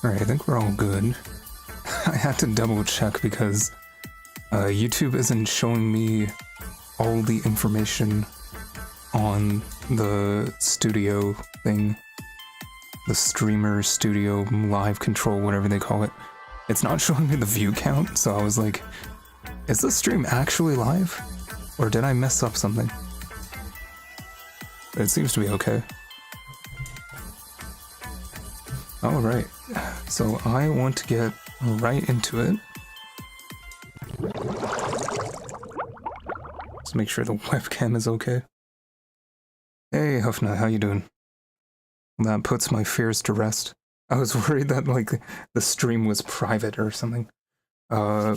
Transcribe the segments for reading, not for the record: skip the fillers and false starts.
Alright, I think we're all good. I had to double check because YouTube isn't showing me all the information on the studio thing. The streamer studio live control, whatever they call it. It's not showing me the view count, so I was like, is this stream actually live? Or did I mess up something? But it seems to be okay. Alright, so I want to get right into it. Let's make sure the webcam is okay. Hey Huffna, how you doing? That puts my fears to rest. I was worried that like the stream was private or something. I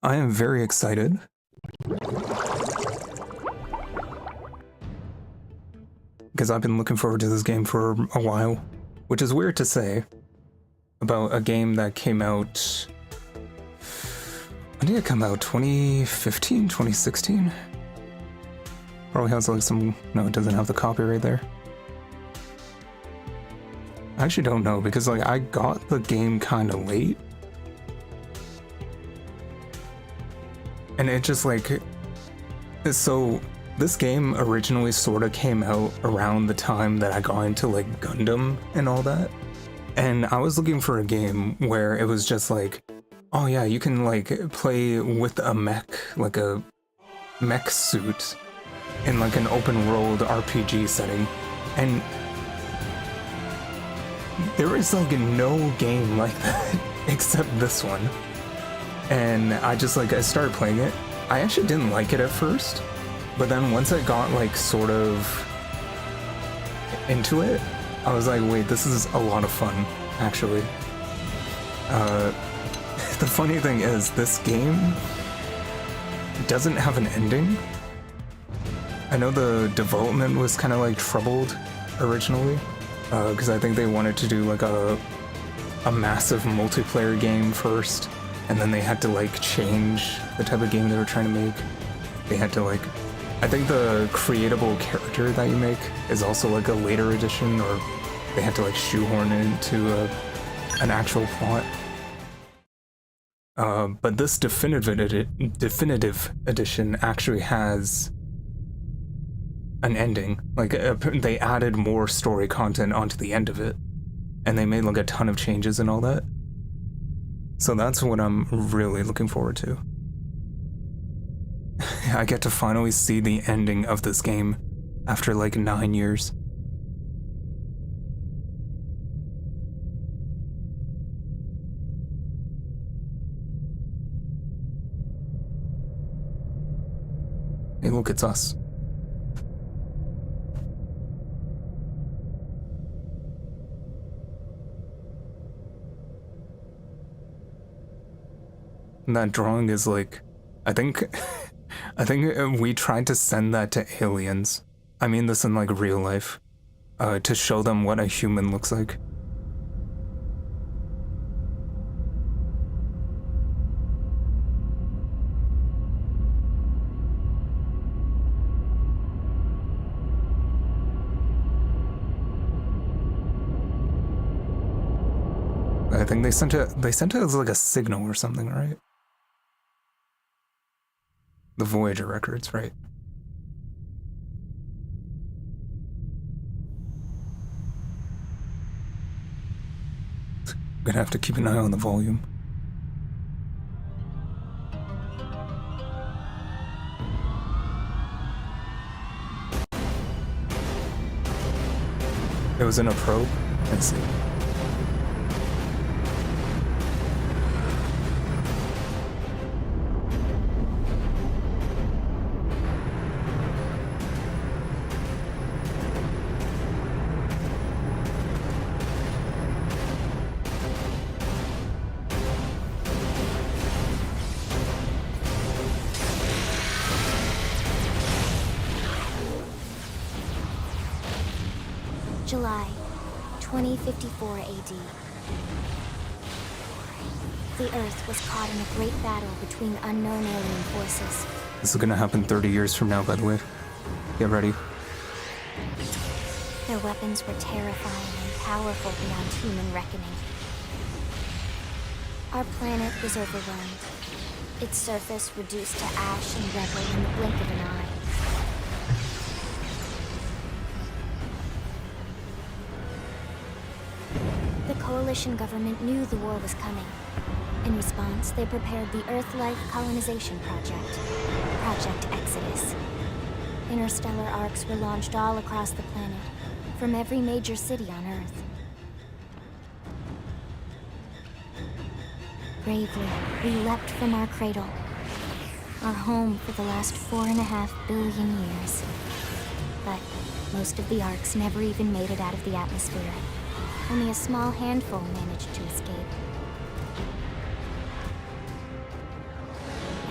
am very excited. Because I've been looking forward to this game for a while. Which is weird to say about a game that came out... When did it come out? 2015? 2016? Probably has like some... No, it doesn't have the copyright there. I actually don't know, because like I got the game kind of late. And it just like... So, this game originally sort of came out around the time that I got into like Gundam and all that. And I was looking for a game where it was just like, oh yeah, you can like play with a mech, like a mech suit in like an open world RPG setting. And there is like no game like that except this one. And I just like, I started playing it. I actually didn't like it at first. But then once I got like sort of into it, I was like, wait, this is a lot of fun, actually. The funny thing is, this game doesn't have an ending. I know the development was kind of like troubled originally, because I think they wanted to do like a massive multiplayer game first, and then they had to like change the type of game they were trying to make. They had to like... I think the creatable character that you make is also like a later edition, or they had to like shoehorn it into an actual plot. But this definitive edition actually has an ending. Like they added more story content onto the end of it, and they made like a ton of changes and all that. So that's what I'm really looking forward to. I get to finally see the ending of this game after like 9 years. Hey look, it's us. And that drawing is like, I think we tried to send that to aliens. I mean this in like real life, to show them what a human looks like. I think they sent it as like a signal or something, right? The Voyager records, right? I'm gonna have to keep an eye on the volume. It was in a probe? Let's see. July 2054 AD. The Earth was caught in a great battle between unknown alien forces. This is gonna happen 30 years from now, by the way. Get ready. Their weapons were terrifying and powerful beyond human reckoning. Our planet was overwhelmed. Its surface reduced to ash and rubble in the blink of an eye. The Coalition government knew the war was coming. In response, they prepared the Earth-Life Colonization Project, Project Exodus. Interstellar arcs were launched all across the planet, from every major city on Earth. Bravely, we leapt from our cradle, our home for the last 4.5 billion years. But most of the arcs never even made it out of the atmosphere. Only a small handful managed to escape.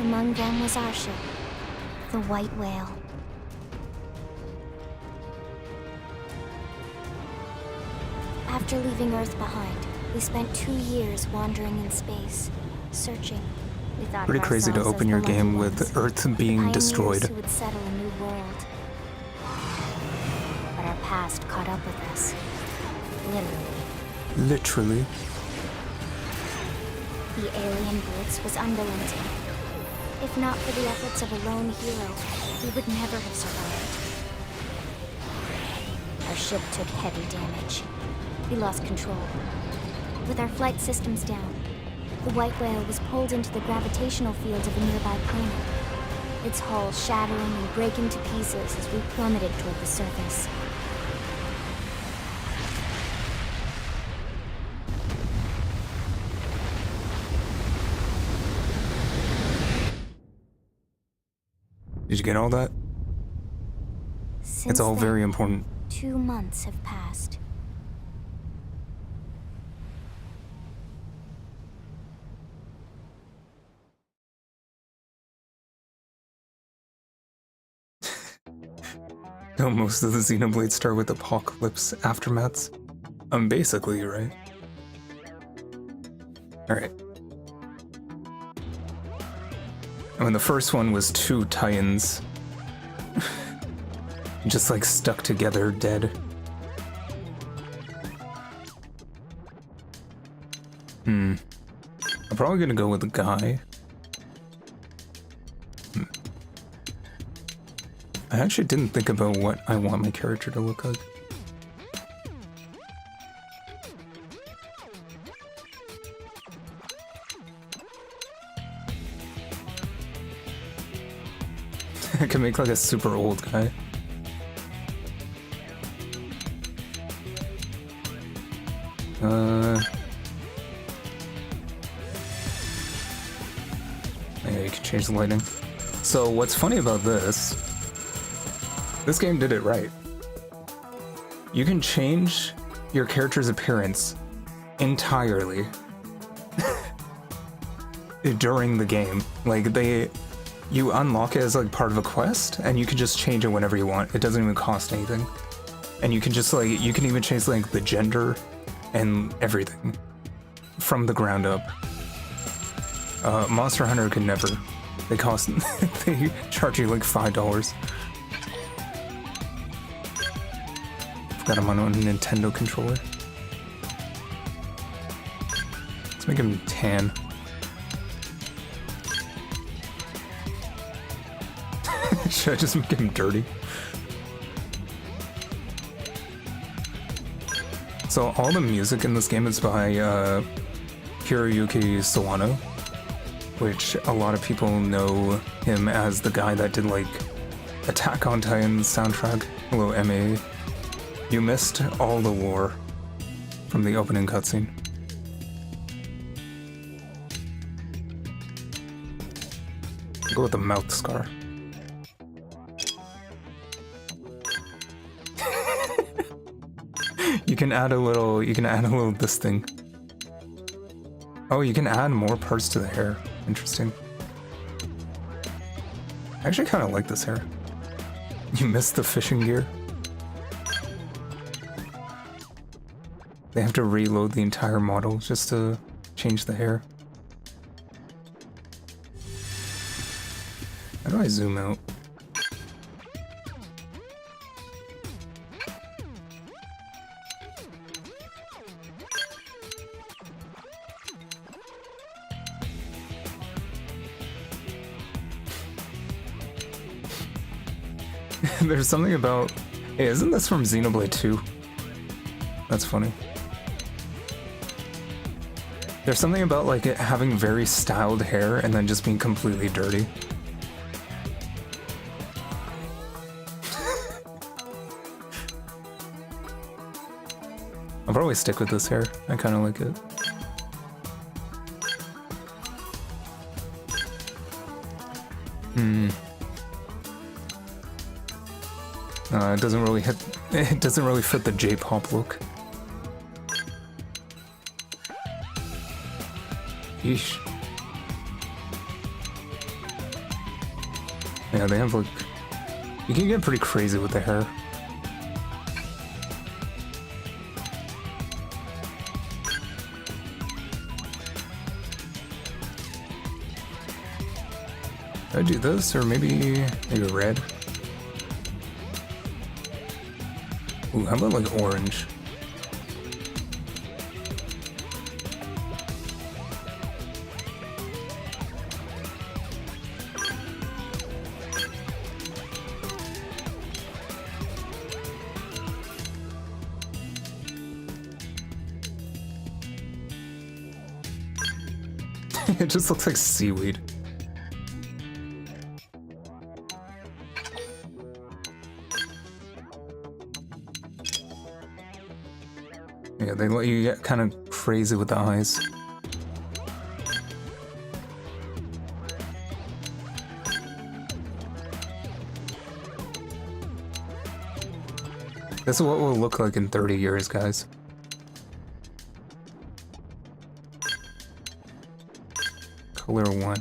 Among them was our ship, the White Whale. After leaving Earth behind, we spent 2 years wandering in space, searching. We thought Pretty of crazy to ourselves open as your the lucky game ones, with Earth being pioneers destroyed. who would settle a new world. But our past caught up with us, literally. Literally. The alien blitz was unrelenting. If not for the efforts of a lone hero, we would never have survived. Our ship took heavy damage. We lost control. With our flight systems down, the White Whale was pulled into the gravitational field of a nearby planet, its hull shattering and breaking to pieces as we plummeted toward the surface. Did you get all that? Since It's all then, very important. 2 months have passed. No, most of the Xenoblades start with apocalypse aftermaths. Basically, right? Alright. I mean, the first one was 2 Titans. Just like stuck together, dead. I'm probably gonna go with the guy. I actually didn't think about what I want my character to look like. I can make like a super old guy. Yeah, you can change the lighting. So what's funny about this game did it right. You can change your character's appearance entirely during the game. Like you unlock it as like part of a quest, and you can just change it whenever you want. It doesn't even cost anything. And you can just like, you can even change like the gender and everything from the ground up. Monster Hunter could never. They cost, they charge you like $5. Got him on a Nintendo controller. Let's make him tan. Should I just make him dirty? So all the music in this game is by Hiroyuki Sawano, which a lot of people know him as the guy that did like Attack on Titan soundtrack. Hello, MA. You missed all the war from the opening cutscene. Go with the mouth scar. You can add a little this thing. Oh, you can add more parts to the hair. Interesting. I actually kind of like this hair. You missed the fishing gear. They have to reload the entire model just to change the hair. How do I zoom out? There's something about... Hey, isn't this from Xenoblade 2? That's funny. There's something about like it having very styled hair and then just being completely dirty. I'll probably stick with this hair. I kind of like it. It doesn't really hit. It doesn't really fit the J-pop look. Yeesh. Yeah, they have like... You can get pretty crazy with the hair. Did I do this, or maybe red? Ooh, how about like orange? It just looks like seaweed. Yeah, they let you get kind of crazy with the eyes. This is what we'll look like in 30 years, guys. Color 1.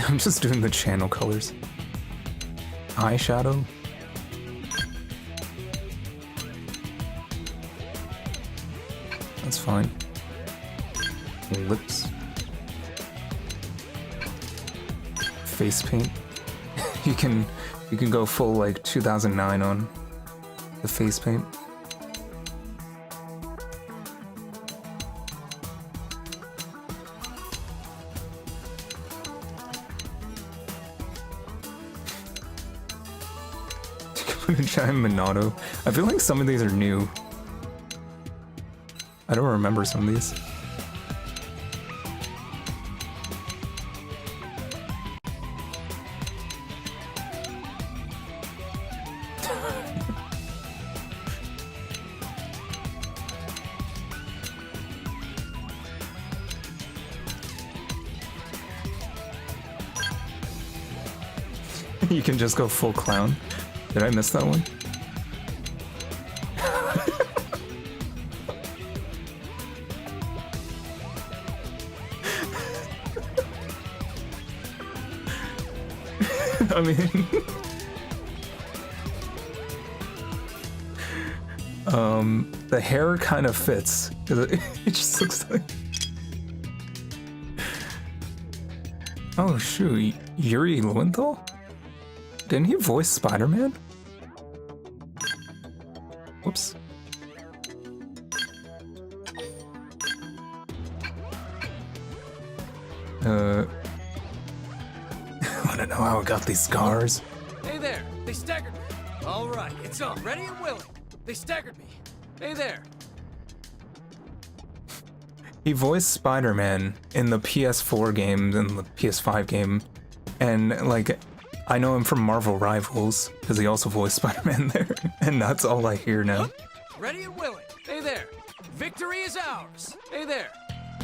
I'm just doing the channel colors. Eyeshadow. That's fine. Lips. Face paint. you can go full like 2009 on the face paint. Giant Monado. I feel like some of these are new. I don't remember some of these. You can just go full clown. Did I miss that one? I mean... the hair kind of fits. It just looks like... Oh shoot, Yuri Lowenthal? Didn't he voice Spider-Man? Whoops. Wanna know how I got these scars? Hey there, they staggered me. All right, it's on, ready and willing. They staggered me. Hey there. He voiced Spider-Man in the PS4 game and the PS5 game, and like, I know him from Marvel Rivals, because he also voiced Spider-Man there, and that's all I hear now. Ready and willing. Hey there. Victory is ours. Hey there.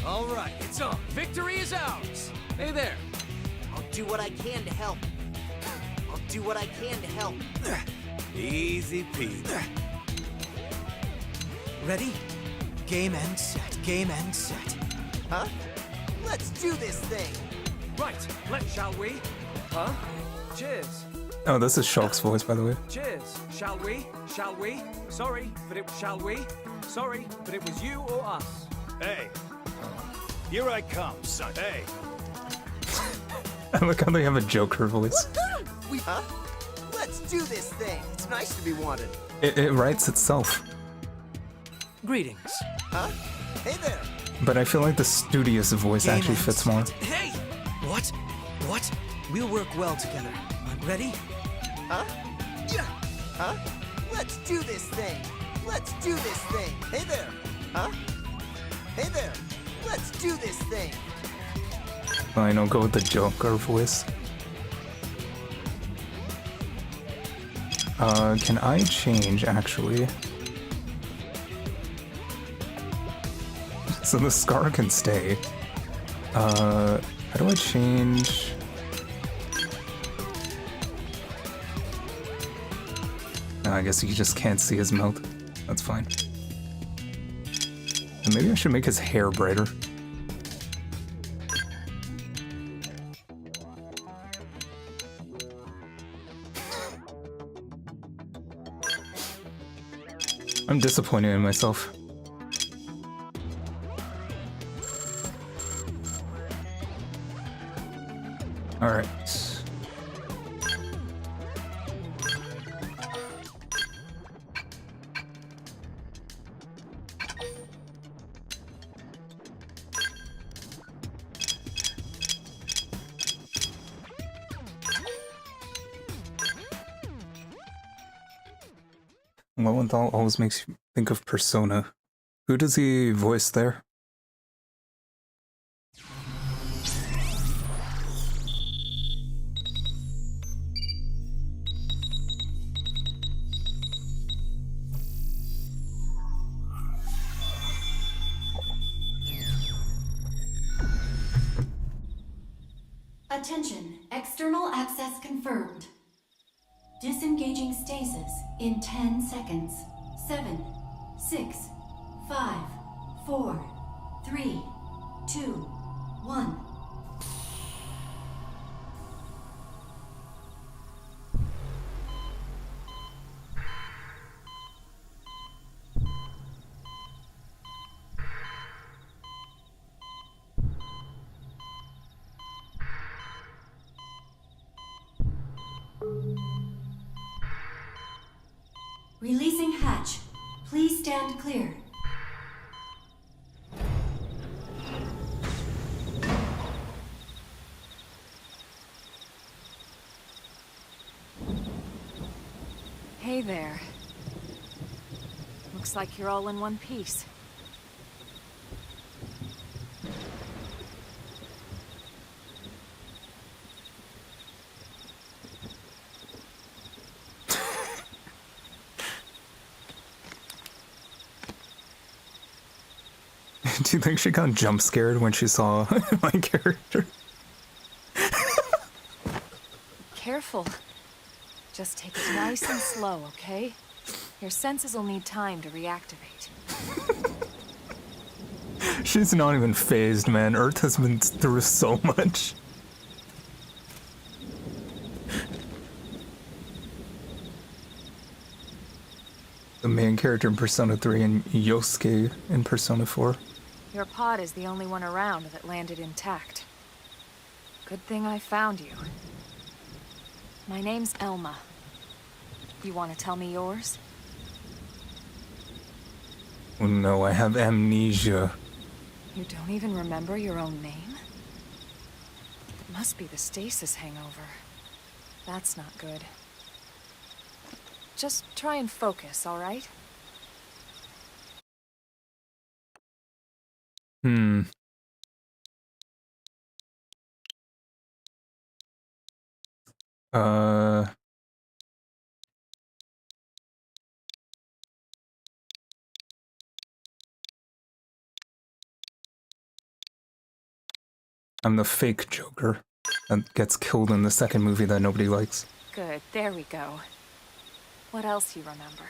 All right, it's on. Victory is ours. Hey there. I'll do what I can to help. I'll do what I can to help. Easy peasy. Ready? Game and set. Game and set. Huh? Let's do this thing. Right, shall we? Huh? Cheers. Oh, this is Shulk's voice, by the way. Cheers. Shall we? Shall we? Sorry, but it shall we? Sorry, but it was you or us. Hey. Here I come, son. Hey. I like how they have a Joker voice. Huh? Let's Let's do this thing. It's nice to be wanted. It writes itself. Greetings. Huh? Hey there. But I feel like the studious voice Game actually ends. fits more. Hey! What? What? We'll work well together. Ready? Huh? Yeah. Huh? Let's do this thing. Let's do this thing. Hey there. Huh? Hey there. Let's do this thing. I know, go with the Joker voice. Can I change, actually? So the scar can stay. How do I change? No, I guess you just can't see his mouth. That's fine. And maybe I should make his hair brighter. I'm disappointed in myself. All right. Lowenthal always makes you think of Persona. Who does he voice there? Attention, external access confirmed. Disengaging stasis in 10 seconds. 7, 6, 5, 4, 3, 2, 1. Releasing hatch. Please stand clear. Hey there. Looks like you're all in one piece. Do you think she got jump scared when she saw my character? Careful. Just take it nice and slow, okay? Your senses will need time to reactivate. She's not even phased, man. Earth has been through so much. The main character in Persona 3 and Yosuke in Persona 4. Your pod is the only one around that landed intact. Good thing I found you. My name's Elma. You want to tell me yours? Oh no, I have amnesia. You don't even remember your own name? It must be the stasis hangover. That's not good. Just try and focus, all right? I'm the fake Joker that gets killed in the second movie that nobody likes. Good, there we go. What else you remember?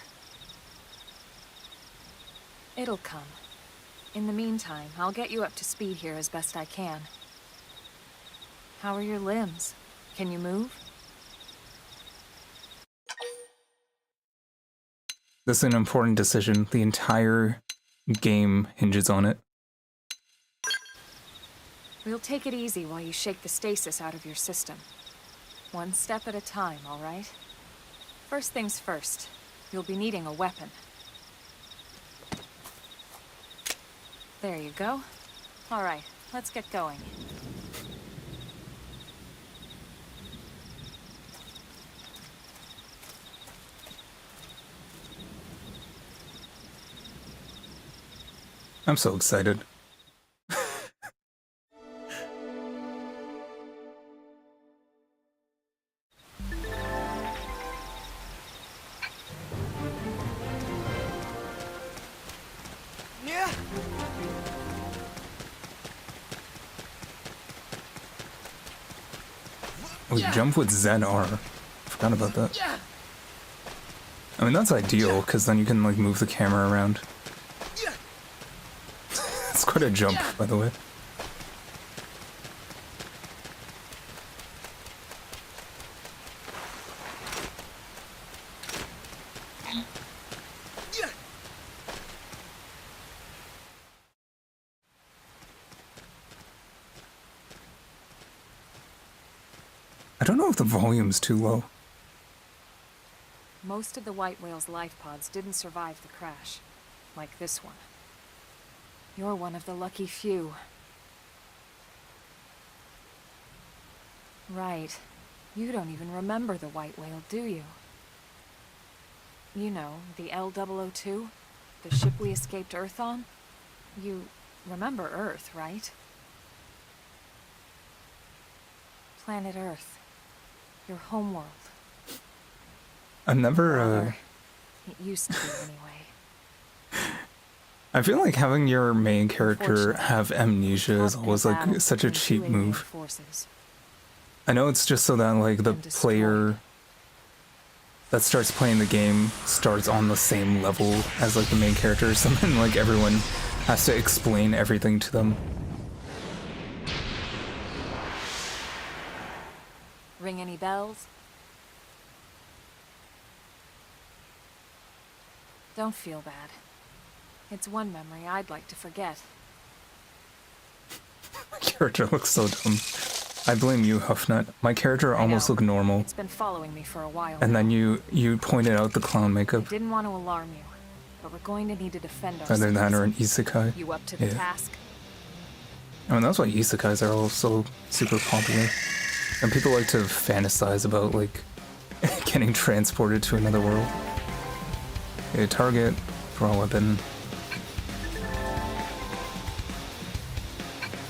It'll come. In the meantime, I'll get you up to speed here as best I can. How are your limbs? Can you move? This is an important decision. The entire game hinges on it. We'll take it easy while you shake the stasis out of your system. One step at a time, all right? First things first, you'll be needing a weapon. There you go. All right, let's get going. I'm so excited. Yeah. We jump with ZR. Forgot about that. I mean, that's ideal, because then you can, like, move the camera around. It's quite a jump, by the way. I don't know if the volume's too low. Most of the white whale's life pods didn't survive the crash, like this one. You're one of the lucky few. Right. You don't even remember the white whale, do you? You know, the L-002? The ship we escaped Earth on? You remember Earth, right? Planet Earth. Your homeworld. I've never, Or it used to be, anyway. I feel like having your main character Unfortunately, have amnesia is Caught in always, battle like, such a between cheap two alien move. forces. I know it's just so that, like, the And destroyed. player that starts playing the game starts on the same level as, like, the main character, so then, like, everyone has to explain everything to them. Ring any bells? Don't feel bad. It's one memory I'd like to forget. My character looks so dumb. I blame you, Huffnut. My character almost know. looked normal, It's been following me for a while and now. then you pointed out the clown makeup. Didn't want to alarm you, but we're going to need to defend Either ourselves. that or an isekai. You up to the Yeah. task? I mean, that's why isekais are all so super popular. And people like to fantasize about, like, getting transported to another world. Okay, target, draw weapon.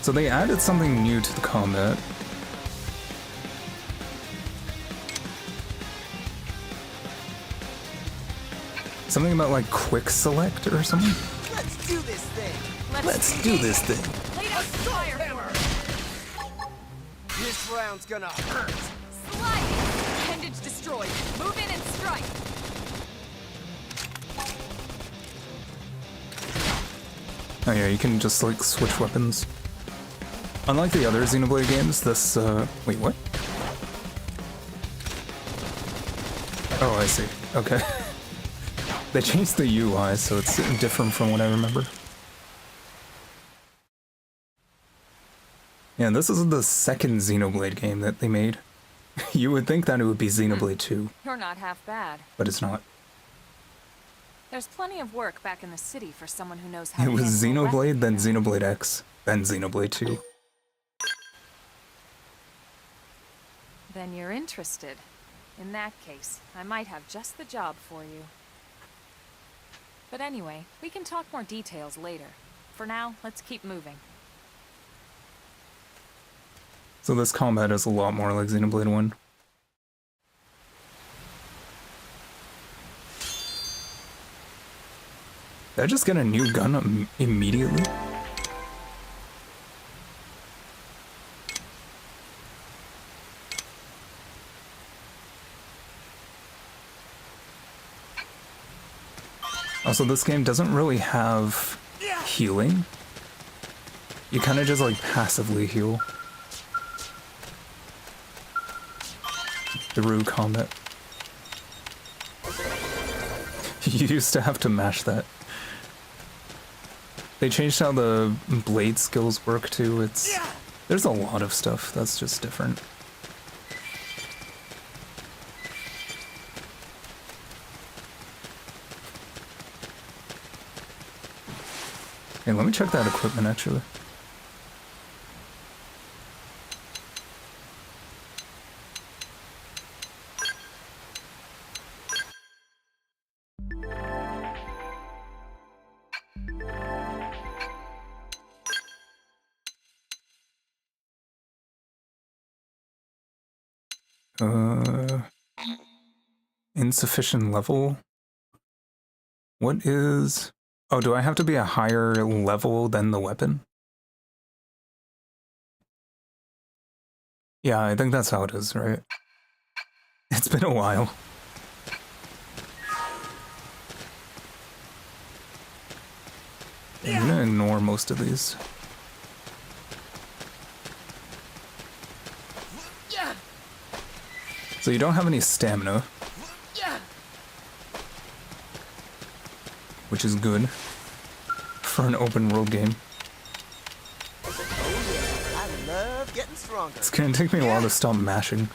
So they added something new to the combat. Something about, like, quick select or something? Let's do this thing. Let's do this thing. Lay down the fire hammer! This round's gonna hurt. Slide! Appendage destroyed. Move in and strike. Oh yeah, you can just, like, switch weapons. Unlike the other Xenoblade games, this, wait, what? Oh, I see. Okay. They changed the UI, so it's different from what I remember. Yeah, this is the second Xenoblade game that they made. You would think that it would be Xenoblade 2, You're not half bad. but it's not. There's plenty of work back in the city for someone who knows how It to was handle a weapon, Xenoblade, then you know? Xenoblade X, then Xenoblade 2. Then you're interested. In that case, I might have just the job for you. But anyway, we can talk more details later. For now, let's keep moving. So this combat is a lot more like Xenoblade 1. Did I just get a new gun immediately? Also, this game doesn't really have healing. You kind of just, like, passively heal through combat. You used to have to mash that. They changed how the blade skills work too. There's a lot of stuff that's just different. Hey, let me check that equipment actually. Insufficient level? What is... Oh, do I have to be a higher level than the weapon? Yeah, I think that's how it is, right? It's been a while. I'm gonna ignore most of these. So you don't have any stamina, which is good for an open world game. Oh yeah, I love getting stronger. It's gonna take me a while to stop mashing.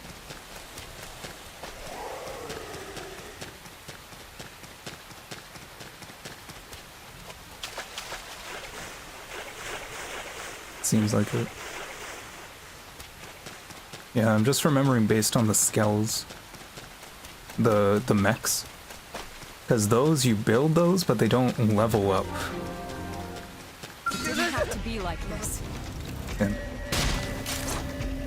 Seems like it. Yeah, I'm just remembering based on the skells. The mechs. Because those, you build those, but they don't level up. It didn't have to be like this. Okay.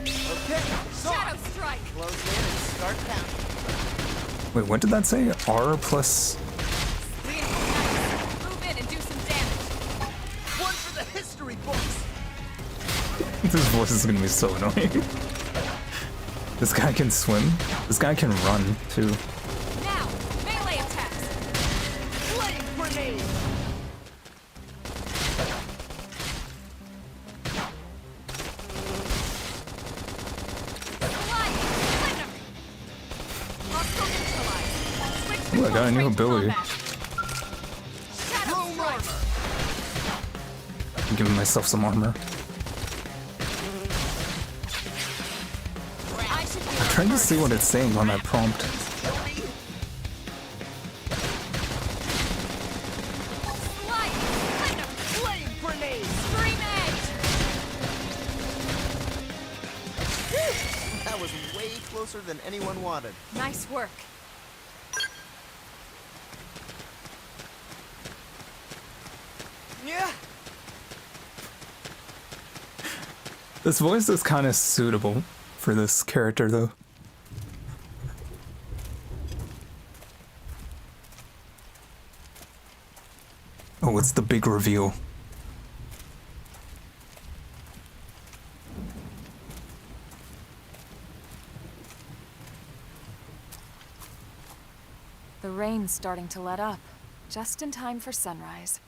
Okay, Shadow strike! close in and start counting. Wait, what did that say? R plus... Leaning nice. Move in and do some damage. One for the history books. This voice is gonna be so annoying. This guy can swim. This guy can run, too. Now, melee attacks. Flame grenade. Sliding. Venom. Hostile neutralized. Switch to Ooh, I got a new close-range ability. combat. Shadow strike. I'm giving myself some armor. I should be I'm trying to see what it's saying on that prompt. sliding. Venom. Flame grenade. Scream edge. That was way closer than anyone wanted. Nice work. Yeah. This voice is kind of suitable for this character, though. Oh, it's the big reveal. The rain's starting to let up, just in time for sunrise.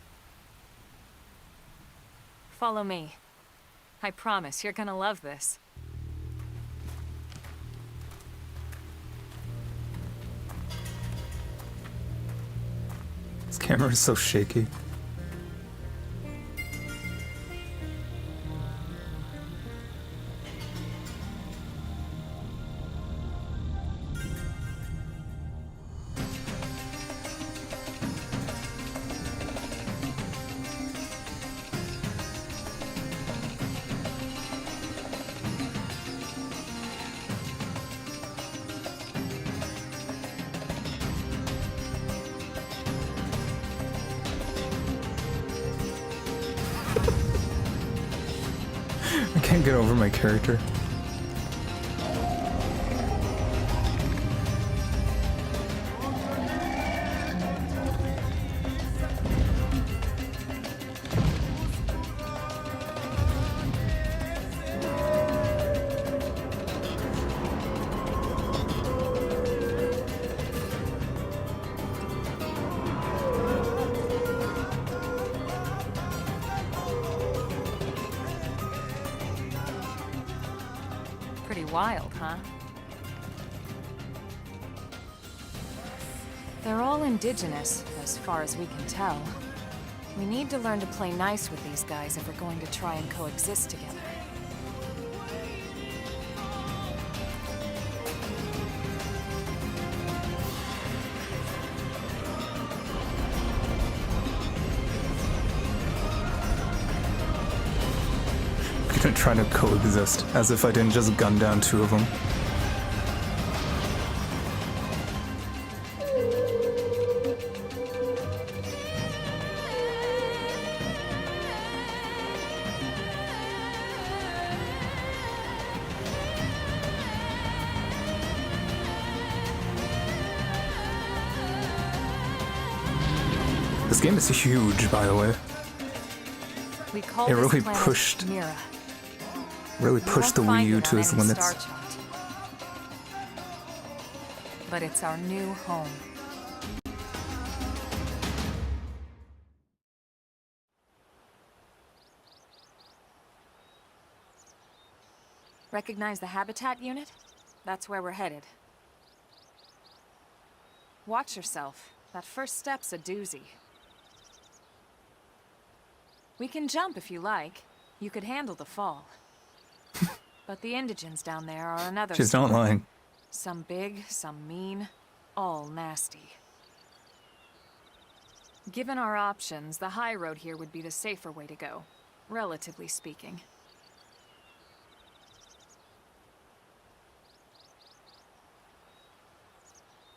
Follow me. I promise you're gonna love this. This camera is so shaky. I can't get over my character. Pretty wild, huh? They're all indigenous, as far as we can tell. We need to learn to play nice with these guys if we're going to try and coexist together. gonna try to coexist, as if I didn't just gun down 2 of them. This game is huge, by the way. We call It this really planet pushed- Mira. Really You pushed the won't Wii find U it to on its any limits. star chart. But it's our new home. Recognize the habitat unit? That's where we're headed. Watch yourself. That first step's a doozy. We can jump if you like. You could handle the fall. But the indigents down there are another She's not story. lying. Some big, some mean, all nasty. Given our options, the high road here would be the safer way to go, relatively speaking.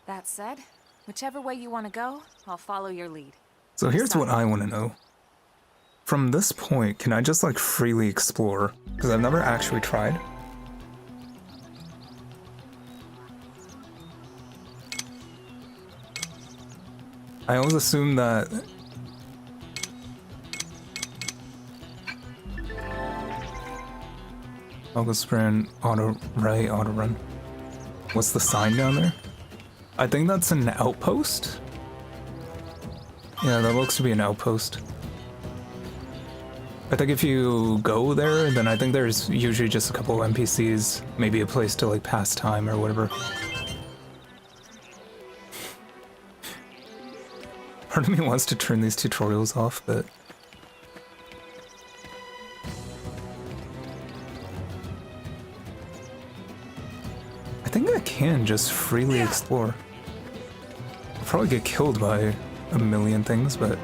That said, whichever way you want to go, I'll follow your lead. So here's what Decide. I want to know. From this point, can I just like freely explore? Because I've never actually tried. I always assume that... Auto sprint, auto right, auto run. What's the sign down there? I think that's an outpost? Yeah, that looks to be an outpost. I think if you go there, then I think there's usually just a couple of NPCs, maybe a place to like pass time or whatever. Part of me wants to turn these tutorials off, but... I think I can just freely explore. I'll probably get killed by a million things, but...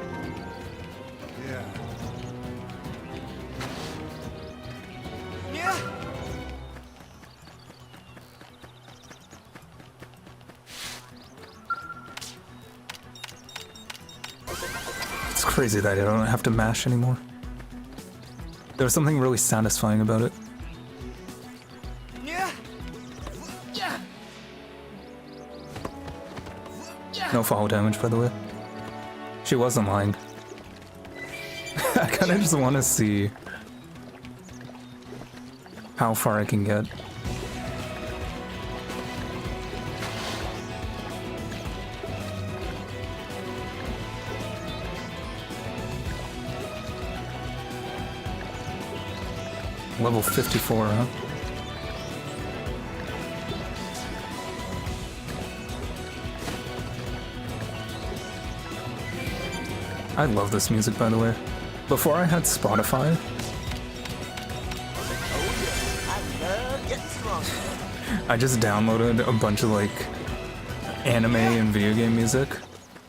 It's crazy that I don't have to mash anymore. There's something really satisfying about it. No fall damage, by the way. She wasn't lying. I kinda just want to see how far I can get. Level 54, huh? I love this music, by the way. Before I had Spotify, I love getting stronger. I just downloaded a bunch of like anime and video game music,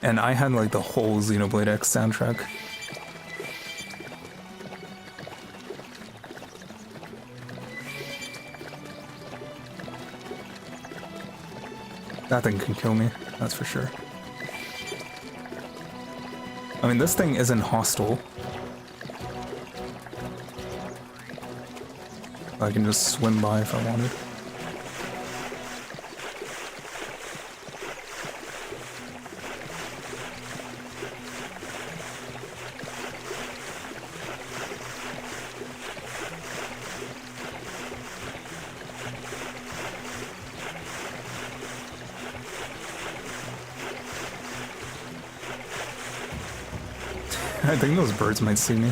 and I had like the whole Xenoblade X soundtrack. That thing can kill me, that's for sure. I mean, this thing isn't hostile. I can just swim by if I wanted. I think those birds might see me.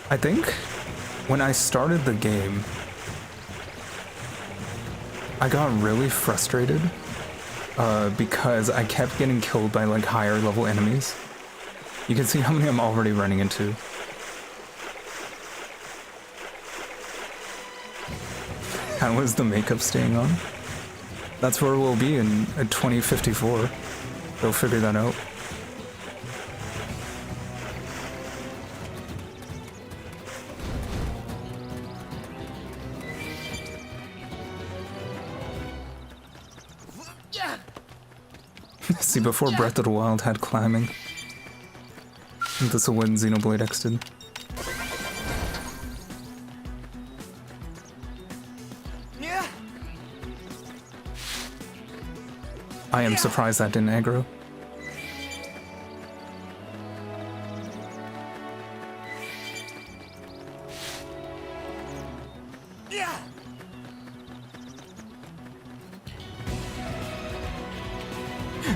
I think when I started the game, I got really frustrated because I kept getting killed by like higher level enemies. You can see how many I'm already running into. How is the makeup staying on? That's where we'll be in 2054. They'll figure that out. See, before Breath of the Wild had climbing. This will win Xenoblade X did. Yeah. I am surprised that didn't aggro. Yeah.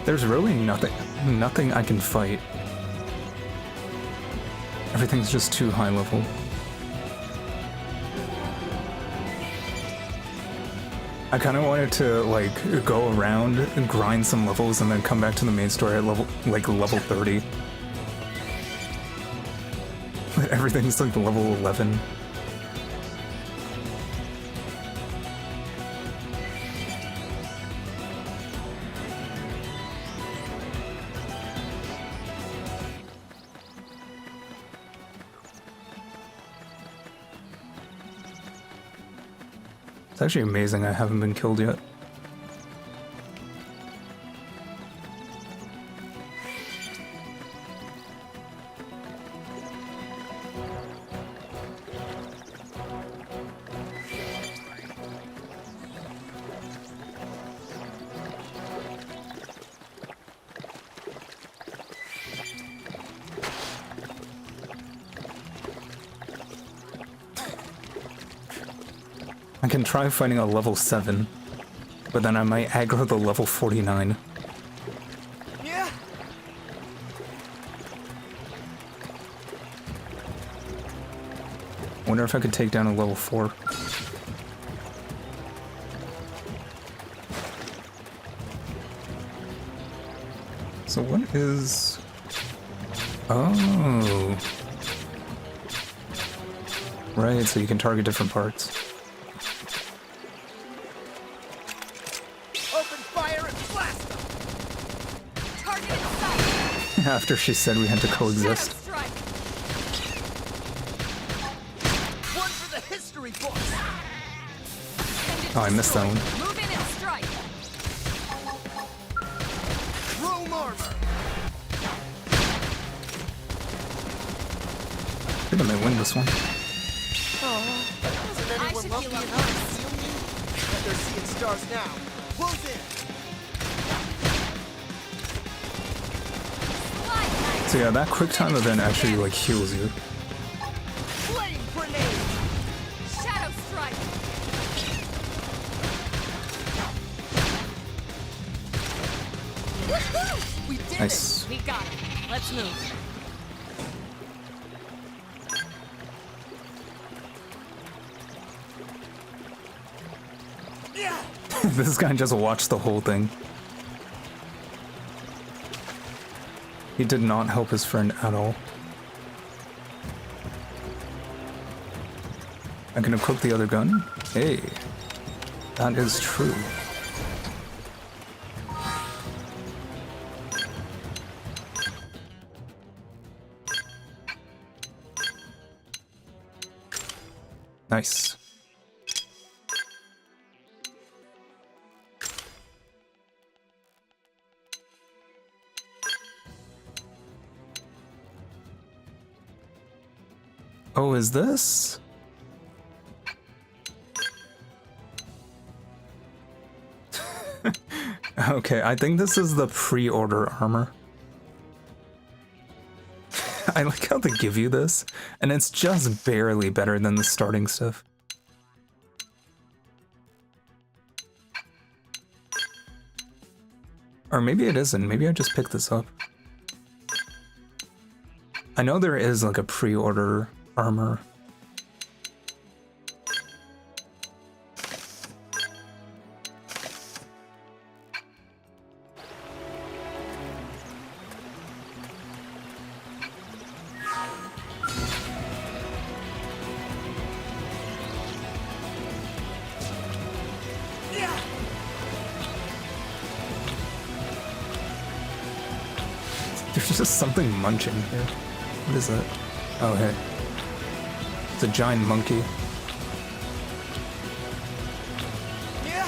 There's really nothing I can fight. Everything's just too high level. I kind of wanted to like go around and grind some levels and then come back to the main story at level 30. But everything's like level 11. It's actually amazing I haven't been killed yet. I can try fighting a level 7, but then I might aggro the level 49. Yeah. Wonder if I could take down a level 4. So what is... Oh. Right, so you can target different parts. Open fire and blast them. Target in sight! After she said we had to coexist. Shadow strike! One for the history books. Oh, I missed that one. Move in and strike! Chrome armor. I think I might win this one. Isn't I anyone should lucky heal up enough to see me? Bet they're seeing stars now. Close in. Slide knife! So yeah, that quick time event actually like heals you. Flame grenade. Shadow strike! We did Nice. We got it. Let's move. it. Yeah. This guy just watched the whole thing. He did not help his friend at all. I can equip the other gun? Hey, that is true. Nice. Oh, is this? Okay, I think this is the pre-order armor. I like how they give you this, and it's just barely better than the starting stuff. Or maybe it isn't, maybe I just picked this up. I know there is like a pre-order armor. Yeah. There's just something munching here. What is that? Oh, hey. It's a giant monkey. Yeah.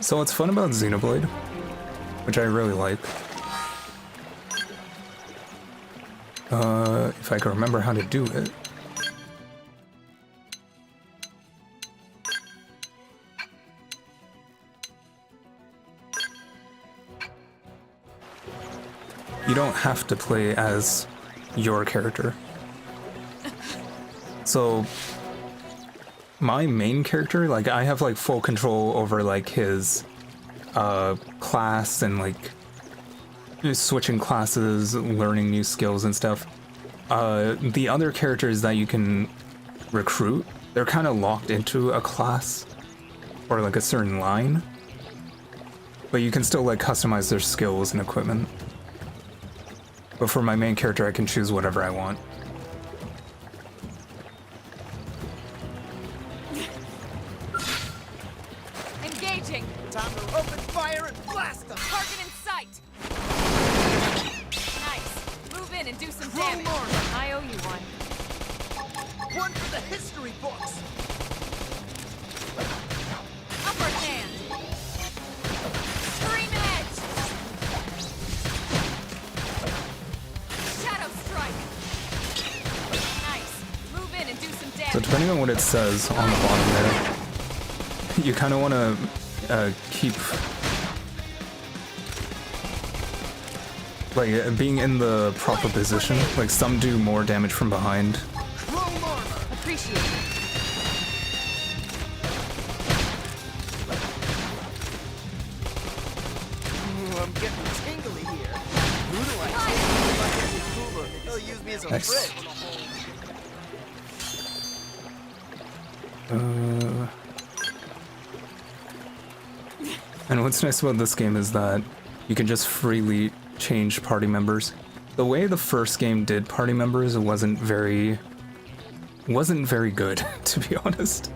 So what's fun about Xenoblade, which I really like, if I can remember how to do it. You don't have to play as your character. So my main character, like, I have like full control over like his class and like switching classes, learning new skills and stuff. The other characters that you can recruit, they're kind of locked into a class or like a certain line, but you can still like customize their skills and equipment. But for my main character, I can choose whatever I want. Engaging! Time to open fire and blast them! Target in sight! Nice. Move in and do some damage. I owe you one. One for the history books! Upper hand! Scream edge! Shadow strike! Nice. Move in and do some damage. So depending on what it says on the bottom there, you kind of want to keep like being in the proper position. Like some do more damage from behind. Appreciate it. I'm getting tingly here. Who do I take? If I get the cooler, they'll use me as a Nice. fridge. And what's nice about this game is that you can just freely change party members. The way the first game did party members wasn't very good, to be honest.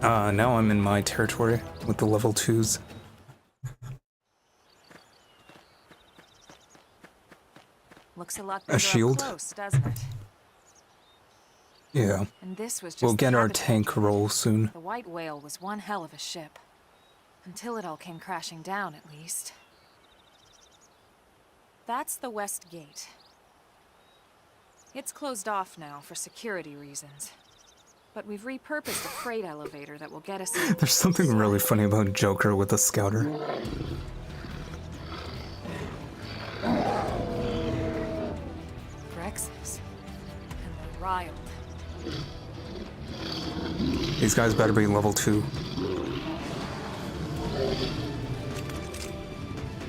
Now I'm in my territory with the level 2s. Looks a lot A shield? close, doesn't it? Yeah, And this was just we'll the get our habitat. tank roll soon. The White Whale was one hell of a ship. Until it all came crashing down, at least. That's the West Gate. It's closed off now for security reasons. But we've repurposed a freight elevator that will get us in. There's something really funny about Joker with a scouter. Rexes. And they're riled. These guys better be level 2.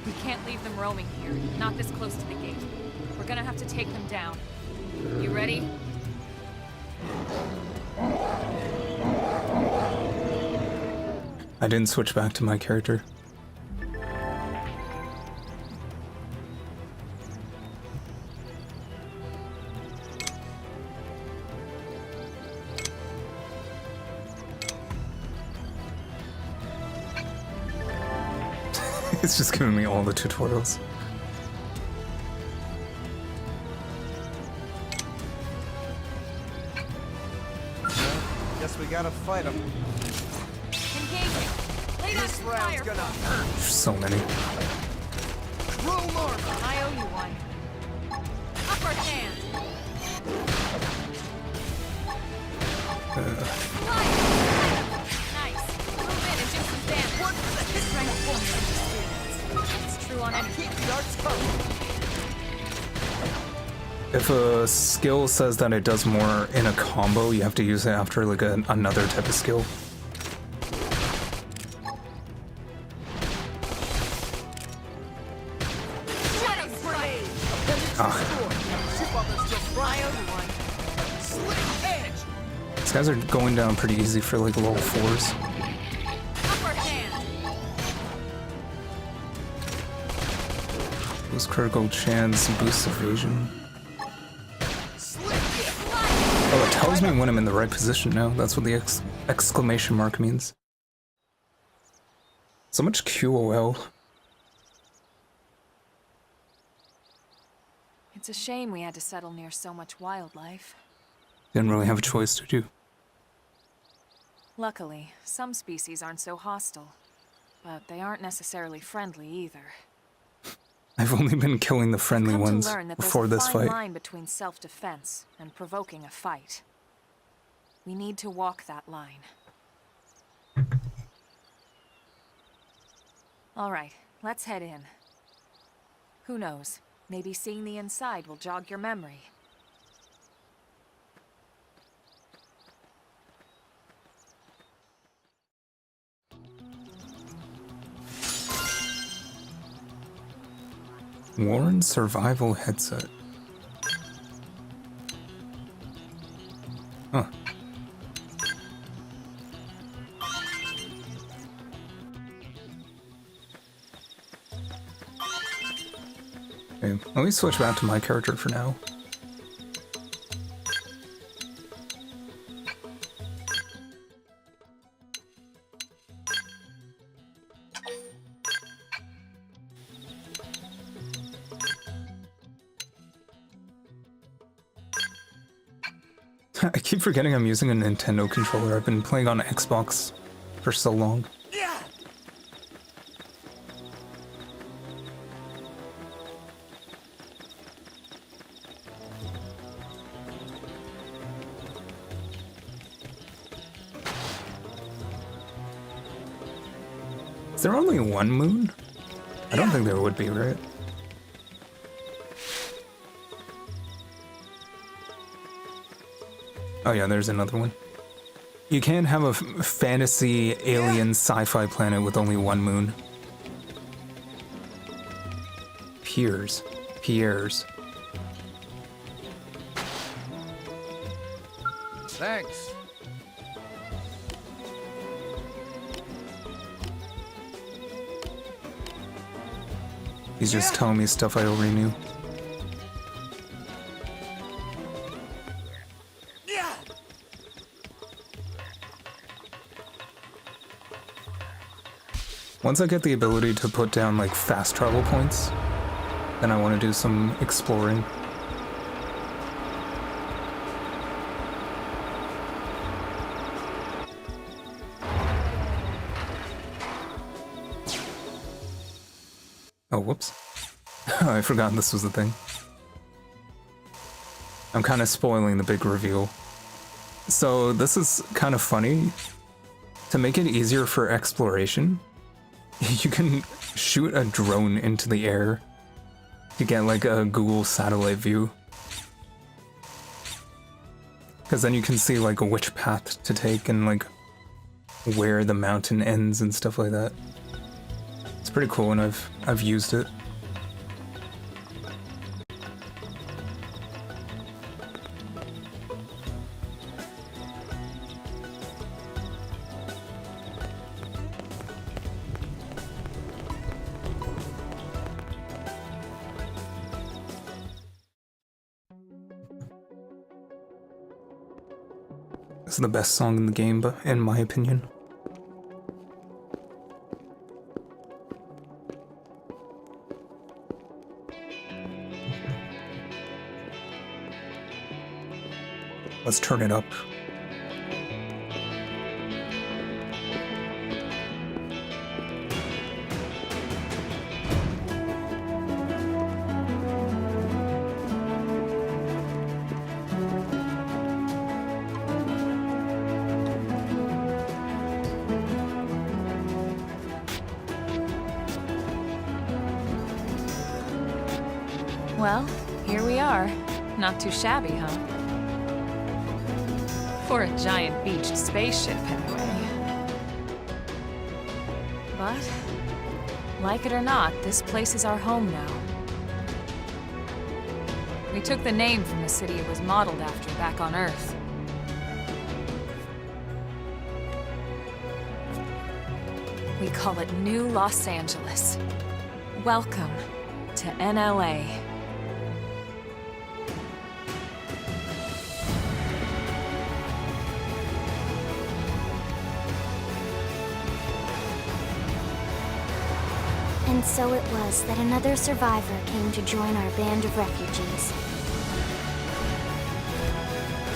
We can't leave them roaming here, not this close to the gate. We're gonna have to take them down. You ready? I didn't switch back to my character. It's just giving me all the tutorials. Guess we gotta fight them. Engaging! Lay down This some round's fire! gonna hurt. There's so many. Roll armor! I owe you one. Upper hand! Fly! Nice! Move in and do some damage. One for the history books! It's true on any. Keep the arts coming. If a skill says that it does more in a combo, you have to use it after like another type of skill. Shadow strike! Ship others still I fry. owe you one. Slick edge! These guys are going down pretty easy for like level 4s. Upper hand! Those critical chance boosts evasion. Slick it! Oh, it tells me when I'm in the right position now. That's what the exclamation mark means. So much QOL. It's a shame we had to settle near so much wildlife. Didn't really have a choice to do. Luckily, some species aren't so hostile. But they aren't necessarily friendly either. I've only been killing the friendly I've come ones to learn that before there's this a fine fight. line between self-defense and provoking a fight. We need to walk that line. All right, let's head in. Who knows? Maybe seeing the inside will jog your memory. Warren survival headset. Huh. Okay, let me switch back to my character for now. I keep forgetting I'm using a Nintendo controller. I've been playing on Xbox for so long. Is there only one moon? I don't think there would be, right? Oh yeah, there's another one. You can't have a fantasy, alien, sci-fi planet with only one moon. Piers. Thanks. He's just telling me stuff I already knew. Once I get the ability to put down like fast travel points, then I want to do some exploring. Oh, whoops. I forgot this was a thing. I'm kind of spoiling the big reveal. So this is kind of funny. To make it easier for exploration, you can shoot a drone into the air to get like a Google satellite view. Because then you can see like which path to take and like where the mountain ends and stuff like that. It's pretty cool, and I've used it. This is the best song in the game, but in my opinion. Let's turn it up. Well, here we are. Not too shabby, huh? For a giant beached spaceship, anyway. But, like it or not, this place is our home now. We took the name from the city it was modeled after back on Earth. We call it New Los Angeles. Welcome to NLA. And so it was that another survivor came to join our band of refugees.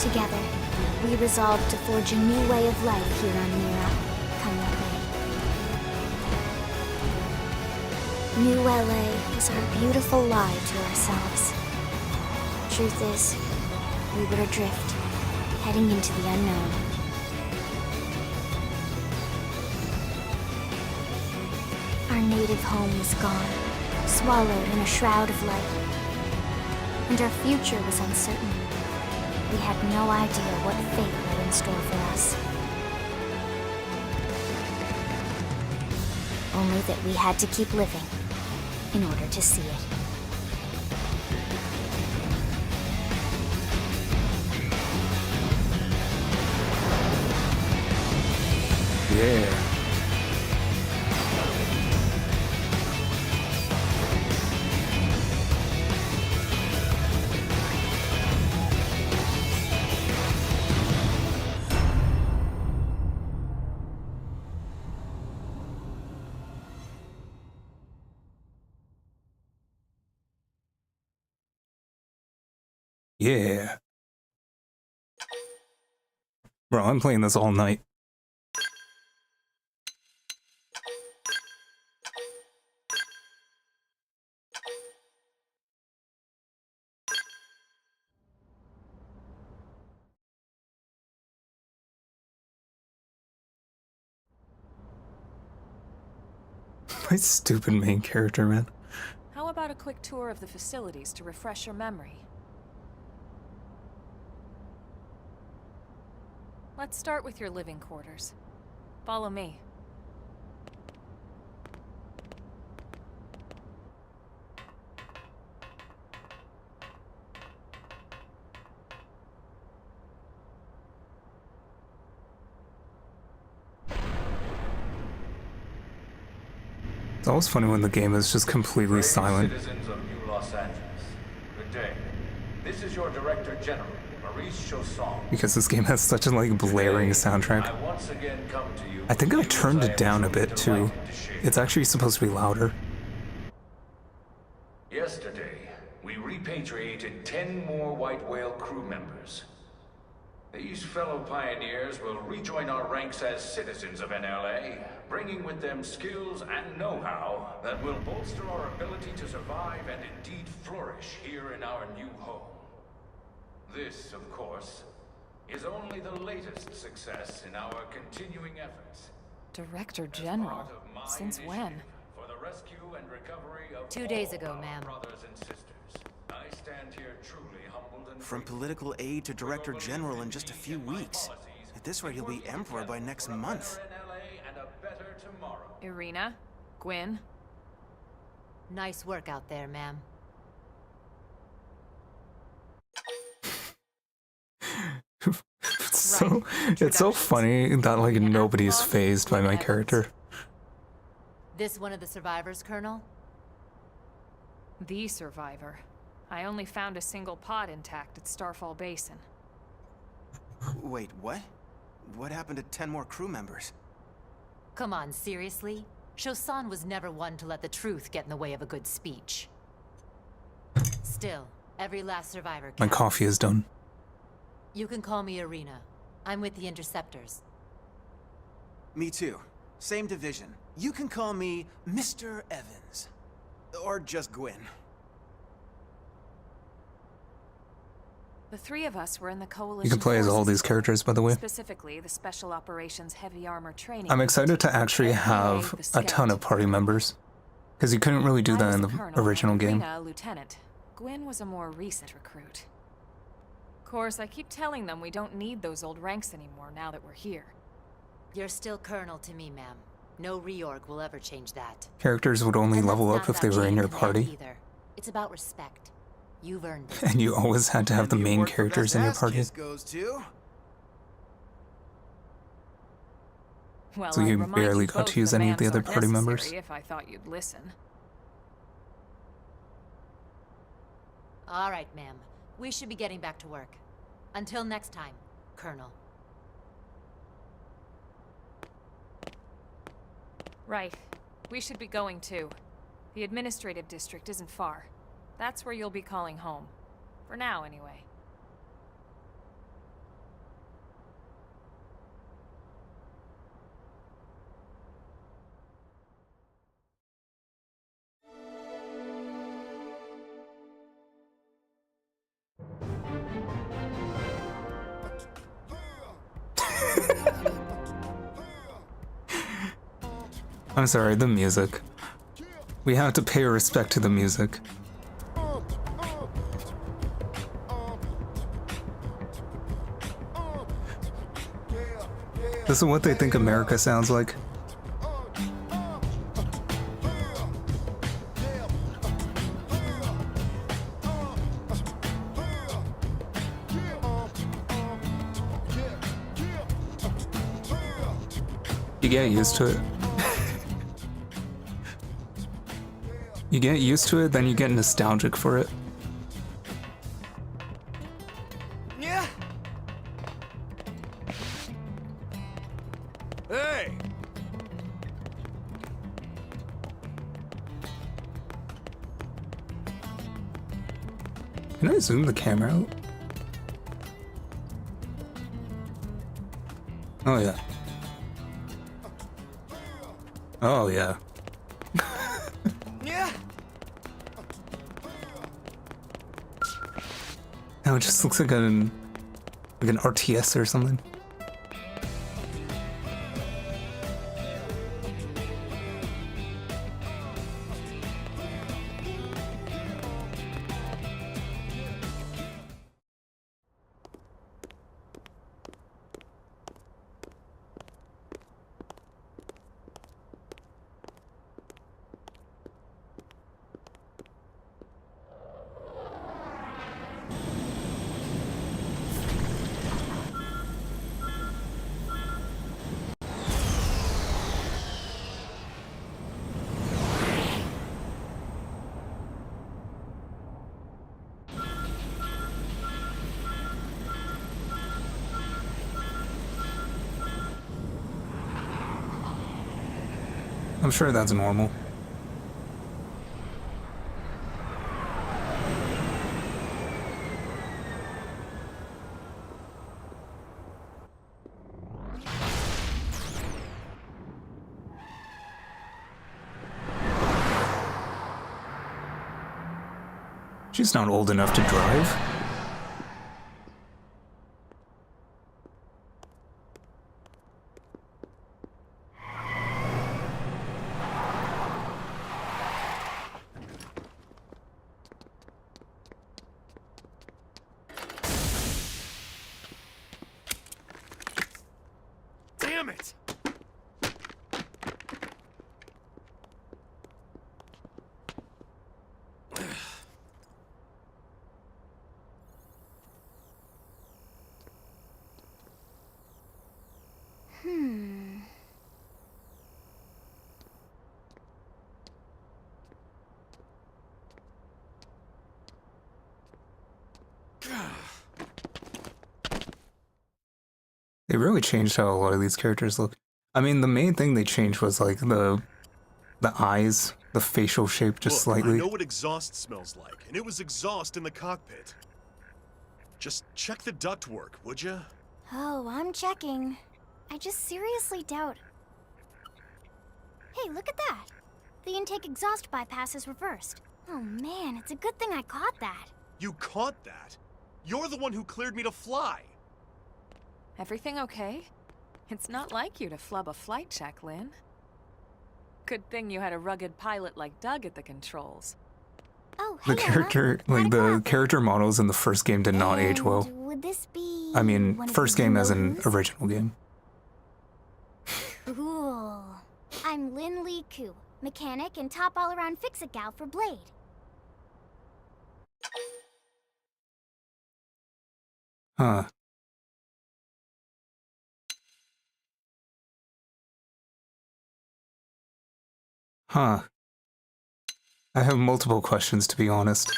Together, we resolved to forge a new way of life here on Mira. Come what may. New LA was our beautiful lie to ourselves. Truth is, we were adrift, heading into the unknown. Our native home was gone, swallowed in a shroud of light. And our future was uncertain. We had no idea what fate lay in store for us. Only that we had to keep living in order to see it. Yeah. Yeah. Bro, I'm playing this all night. My stupid main character, man. How about a quick tour of the facilities to refresh your memory? Let's start with your living quarters. Follow me. It's always funny when the game is just completely silent. Citizens of New Los Angeles, good day. This is your Director General, Maurice Chausson. Because this game has such a like blaring soundtrack. I once again come to you. I think I with turned news it down a am bit truly too. delighted to share. It's actually supposed to be louder. Yesterday, we repatriated 10 more White Whale crew members. These fellow pioneers will rejoin our ranks as citizens of NLA, bringing with them skills and know-how that will bolster our ability to survive and indeed flourish here in our new home. This, of course, is only the latest success in our continuing efforts. Director General? Since when? For the rescue and recovery of 2 days ago, all our ma'am. brothers and sisters. I stand here truly humbled and From grateful. political aid to director general in just a few weeks. At this rate, he'll be emperor by next month. Irina? Gwyn? Nice work out there, ma'am. It's so funny that like nobody's phased by my character. This one of the survivors, Colonel? The survivor. I only found a single pod intact at Starfall Basin. Wait, what? What happened to 10 more crew members? Come on, seriously? Chausson was never one to let the truth get in the way of a good speech. Still, every last survivor My counts. coffee is done. You can call me Irina. I'm with the Interceptors. Me too. Same division. You can call me Mr. Evans. Or just Gwyn. The three of us were in the Coalition You can play as all forces these characters, by the way. Specifically, the Special Operations Heavy Armor Training. I'm excited to actually aka have the a ton Scout. of party members. Because you couldn't really do I that was in the colonel, original game. Irina, a lieutenant. Gwyn was a more recent recruit. Of course, I keep telling them we don't need those old ranks anymore now that we're here. You're still Colonel to me, ma'am. No reorg will ever change that. Characters would only And level that's up not if they about were in chain your command party. Either. It's about respect. You've earned it. And you always had to have the And main award for characters best in your ass party. kiss goes to... Well, So I'd you remind barely you got to both use any of the ma'ams other aren't party members. necessary if I thought you'd listen. All right, ma'am. We should be getting back to work. Until next time, Colonel. Right. We should be going too. The administrative district isn't far. That's where you'll be calling home. For now, anyway. I'm sorry, the music. We have to pay respect to the music. This is what they think America sounds like. You get used to it. You get used to it, then you get nostalgic for it. Yeah. Hey. Can I zoom the camera out? Oh yeah. Oh yeah. Yeah. Now it just looks like an RTS or something. I'm sure that's normal. She's not old enough to drive. Damn it. They really changed how a lot of these characters look. I mean, the main thing they changed was like the eyes, the facial shape just Look, slightly. I know what exhaust smells like, and it was exhaust in the cockpit. Just check the ductwork, would you? Oh, I'm checking. I just seriously doubt. Hey, look at that! The intake exhaust bypass is reversed. Oh man, it's a good thing I caught that. You caught that? You're the one who cleared me to fly. Everything okay? It's not like you to flub a flight check, Lynn. Good thing you had a rugged pilot like Doug at the controls. Oh, The hey, character, like the character models in the first game did not age well. Would this be? I mean, one of first the game as an Loos? original game. Cool. I'm Lynn Lee Koo, mechanic and top all-around fix-it gal for Blade. Huh. Huh. I have multiple questions, to be honest.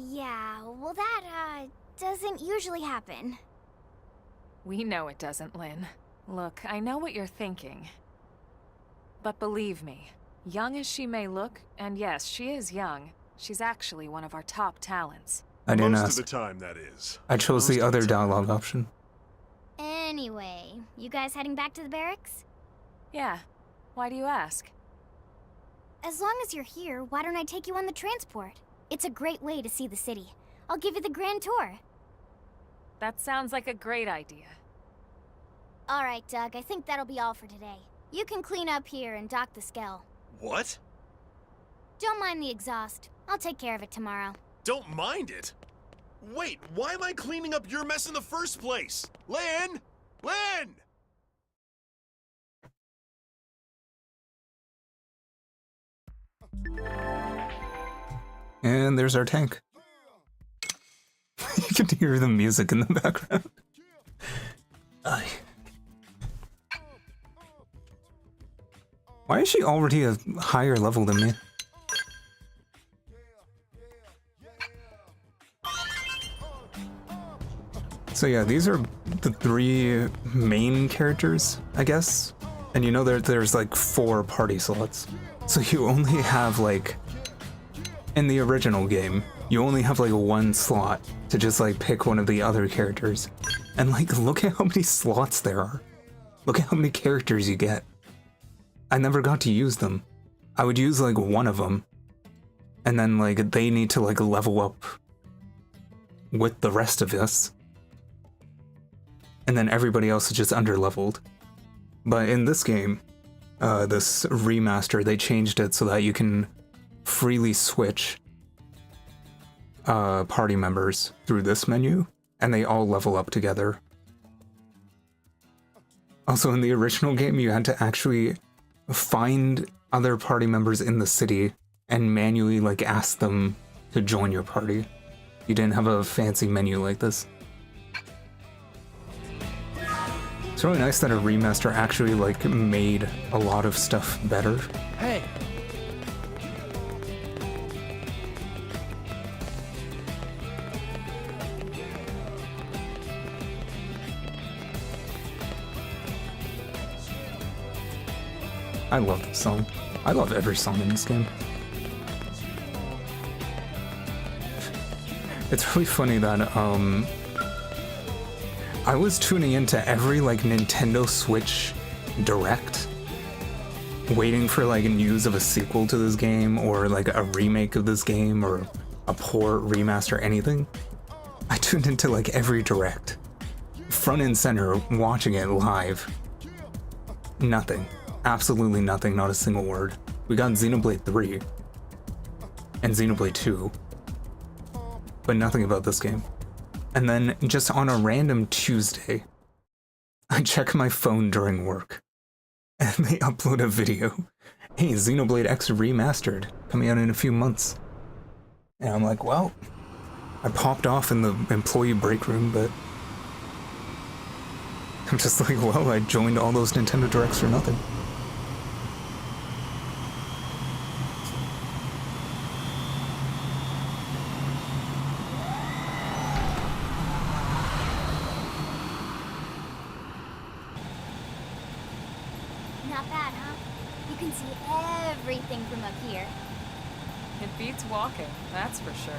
Yeah, well that, doesn't usually happen. We know it doesn't, Lynn. Look, I know what you're thinking. But believe me, young as she may look, and yes, she is young, she's actually one of our top talents. I didn't Most ask. of the time, that is. I chose the Most of other the time. dialogue option. Anyway, you guys heading back to the barracks? Yeah. Why do you ask? As long as you're here, why don't I take you on the transport? It's a great way to see the city. I'll give you the grand tour. That sounds like a great idea. All right, Doug, I think that'll be all for today. You can clean up here and dock the Skell. What? Don't mind the exhaust. I'll take care of it tomorrow. Don't mind it? Wait, why am I cleaning up your mess in the first place? Lynn! Lynn! And there's our tank. You can hear the music in the background. Aye. Why is she already a higher level than me? So yeah, these are the 3 main characters, I guess. And you know there's like 4 party slots. So you only have like, in the original game, you only have like 1 slot to just like pick one of the other characters. And like, look at how many slots there are. Look at how many characters you get. I never got to use them. I would use like one of them. And then like, they need to like level up with the rest of us. And then everybody else is just under-leveled. But in this game, this remaster, they changed it so that you can freely switch party members through this menu, and they all level up together. Also, in the original game, you had to actually find other party members in the city and manually like ask them to join your party. You didn't have a fancy menu like this. It's really nice that a remaster actually like made a lot of stuff better. Hey! I love this song. I love every song in this game. It's really funny that I was tuning into every like Nintendo Switch Direct, waiting for like news of a sequel to this game or like a remake of this game or a port, remaster, anything. I tuned into like every Direct, front and center, watching it live. Nothing. Absolutely nothing, not a single word. We got Xenoblade 3 and Xenoblade 2, but nothing about this game. And then just on a random Tuesday, I check my phone during work, and they upload a video. Hey, Xenoblade X Remastered, coming out in a few months. And I'm like, well, I popped off in the employee break room, but I'm just like, well, I joined all those Nintendo Directs for nothing. Not bad, huh? You can see everything from up here. It beats walking, that's for sure.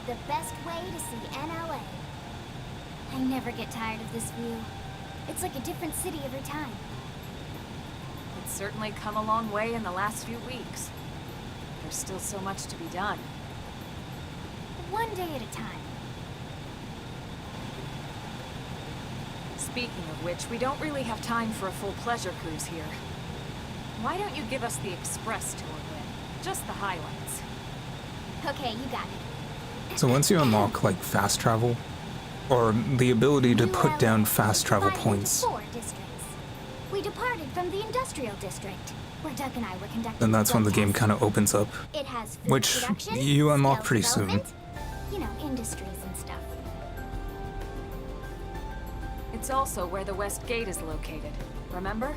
The best way to see NLA. I never get tired of this view. It's like a different city every time. It's certainly come a long way in the last few weeks. There's still so much to be done. One day at a time. Speaking of which, we don't really have time for a full pleasure cruise here. Why don't you give us the express tour then? Just the highlights. Okay, you got it. So once you unlock like fast travel, or the ability to put down fast travel points, 4 districts. We departed from the industrial district, where Doug and I were conducting. then that's when the game kind of opens up, It has food which production, you unlock skills pretty soon. development, you know, industries and stuff. It's also where the West Gate is located, remember?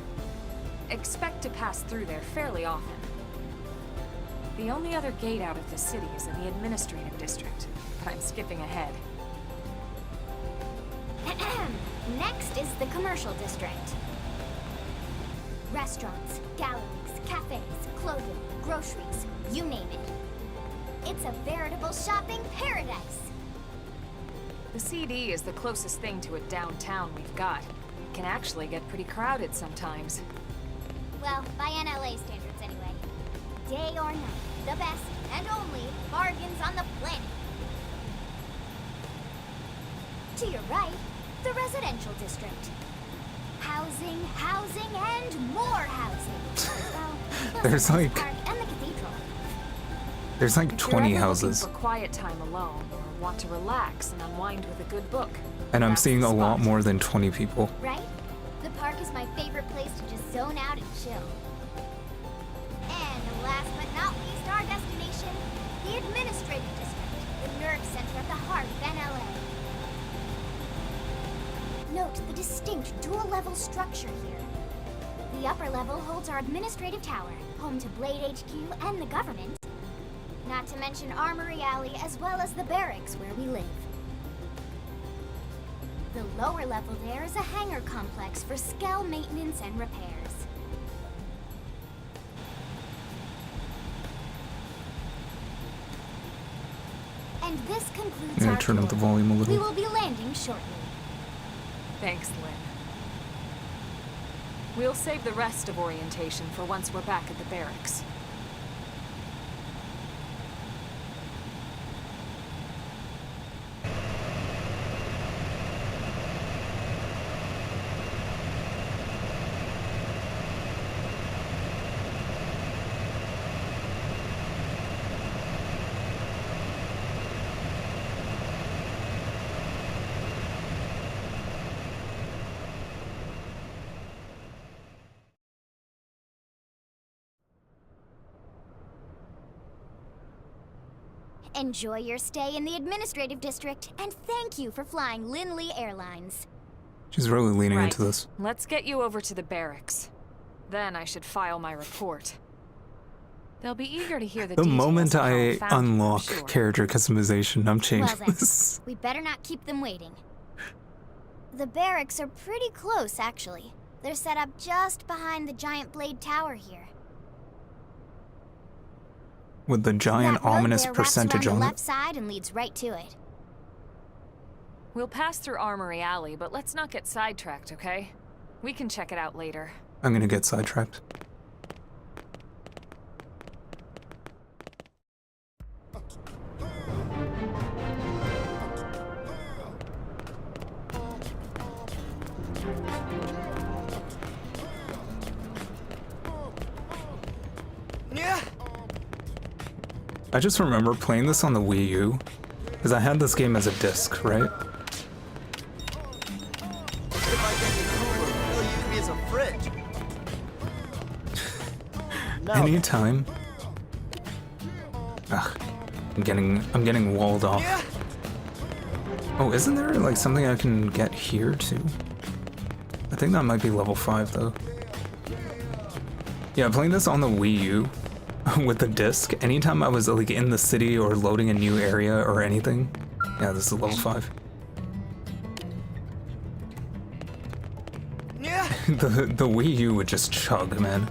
Expect to pass through there fairly often. The only other gate out of the city is in the administrative district, but I'm skipping ahead. Next is the commercial district. Restaurants, galleries, cafes, clothing, groceries, you name it. It's a veritable shopping paradise. The CD is the closest thing to a downtown we've got. It can actually get pretty crowded sometimes. Well, by NLA standards anyway. Day or night, the best and only bargains on the planet. To your right, the residential district. Housing, housing, and more housing. Well, plus There's the like- park and the cathedral. There's like If 20 you're ever houses, looking for quiet time alone, or want to relax and unwind with a good book, and I'm that's seeing the a lot spot. more than 20 people. Right? The park is my favorite place to just zone out and chill. And last but not least, our destination, the administrative district, the nerve center at the heart of NLA. Note the distinct dual-level structure here. The upper level holds our administrative tower, home to Blade HQ and the government. Not to mention Armory Alley as well as the barracks where we live. The lower level there is a hangar complex for Skell maintenance and repairs. And this concludes I'm gonna our turn up the tour. volume a We little. will be landing shortly. Thanks, Lynn. We'll save the rest of orientation for once we're back at the barracks. Enjoy your stay in the administrative district, and thank you for flying Lindley Airlines. She's really leaning Right. into this. Let's get you over to the barracks. Then I should file my report. They'll be eager to hear the The details moment of how I found you, I'm unlock sure. character customization, I'm Well changing then, this. we better not keep them waiting. The barracks are pretty close, actually. They're set up just behind the giant blade tower here. With the giant That road ominous there wraps percentage around on the it. left side and leads right to it. We'll pass through Armory Alley, but let's not get sidetracked, okay? We can check it out later. I'm gonna get sidetracked. Yeah. I just remember playing this on the Wii U, because I had this game as a disc, right? If I get you cooler, you'll use me as a fridge. No. Anytime. Ugh, I'm getting walled off. Yeah. Oh, isn't there like something I can get here too? I think that might be level 5 though. Yeah, playing this on the Wii U with the disc, anytime I was like in the city or loading a new area or anything. Yeah, this is level 5. Yeah. The Wii U would just chug, man.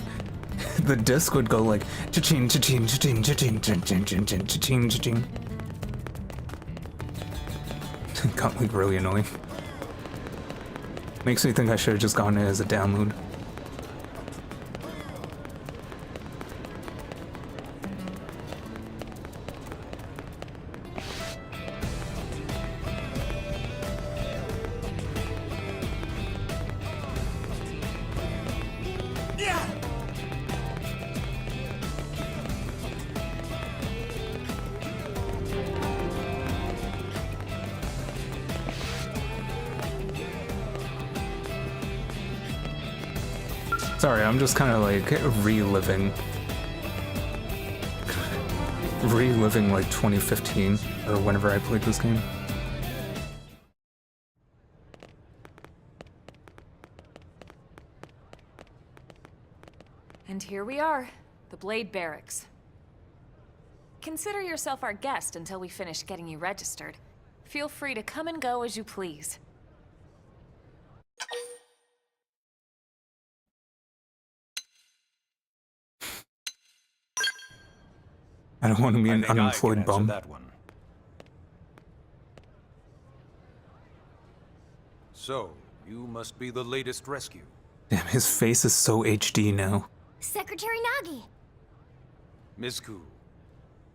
The disc would go like cha-ching, cha-ching, cha-ching, cha-ching, cha-ching, cha-ching, cha-ching, cha-ching. Got like really annoying. Makes me think I should have just gotten it as a download. Sorry, I'm just kind of like reliving like 2015 or whenever I played this game. And here we are, the Blade Barracks. Consider yourself our guest until we finish getting you registered. Feel free to come and go as you please. I don't want to be an I think I can unemployed answer bum. that one. So, you must be the latest rescue. Damn, his face is so HD now. Secretary Nagi! Miss Koo.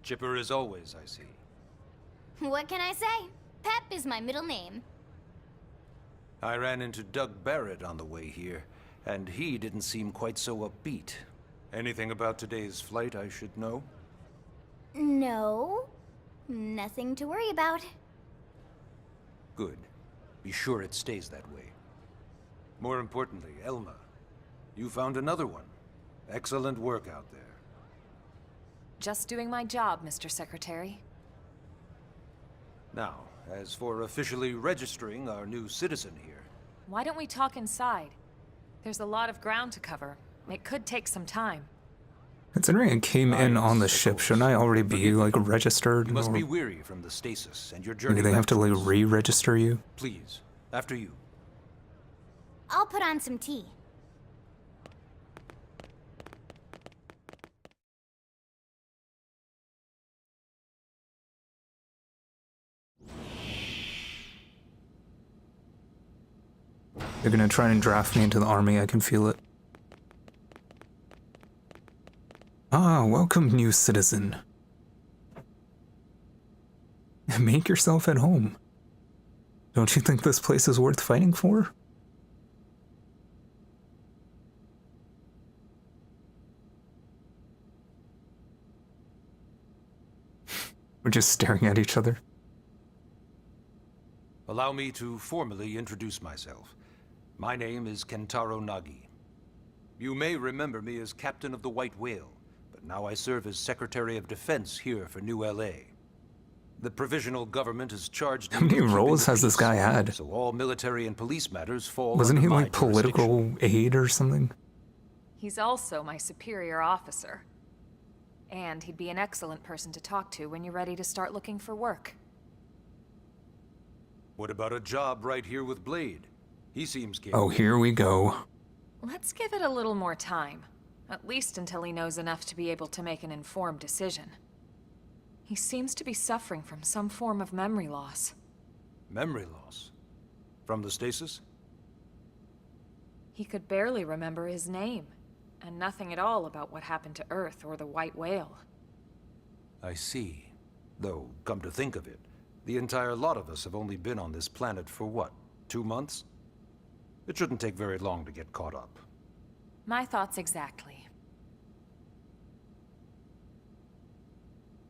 Chipper as always, I see. What can I say? Pep is my middle name. I ran into Doug Barrett on the way here, and he didn't seem quite so upbeat. Anything about today's flight I should know? No, nothing to worry about. Good. Be sure it stays that way. More importantly, Elma, you found another one. Excellent work out there. Just doing my job, Mr. Secretary. Now, as for officially registering our new citizen here... Why don't we talk inside? There's a lot of ground to cover. It could take some time. Considering it came in on the ship, shouldn't I already be, like, registered? You must or be weary from the stasis, and your journey... maybe they have to, like, re-register you? Please, after you. I'll put on some tea. They're gonna try and draft me into the army, I can feel it. Ah, welcome, new citizen. Make yourself at home. Don't you think this place is worth fighting for? We're just staring at each other. Allow me to formally introduce myself. My name is Kentaro Nagi. You may remember me as Captain of the White Whale, but now I serve as Secretary of Defense here for New LA. The provisional government has charged me How many with keeping roles the has this peace, guy had? so all military and police matters fall Wasn't under he my like political jurisdiction. aid or something? He's also my superior officer. And he'd be an excellent person to talk to when you're ready to start looking for work. What about a job right here with Blade? He seems capable. Oh, here we go. Let's give it a little more time. At least until he knows enough to be able to make an informed decision. He seems to be suffering from some form of memory loss. Memory loss? From the stasis? He could barely remember his name, and nothing at all about what happened to Earth or the White Whale. I see. Though, come to think of it, the entire lot of us have only been on this planet for what, 2 months? It shouldn't take very long to get caught up. My thoughts exactly.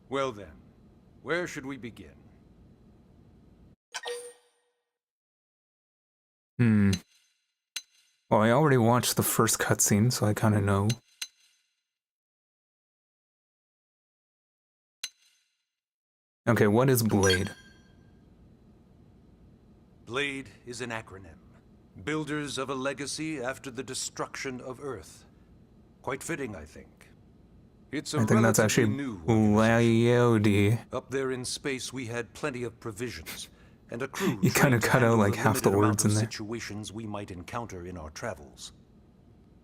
Well then, where should we begin? Well, I already watched the first cutscene, so I kind of know. Okay, what is Blade? Blade is an acronym. Builders of a legacy after the destruction of Earth. Quite fitting, I think. It's a I think that's relatively actually new organization. Blade. Up there in space, we had plenty of provisions, and a crew You kinda trained to cut out, handle like, the half the limited amount words of in there. situations we might encounter in our travels.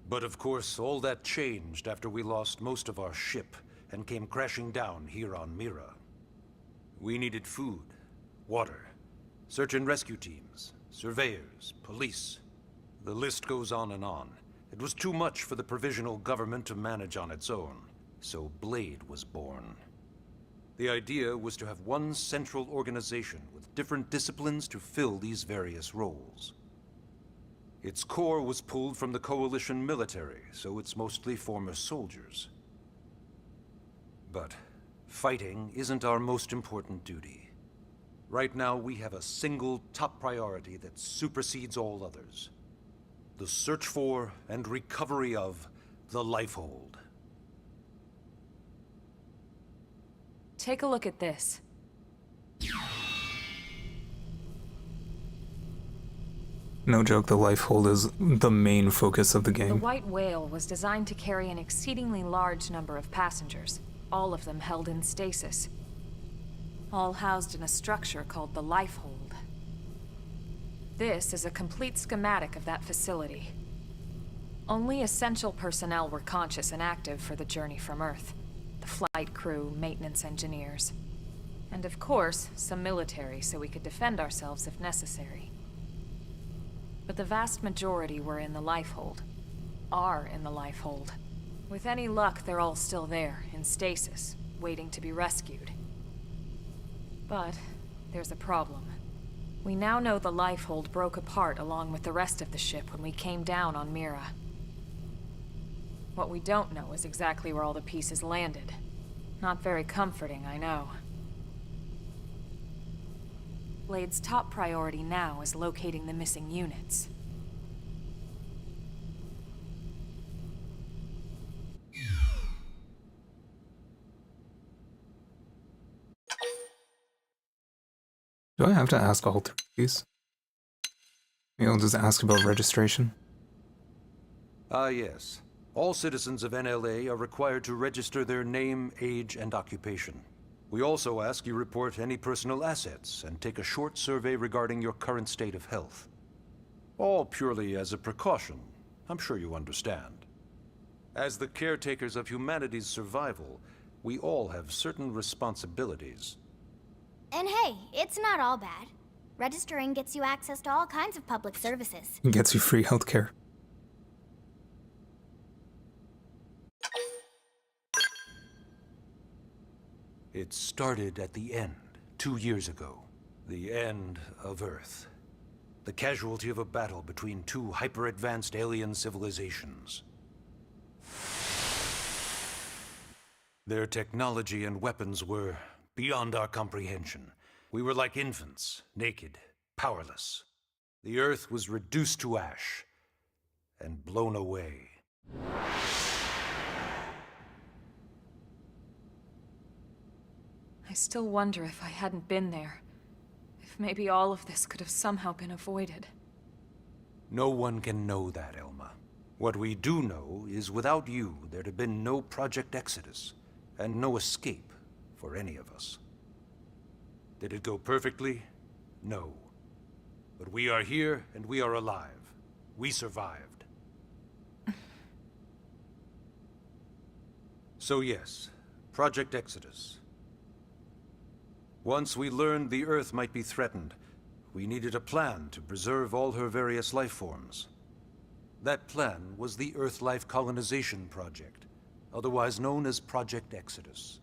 But of course, all that changed after we lost most of our ship and came crashing down here on Mira. We needed food, water, search and rescue teams, surveyors, police. The list goes on and on. It was too much for the provisional government to manage on its own, so Blade was born. The idea was to have one central organization with different disciplines to fill these various roles. Its core was pulled from the Coalition military, so it's mostly former soldiers. But fighting isn't our most important duty. Right now, we have a single top priority that supersedes all others. The search for and recovery of the Lifehold. Take a look at this. No joke, the Lifehold is the main focus of the The game. White Whale was designed to carry an exceedingly large number of passengers, all of them held in stasis. All housed in a structure called the Lifehold. This is a complete schematic of that facility. Only essential personnel were conscious and active for the journey from Earth. The flight crew, maintenance engineers. And of course, some military so we could defend ourselves if necessary. But the vast majority were in the Lifehold. Are in the Lifehold. With any luck, they're all still there, in stasis, waiting to be rescued. But there's a problem. We now know the lifehold broke apart along with the rest of the ship when we came down on Mira. What we don't know is exactly where all the pieces landed. Not very comforting, I know. Blade's top priority now is locating the missing units. Do I have to ask all three of these? Maybe I'll just ask about registration. Yes. All citizens of NLA are required to register their name, age, and occupation. We also ask you report any personal assets and take a short survey regarding your current state of health. All purely as a precaution. I'm sure you understand. As the caretakers of humanity's survival, we all have certain responsibilities. And hey, it's not all bad. Registering gets you access to all kinds of public services. It gets you free healthcare. It started at the end, 2 years ago. The end of Earth. The casualty of a battle between two hyper-advanced alien civilizations. Their technology and weapons were beyond our comprehension. We were like infants, naked, powerless. The Earth was reduced to ash and blown away. I still wonder if I hadn't been there. If maybe all of this could have somehow been avoided. No one can know that, Elma. What we do know is without you, there'd have been no Project Exodus, and no escape for any of us. Did it go perfectly? No. But we are here, and we are alive. We survived. So yes, Project Exodus. Once we learned the Earth might be threatened, we needed a plan to preserve all her various life forms. That plan was the Earth Life Colonization Project, otherwise known as Project Exodus.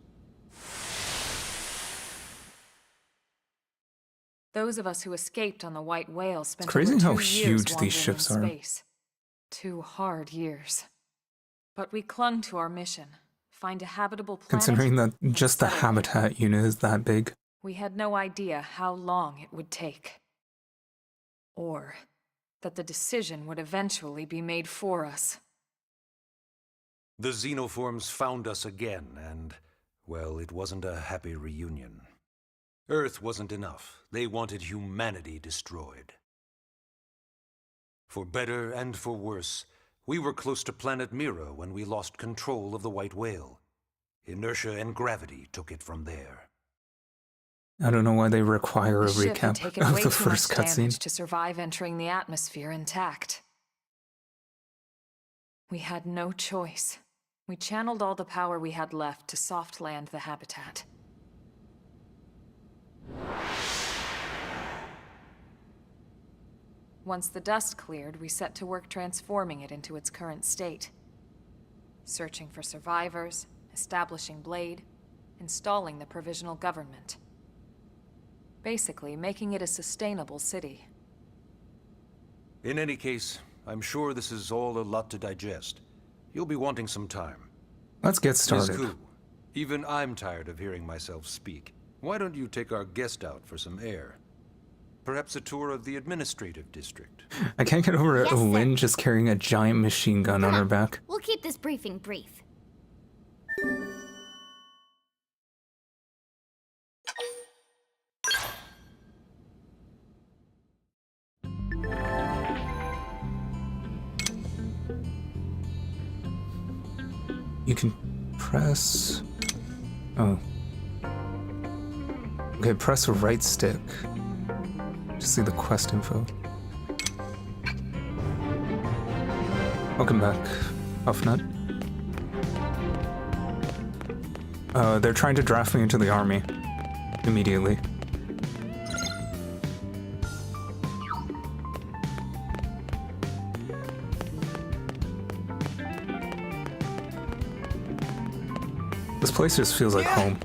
Those of us who escaped on the White Whale spent It's crazy over how 2 years huge wandering these ships in are. space. 2 hard years. But we clung to our mission. Find a habitable planet. Considering that and just the settle. habitat unit is that big. We had no idea how long it would take. Or that the decision would eventually be made for us. The xenoforms found us again, and, well, it wasn't a happy reunion. Earth wasn't enough. They wanted humanity destroyed. For better and for worse, we were close to planet Mira when we lost control of the White Whale. Inertia and gravity took it from there. I don't know why they require a The ship had recap taken of way the too first much cutscene. damage to survive entering the atmosphere intact. We had no choice. We channeled all the power we had left to soft land the habitat. Once the dust cleared, we set to work transforming it into its current state. Searching for survivors, establishing Blade, installing the provisional government. Basically, making it a sustainable city. In any case, I'm sure this is all a lot to digest. You'll be wanting some time. Let's get Ms. started. Ku, even I'm tired of hearing myself speak. Why don't you take our guest out for some air? Perhaps a tour of the administrative district. I can't get over Yes, sir. Lynn just carrying a giant machine gun on her back. We'll keep this briefing brief. You can press... Oh. Okay, press the right stick to see the quest info. Welcome back, Huffnut. They're trying to draft me into the army. Immediately. This place just feels like home.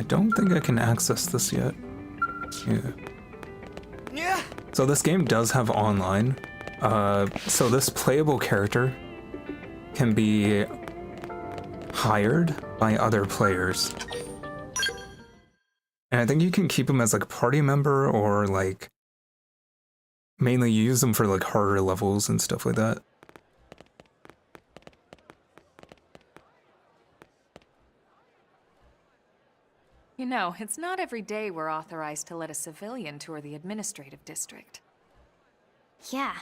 I don't think I can access this yet. Yeah. So this game does have online. So this playable character can be hired by other players. And I think you can keep him as like a party member or like mainly use them for like harder levels and stuff like that. You know, it's not every day we're authorized to let a civilian tour the administrative district. Yeah.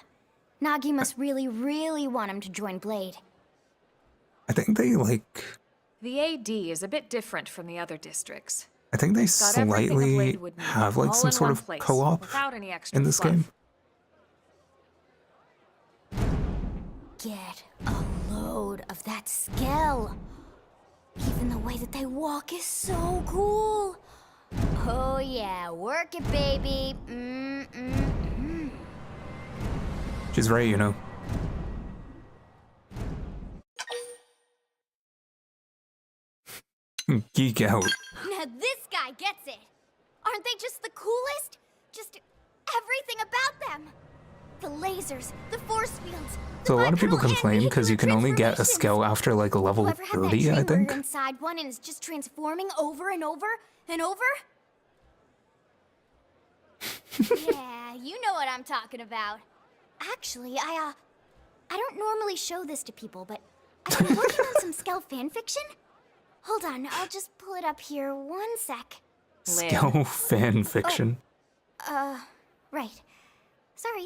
Nagi must really, really want him to join Blade. I think they like... The AD is a bit different from the other districts. I think they Got everything a slightly Blade would need, have like all some in sort one of place, co-op without any extra in this fluff. game. Get a load of that Skell. Even the way that they walk is so cool. Oh yeah, work it, baby. She's right, you know. Geek out. Now this guy gets it. Aren't they just the coolest? Just everything about them. The lasers, the force fields. So a lot of people complain because you can only get a skill after like a level Whoever had that 30, I train where think. you're inside one and is just transforming over and over and over? Yeah, you know what I'm talking about. Actually, I don't normally show this to people, but I've been working on some Skell fanfiction. Hold on, I'll just pull it up here 1 sec. Skill fan fiction. Right. Sorry.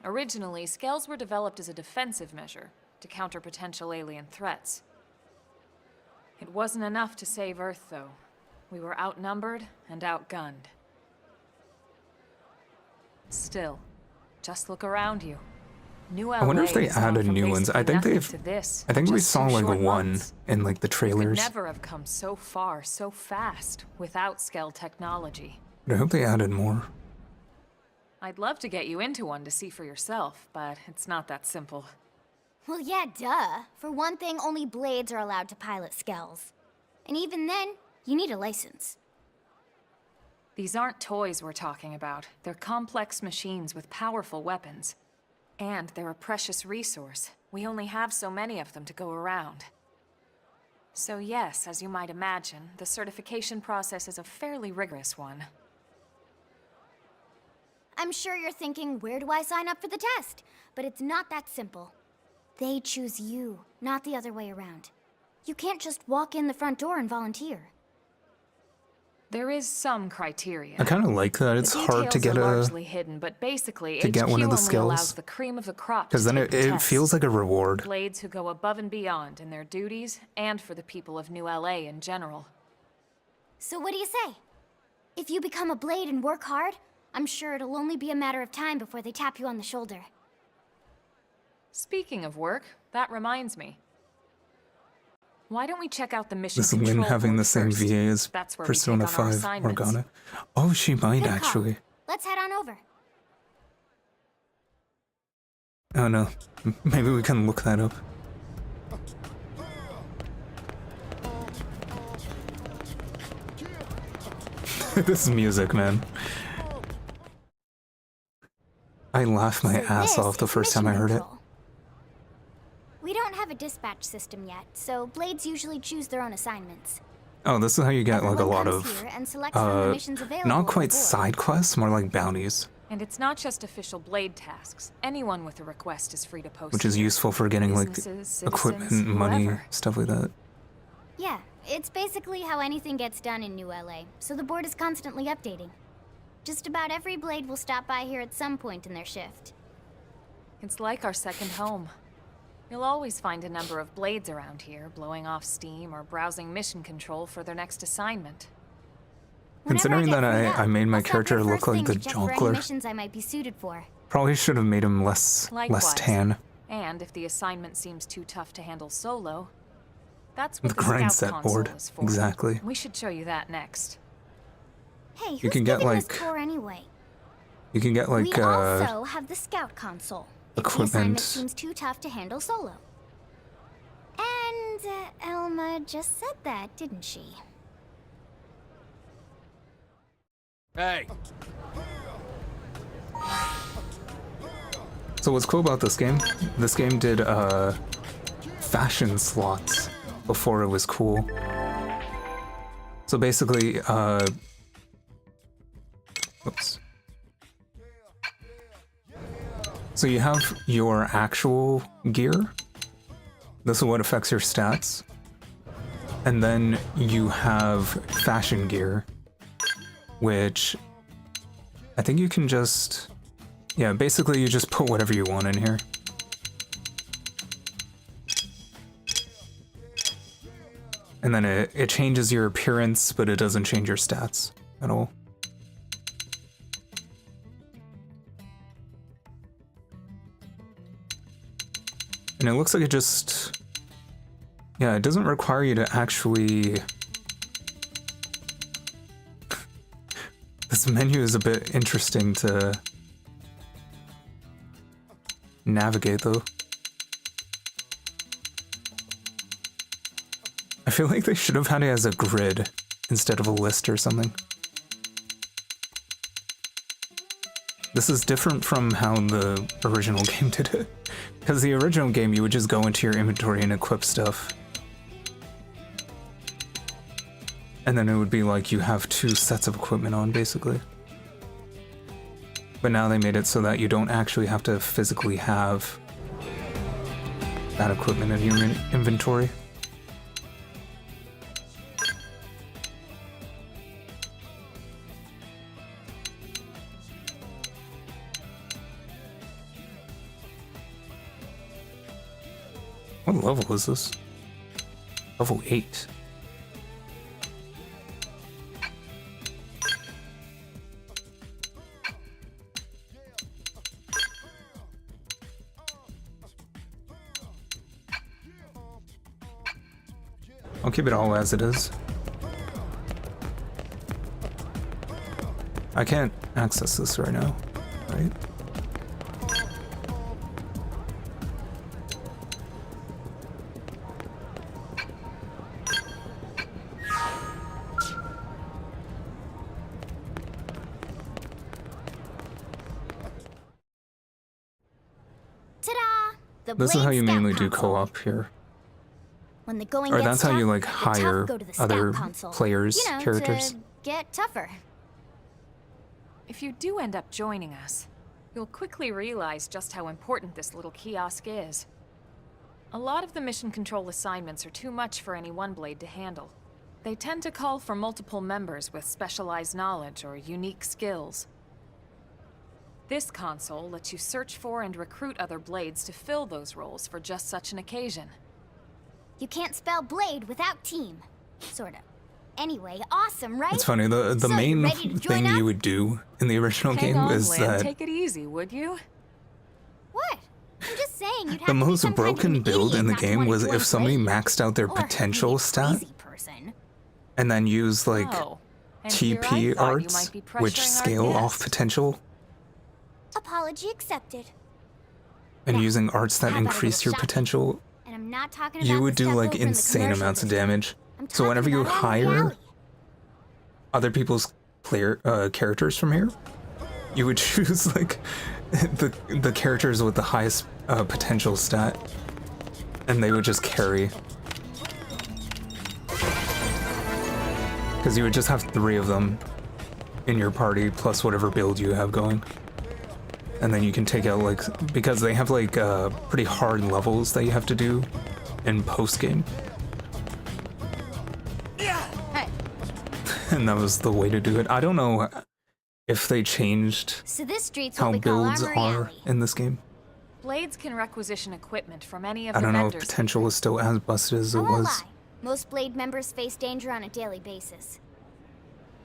Originally, Skells were developed as a defensive measure to counter potential alien threats. It wasn't enough to save Earth, though. We were outnumbered and outgunned. Still, just look around you. New LA I wonder if they has gone added from new ones. I basically think nothing they've... to this I think in we just saw 2 like short one months. in like the Could trailers. never have come so far, so fast, without Skell technology. But I hope they added more. I'd love to get you into one to see for yourself, but it's not that simple. Well, yeah, duh. For one thing, only Blades are allowed to pilot Skells. And even then, you need a license. These aren't toys we're talking about. They're complex machines with powerful weapons. And they're a precious resource. We only have so many of them to go around. So yes, as you might imagine, the certification process is a fairly rigorous one. I'm sure you're thinking, where do I sign up for the test? But it's not that simple. They choose you, not the other way around. You can't just walk in the front door and volunteer. There is some criteria. I kind of like that. It's hard to get largely hidden, but basically to get one of the only skills. allows the cream of the crop Because then to it feels like a reward. Blades who go above and beyond in their duties and for the people of New LA in general. So what do you say? If you become a Blade and work hard, I'm sure it'll only be a matter of time before they tap you on the shoulder. Speaking of work, that reminds me. Why don't we check out the mission This control Lynn having room the same first? VA as That's where Persona we take on our 5 assignments. Morgana. Oh, she might Good call. actually. Let's head on over. Oh no. Maybe we can look that up. This music, man. I laughed my ass off the first time I heard it. We don't have a dispatch system yet, so Blades usually choose their own assignments. Oh, this is how you get like a Everyone lot comes of, here and selects from the missions available not on quite the board. side quests, more like bounties, And it's not just official Blade tasks. Anyone with a request is free to post. which is here. useful for getting like Businesses, equipment, citizens, money, whoever. stuff like that. Yeah, it's basically how anything gets done in New LA, so the board is constantly updating. Just about every Blade will stop by here at some point in their shift. It's like our second home. You'll always find a number of Blades around here, blowing off steam or browsing mission control for their next assignment. Considering that I made my character look like the Jonkler, Missions I might be suited for. probably should have made him less Likewise. tan. And if the assignment seems too tough to handle solo, that's what The the grind Scout set console board, is for. exactly. We should show you that next. Hey, who's You can get, giving this like, tour anyway? You can get like We also have the Scout console. If the equipment. assignment seems too tough to handle solo. And And Elma just said that, didn't she? Hey, So what's cool about this game did fashion slots before it was cool. So basically, oops. So you have your actual gear. This is what affects your stats. And then you have fashion gear, which I think you can just, yeah, basically you just put whatever you want in here. And then it changes your appearance, but it doesn't change your stats at all. And it looks like it just, yeah, it doesn't require you to actually... This menu is a bit interesting to navigate, though. I feel like they should have had it as a grid instead of a list or something. This is different from how the original game did it. Because the original game, you would just go into your inventory and equip stuff. And then it would be like you have 2 sets of equipment on, basically. But now they made it so that you don't actually have to physically have that equipment in your inventory. What level is this? Level 8. I'll keep it all as it is. I can't access this right now, right? Ta-da! The This is how Blade you Scout mainly do console. co-op here. When the going Or gets that's how tough, you like the tough hire go to the Scout other console. players, You know, characters. to get tougher. If you do end up joining us, you'll quickly realize just how important this little kiosk is. A lot of the mission control assignments are too much for any one blade to handle. They tend to call for multiple members with specialized knowledge or unique skills. This console lets you search for and recruit other blades to fill those roles for just such an occasion. You can't spell blade without team. Sorta. Anyway, awesome, right? It's funny, the So, you main ready to join thing us? you would do in the original Hang game on, is Lynn, that take it easy, would you? What? I'm just saying you'd have the to be most some kind of broken an build idiot in the not to game wanna was join if somebody Blade. maxed out their Or potential maybe a stat crazy person. and then used like Oh, and here I TP thought you arts, might be which pressuring our scale off guest. potential, Apology accepted. and Now, using arts that how about a increase little your shopping? potential, And I'm not talking about you the would do stuff like over in the insane commercial amounts of district. damage. I'm So whenever talking you about out in the hire alley. other people's characters from here, you would choose like the characters with the highest potential stat, and they would just carry. Because you would just have 3 of them in your party, plus whatever build you have going. And then you can take out like, because they have like pretty hard levels that you have to do in post-game. Hey, And that was the way to do it. I don't know if they changed so this street's how what we call builds Armory are Alley. in this game. Blades can requisition equipment from any of I the don't know if vendors. potential is still as busted as I it won't was. lie. Most Blade members face danger on a daily basis.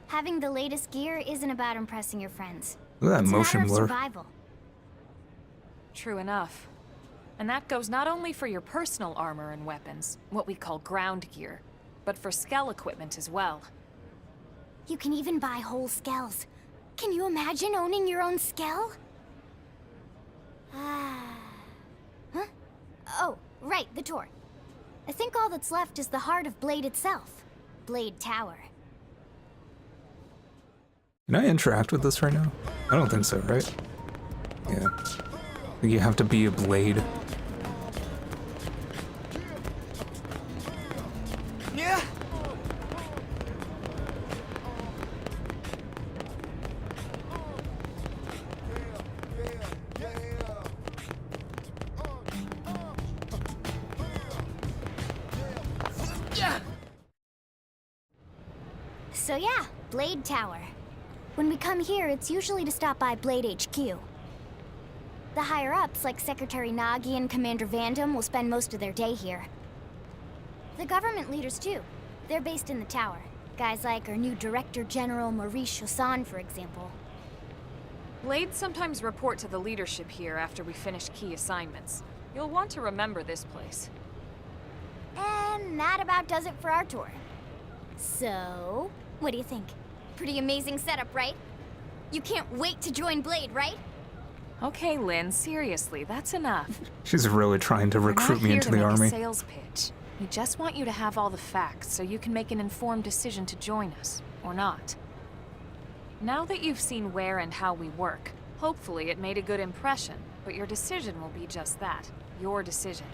Having the latest gear isn't about impressing your friends. Look at that It's a motion matter of blur. survival. True enough. And that goes not only for your personal armor and weapons, what we call ground gear, but for skell equipment as well. You can even buy whole skells. Can you imagine owning your own skell? Huh? Oh, right, the tour. I think all that's left is the heart of Blade itself. Blade Tower. Can I interact with this right now? I don't think so, right? Yeah. I think you have to be a blade. Yeah. So yeah, Blade Tower. When we come here, it's usually to stop by Blade HQ. The higher-ups, like Secretary Nagi and Commander Vandam, will spend most of their day here. The government leaders, too. They're based in the tower. Guys like our new Director General Maurice Chosan, for example. Blades sometimes report to the leadership here after we finish key assignments. You'll want to remember this place. And that about does it for our tour. So, what do you think? Pretty amazing setup, right? You can't wait to join Blade, right? Okay, Lynn, seriously, that's enough. She's really trying to recruit me into the We're not here to army. make a sales pitch. We just want you to have all the facts so you can make an informed decision to join us, or not. Now that you've seen where and how we work, hopefully it made a good impression, but your decision will be just that, your decision.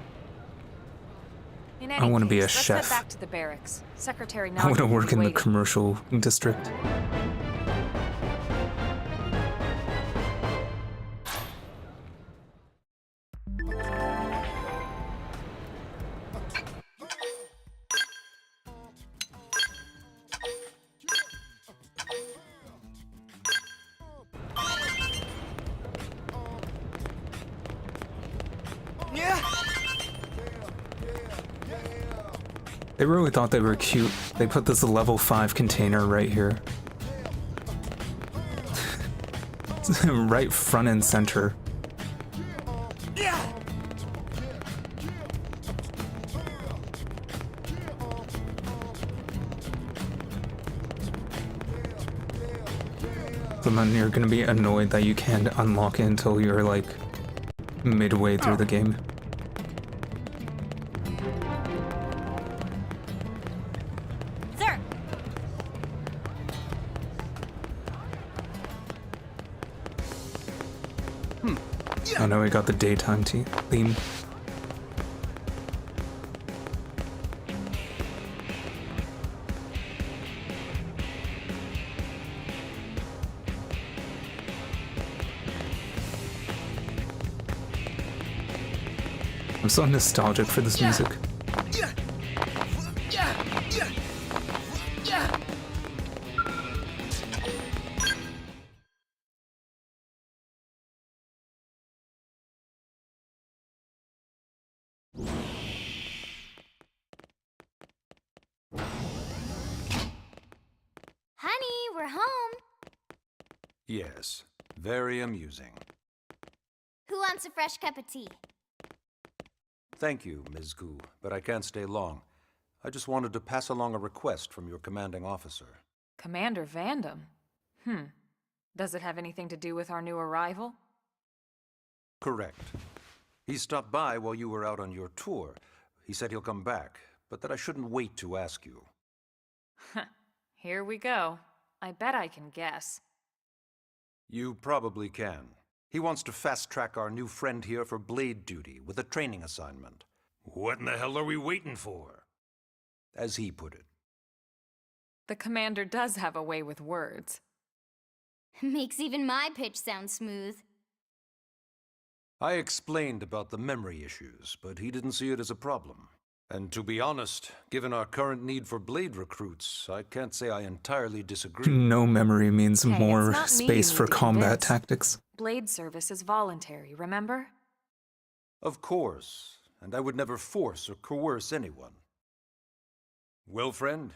In any I want to be a case, let's chef. head back to the barracks. Secretary I want to Nagi will work be in the waiting. commercial district. Yeah. They really thought they were cute. They put this level 5 container right here. Right front and center. Yeah. And then you're gonna be annoyed that you can't unlock it until you're like midway through the game. Sir! I know we got the daytime theme. I'm so nostalgic for this music. Honey, we're home. Yes, very amusing. Who wants a fresh cup of tea? Thank you, Ms. Gu, but I can't stay long. I just wanted to pass along a request from your commanding officer. Commander Vandam? Does it have anything to do with our new arrival? Correct. He stopped by while you were out on your tour. He said he'll come back, but that I shouldn't wait to ask you. Here we go. I bet I can guess. You probably can. He wants to fast-track our new friend here for blade duty with a training assignment. What in the hell are we waiting for? As he put it. The commander does have a way with words. Makes even my pitch sound smooth. I explained about the memory issues, but he didn't see it as a problem. And to be honest, given our current need for blade recruits, I can't say I entirely disagree. No memory means Hey, more it's not me space you for need to combat convince. tactics. Blade service is voluntary, remember? Of course, and I would never force or coerce anyone. Well, friend,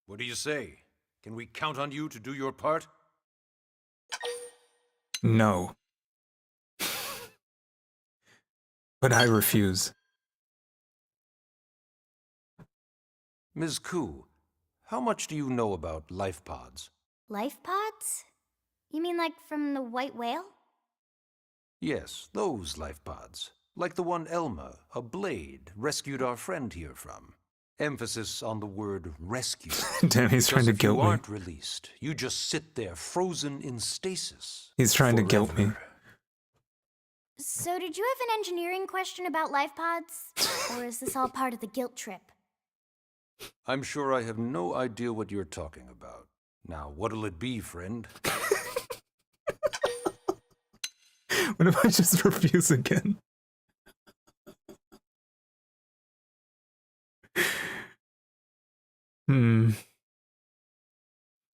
what do you say? Can we count on you to do your part? No. But I refuse. Ms. Ku, how much do you know about life pods? Life pods? You mean like from the white whale? Yes, those life pods. Like the one Elma, a blade, rescued our friend here from. Emphasis on the word rescue. Damn, he's trying to guilt me. If you me. aren't released, you just sit there frozen in stasis. He's trying to guilt me. So did you have an engineering question about life pods? Or is this all part of the guilt trip? I'm sure I have no idea what you're talking about. Now, what'll it be, friend? What if I just refuse again?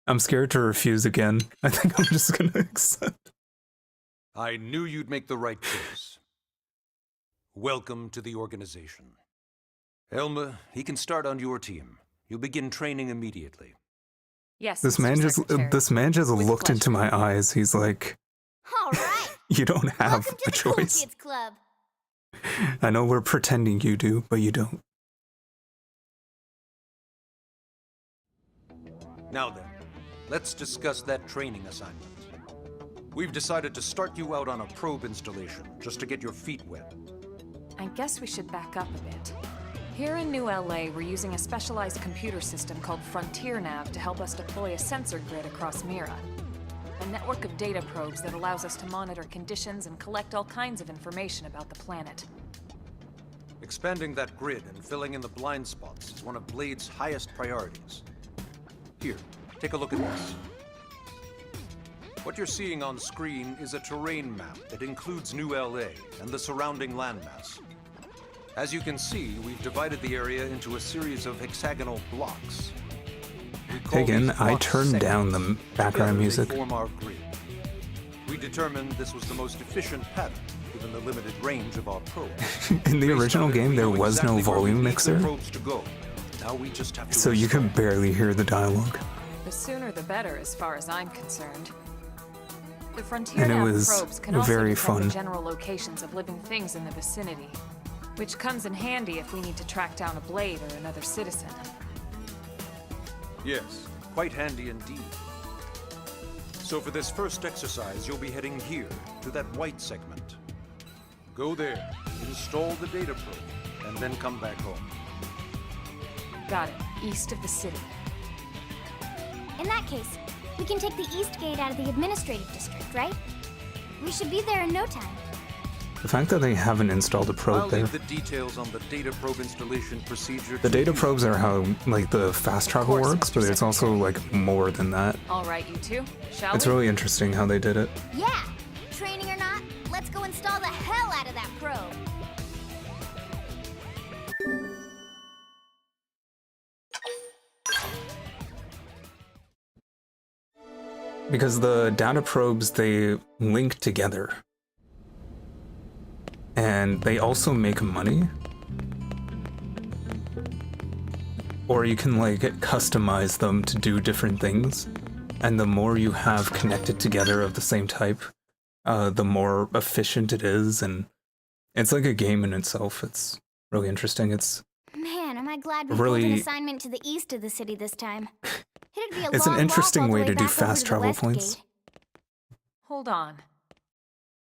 I'm scared to refuse again. I think I'm just gonna accept. I knew you'd make the right choice. Welcome to the organization. Elma, he can start on your team. You'll begin training immediately. Yes, This Mr. man just With looked into my eyes. He's like, All right. you don't have Welcome a to the Cool choice. Kids Club. I know we're pretending you do, but you don't. Now then, let's discuss that training assignment. We've decided to start you out on a probe installation, just to get your feet wet. I guess we should back up a bit. Here in New LA, we're using a specialized computer system called Frontier Nav to help us deploy a sensor grid across Mira. A network of data probes that allows us to monitor conditions and collect all kinds of information about the planet. Expanding that grid and filling in the blind spots is one of Blade's highest priorities. Here, take a look at this. What you're seeing on screen is a terrain map that includes New LA and the surrounding landmass. As you can see, we've divided the area into a series of hexagonal blocks. Again, I turned down the background music. They form our grid. We determined this was the most efficient pattern, given the limited range of our probes. In the original game, there was no volume mixer, now we just have to so you can barely hear the dialogue. The sooner the better, as far as I'm concerned. The Frontier And it Nav was probes can also very detect the fun. general locations of living things in the vicinity, which comes in handy if we need to track down a Blade or another citizen. Yes, quite handy indeed. So for this first exercise, you'll be heading here, to that white segment. Go there, install the data probe, and then come back home. Got it. East of the city. In that case, we can take the East Gate out of the administrative district, right? We should be there in no time. The fact that they haven't installed a I'll probe there. leave the details on the data probe installation procedure. The to data you. probes are how, like, the fast travel course, works, Mr. but it's also, like, more than that. All right, you two. Shall It's we? really interesting how they did it. Yeah! Training or not, let's go install the hell out of that probe! Because the data probes, they link together. And they also make money. Or you can, like, customize them to do different things. And the more you have connected together of the same type, the more efficient it is. And it's like a game in itself. It's really interesting. It's Man, am I glad we really- pulled an assignment to the east of the city this time. It'd be a It's an long interesting walk all the way to do back over fast the travel West points. Gate. Hold on.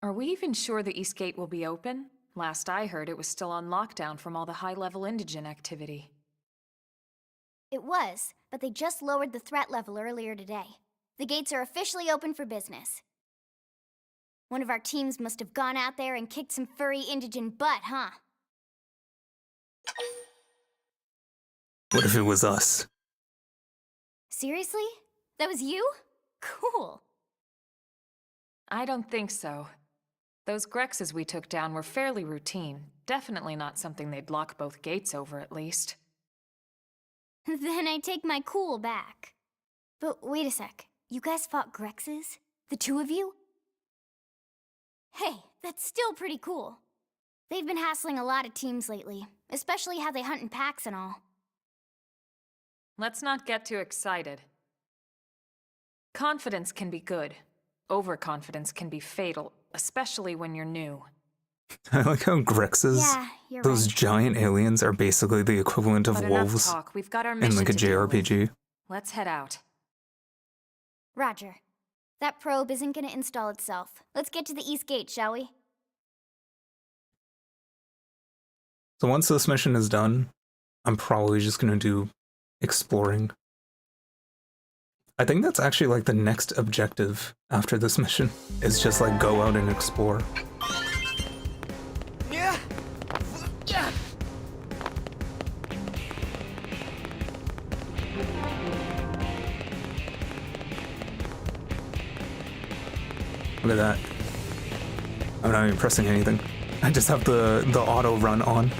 Are we even sure the East Gate will be open? Last I heard, it was still on lockdown from all the high-level indigent activity. It was, but they just lowered the threat level earlier today. The gates are officially open for business. One of our teams must have gone out there and kicked some furry indigent butt, huh? What if it was us? Seriously? That was you? Cool. I don't think so. Those Grexes we took down were fairly routine. Definitely not something they'd lock both gates over, at least. Then I take my cool back. But wait a sec. You guys fought Grexes? The two of you? Hey, that's still pretty cool. They've been hassling a lot of teams lately, especially how they hunt in packs and all. Let's not get too excited. Confidence can be good. Overconfidence can be fatal, especially when you're new. I like how Grexes, Yeah, you're those right. giant aliens, are basically the equivalent of But enough wolves talk. We've got our in mission like a to deal with. JRPG. Let's head out. Roger. That probe isn't gonna install itself. Let's get to the East Gate, shall we? So once this mission is done, I'm probably just gonna do exploring. I think that's actually like the next objective after this mission, is just like go out and explore. Yeah. Yeah. Look at that. I'm not even pressing anything. I just have the auto run on.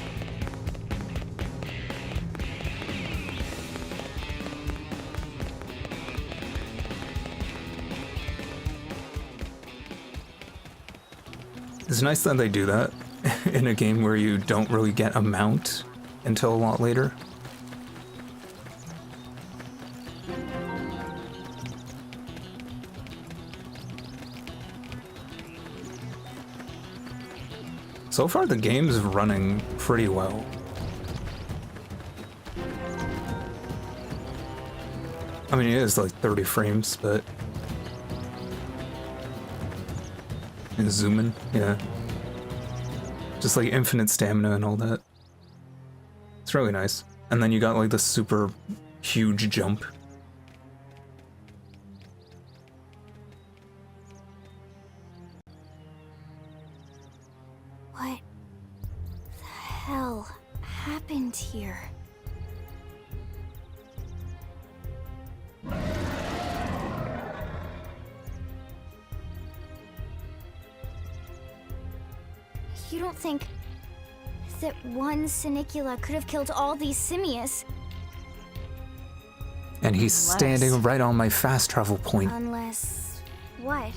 It's nice that they do that in a game where you don't really get a mount until a lot later. So far, the game's running pretty well. I mean, it is like 30 frames, but... And zooming, yeah. Just like infinite stamina and all that. It's really nice. And then you got like the super huge jump. What the hell happened here? You don't think that one Sinicula could have killed all these simius? And he's standing right on my fast travel point. Unless... what?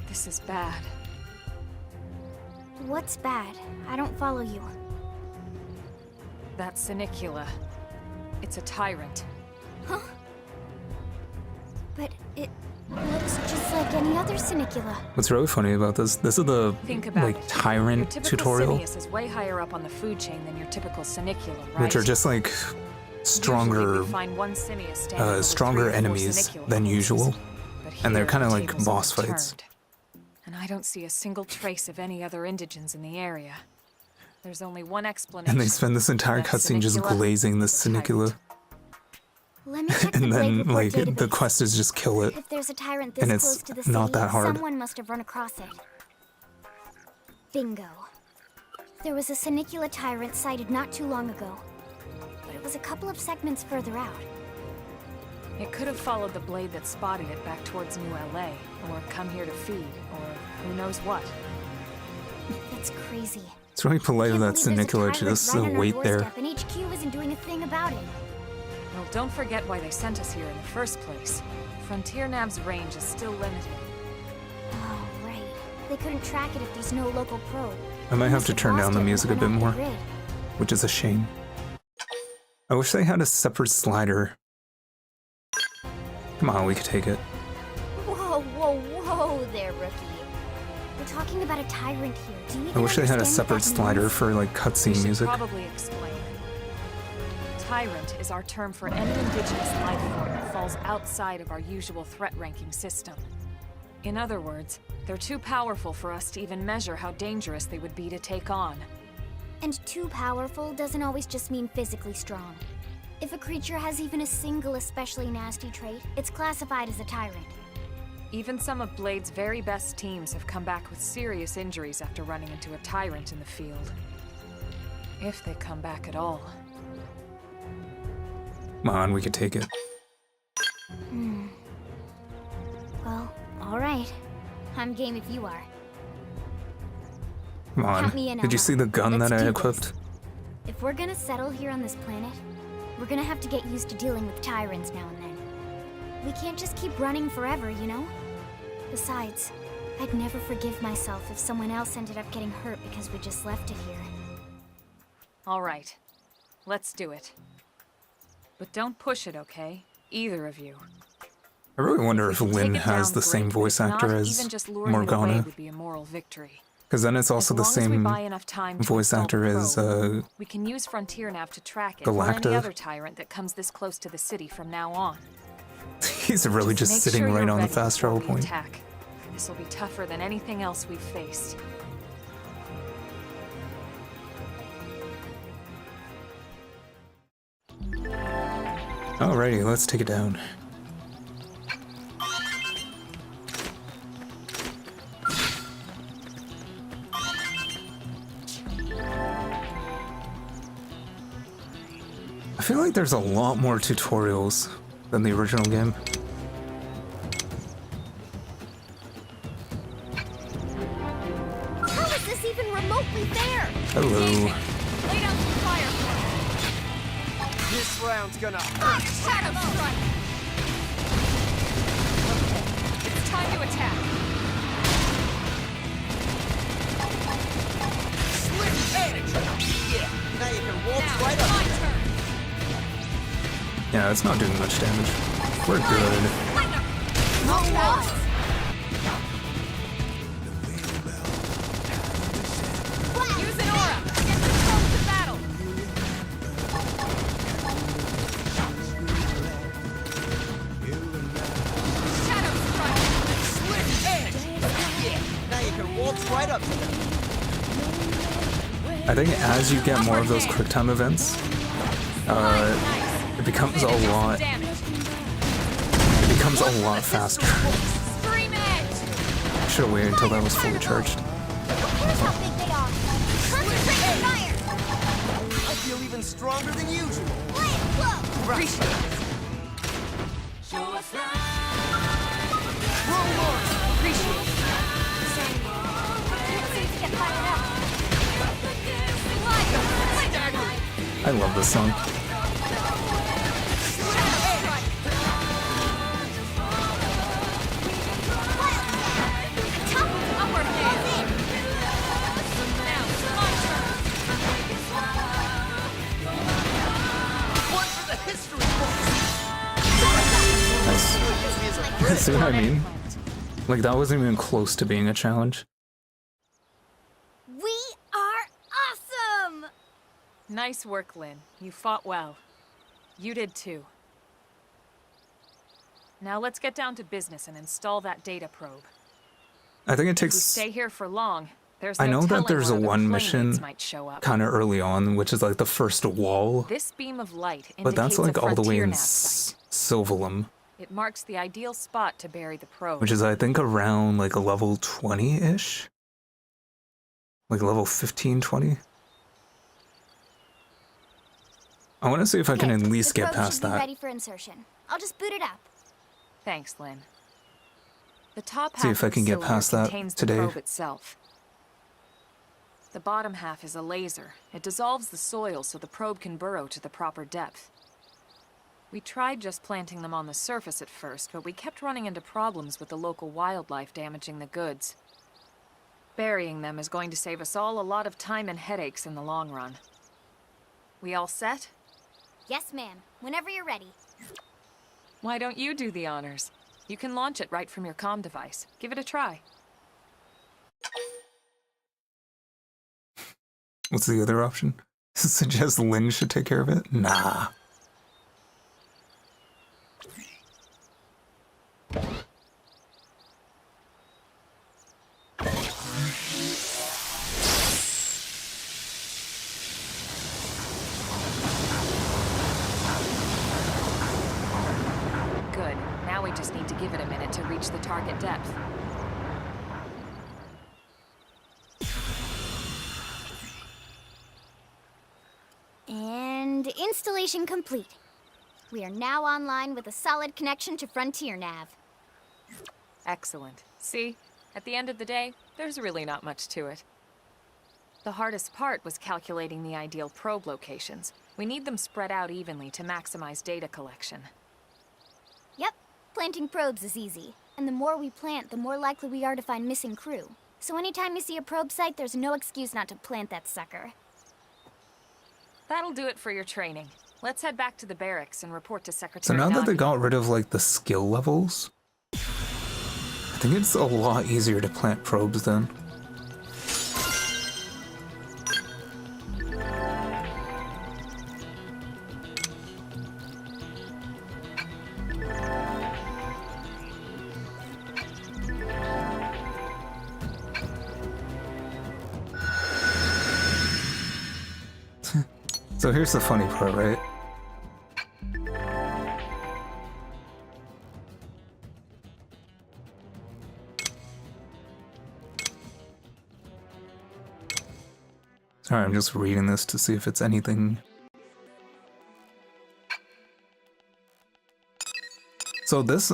This is bad. What's bad? I don't follow you. That Sinicula. It's a tyrant. Huh? But it looks just like any other Sinicula. What's really funny about this is the like tyrant your typical tutorial, Simius is way higher up on the food chain than your typical Sinicula, right? which are just like stronger, Usually we find one Simius standing over stronger 3 or 4 enemies Sinicula than hosts. usual, But and they're here, kind of the like tables boss are fights. turned. And I don't see a single trace of any other indigents in the area. There's only one explanation. And they spend this entire That cutscene just Sinicula glazing the is a tyrant. Sinicula. Let me check the And Blade then, report like, database. the quest is just kill it. If there's a tyrant this And close it's to the city, not that hard. someone must have run across it. Bingo. There was a Sinicula tyrant sighted not too long ago, but it was a couple of segments further out. It could have followed the blade that spotted it back towards New LA, or come here to feed, or who knows what. That's crazy. It's really polite of Can't that believe there's a Sinicula to tyrant just right on our wait there. doorstep, and HQ isn't doing a thing about it. Well, don't forget why they sent us here in the first place. Frontier Nav's range is still limited. Oh, right. They couldn't track it if there's no local probe. I might have to turn down the music a bit more, Grid. which is a shame. I wish they had a separate slider. Come on, we could take it. Whoa, whoa, whoa there, rookie. We're talking about a tyrant here. Do you even I wish they had a understand what separate that slider means? for like We cutscene should music. probably explain. Tyrant is our term for any indigenous life form that falls outside of our usual threat ranking system. In other words, they're too powerful for us to even measure how dangerous they would be to take on. And too powerful doesn't always just mean physically strong. If a creature has even a single especially nasty trait, it's classified as a tyrant. Even some of Blade's very best teams have come back with serious injuries after running into a tyrant in the field. If they come back at all. Come on, we could take it. Well, alright. I'm game if you are. Come on. Count me in, Did you Alma. see the gun Let's that I do equipped? this. If we're gonna settle here on this planet, we're gonna have to get used to dealing with tyrants now and then. We can't just keep running forever, you know? Besides, I'd never forgive myself if someone else ended up getting hurt because we just left it here. All right. Let's do it. But don't push it, okay? Either of you. I really wonder if If we Lynn take it has down, the same great, but voice if actor not, as even just luring it away Morgana. would be a moral victory. Because then it's also the As long as we same buy enough time to voice install actor the as probe, we can use Frontier Nav to track it or Galacta. any other tyrant that comes this close to the city from now on. he's really just make sitting sure right you're on the ready fast before travel we point. Attack. This will be tougher than anything else we've faced. Alrighty, let's take it down. I feel like there's a lot more tutorials than the original game. How is this even remotely fair? Hello. Lay down some fire for me. This round's gonna hurt. Shadow strike. Okay, it's time to attack. Swift edge. Yeah, now you can waltz Now right it's up my to turn. Yeah, it's not doing much damage. We're good. Use an aura. Get the probe to battle. Shadow strike. Swift edge. Yeah, now you can waltz right up to them. I think as you get more of those quick time events, it becomes a lot. It becomes a lot faster. Scream edge. Should have waited until that was fully charged. Here's how big they are. Concentrate the fire. I feel even stronger than usual. Play it close. Appreciate it. Appreciate it. Can't seem to get fired up. I love this song. Upward hand. Now, my turn. One for the history books. See what I mean? Like, that wasn't even close to being a challenge. We are awesome! Nice work, Lynn. You fought well. You did too. Now let's get down to business and install that data probe. I think it If we takes... stay here for long, there's I no know that telling there's a where other one playmates mission might show up. kind of early on, which is like the first wall. This beam of light indicates But that's like a all the way frontier in nav site. Sylvalum, It marks the ideal spot to bury the probe. which is I think around like a level 20-ish? Like level 15, 20? I want to see if I can at least the get probe past should be that. ready for insertion. I'll just boot it up. Thanks, Lynn. The top half See if I of can the get cylinder past that contains today. the probe itself. The bottom half is a laser. It dissolves the soil so the probe can burrow to the proper depth. We tried just planting them on the surface at first, but we kept running into problems with the local wildlife damaging the goods. Burying them is going to save us all a lot of time and headaches in the long run. We all set? Yes, ma'am. Whenever you're ready. Why don't you do the honors? You can launch it right from your comm device. Give it a try. What's the other option? Suggest Lynn should take care of it? Nah. Good. Now we just need to give it a minute to reach the target depth. And installation complete. We are now online with a solid connection to Frontier Nav. Excellent. See? At the end of the day, there's really not much to it. The hardest part was calculating the ideal probe locations. We need them spread out evenly to maximize data collection. Yep, planting probes is easy. And the more we plant, the more likely we are to find missing crew. So anytime you see a probe site, there's no excuse not to plant that sucker. That'll do it for your training. Let's head back to the barracks and report to So Secretary now that they Nagi. got rid of like the skill levels, I think it's a lot easier to plant probes then. So here's the funny part, right? Sorry, I'm just reading this to see if it's anything. So this,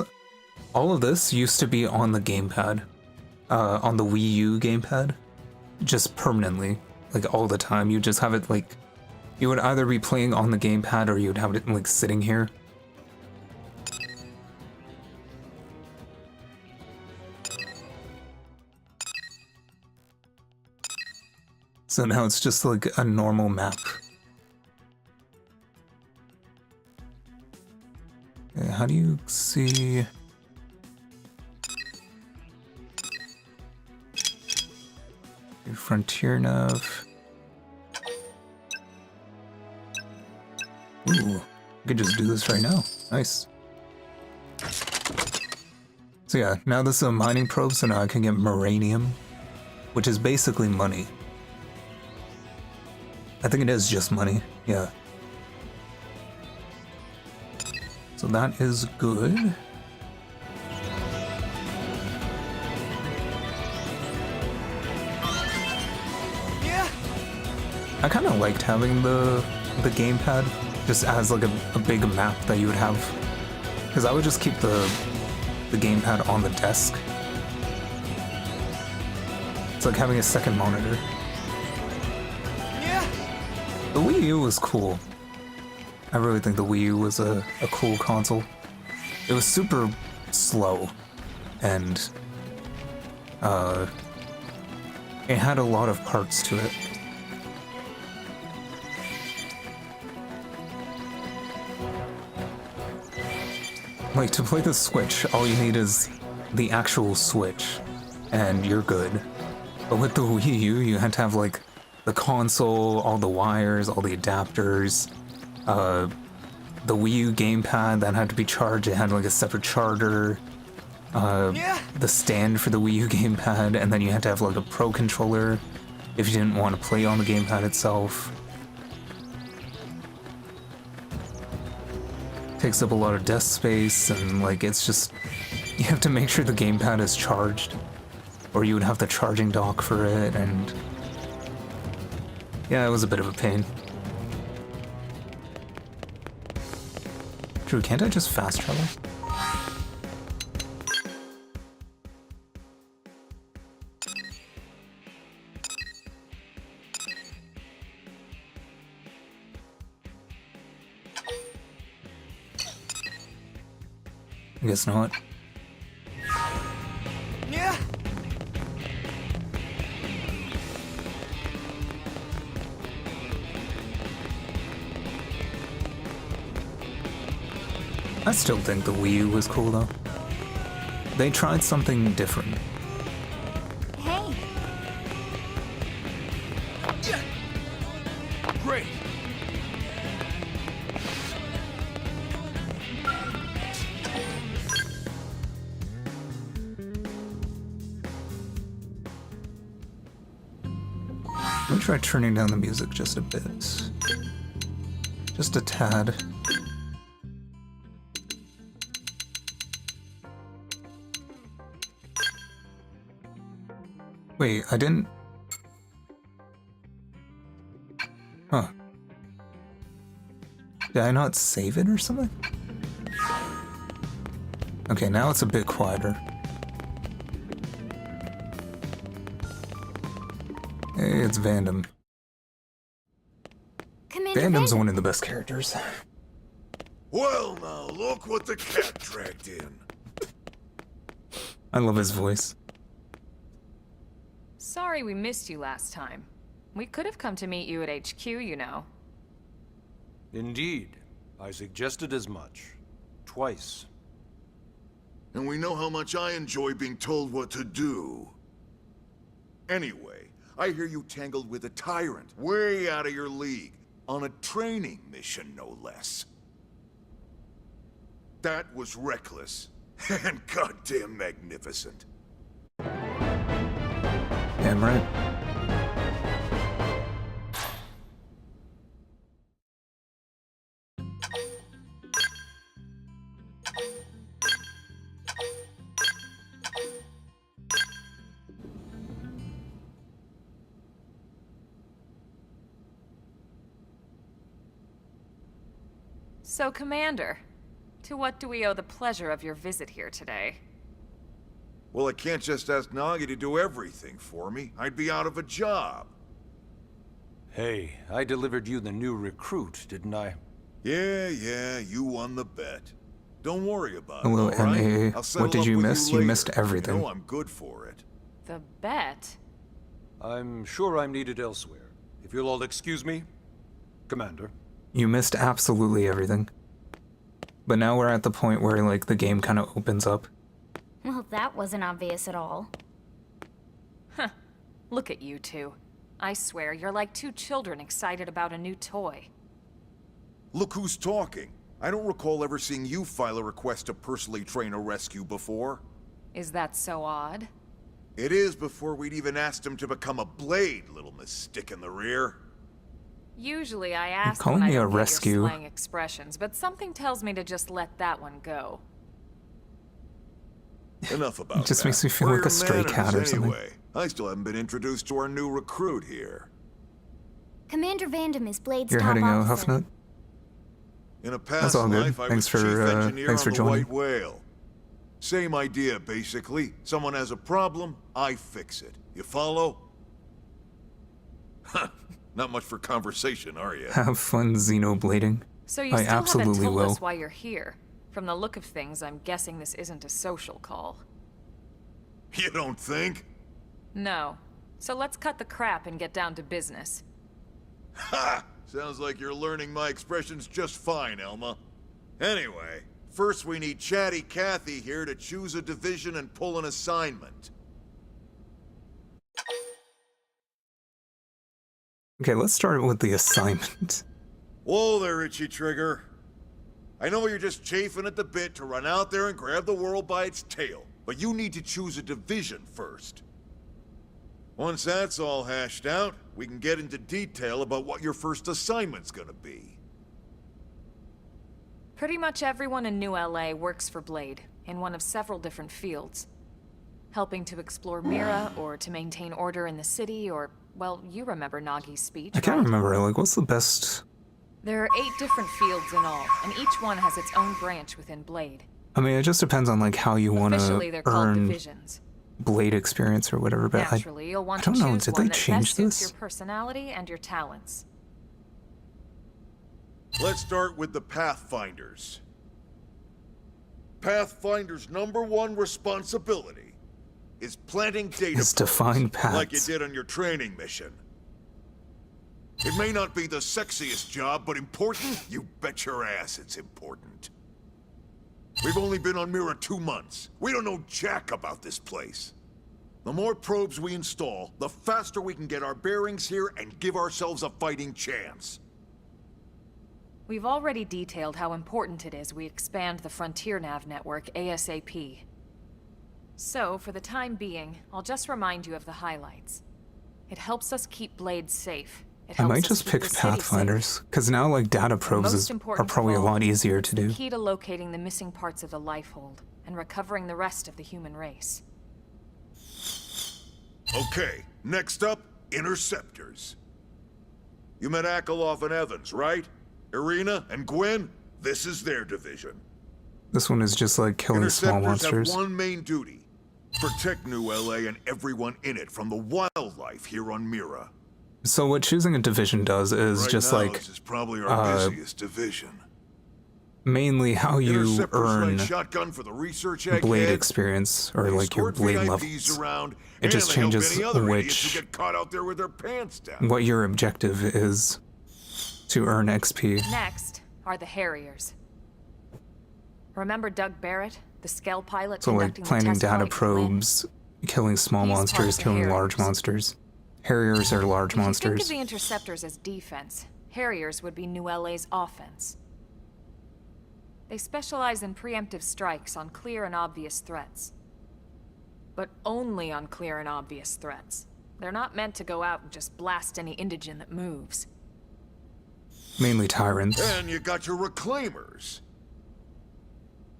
all of this used to be on the gamepad, on the Wii U gamepad, just permanently, like all the time. You just have it like, you would either be playing on the gamepad or you'd have it like sitting here. So now it's just like a normal map. Okay, how do you see? Frontier nav. Ooh, I could just do this right now. Nice. So yeah, now this is a mining probe, so now I can get Moranium, which is basically money. I think it is just money, yeah. So that is good. Yeah. I kind of liked having the gamepad just as like a big map that you would have, because I would just keep the gamepad on the desk. It's like having a second monitor. The Wii U was cool. I really think the Wii U was a cool console. It was super slow, and it had a lot of parts to it. Like, to play the Switch, all you need is the actual Switch, and you're good. But with the Wii U, you had to have, like, the console, all the wires, all the adapters, the Wii U gamepad that had to be charged, it had like a separate charger, the stand for the Wii U gamepad, and then you had to have like a Pro controller if you didn't want to play on the gamepad itself. Takes up a lot of desk space, and like it's just, you have to make sure the gamepad is charged, or you would have the charging dock for it, and yeah, it was a bit of a pain. Drew, can't I just fast travel? I guess not. Yeah. I still think the Wii U was cool though. They tried something different. Hey, Yeah. Great. Let me try turning down the music just a bit. Just a tad. Wait, I didn't... Huh. Did I not save it or something? Okay, now it's a bit quieter. Hey, it's Vandom. Commander Vandom's Vandom. one of the best characters. Well, now, look what the cat dragged in. I love his voice. Sorry we missed you last time. We could have come to meet you at HQ, you know. Indeed. I suggested as much. Twice. And we know how much I enjoy being told what to do. Anyway, I hear you tangled with a tyrant, way out of your league, on a training mission, no less. That was reckless, and goddamn magnificent. Damn right. So, Commander, to what do we owe the pleasure of your visit here today? Well, I can't just ask Nagi to do everything for me. I'd be out of a job. Hey, I delivered you the new recruit, didn't I? Yeah, you won the bet. Don't worry about Hello, it, all right? MA. I'll settle What did up you with miss? You You missed later. everything. You know I'm good for it. The bet? I'm sure I'm needed elsewhere. If you'll all excuse me, Commander. You missed absolutely everything. But now we're at the point where, like, the game kind of opens up. Well, that wasn't obvious at all. Huh. Look at you two. I swear, you're like two children excited about a new toy. Look who's talking. I don't recall ever seeing you file a request to personally train a rescue before. Is that so odd? It is before we'd even asked him to become a blade, little miss stick in the rear. Usually I ask calling when I me a don't get your rescue. slang expressions, but something tells me to just let that one go. Enough about It just that. makes me feel Where like are a stray your cat or manners something. anyway? I still haven't been introduced to our new recruit here. Commander Vandam is Blade's You're top heading out, officer. Huffnut? In a past That's all good. life, I Thanks was for, chief engineer thanks on for the joining. White Whale. Same idea, basically. Someone has a problem, I fix it. You follow? Huh. Not much for conversation, are you? Have fun xenoblading. So you I still absolutely haven't told will. us why you're here. From the look of things, I'm guessing this isn't a social call. You don't think? No. So let's cut the crap and get down to business. Ha! Sounds like you're learning my expressions just fine, Elma. Anyway, first we need Chatty Cathy here to choose a division and pull an assignment. Okay, let's start with the assignment. Whoa there, Itchy Trigger. I know you're just chafing at the bit to run out there and grab the world by its tail, but you need to choose a division first. Once that's all hashed out, we can get into detail about what your first assignment's gonna be. Pretty much everyone in New LA works for Blade, in one of several different fields. Helping to explore Mira, or to maintain order in the city, or, well, you remember Nagi's speech, I can't right? remember, like, what's the best... There are 8 different fields in all, and each one has its own branch within Blade. I mean, it just depends on, like, how you want Officially, to they're called earn divisions. Blade experience or whatever, but Naturally, you'll want I don't to know, choose did one they that change best suits this? your personality and your talents. Let's start with the Pathfinders. Pathfinder's #1 responsibility is planting data Is to find probes, like you paths. did on your training mission. It may not be the sexiest job, but important? You bet your ass it's important. We've only been on Mira 2 months. We don't know jack about this place. The more probes we install, the faster we can get our bearings here and give ourselves a fighting chance. We've already detailed how important it is we expand the Frontier Nav network ASAP. So, for the time being, I'll just remind you of the highlights. It helps us keep Blade safe. It I helps might us just keep pick the city safe. Pathfinders, because now, like, data probes Most are important of probably a all, lot easier to do. Key to locating the missing parts of the Lifehold, and recovering the rest of the human race. Okay, next up, Interceptors. You met Akalov and Evans, right? Irina and Gwen? This is their division. This one is just, like, killing small Interceptors monsters. have one main duty. Protect New LA and everyone in it from the wildlife here on Mira. So what choosing a division does is Right just, now, like, this is probably our busiest division. mainly how you Interceptors earn run shotgun for the research Blade egghead. experience, or, They like, your escort Blade VIPs levels. around, It just and they help changes any other idiots which... who get caught out there with their pants down. what your objective is to earn XP. Next are the Harriers. Remember Doug Barrett, the Skell pilot So, like, conducting the planting test data flight with Lynn? probes, killing small He's part monsters, of the killing large Harriers. monsters. Harriers are large If you think monsters. of the Interceptors as defense, Harriers would be New LA's offense. They specialize in preemptive strikes on clear and obvious threats. But only on clear and obvious threats. They're not meant to go out and just blast any indigen that moves. Mainly tyrants. And you got your Reclaimers.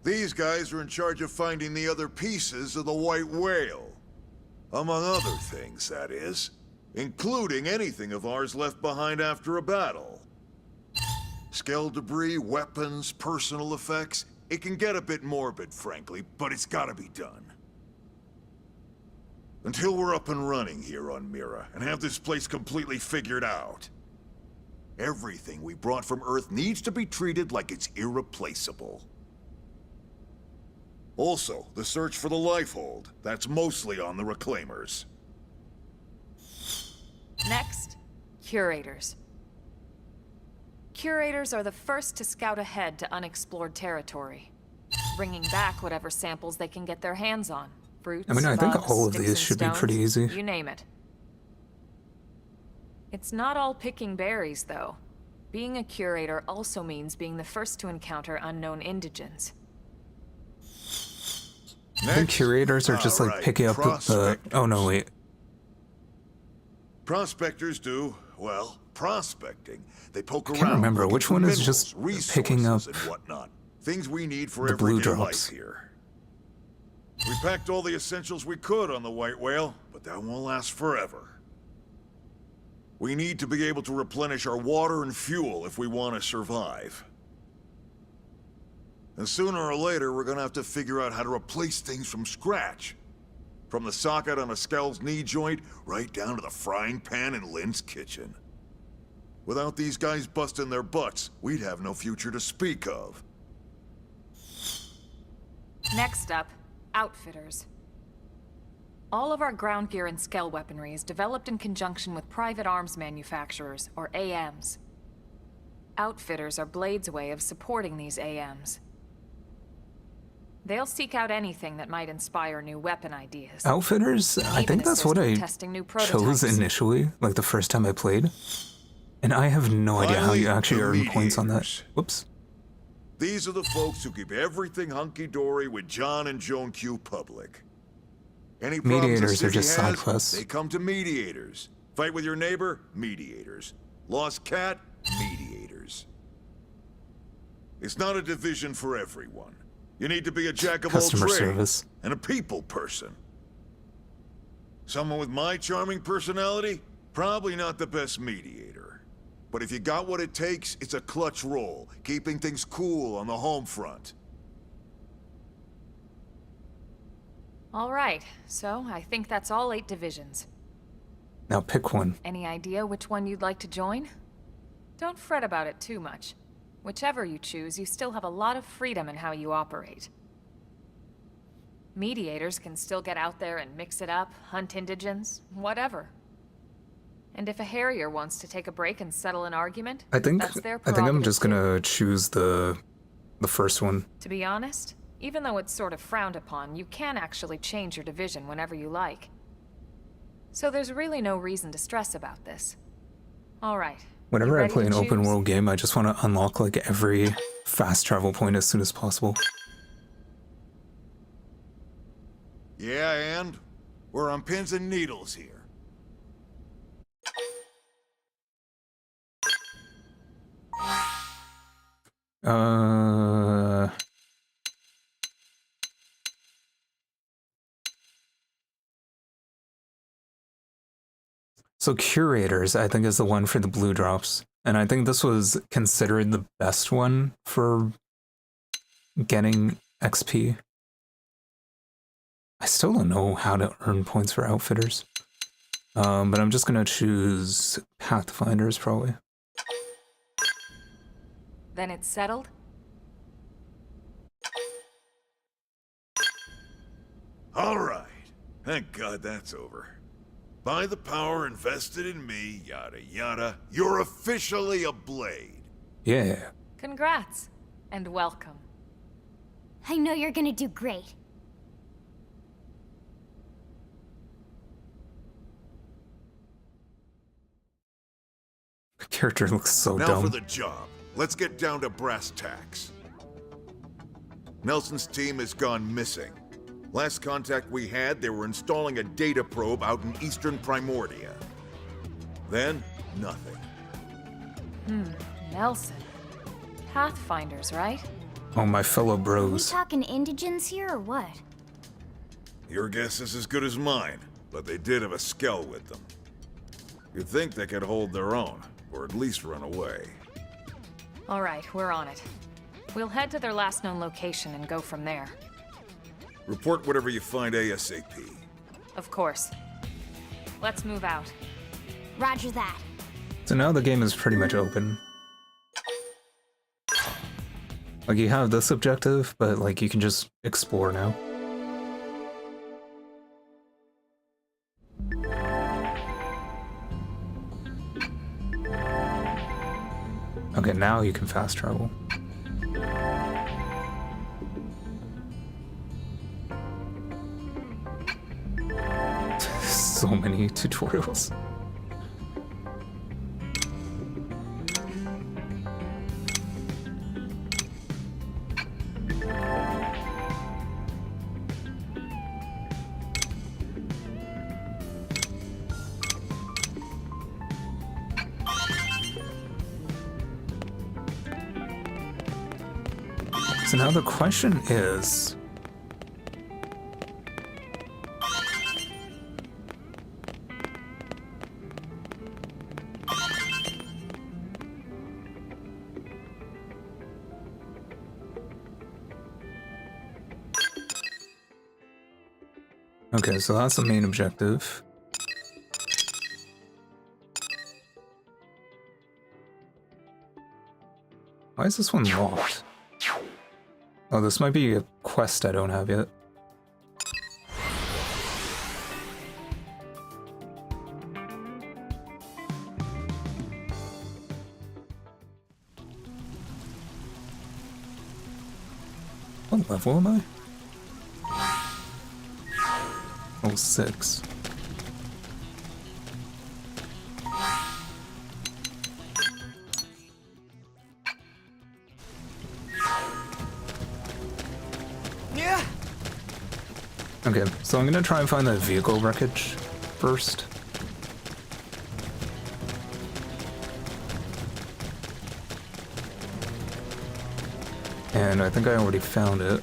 These guys are in charge of finding the other pieces of the White Whale. Among other things, that is. Including anything of ours left behind after a battle. Skell debris, weapons, personal effects. It can get a bit morbid, frankly, but it's gotta be done. Until we're up and running here on Mira, and have this place completely figured out, everything we brought from Earth needs to be treated like it's irreplaceable. Also, the search for the Lifehold. That's mostly on the Reclaimers. Next, curators. Curators are the first to scout ahead to unexplored territory, bringing back whatever samples they can get their hands on. Fruits, I mean, I think bugs, all of sticks these and should be stones, pretty easy. You name it. It's not all picking berries, though. Being a curator also means being the first to encounter unknown indigents. I think curators are just like picking up the... Oh no, wait. Prospectors do, well, prospecting. They poke around. I can't remember which one is just picking up and whatnot. Things we need for the blue everyday drops. life here. We packed all the essentials we could on the White Whale, but that won't last forever. We need to be able to replenish our water and fuel if we want to survive. And sooner or later, we're gonna have to figure out how to replace things from scratch. From the socket on a Skell's knee joint, right down to the frying pan in Lynn's kitchen. Without these guys busting their butts, we'd have no future to speak of. Next up, outfitters. All of our ground gear and Skell weaponry is developed in conjunction with private arms manufacturers, or AMs. Outfitters are Blade's way of supporting these AMs. They'll seek out anything that might inspire new weapon ideas. Outfitters? I think that's what I chose initially, like the first time I played. And I have no idea how you actually earn points on that. Whoops. These are the folks who keep everything hunky-dory with John and Joan Q public. Any Mediators are just side has, quests. they come to mediators. Fight with your neighbor? Mediators. Lost cat? Mediators. It's not a division for everyone. You need to be a jack of all trades service and a people person. Someone with my charming personality? Probably not the best mediator. But if you got what it takes, it's a clutch role, keeping things cool on the home front. All right, so I think that's all 8 divisions. Now pick one. Any idea which one you'd like to join? Don't fret about it too much. Whichever you choose, you still have a lot of freedom in how you operate. Mediators can still get out there and mix it up, hunt indigents, whatever. And if a Harrier wants to take a break and settle an argument, that's their prerogative. I'm just gonna choose the first one. To be honest, even though it's sort of frowned upon, you can actually change your division whenever you like. So there's really no reason to stress about this. All right. Whenever I play an open world game, I just want to unlock like every fast travel point as soon as possible. Yeah, and we're on pins and needles here. So curators, I think, is the one for the blue drops. And I think this was considered the best one for getting XP. I still don't know how to earn points for outfitters. But I'm just gonna choose Pathfinders, probably. Then it's settled? All right. Thank God that's over. By the power invested in me, yada yada, you're officially a Blade. Yeah. Congrats, and welcome. I know you're gonna do great. The character looks so Now dumb. for the job. Let's get down to brass tacks. Nelson's team has gone missing. Last contact we had, they were installing a data probe out in eastern Primordia. Then, nothing. Nelson. Pathfinders, right? Oh, my fellow Are we bros. talking indigents here or what? Your guess is as good as mine, but they did have a Skell with them. You'd think they could hold their own, or at least run away. All right, we're on it. We'll head to their last known location and go from there. Report whatever you find ASAP. Of course. Let's move out. Roger that. So now the game is pretty much open. Like, you have this objective, but like you can just explore now. Okay, now you can fast travel. So many tutorials. So now the question is, okay, so that's the main objective. Why is this one locked? Oh, this might be a quest I don't have yet. What level am I? Oh, 6. Okay, so I'm gonna try and find that vehicle wreckage first. And I think I already found it.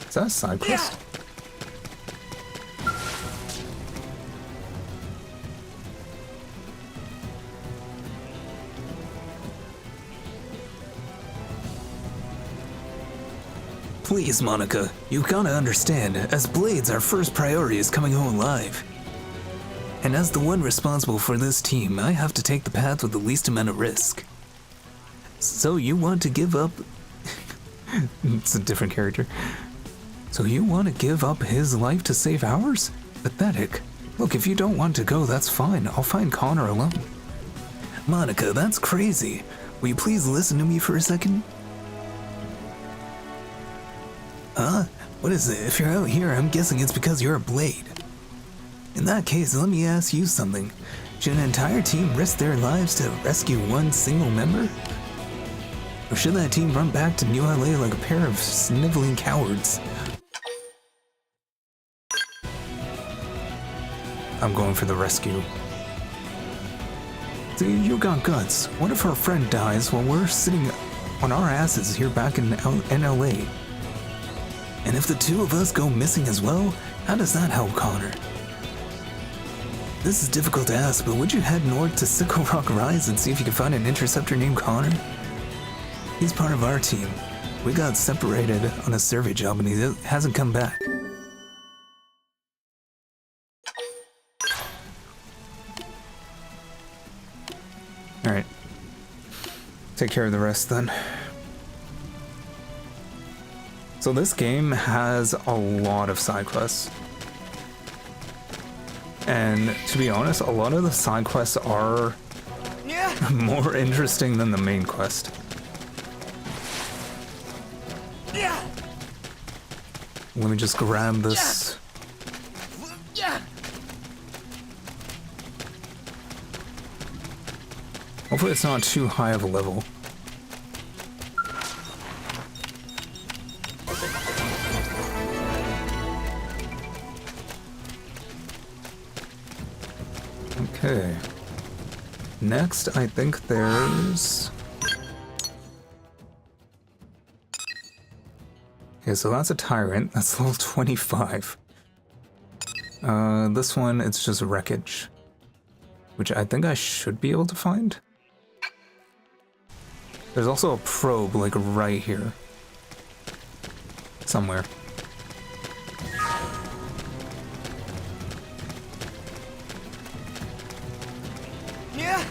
Is that a side quest? Please, Monica, you gotta understand, as Blades, our first priority is coming home alive. And as the one responsible for this team, I have to take the path with the least amount of risk. So you want to give up... It's a different character. So you want to give up his life to save ours? Pathetic. Look, if you don't want to go, that's fine. I'll find Connor alone. Monica, that's crazy. Will you please listen to me for a second? Huh? What is it? If you're out here, I'm guessing it's because you're a Blade. In that case, let me ask you something. Should an entire team risk their lives to rescue one single member? Or should that team run back to New LA like a pair of sniveling cowards? I'm going for the rescue. See, you got guts. What if our friend dies while we're sitting on our asses here back in NLA? And if the two of us go missing as well, how does that help Connor? This is difficult to ask, but would you head north to Sickle Rock Rise and see if you can find an interceptor named Connor? He's part of our team. We got separated on a survey job and he hasn't come back. Alright. Take care of the rest then. So this game has a lot of side quests. And to be honest, a lot of the side quests are more interesting than the main quest. Let me just grab this. Hopefully it's not too high of a level. Okay. Next, I think there's... Okay, so that's a Tyrant. That's level 25. This one, it's just wreckage, which I think I should be able to find. There's also a probe, like, right here. Somewhere. Yeah.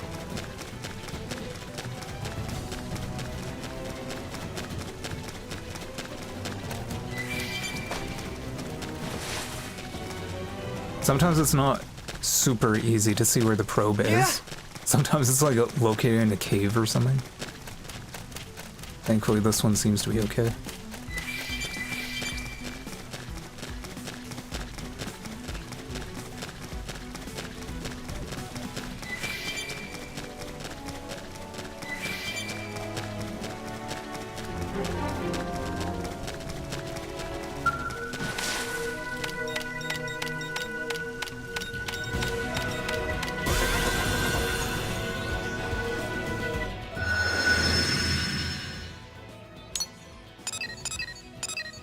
Sometimes it's not super easy to see where the probe is. Sometimes it's like located in a cave or something. Thankfully this one seems to be okay.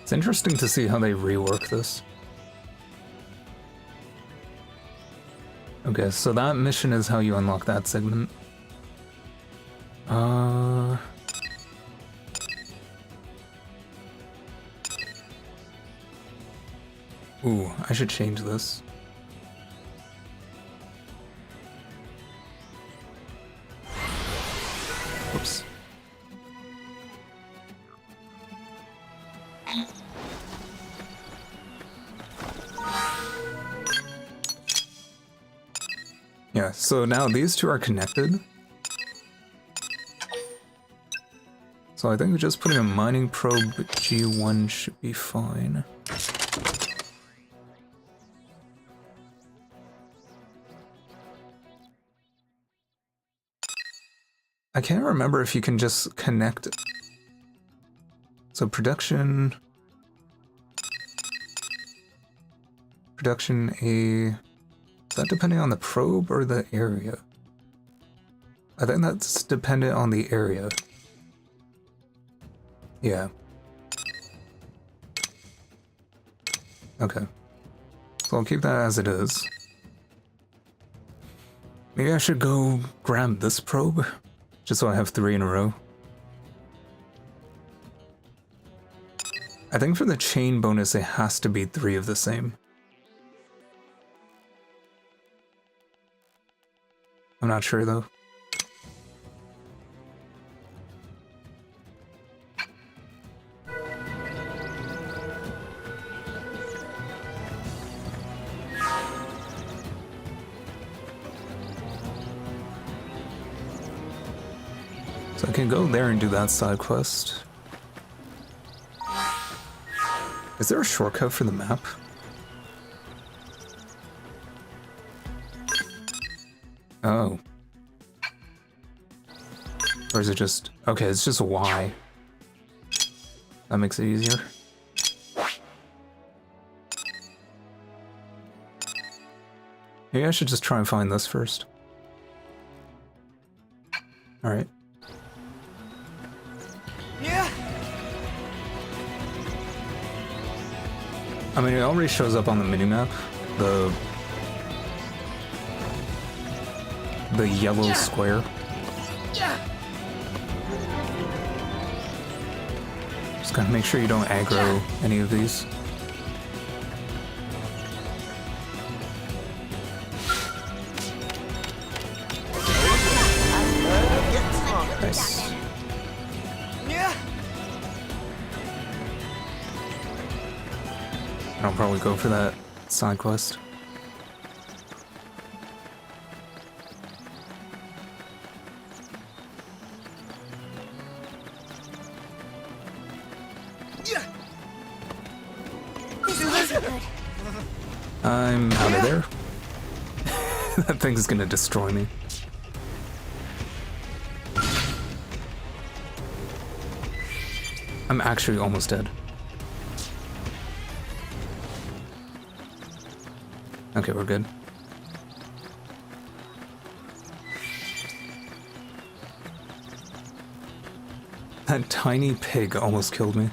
It's interesting to see how they rework this. Okay, so that mission is how you unlock that segment. Ooh, I should change this. Whoops. Yeah, so now these two are connected. So I think just putting a mining probe G1 should be fine. I can't remember if you can just connect. So production A, is that depending on the probe or the area? I think that's dependent on the area. Yeah. Okay. So I'll keep that as it is. Maybe I should go grab this probe, just so I have 3 in a row. I think for the chain bonus it has to be 3 of the same. I'm not sure though. So I can go there and do that side quest. Is there a shortcut for the map? Oh. Or is it just... Okay, it's just a Y. That makes it easier. Maybe I should just try and find this first. Alright. Yeah. I mean, it already shows up on the minimap. The yellow square. Just gotta make sure you don't aggro any of these. Nice. I'll probably go for that side quest. I'm out of there. That thing's gonna destroy me. I'm actually almost dead. Okay, we're good. That tiny pig almost killed me.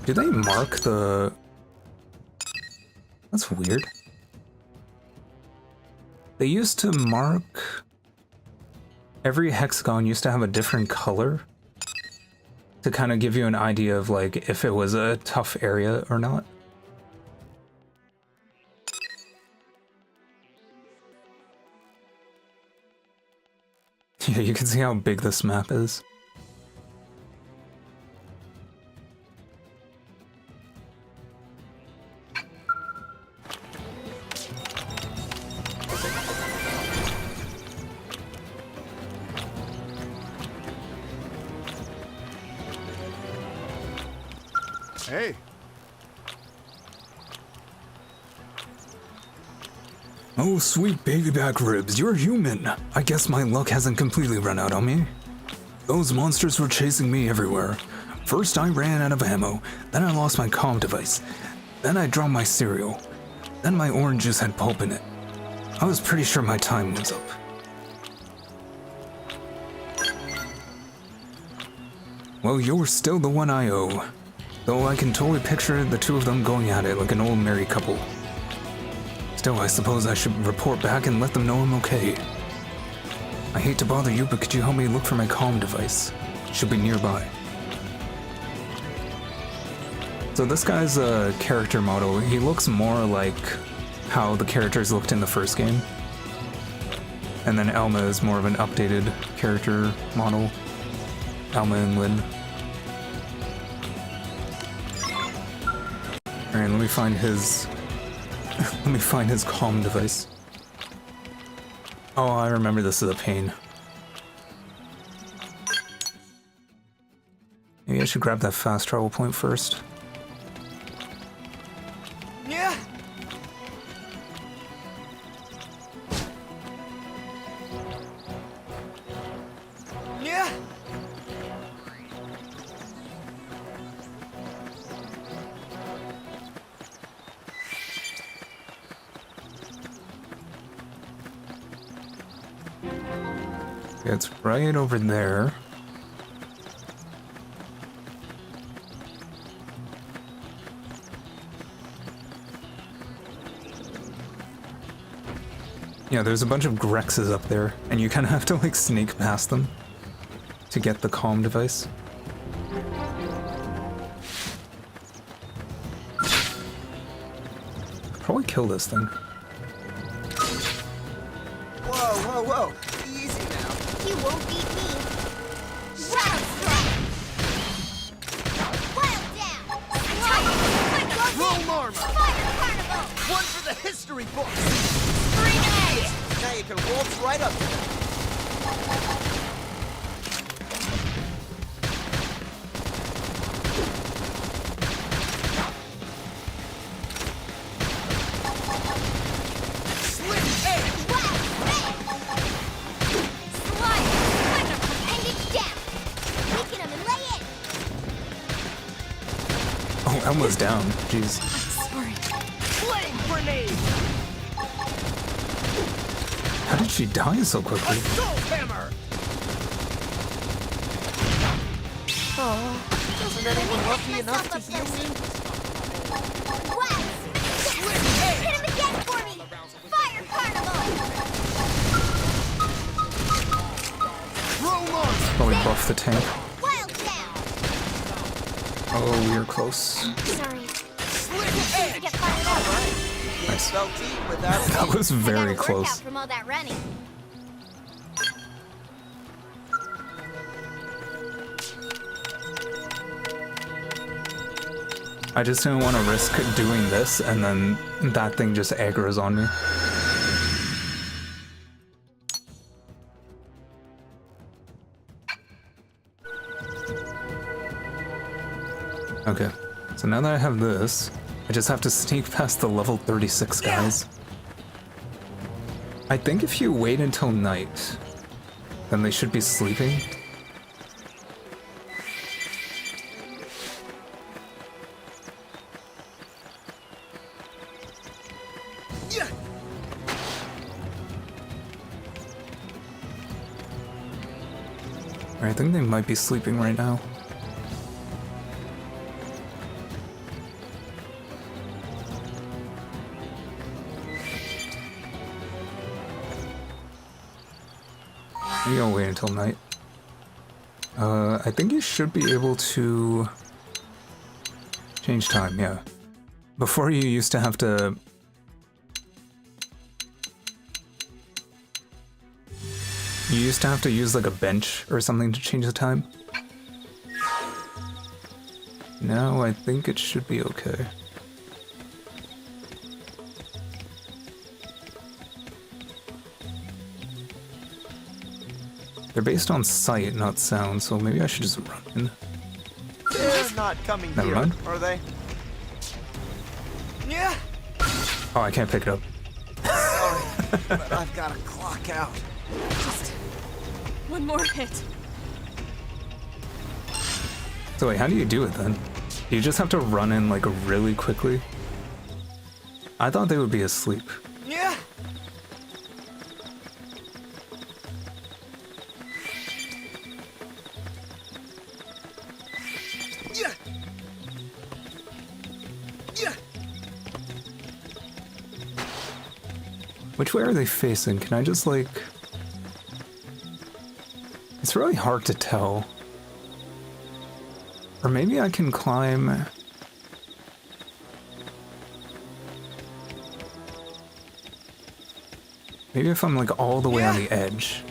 Do they mark the... That's weird. They used to mark... Every hexagon used to have a different color to kind of give you an idea of like if it was a tough area or not. Yeah, you can see how big this map is. Hey. Oh, sweet baby back ribs, you're human. I guess my luck hasn't completely run out on me. Those monsters were chasing me everywhere. First I ran out of ammo, then I lost my comm device, then I dropped my cereal, then my orange juice had pulp in it. I was pretty sure my time was up. Well, you're still the one I owe. Though I can totally picture the two of them going at it like an old married couple. Still, I suppose I should report back and let them know I'm okay. I hate to bother you, but could you help me look for my comm device? Should be nearby. So this guy's a character model. He looks more like how the characters looked in the first game. And then Elma is more of an updated character model. Elma and Lynn. Alright, let me find his... let me find his comm device. Oh, I remember this is a pain. Maybe I should grab that fast travel point first. Yeah. Yeah. It's right over there. Yeah, there's a bunch of Grexes up there, and you kind of have to like sneak past them to get the comm device. Probably kill this thing. Whoa, whoa, whoa. Easy now. You won't beat me. Wild strike. Wild down. Roll armor. Fire carnival. One for the history books. Bring it. Now you can waltz right up to them. Elma's down. Jeez. Sorry. Flame grenade. How did she die so quickly? Assault hammer. Oh, Wasn't anyone lucky enough to heal me? Hit him again for me. Fire carnival. Roll on. Probably buff the tank. Wild down. Oh, we are close. Sorry. Slick edge. Get fired up. Nice. Salty without That was I got very a workout close. from all that running. I just didn't want to risk doing this and then that thing just aggro's on me. Okay, so now that I have this, I just have to sneak past the level 36 guys. I think if you wait until night, then they should be sleeping. Yeah. I think they might be sleeping right now. Maybe I'll wait until night. I think you should be able to change time, yeah. Before you used to have to... You used to have to use like a bench or something to change the time. Now I think it should be okay. They're based on sight, not sound, so maybe I should just run in. They're not coming Never here, mind. are they? Yeah. Oh, I can't pick it up. Sorry, but I've got to clock out. Just one more hit. So wait, how do you do it then? Do you just have to run in like really quickly? I thought they would be asleep. Yeah. Yeah. Yeah. Which way are they facing? Can I just like... It's really hard to tell. Or maybe I can climb... Maybe if I'm like all the way on the edge.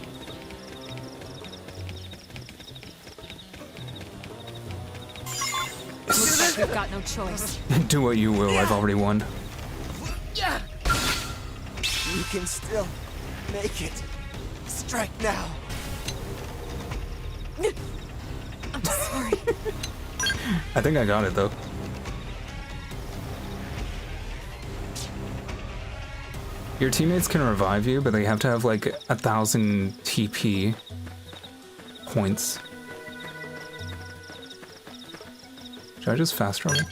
Looks like we've got no choice. Do what you will, I've already won. Yeah. You can still make it. Strike now. I'm sorry. I think I got it though. Your teammates can revive you, but they have to have like 1,000 TP points. Should I just fast travel?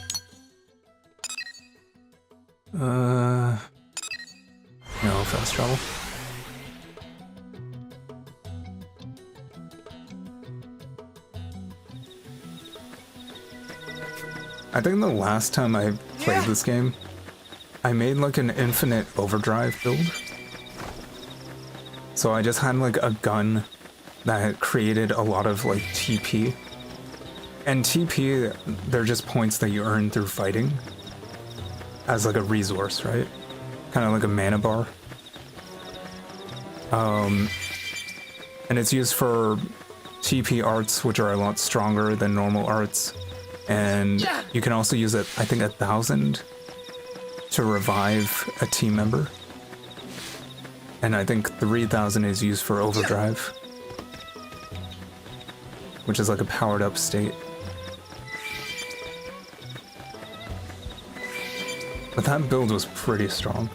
No, fast travel. I think the last time I played this game, I made like an infinite overdrive build. So I just had like a gun that created a lot of like TP. And TP, they're just points that you earn through fighting as like a resource, right? Kind of like a mana bar. And it's used for TP arts, which are a lot stronger than normal arts. And you can also use it, I think, 1,000 to revive a team member. And I think 3,000 is used for overdrive, which is like a powered up state. But that build was pretty strong.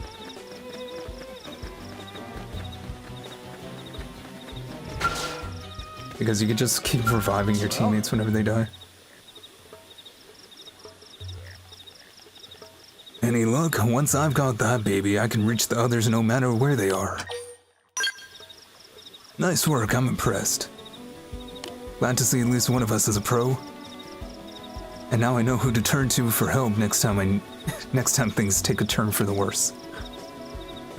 Because you could just keep reviving your teammates whenever they die. Any luck? Once I've got that baby, I can reach the others no matter where they are. Nice work, I'm impressed. Glad to see at least one of us is a pro. And now I know who to turn to for help next time things take a turn for the worse.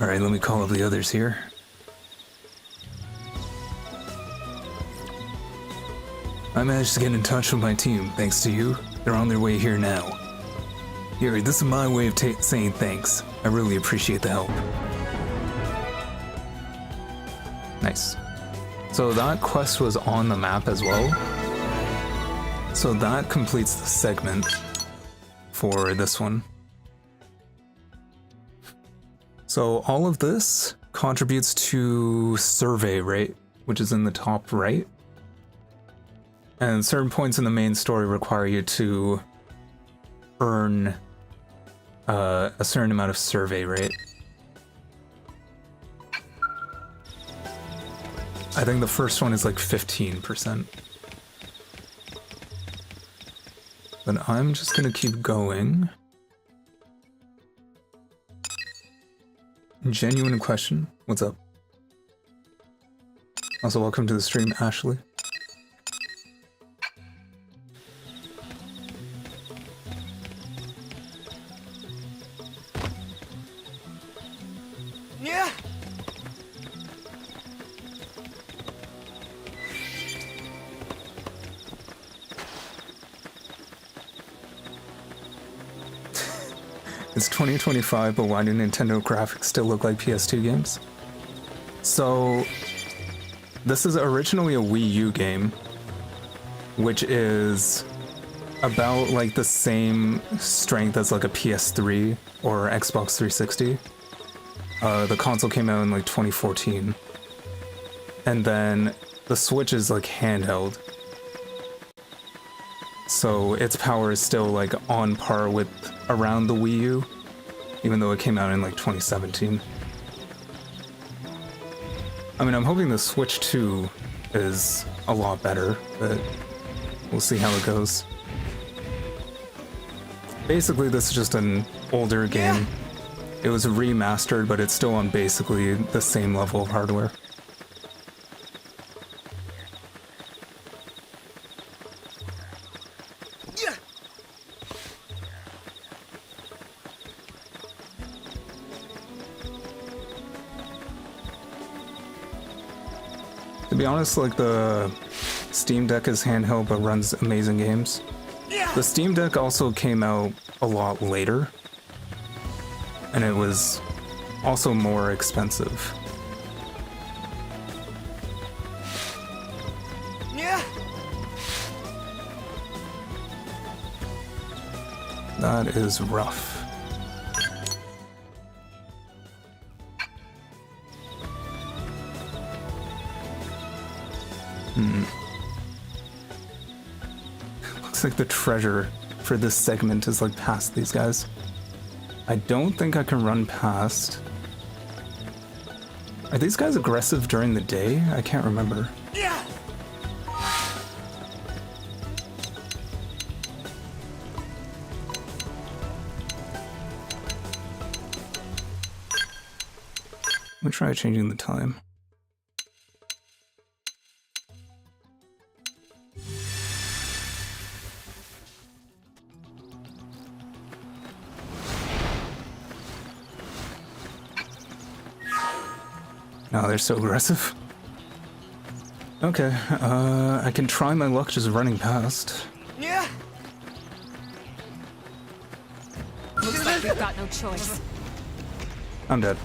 Alright, let me call up the others here. I managed to get in touch with my team, thanks to you. They're on their way here now. Here, this is my way of saying thanks. I really appreciate the help. Nice. So that quest was on the map as well. So that completes the segment for this one. So all of this contributes to survey rate, which is in the top right. And certain points in the main story require you to earn a certain amount of survey rate. I think the first one is like 15%. But I'm just gonna keep going. Genuine question. What's up? Also, welcome to the stream, Ashley. It's 2025, but why do Nintendo graphics still look like PS2 games? So, this is originally a Wii U game, which is about like the same strength as like a PS3 or Xbox 360. The console came out in like 2014. And then the Switch is like handheld. So its power is still like on par with around the Wii U, even though it came out in like 2017. I mean, I'm hoping the Switch 2 is a lot better, but we'll see how it goes. Basically, this is just an older game. It was remastered, but it's still on basically the same level of hardware. To be honest, like, the Steam Deck is handheld but runs amazing games. The Steam Deck also came out a lot later, and it was also more expensive. That is rough. Looks like the treasure for this segment is like past these guys. I don't think I can run past. Are these guys aggressive during the day? I can't remember. Let me try changing the time. No, they're so aggressive. Okay, I can try my luck just running past. Looks like we've got no choice. I'm dead.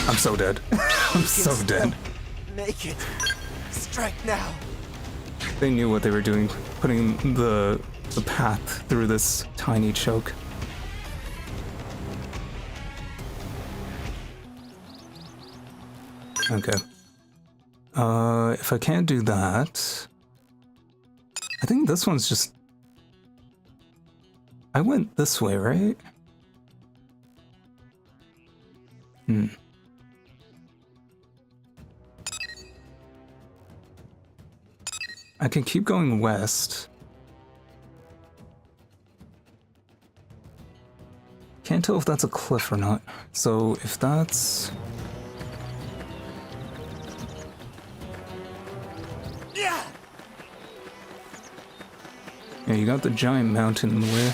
I'm so dead. I'm so dead. Make it. Strike now. They knew what they were doing, putting the path through this tiny choke. Okay. If I can't do that, I think this one's just... I went this way, right? I can keep going west. Can't tell if that's a cliff or not. So if that's... Yeah, you got the giant mountain in the way.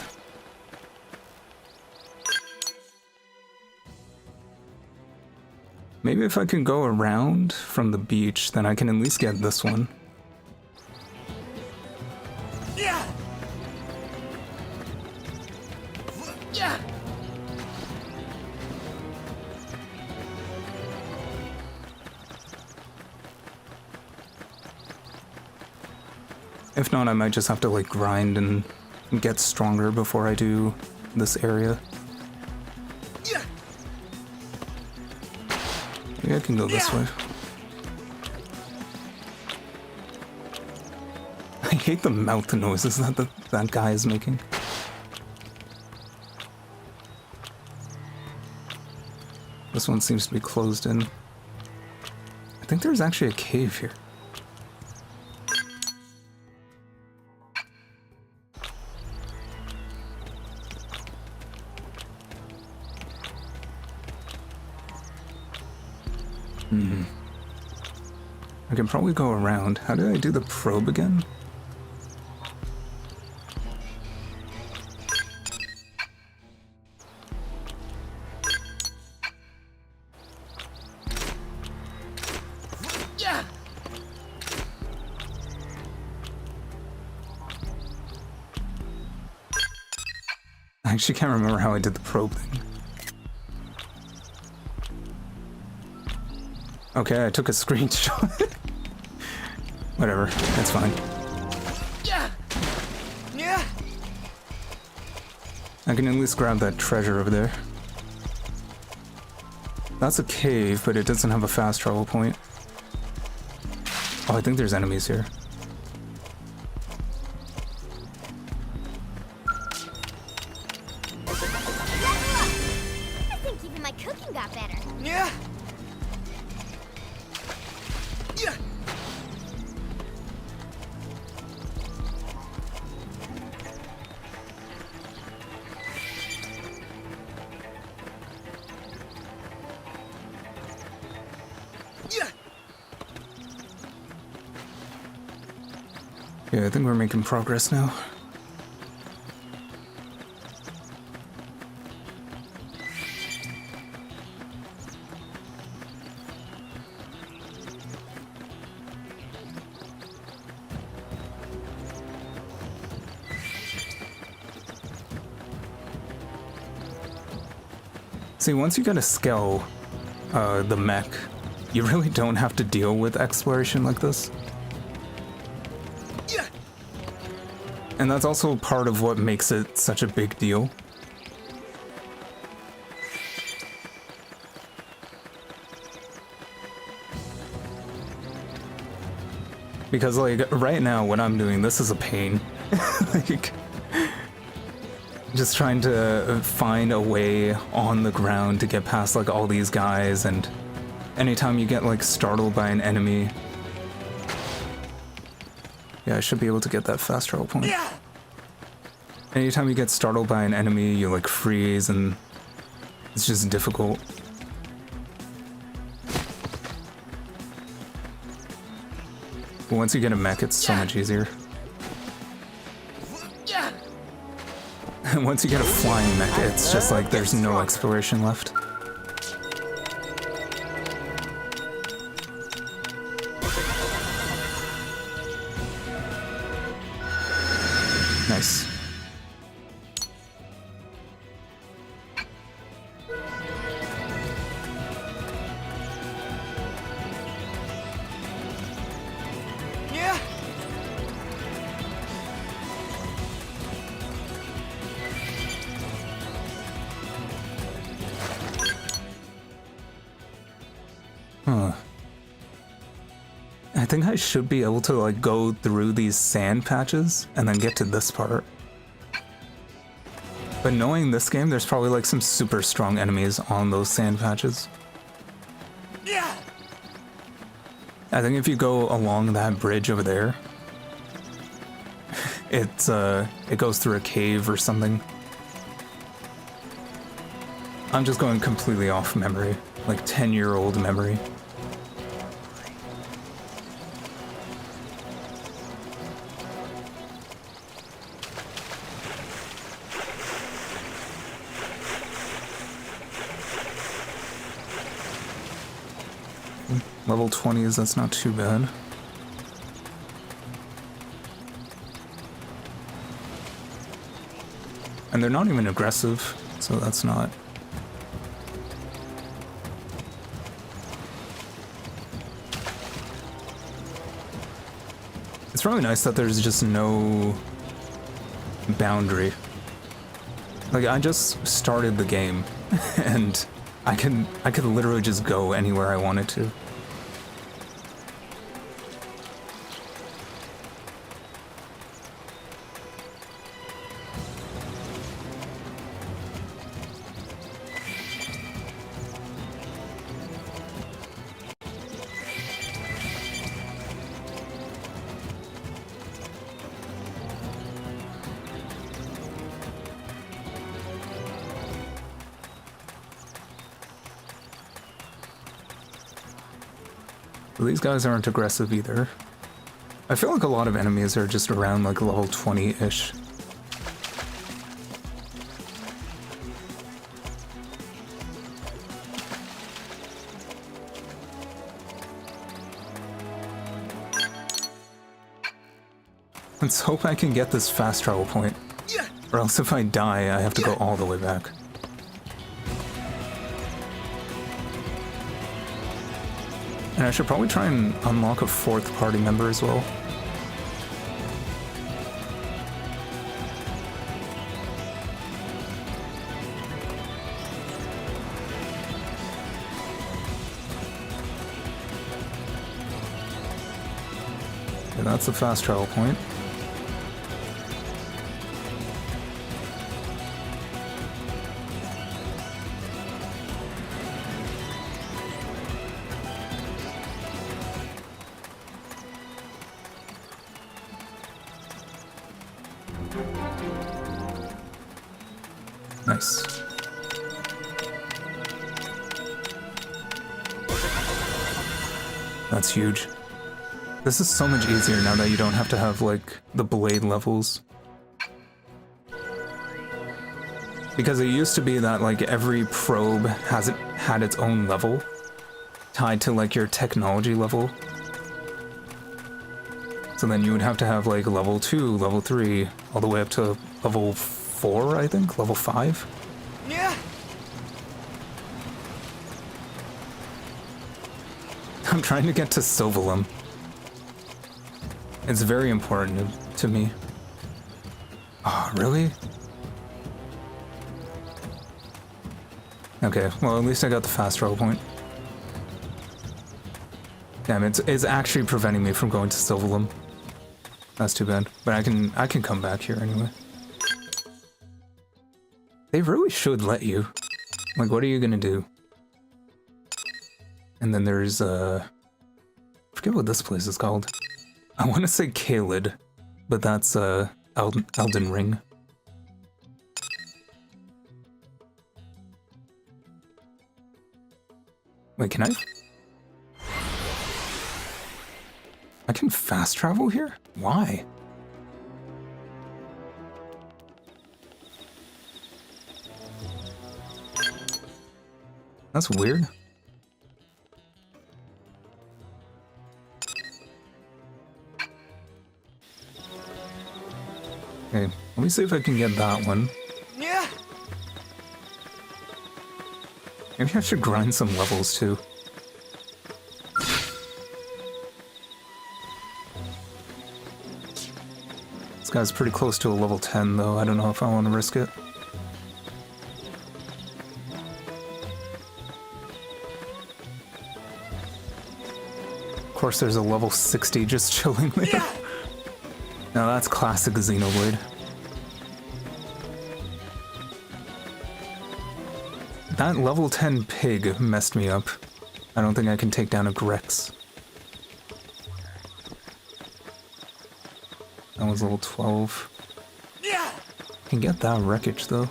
Maybe if I can go around from the beach, then I can at least get this one. If not, I might just have to like grind and get stronger before I do this area. Maybe I can go this way. I hate the mouth noises that guy is making. This one seems to be closed in. I think there's actually a cave here. I can probably go around. How did I do the probe again? I actually can't remember how I did the probe thing. Okay, I took a screenshot. Whatever, that's fine. Yeah. Yeah. I can at least grab that treasure over there. That's a cave, but it doesn't have a fast travel point. Oh, I think there's enemies here. I think even my cooking got better. Yeah. Yeah. Yeah, I think we're making progress now. See, once you get a skill, the mech, you really don't have to deal with exploration like this. And that's also part of what makes it such a big deal. Because, like, right now, what I'm doing, this is a pain. Like, just trying to find a way on the ground to get past, like, all these guys, and anytime you get, like, startled by an enemy... Yeah, I should be able to get that fast travel point. Yeah. Anytime you get startled by an enemy, you like freeze and it's just difficult. But once you get a mech, it's so much easier. And once you get a flying mech, it's just like there's no exploration left. Nice. Yeah. Huh. I think I should be able to like go through these sand patches and then get to this part. But knowing this game, there's probably like some super strong enemies on those sand patches. Yeah. I think if you go along that bridge over there, it goes through a cave or something. I'm just going completely off memory, like 10-year-old memory. Level 20s, that's not too bad. And they're not even aggressive, so that's not... It's really nice that there's just no boundary. Like, I just started the game, and I could literally just go anywhere I wanted to. These guys aren't aggressive either. I feel like a lot of enemies are just around like level 20-ish. Let's hope I can get this fast travel point. Or else if I die, I have to go all the way back. And I should probably try and unlock a 4th party member as well. Okay, that's the fast travel point. Nice. That's huge. This is so much easier now that you don't have to have, like, the blade levels. Because it used to be that, like, every probe had its own level, tied to, like, your technology level. So then you would have to have, like, level 2, level 3, all the way up to level 4, I think? Level 5? Yeah. I'm trying to get to Silvalum. It's very important to me. Oh, really? Okay, well, at least I got the fast travel point. Damn, it's actually preventing me from going to Silvalum. That's too bad. But I can come back here anyway. They really should let you. Like, what are you gonna do? And then there's, I forget what this place is called. I want to say Caelid, but that's, Elden Ring. Wait, can I? I can fast travel here? Why? That's weird. Okay, let me see if I can get that one. Yeah. Maybe I should grind some levels too. This guy's pretty close to a level 10 though, I don't know if I want to risk it. Of course there's a level 60 just chilling there. Yeah. Now that's classic Xenoblade. That level 10 pig messed me up. I don't think I can take down a Grex. That was level 12. Yeah. Can get that wreckage though.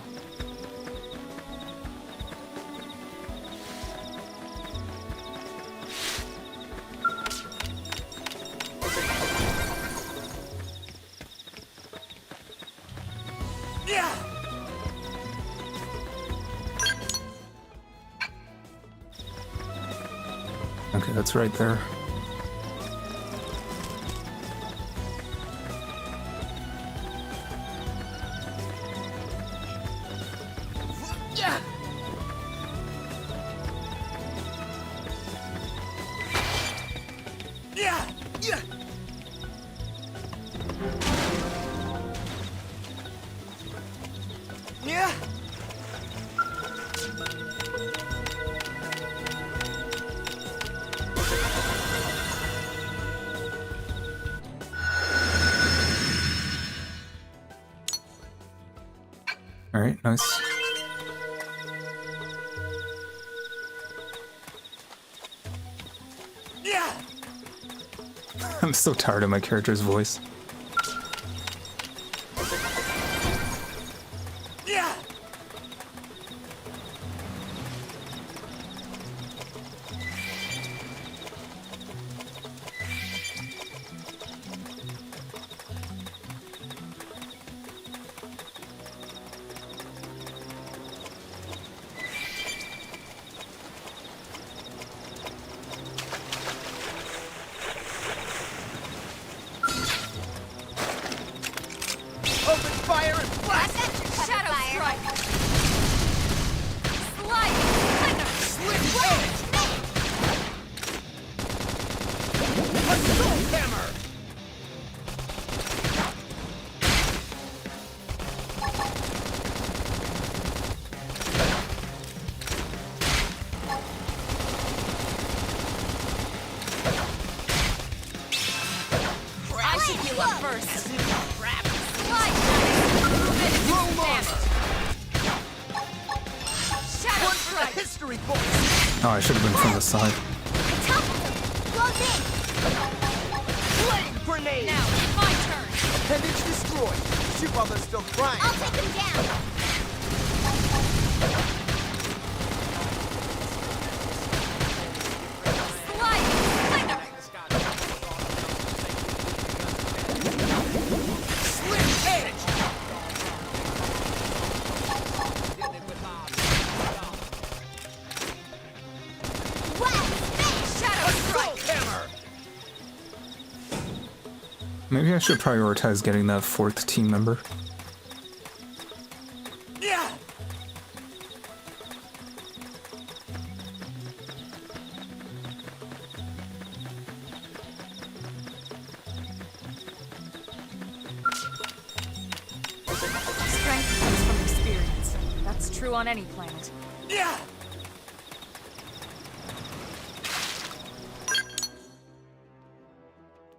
Yeah. Okay, that's right there. Yeah. Yeah. Yeah. Yeah. All right, nice. Yeah. I'm so tired of my character's voice. Yeah. Open fire and blast! Shadow Strike! Slide! Flicker! Slit edge! Oh, I should have been from the side. Close in! Flame grenade! Now, my turn! Appendage destroyed. Shoot while they're still crying. I'll take them down! Slide! Slinger! Slim edge! Shadow strike! Hammer! Maybe I should prioritize getting that 4th team member. Yeah! Strength comes from experience. That's true on any planet. Yeah!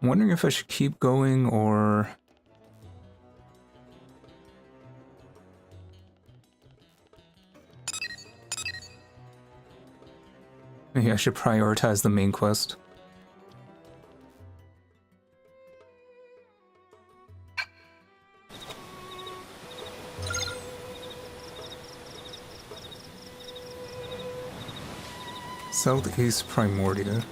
I'm wondering if I should keep going or... Maybe I should prioritize the main quest. Southeast Primordia.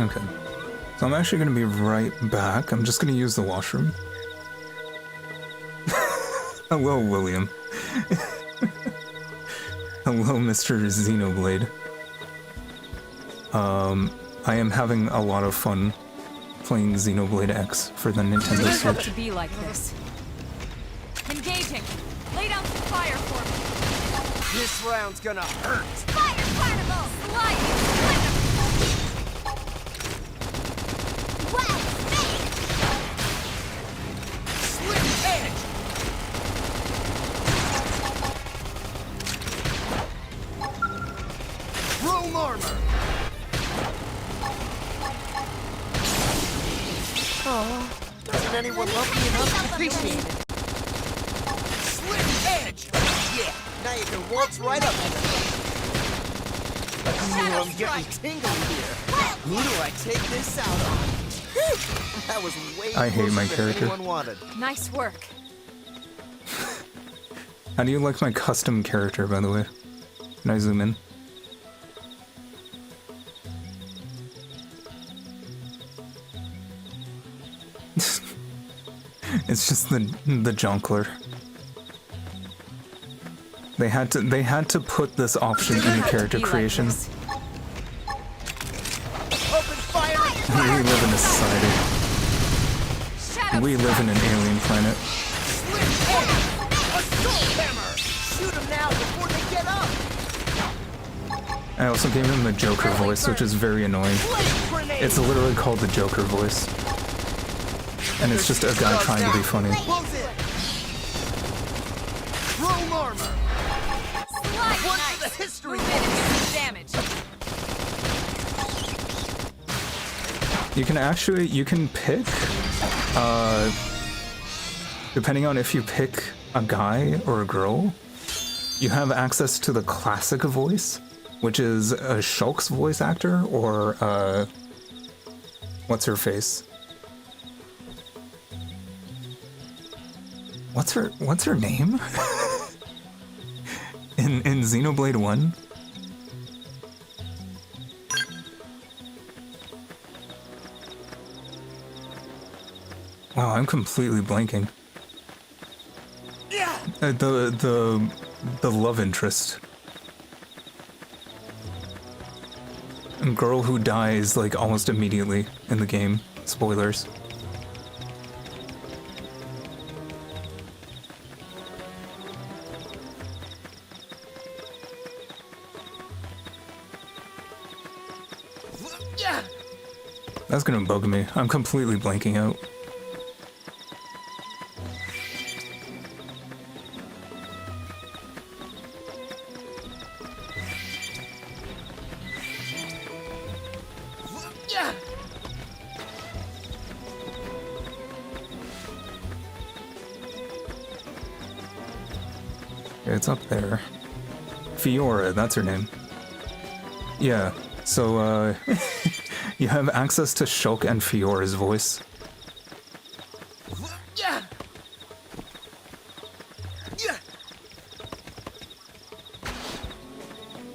Okay. So I'm actually going to be right back. I'm just going to use the washroom. Hello, William. Hello, Mr. Xenoblade. I am having a lot of fun playing Xenoblade X for the Nintendo I hope Switch. to be like this. Engaging! Lay down some fire for me! This round's gonna hurt. Fire carnival! Slide! Well, fake! Slim edge! Chrome armor. Oh, doesn't anyone love me enough to appreciate it? Slim edge! Yeah, now you can waltz right up to them. Ooh, I'm getting tingly here. Who do I take this out on? Whew, that was way I hate my closer than character. anyone wanted. Nice work. How do you like my custom character, by the way? Can I zoom in? It's just the jonkler. They had to put this option in the character creation. Open fire! We live in a society. We live in an alien planet. Slim edge! Assault hammer! Shoot them now before they get up! I also gave him the Joker voice, which is very annoying. Flame grenade! It's literally called the Joker voice. And it's just a guy trying to be funny. Close it! Chrome armor! Slide! One Nice! for the history Move in and do some damage. You can pick, depending on if you pick a guy or a girl, you have access to the classic voice, which is a Shulk's voice actor, or, what's her face? What's her name? in Xenoblade 1? Wow, I'm completely blanking. Yeah! The love interest. A girl who dies like almost immediately in the game. Spoilers. Yeah! That's gonna bug me. I'm completely blanking out. It's up there. Fiora, that's her name. Yeah, so, you have access to Shulk and Fiora's voice.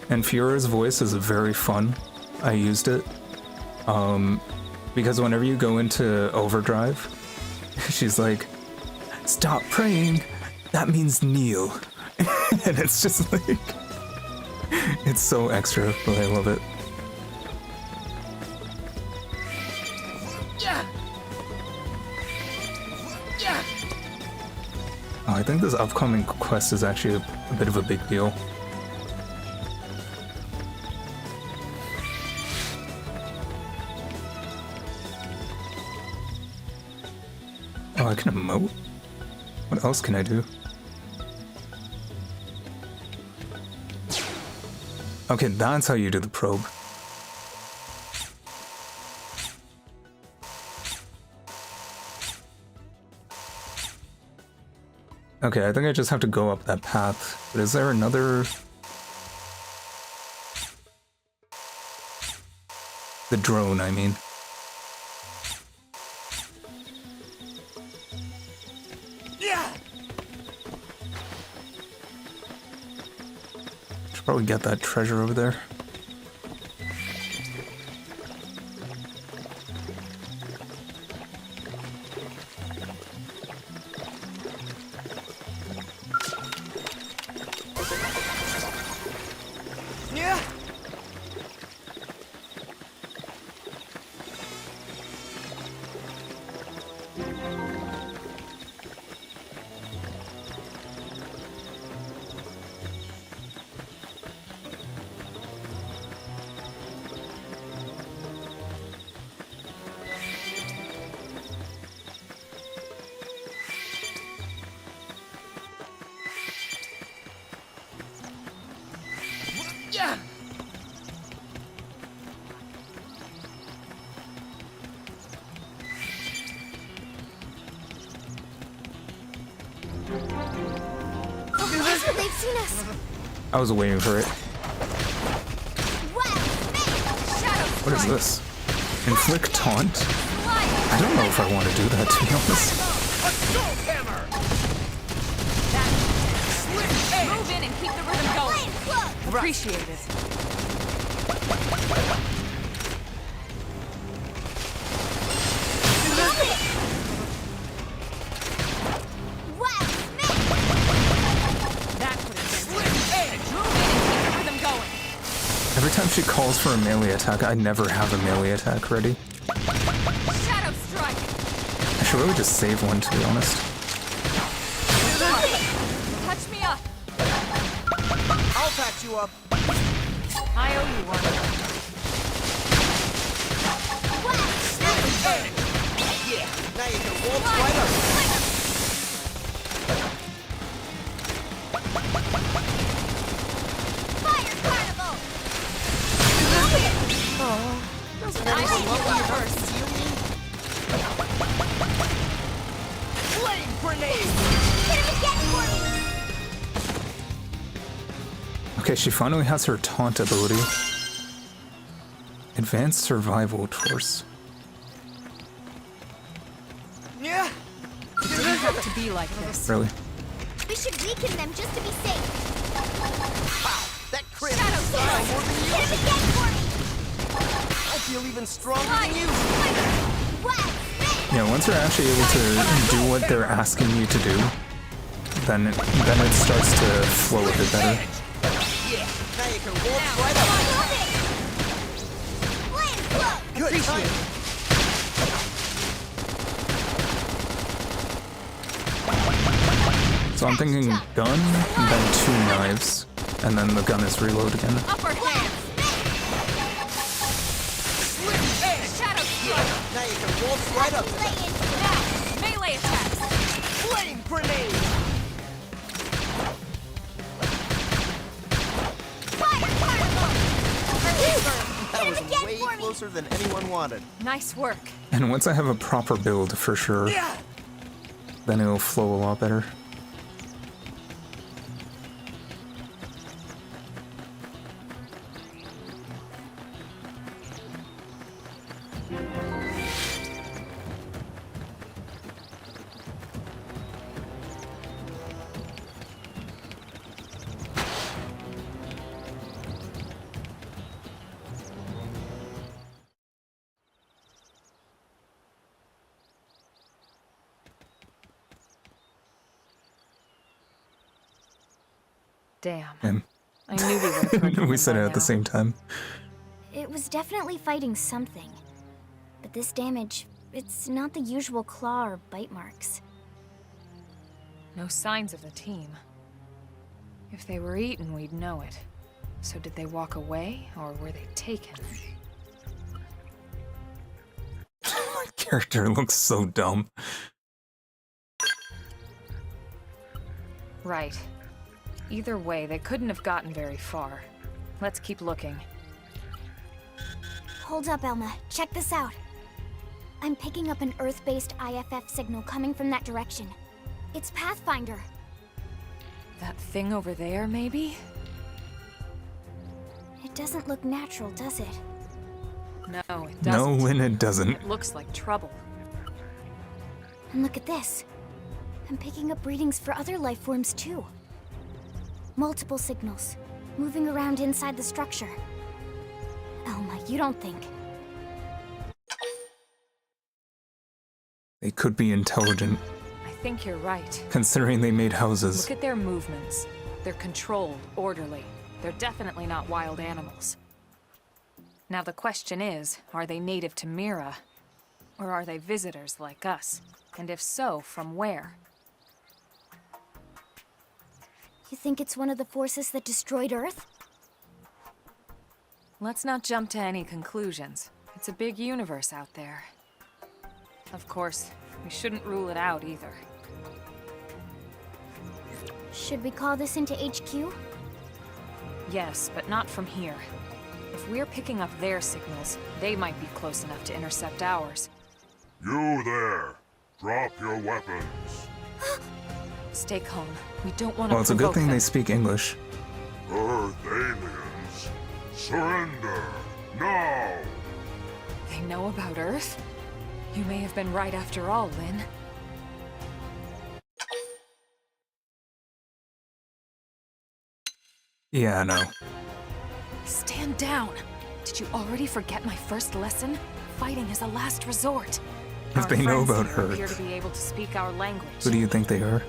And Fiora's voice is very fun. I used it. Because whenever you go into overdrive, she's like, "Stop praying, that means kneel." And it's just like, it's so extra, but I love it. Oh, I think this upcoming quest is actually a bit of a big deal. Oh, I can emote? What else can I do? Okay, that's how you do the probe. Okay, I think I just have to go up that path. But is there another... The drone, I mean. Should probably get that treasure over there. They've seen us. I was waiting for it. What is this? Inflict taunt? I don't know if I want to do that, to be honest. Move in and keep the rhythm going. Appreciate it. Every time she calls for a melee attack, I never have a melee attack ready. Shadow strike. I should really just save one, to be honest. Touch me up. I'll patch you up. I owe you one. Yeah, now you can waltz right up. Doesn't anyone love when you burst? Flame grenade! Hit him again for me! Okay, she finally has her taunt ability. Advanced survival course. Yeah. It didn't have to be like this. Really? We should weaken them just to be safe. Wow, that crit Shadow is more than you. Hit him again for me! I feel even stronger than you. Yeah, once you're actually able to do what they're asking you to do, then it starts to flow a bit better. Yeah, now you can waltz right up. Good time. So I'm thinking gun, then 2 knives, and then the gun is reload again. Upper hand. Shadow strike. Now you can waltz right up. Now, melee attacks. Flame grenade. Fire carnival! That was way closer than anyone wanted. Nice work. And once I have a proper build, for sure, then it'll flow a lot better. Damn. I knew we would have heard from We them said by it at the now. same time. It was definitely fighting something. But this damage, it's not the usual claw or bite marks. No signs of the team. If they were eaten, we'd know it. So did they walk away, or were they taken? My character looks so dumb. Right. Either way, they couldn't have gotten very far. Let's keep looking. Hold up, Elma. Check this out. I'm picking up an Earth-based IFF signal coming from that direction. It's Pathfinder. That thing over there, maybe? It doesn't look natural, does it? No, it No, doesn't. when it doesn't. It looks like trouble. And look at this. I'm picking up readings for other life forms, too. Multiple signals, moving around inside the structure. Elma, you don't think... They could be intelligent, I think you're right. considering they made houses. Look at their movements. They're controlled, orderly. They're definitely not wild animals. Now the question is, are they native to Mira? Or are they visitors like us? And if so, from where? You think it's one of the forces that destroyed Earth? Let's not jump to any conclusions. It's a big universe out there. Of course, we shouldn't rule it out either. Should we call this into HQ? Yes, but not from here. If we're picking up their signals, they might be close enough to intercept ours. You there! Drop your weapons! Stay calm. We don't want to Well, it's a good provoke thing them. they speak English. Earth aliens! Surrender! Now! They know about Earth? You may have been right after all, Lynn. Yeah, I know. Stand down! Did you already forget my first lesson? Fighting is a last resort. If Our they know friends about here appear Earth, to be able to speak our language. who do you think they are?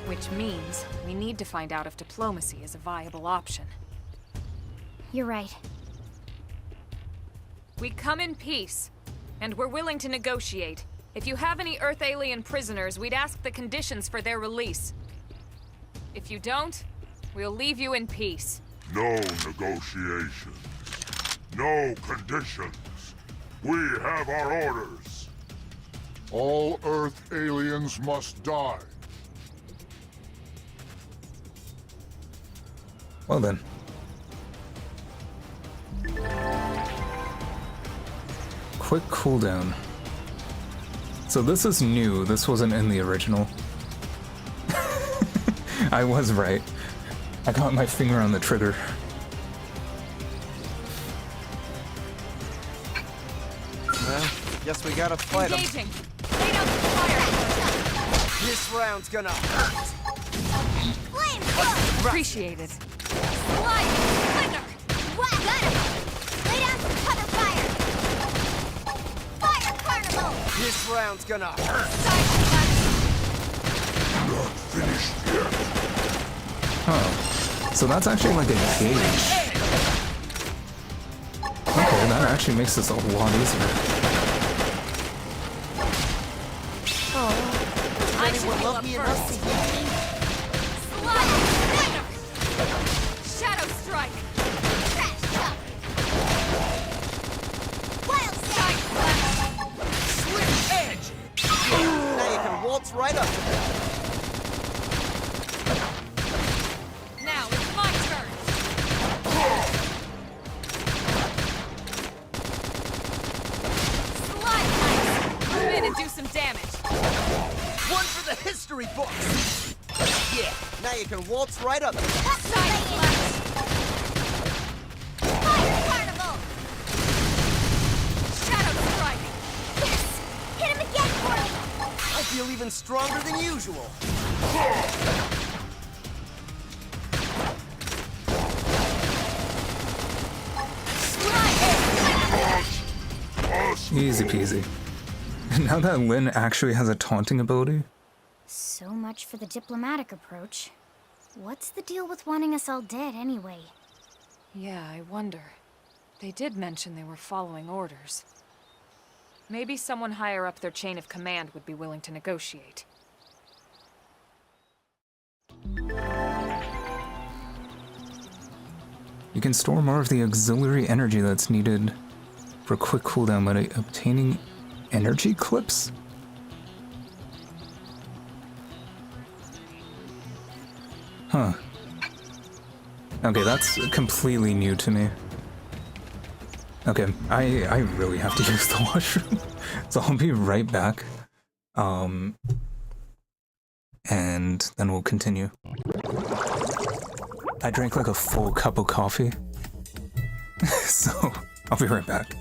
Which means we need to find out if diplomacy is a viable option. You're right. We come in peace, and we're willing to negotiate. If you have any Earth alien prisoners, we'd ask the conditions for their release. If you don't, we'll leave you in peace. No negotiations. No conditions. We have our orders. All Earth aliens must die. Well then. Quick cooldown. So this is new, this wasn't in the original. I was right. I got my finger on the trigger. Well, guess we gotta fight 'em. Engaging! Lay down the fire! This round's gonna hurt. Appreciated. Slide! Winner! What? Got him! Lay down some cover fire! Fire carnival! This round's gonna hurt. Not finished yet. Oh. So that's actually like a gauge. Okay, that actually makes this a lot easier. I should Anyone heal love up me enough first. to heal me? Slide! Winner! Shadow strike! Crash jump! Wild Side side! slash! Swift edge! Now you can waltz right up to them. Now it's my turn! One for the history books! Yeah, now you can waltz right up. Fire Carnival! Shadow Strike! Yes! Hit him again for me! I feel even stronger than usual. Easy peasy. Now that Lynn actually has a taunting ability, So much for the diplomatic approach. What's the deal with wanting us all dead anyway? Yeah, I wonder. They did mention they were following orders. Maybe someone higher up their chain of command would be willing to negotiate. you can store more of the auxiliary energy that's needed for quick cooldown by obtaining energy clips? Huh. Okay, that's completely new to me. Okay, I really have to use the washroom, so I'll be right back. And then we'll continue. I drank like a full cup of coffee, so I'll be right back.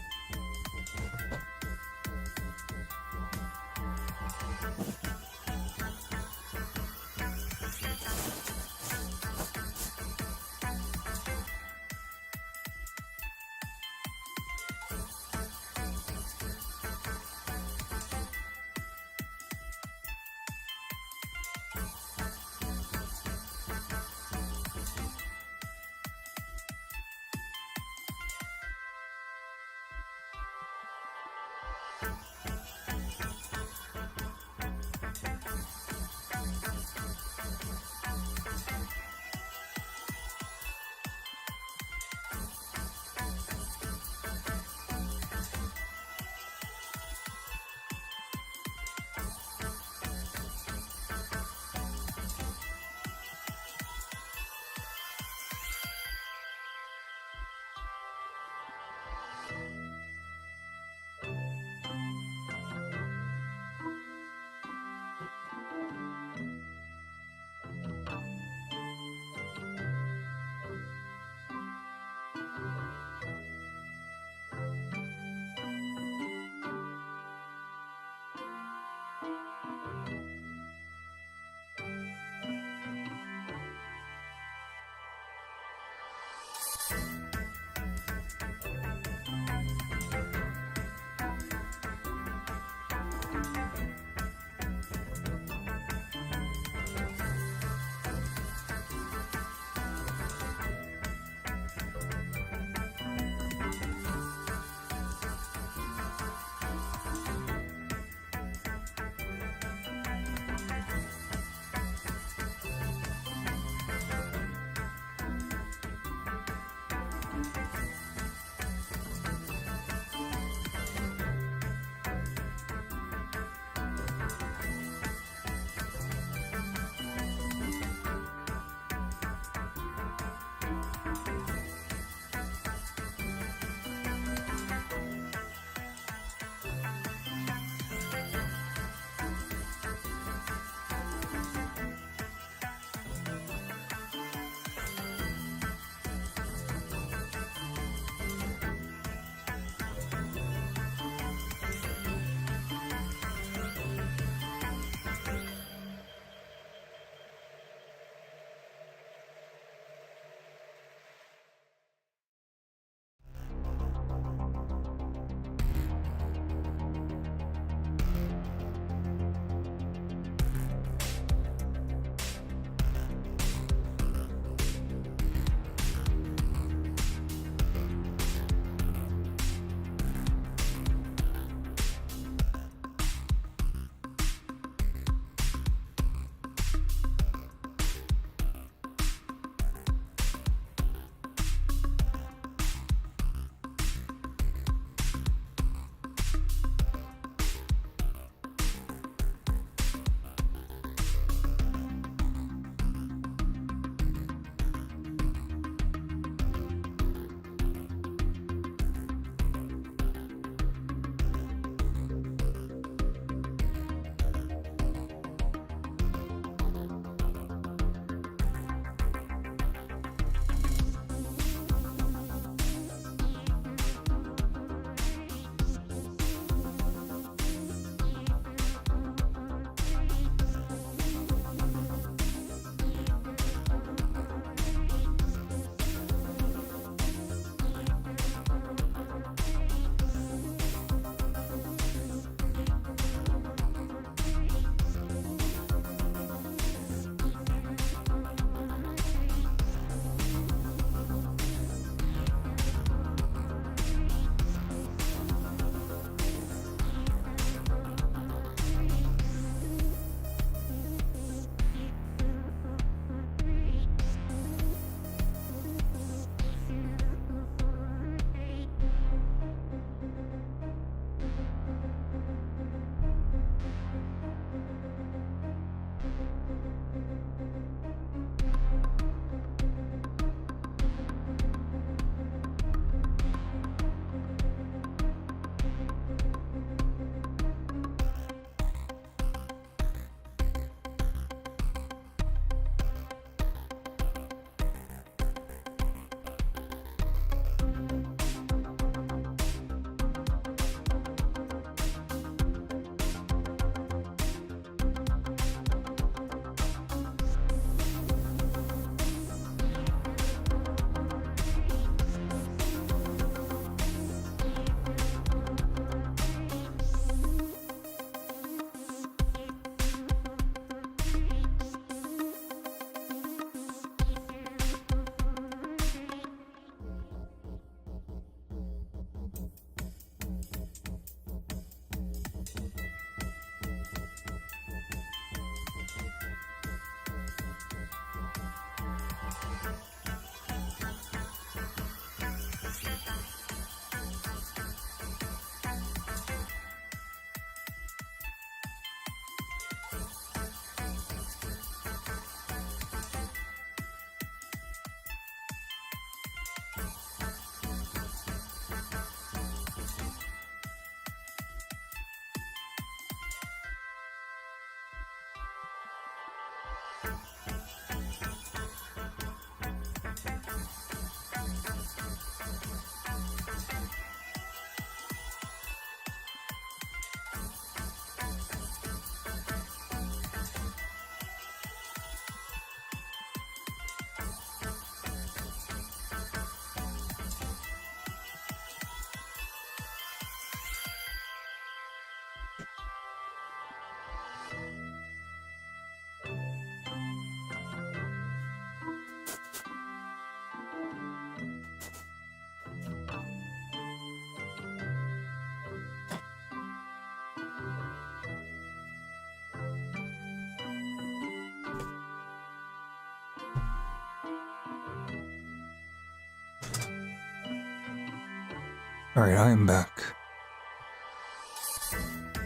Alright, I am back.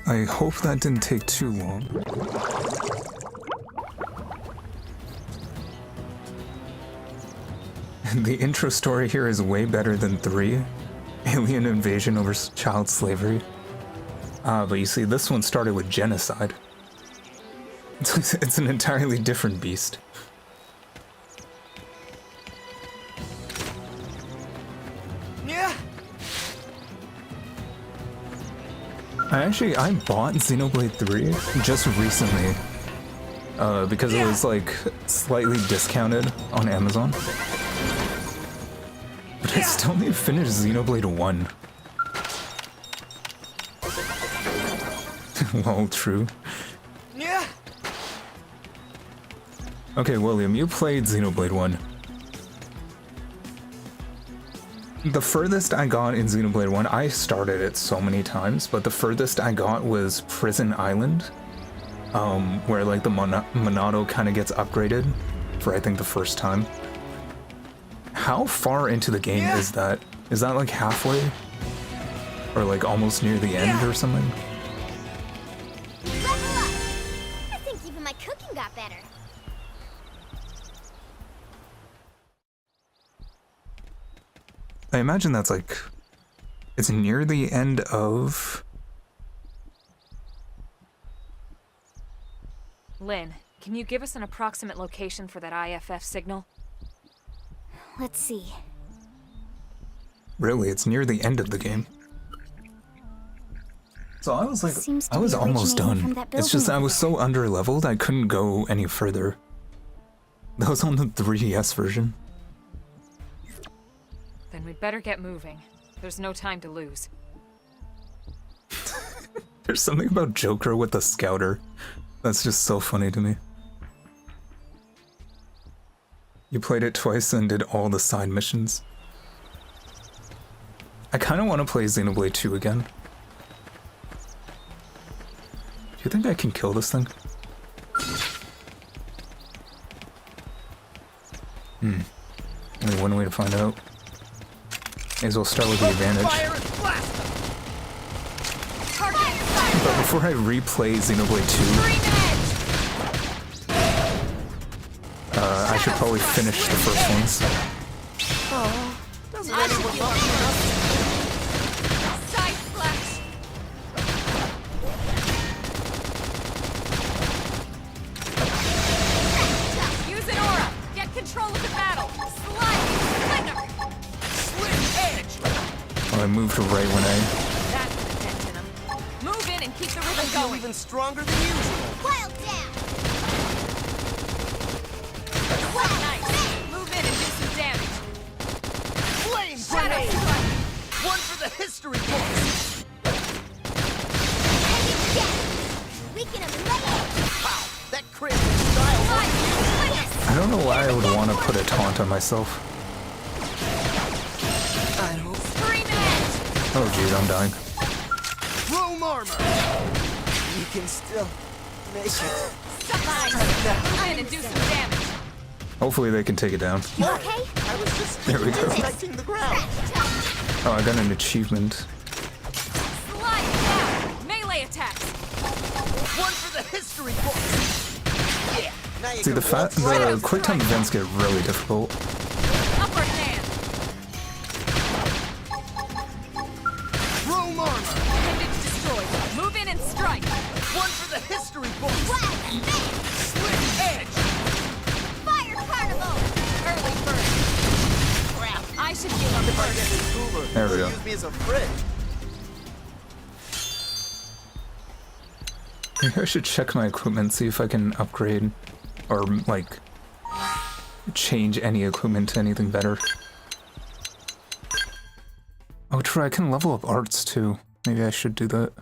I hope that didn't take too long. The intro story here is way better than 3. Alien invasion over child slavery. But you see, this one started with genocide. It's an entirely different beast. Yeah. I bought Xenoblade 3 just recently. Because it was like slightly discounted on Amazon. But I still need to finish Xenoblade 1. Well, true. Yeah. Okay, William, you played Xenoblade 1. The furthest I got in Xenoblade 1, I started it so many times, but the furthest I got was Prison Island, where like the Monado kind of gets upgraded for I think the first time. How far into the game is that? Is that like halfway? Or like almost near the end or something? Level up! I think even my cooking got better. I imagine that's like... It's near the end of... Lynn, can you give us an approximate location for that IFF signal? Let's see. Really, it's near the end of the game. So I was like, Seems to I was be almost originating from done. that It's just building I over was so under-leveled, I couldn't go any further. That was on the 3DS version. Then we'd better get moving. There's no time to lose. There's something about Joker with the scouter. That's just so funny to me. You played it twice and did all the side missions. I kind of want to play Xenoblade 2 again. Do you think I can kill this thing? Only one way to find out. May as well start with the advantage. Fire and blast them. But before I replay Xenoblade 2, I should probably finish the first ones. Doesn't anyone love me enough? Side slash! Use an aura! Get control of the battle! Slide! Slinger! Slit edge. Oh, I moved right when I... That's the dent in 'em. Move in and keep the rhythm I feel going! even stronger than usual. Wild down! Nice! Move in and do some damage! Flame Shadow grenade. strike! One for the history books. Weaken him and let it! Wow, that crit style. I don't know why I would want to put a taunt on myself. I hope. Scream edge! Oh geez, I'm dying. Chrome armor. You can still make it. Nice! Move in and do some damage! Hopefully they can take it down. You okay? I was just There we go. protecting the ground. Oh, I got an achievement. Slide down! Melee attacks! One for the history books. Yeah. Now you See, can the quick time events get really difficult. Upper hand! Chrome armor. Appendage destroyed. Move in and strike! One for the history books. Slit edge. Fire carnival! Early burst! Crap. I should heal on the If I get burst. this cooler, There we you'll go. use me as a fridge. Maybe I should check my equipment, see if I can upgrade or like change any equipment to anything better. Oh, true, I can level up arts too. Maybe I should do that.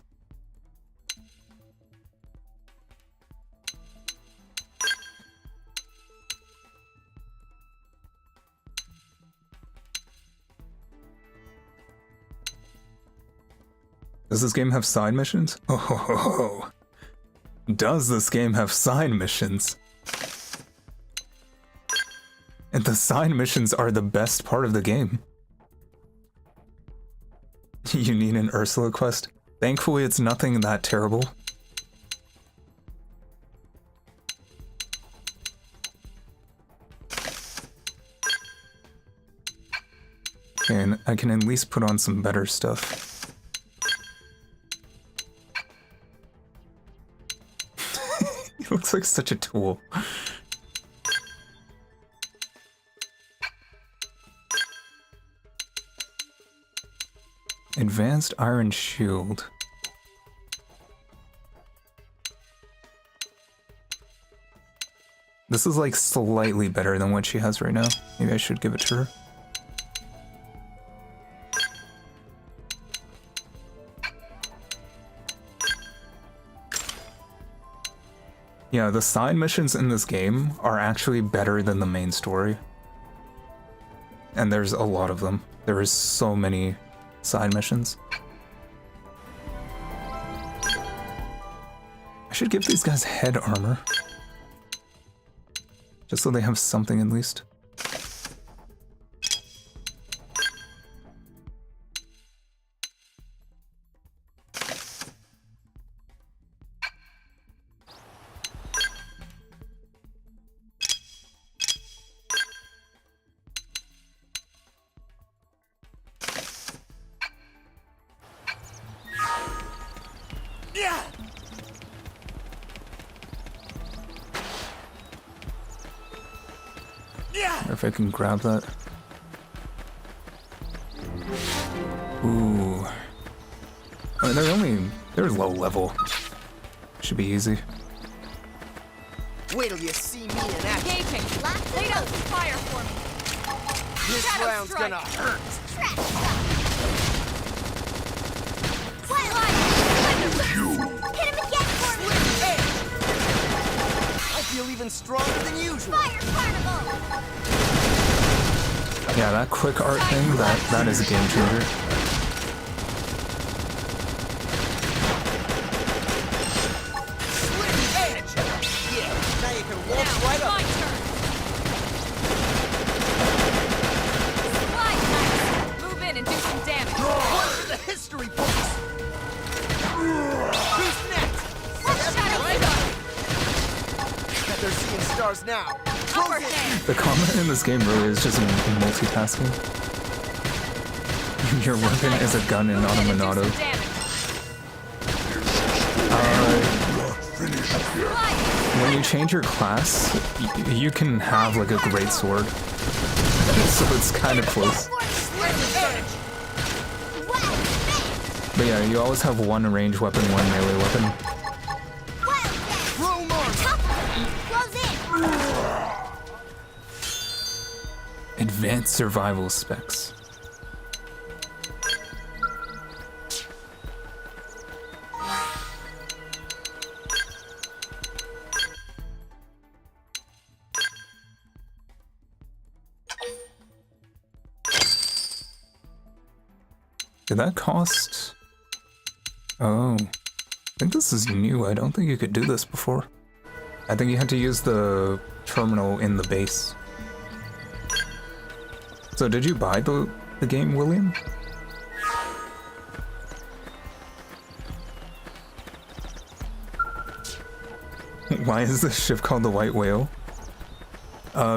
Does this game have side missions? Oh, ho, ho, ho. Does this game have side missions? And the side missions are the best part of the game. You need an Ursula quest? Thankfully, it's nothing that terrible. And I can at least put on some better stuff. He looks like such a tool. Advanced Iron Shield. This is like slightly better than what she has right now. Maybe I should give it to her. Yeah, the side missions in this game are actually better than the main story. And there's a lot of them. There is so many side missions. I should give these guys head armor. Just so they have something at least. If I can grab that. Ooh. I mean, they're low level. Should be easy. Wait till you see me in action. Engaging. Lay down some fire for me. This Shadow round's strike. gonna hurt. Hit him again for me! I feel even stronger than usual. Fire Carnival! Yeah, that quick art thing, that is a game changer. Slim edge! Yeah, now you can walk right up. My turn. Slide knife. Move in and do some damage. One for the history books. Who's next? Shadow strike. Bet they're seeing stars now. Overhand. The combat in this game really is just multitasking. Your weapon is a gun and not a Monado. When you change your class, you can have like a great sword. So it's kind of close. But yeah, you always have one ranged weapon, one melee weapon. Advanced survival specs. Did that cost? Oh, I think this is new. I don't think you could do this before. I think you had to use the terminal in the base. So did you buy the game, William? Why is this ship called the White Whale?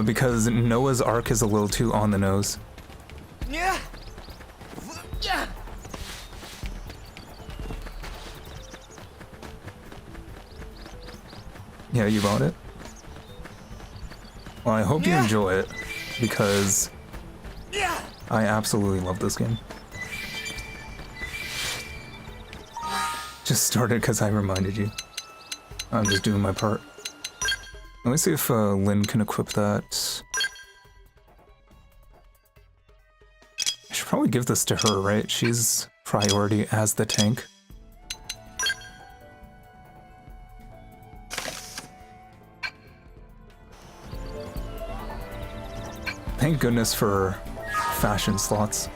Because Noah's Ark is a little too on the nose. Yeah. Yeah. Yeah, you bought it? Well, I hope you enjoy it, because I absolutely love this game. Just started because I reminded you. I'm just doing my part. Let me see if Lynn can equip that. I should probably give this to her, right? She's priority as the tank. Thank goodness for fashion slots.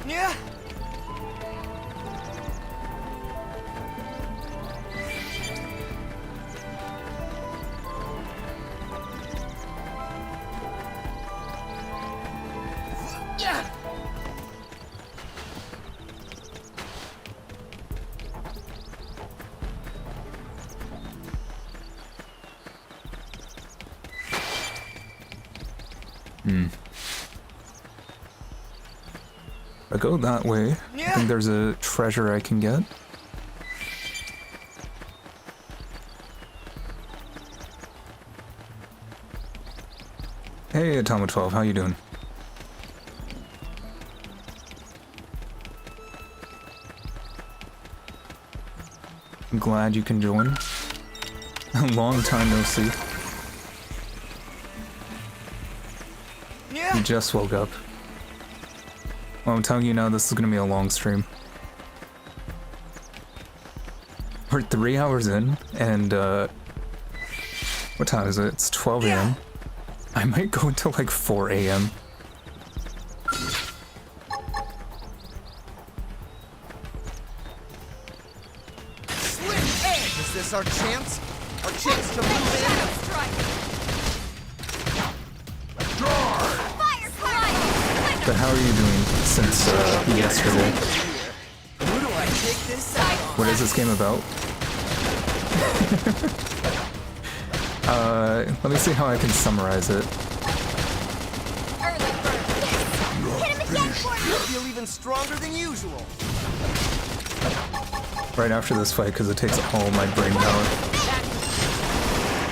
Yeah. If I go that way, I think there's a treasure I can get. Hey, Atomo 12, how you doing? I'm glad you can join. A long time no see. You just woke up. Well, I'm telling you now, this is gonna be a long stream. We're 3 hours in, and what time is it? It's 12 a.m. I might go until like 4 a.m. Is this our chance? Our chance to move in? But how are you doing since yesterday? Who do I take this out? What is this game about? Let me see how I can summarize it. I feel even stronger than usual. Right after this fight, because it takes all my brain power.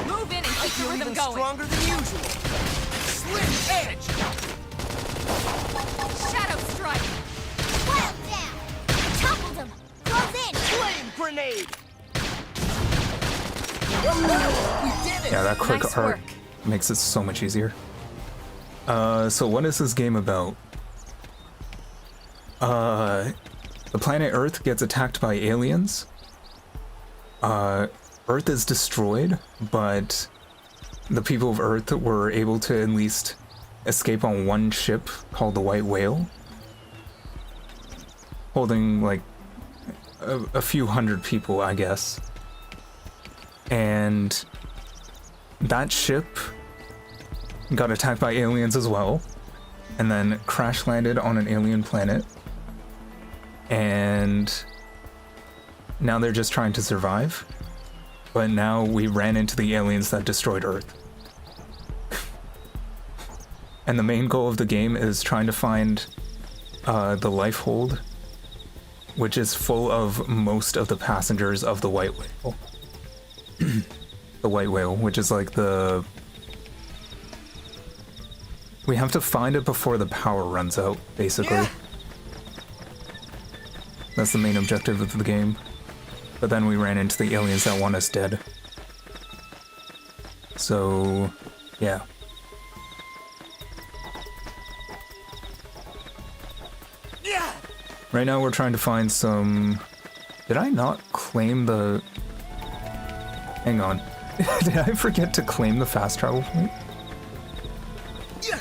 Move in and keep the rhythm going. Stronger than usual. Slim edge. Shadow strike. Well down. Toppled him. Close in. Flame grenade. We did it. Yeah, that quick Nice art work. makes it so much easier. So what is this game about? The planet Earth gets attacked by aliens. Earth is destroyed, but the people of Earth were able to at least escape on one ship called the White Whale, holding like a few hundred people, I guess. And that ship got attacked by aliens as well, and then crash landed on an alien planet. And now they're just trying to survive. But now we ran into the aliens that destroyed Earth. And the main goal of the game is trying to find the life hold, which is full of most of the passengers of the White Whale. The White Whale, which is like the... We have to find it before the power runs out, basically. Yeah. That's the main objective of the game. But then we ran into the aliens that want us dead. So, yeah. Yeah. Right now we're trying to find some... Did I not claim the... Hang on. Did I forget to claim the fast travel point? Yeah.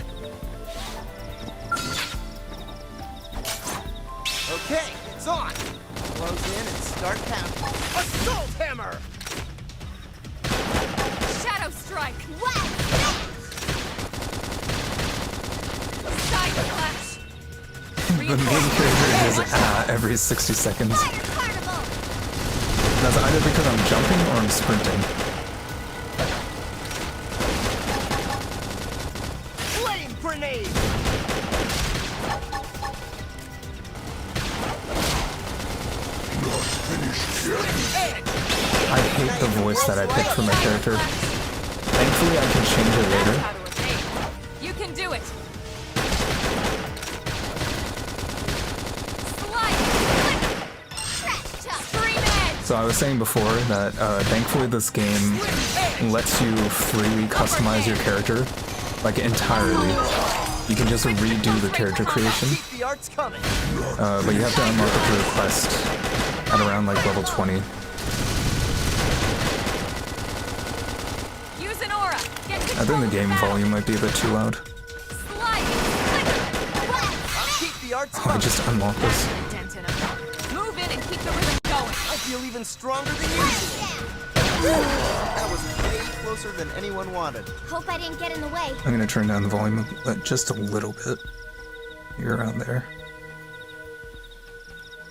Okay, it's on. Close in and start counting. Assault hammer. Shadow strike. Well, Side flash. The main character is every 60 seconds. fire carnival. That's either because I'm jumping or I'm sprinting. Flame grenade. I hate the voice that I picked for my character. Thankfully I can change it later. How to evade. You can do it. So I was saying before that thankfully this game lets you freely customize your character, like entirely. You can just redo the character creation, Keep the arts coming. but you have to unlock the request at around like level 20. Use an aura. Get I think the game volume might be a bit too loud. Keep the arts Oh, I coming. just unlocked this. Move in and keep the rhythm going. I feel even stronger than usual. That was way closer than anyone wanted. Hope I didn't get in the way. I'm gonna turn down the volume just a little bit. You're around there.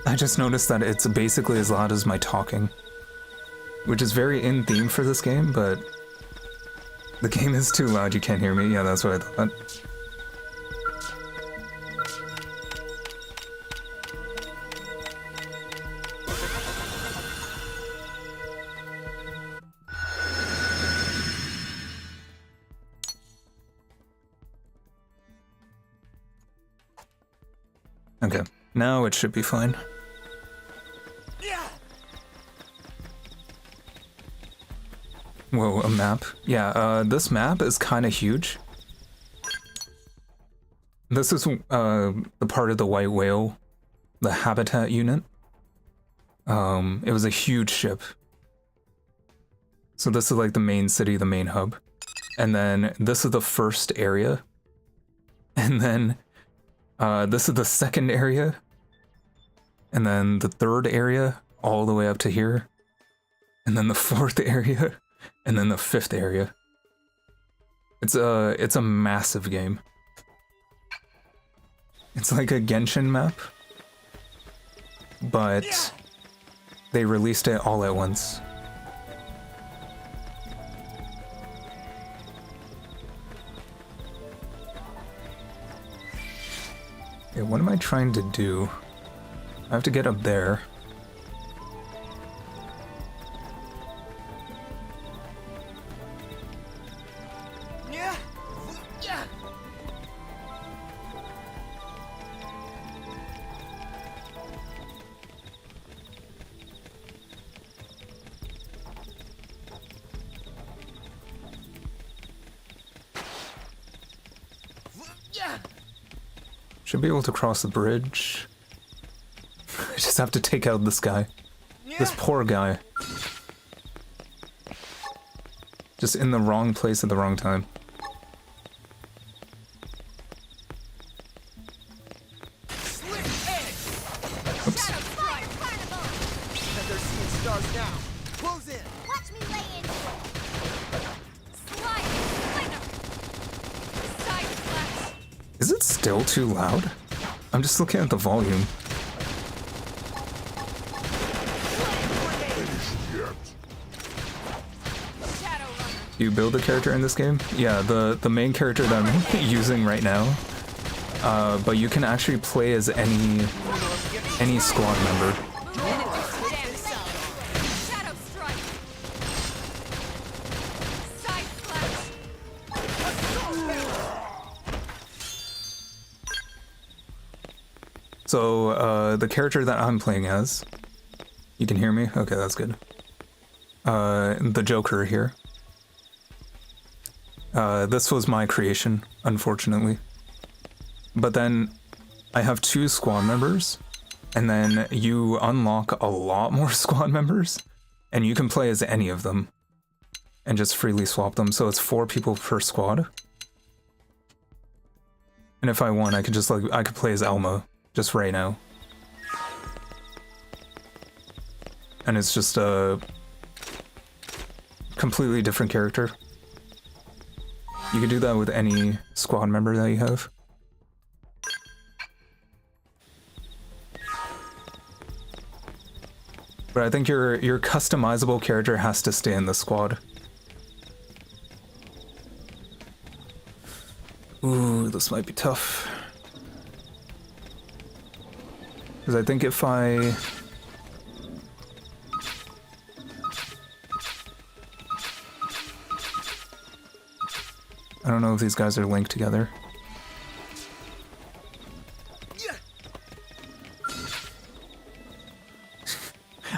I just noticed that it's basically as loud as my talking, which is very in theme for this game, but the game is too loud, you can't hear me. Yeah, that's what I thought. Now it should be fine. Whoa, a map. Yeah, this map is kind of huge. This is the part of the White Whale, the habitat unit. It was a huge ship. So this is like the main city, the main hub. And then this is the first area. And then this is the second area. And then the third area, all the way up to here. And then the fourth area. And then the fifth area. It's a massive game. It's like a Genshin map. But they released it all at once. Okay, what am I trying to do? I have to get up there. Should be able to cross the bridge. I just have to take out this guy. This poor guy. Just in the wrong place at the wrong time. Oops. Is it still too loud? I'm just looking at the volume. Do you build a character in this game? Yeah, the main character that I'm using right now. But you can actually play as any squad member. So, the character that I'm playing as, you can hear me? Okay, that's good. The Joker here. This was my creation, unfortunately. But then, I have 2 squad members, and then you unlock a lot more squad members, and you can play as any of them, and just freely swap them, so it's 4 people per squad. And if I want, I could just I could play as Alma. Just right now. And it's just a completely different character. You can do that with any squad member that you have. But I think your customizable character has to stay in the squad. Ooh, this might be tough. Because I think if I don't know if these guys are linked together.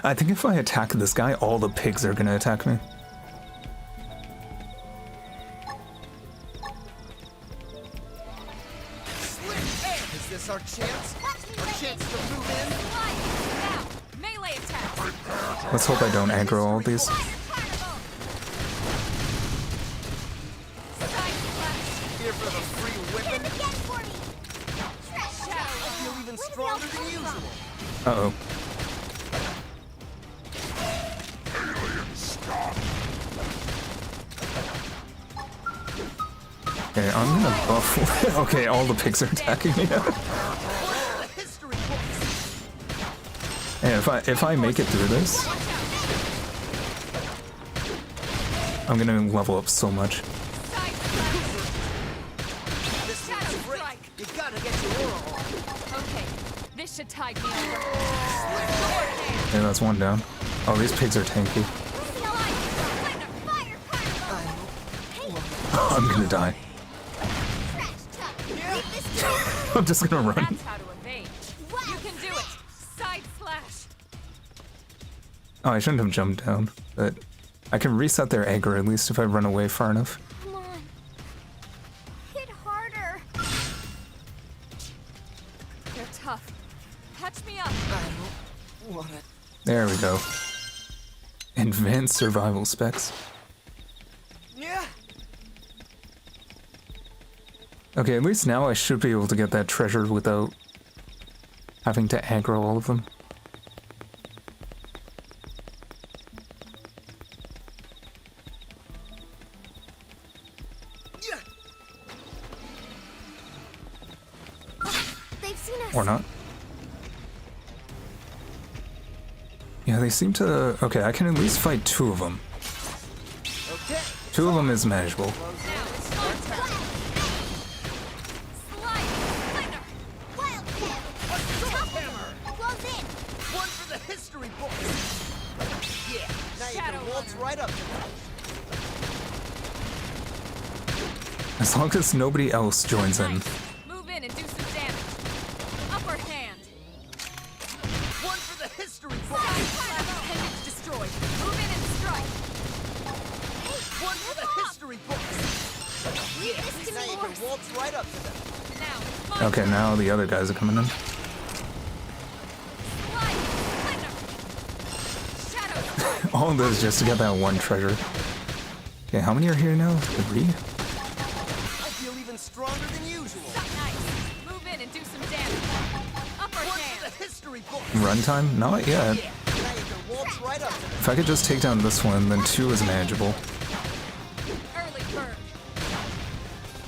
I think if I attack this guy, all the pigs are gonna attack me. Is this our chance? Our chance to move in? Now, melee attack. Let's hope I don't aggro all of these. Here for the free whipping? I feel even stronger than usual. Uh-oh. Okay, I'm gonna buff. Okay, all the pigs are attacking me now. Hey, if I make it through this, I'm gonna level up so much. You gotta get your aura on. Okay, this should tide me over. Yeah, that's one down. Oh, these pigs are tanky. I'm gonna die. I'm just gonna run. That's how to evade. You can Oh, I shouldn't have jumped down, but I can reset their aggro at least if I run away far enough. Come on. Hit harder. They're tough. Patch me up. I don't want it. There we go. Advanced survival specs. Yeah. Okay, at least now I should be able to get that treasure without having to aggro all of them. They've seen us. Or not. Yeah, they seem to... Okay, I can at least fight 2 of them. Okay. 2 of them is manageable. One for the history books. Yeah. Now you can waltz right up to them. As long as nobody else joins in. Move in and do some damage. Upper hand. One for the history books. Appendage destroyed. Move in and strike. One for the history books. Yeah. Now you can waltz right up to them. Now, it's my Okay, now the other guys are coming in. All of this just to get that one treasure. Okay, how many are here now? 3? I feel even stronger than usual. Nice. Move in and do some damage. Upper One hand. for the history books. Runtime? Not yet. Yeah. Now you can waltz right up to them. If I could just take down this one, then 2 is manageable. Early bird.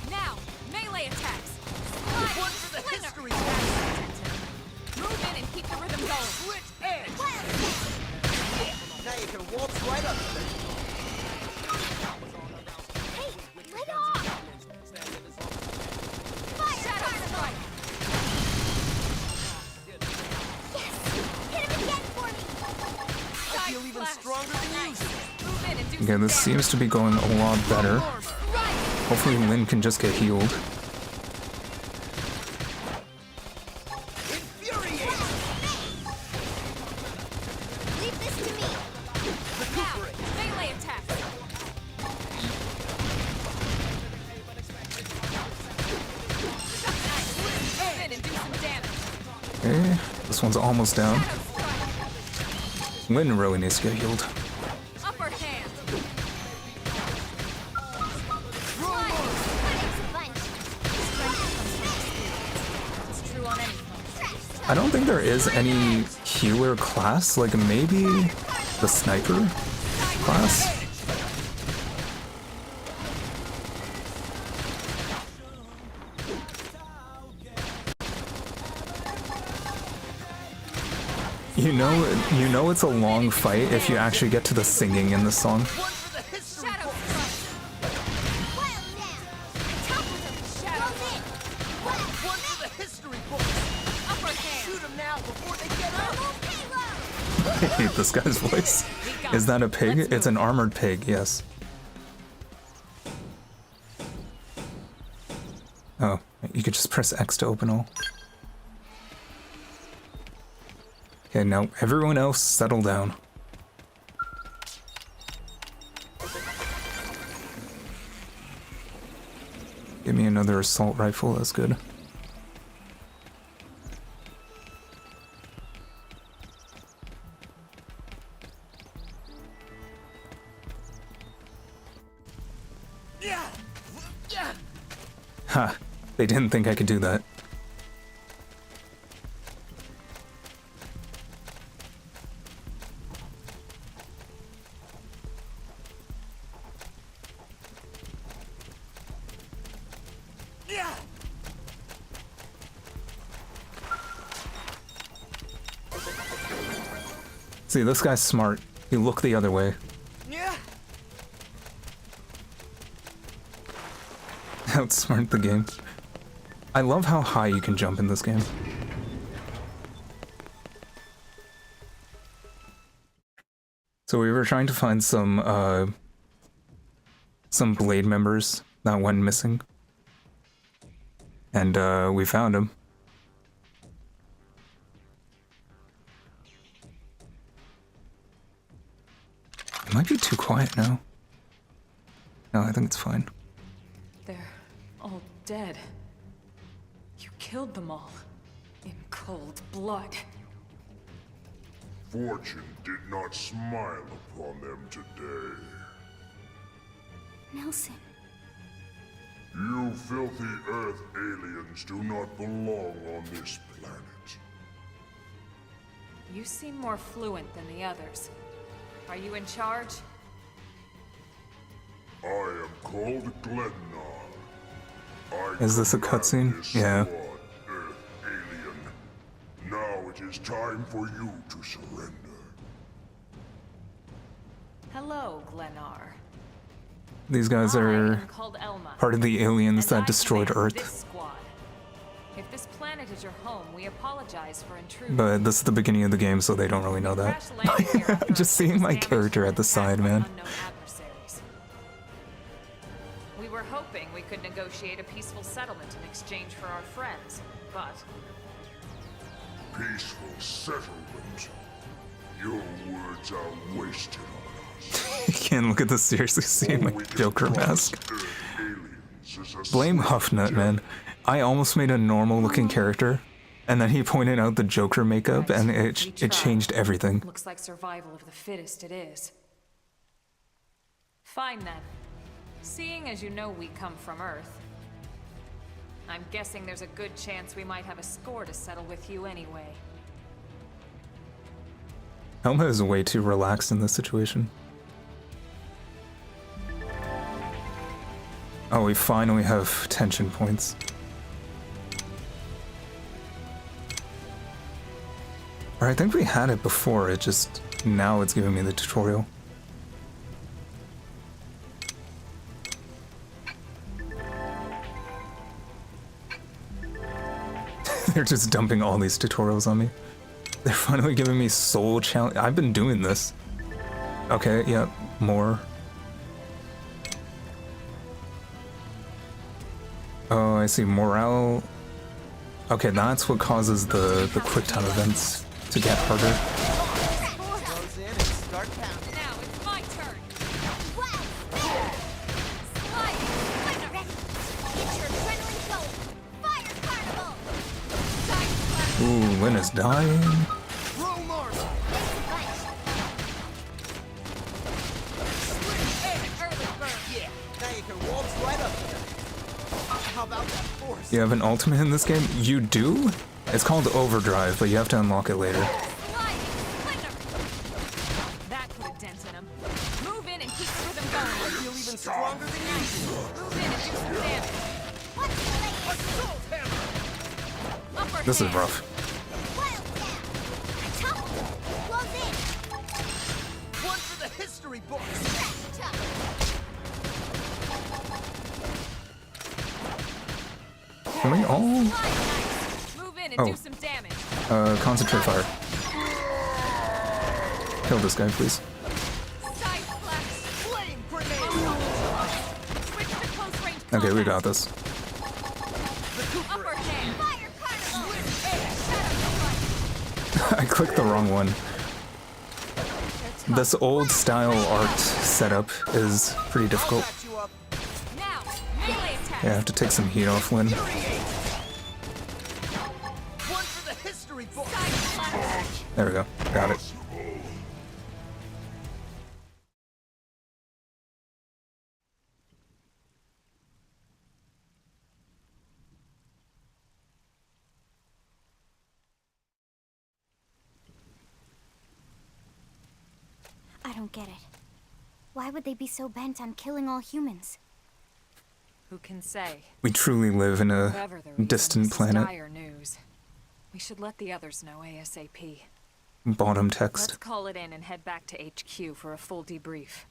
Now, melee attacks. Slide. One for the Splinter. history books. Move in and keep the rhythm going. Switch edge. Now you can waltz right up to them. Hey, let off. Fire. Shadow strike. Yes. Hit him again for me. I feel even Flash. stronger than usual. Move in and do Okay, some this damage. seems to be going a lot better. Hopefully Lynn can just get healed. Infuriate. Leave this to me. Now, melee attacks. Nice. Move in and do some damage. Okay, this one's almost down. Shadow strike. Lynn really needs to get healed. Upper hand. Thanks a bunch. It's true on any front. I don't think there is any healer class, like maybe the sniper class? You know it's a long fight if you actually get to the singing in the song. One for the history Shadow books. strike. Wild now. Top of them. Shadow. Close in. One for the history books. Upper hand. Shoot them now before they get up. Payload. I hate this guy's voice. Is that a pig? It's an armored pig, yes. Oh, you could just press X to open all. Okay, now everyone else settle down. Give me another assault rifle, that's good. Ha! They didn't think I could do that. See, this guy's smart. He looked the other way. Yeah. Outsmart the game. I love how high you can jump in this game. So we were trying to find some Blade members that went missing. And we found them. Might be too quiet now. No, I think it's fine. They're all dead. You killed them all. In cold blood. Fortune did not smile upon them today. Nelson. You filthy Earth aliens do not belong on this planet. You seem more fluent than the others. Are you in charge? I am called Glennar. Is this a cutscene? Yeah. Earth alien. Now it is time for you to surrender. Hello, Glennar. These guys I are am called Elma, part of the aliens and that I destroyed command Earth. this squad. If this planet is your home, we apologize for intruding. But this is the beginning of the game, so they don't really know that. Just seeing my character at the side, man. We were hoping we could negotiate a peaceful settlement in exchange for our friends, but... Peaceful settlement? Your words are wasted on us. You can't look at this seriously, seeing my Joker mask. Blame Huffnut, man. I almost made a normal looking character, and then he pointed out the Joker makeup, and it changed everything. Looks like survival of the fittest it is. Fine then. Seeing as you know we come from Earth, I'm guessing there's a good chance we might have a score to settle with you anyway. Helma is way too relaxed in this situation. Oh, we finally have tension points. Or I think we had it before, it just... now it's giving me the tutorial. They're just dumping all these tutorials on me. They're finally giving me soul challenge. I've been doing this. Okay, yep, more. Oh, I see, morale. Okay, that's what causes the quick time events to get harder. Close in and start counting. Now it's my turn! Ooh, Lynn is dying. Yeah, now you can waltz right up there. How about that force? You have an ultimate in this game? You do? It's called Overdrive, but you have to unlock it later. That put a dent in him. Move in and keep the rhythm going. I feel even stronger than you. Move in and do some damage. Upper This is hand. rough. One for the history books. Can we all... Move in and Oh. do some damage. Concentrate fire. Kill this guy, please. Side flash. Flame grenade. Switch to close range Okay, we combat. got this. Upper hand. Fire carnival. I clicked the wrong one. This old style art setup is pretty difficult. Patch you up. Now, melee attack. Yeah, I have to take some heat off Lynn. One for the history books. Side flash. There we go. Got it. I don't get it. Why would they be so bent on killing all humans? Who can say? We truly live in a Whatever the reason, distant this is planet. dire news. We should let the others know ASAP. Bottom Let's text. call it in and head back to HQ for a full debrief.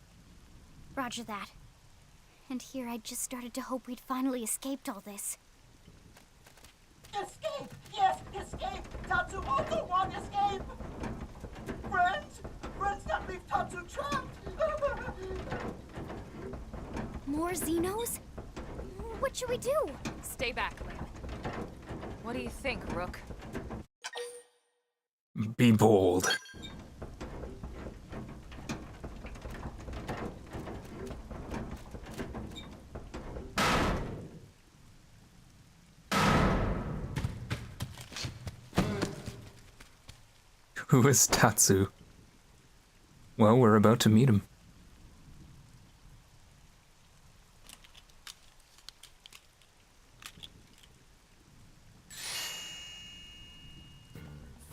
Roger that. And here I just started to hope we'd finally escaped all this. Escape! Yes, escape! Tatsumoto want escape! Friends? Friends that leave Tatsu trapped! More Xenos? What should we do? Stay back, Lynn. What do you think, Rook? Be bold. Who is Tatsu? Well, we're about to meet him.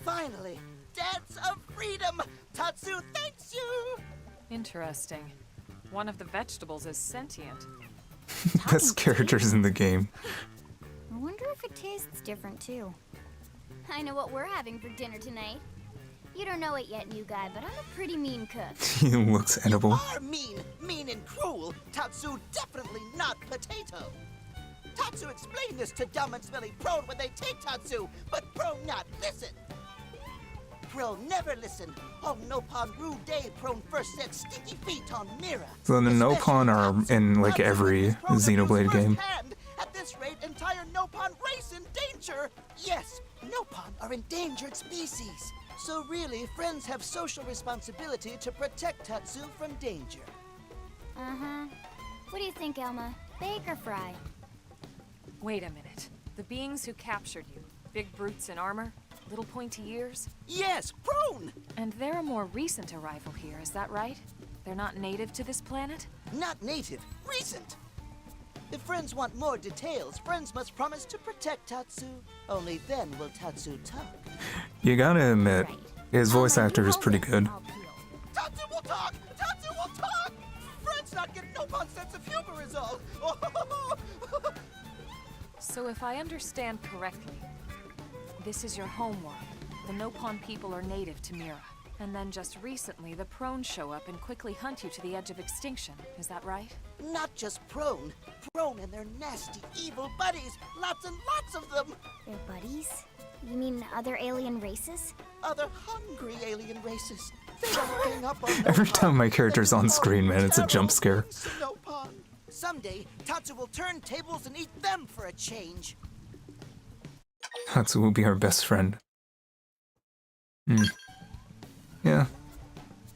Finally, dance of freedom! Tatsu thanks you! Interesting. One of the vegetables is sentient. Best characters in the game. I wonder if it tastes different too. I know what we're having for dinner tonight. You don't know it yet, new guy, but I'm a pretty mean cook. He looks edible. You are mean and cruel. Tatsu definitely not potato. Tatsu explained this to dumb and smelly Prone when they take Tatsu, but Prone not listen. Prone never listen. On Nopon rude day, Prone first set stinky feet on Mira. So the Nopon are in like every Xenoblade game. At this rate, entire Nopon race in danger. Yes, Nopon are endangered species. So really, friends have social responsibility to protect Tatsu from danger. Uh-huh. What do you think, Elma? Bake or fry? Wait a minute. The beings who captured you, big brutes in armor, little pointy ears? Yes, Prone! And they're a more recent arrival here, is that right? They're not native to this planet? Not native, recent. If friends want more details, friends must promise to protect Tatsu. Only then will Tatsu talk. You gotta admit, his voice actor is pretty good. Tatsu will talk! Tatsu will talk! Friends not getting Nopon's sense of humor is all. So if I understand correctly, this is your homeworld. The Nopon people are native to Mira. And then just recently, the Prone show up and quickly hunt you to the edge of extinction. Is that right? Not just Prone. Prone and their nasty, evil buddies. Lots and lots of them. Their buddies? You mean other alien races? Other hungry alien races. They don't gang up on Every Nopon. time my character's on screen, man, it's a jump scare. Nopon. Someday, Tatsu will turn tables and eat them for a change. Tatsu will be our best friend. Yeah.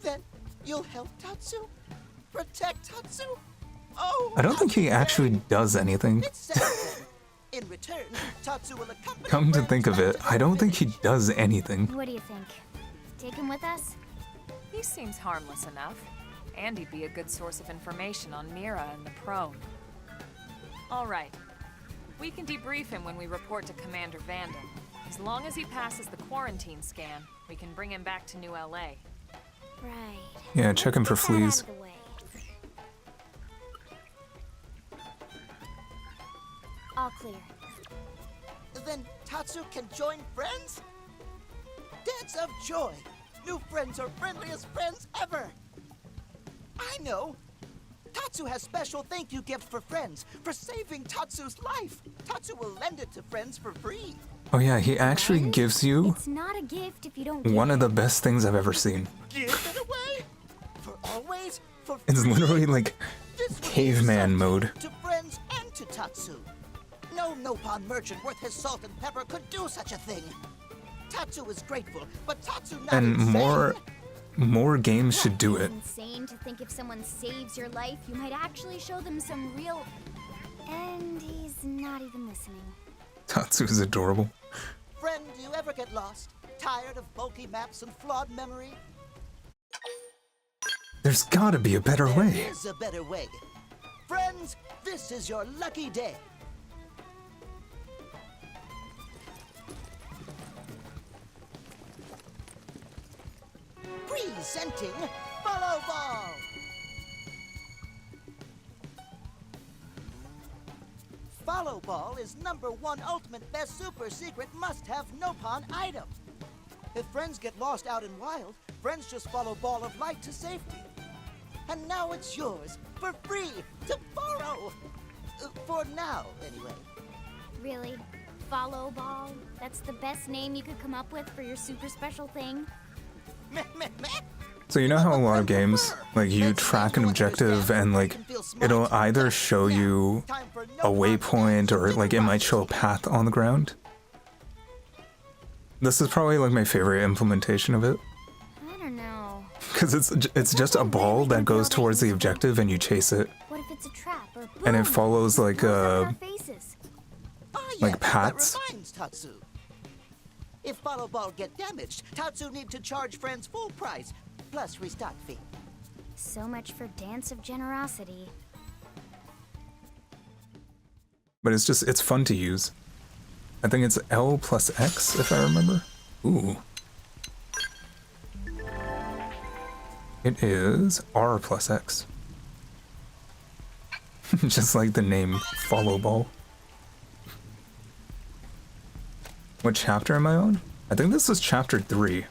Then you'll help Tatsu? Protect Tatsu? Oh, I don't think he actually does anything. in return, Tatsu will accompany Come to think of it, I don't think he does anything. What do you think? Take him with us? He seems harmless enough. And he'd be a good source of information on Mira and the Prone. All right. We can debrief him when we report to Commander Vanda. As long as he passes the quarantine scan, we can bring him back to New LA. Right. Yeah, check him for fleas. Out of the way. All clear. Then Tatsu can join friends? Dance of joy! New friends are friendliest friends ever! I know! Tatsu has special thank you gift for friends, for saving Tatsu's life! Tatsu will lend it to friends for free! Oh yeah, he actually gives you It's not a gift if you don't one of give the best things I've ever seen. Give it away! For always? For free? It's literally like This would be caveman mode. to friends and to Tatsu. No Nopon merchant worth his salt and pepper could do such a thing. Tatsu is grateful, but Tatsu not And insane. more games should do it. It's insane to think if someone saves your life, you might actually show them some real... And he's not even listening. Tatsu is adorable. Friend, do you ever get lost? Tired of bulky maps and flawed memory? There's gotta be a better way. There is a better way. Friends, this is your lucky day. Presenting Follow Ball! Follow Ball is #1 ultimate best super secret must-have Nopon item. If friends get lost out in wild, friends just follow Ball of Light to safety. And now it's yours, for free, to borrow. For now, anyway. Really? Follow Ball? That's the best name you could come up with for your super special thing? Meh, meh, meh. So you know how a lot of games, like you track an objective and like it'll either show you a waypoint or like it might show a path on the ground? This is probably like my favorite implementation of it. I don't know. Because it's just a ball that goes towards the objective and you chase it. What if it's a trap or boom? And it follows like Our faces. Ah, like yes, paths. That reminds Tatsu. If Follow Ball get damaged, Tatsu need to charge friends full price, plus restock fee. So much for Dance of Generosity. But it's fun to use. I think it's L plus X, if I remember. Ooh. It is R plus X. Just like the name Follow Ball. What chapter am I on? I think this is chapter 3.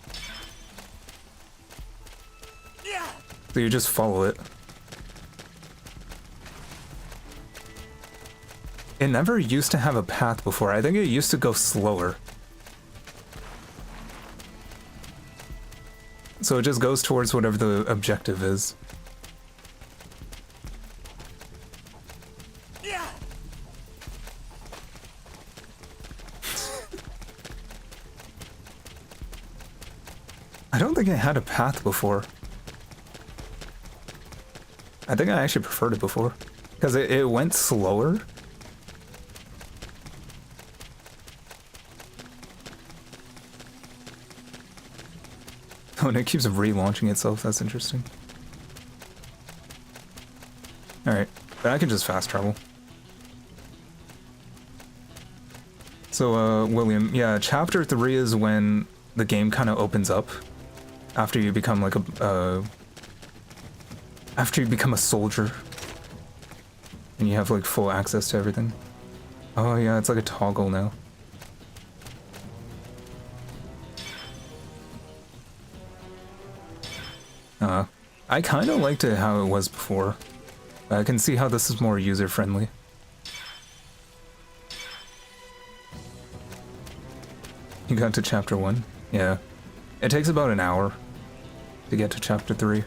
So you just follow it. It never used to have a path before. I think it used to go slower. So it just goes towards whatever the objective is. I don't think it had a path before. I think I actually preferred it before. Because it went slower. Oh, and it keeps relaunching itself. That's interesting. Alright, but I can just fast travel. So, William, yeah, chapter 3 is when the game kind of opens up. After you become like after you become a soldier. And you have like full access to everything. Oh yeah, it's like a toggle now. I kind of liked it how it was before. I can see how this is more user-friendly. You got to chapter 1? Yeah. It takes about an hour to get to chapter 3.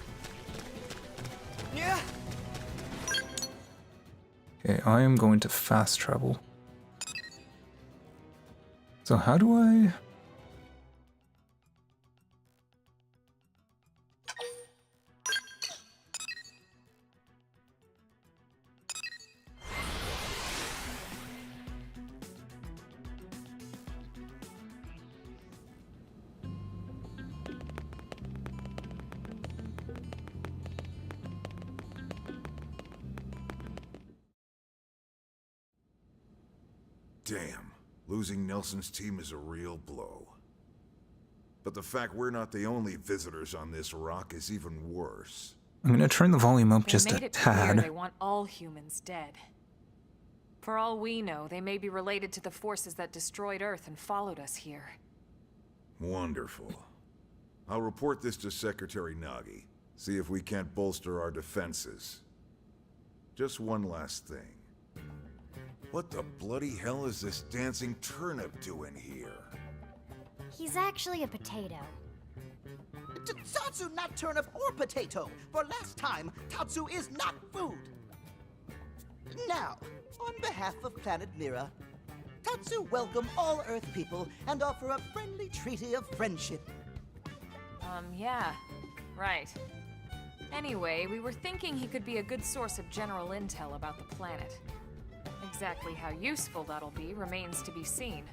Yeah. Okay, I am going to fast travel. So how do I... Damn, losing Nelson's team is a real blow. But the fact we're not the only visitors on this rock is even worse. I'm gonna turn the volume up They just made a it clear tad. they want all humans dead. For all we know, they may be related to the forces that destroyed Earth and followed us here. Wonderful. I'll report this to Secretary Nagi. See if we can't bolster our defenses. Just one last thing. What the bloody hell is this dancing turnip doing here? He's actually a potato. Tatsu not turnip or potato. For last time, Tatsu is not food. Now, on behalf of Planet Mira, Tatsu welcome all Earth people and offer a friendly treaty of friendship. Yeah. Right. Anyway, we were thinking he could be a good source of general intel about the planet. Exactly how useful that'll be remains to be seen.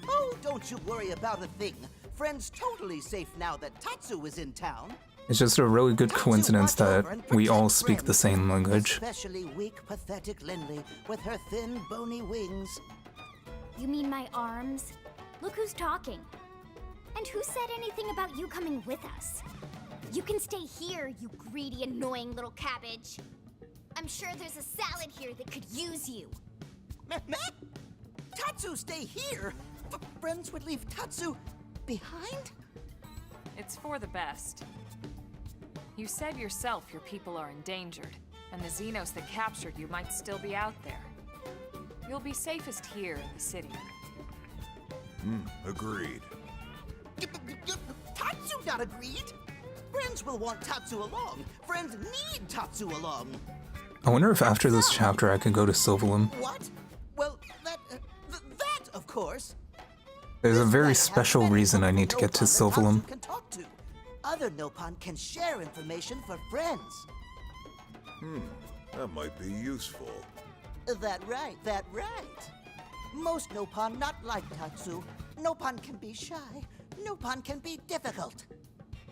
Oh, don't you worry about a thing. Friend's totally safe now that Tatsu is in town. It's just a really good Tatsu coincidence watch over that and we all protect speak the friends, same language. Especially weak, pathetic Lindley with her thin, bony wings. You mean my arms? Look who's talking. And who said anything about you coming with us? You can stay here, you greedy, annoying little cabbage. I'm sure there's a salad here that could use you. Meh? Tatsu stay here? Friends would leave Tatsu behind? It's for the best. You said yourself your people are endangered, and the Xenos that captured you might still be out there. You'll be safest here in the city. Agreed. Tatsu not agreed? Friends will want Tatsu along. Friends need Tatsu along. I wonder if after this chapter I can go to Sylvalum. What? Well, that, of course. There's a This very land has special many reason I helpful need to get to Nopon that Sylvalum. Tatsu can talk to. Other Nopon can share information for friends. That might be useful. That right. Most Nopon not like Tatsu. Nopon can be shy. Nopon can be difficult.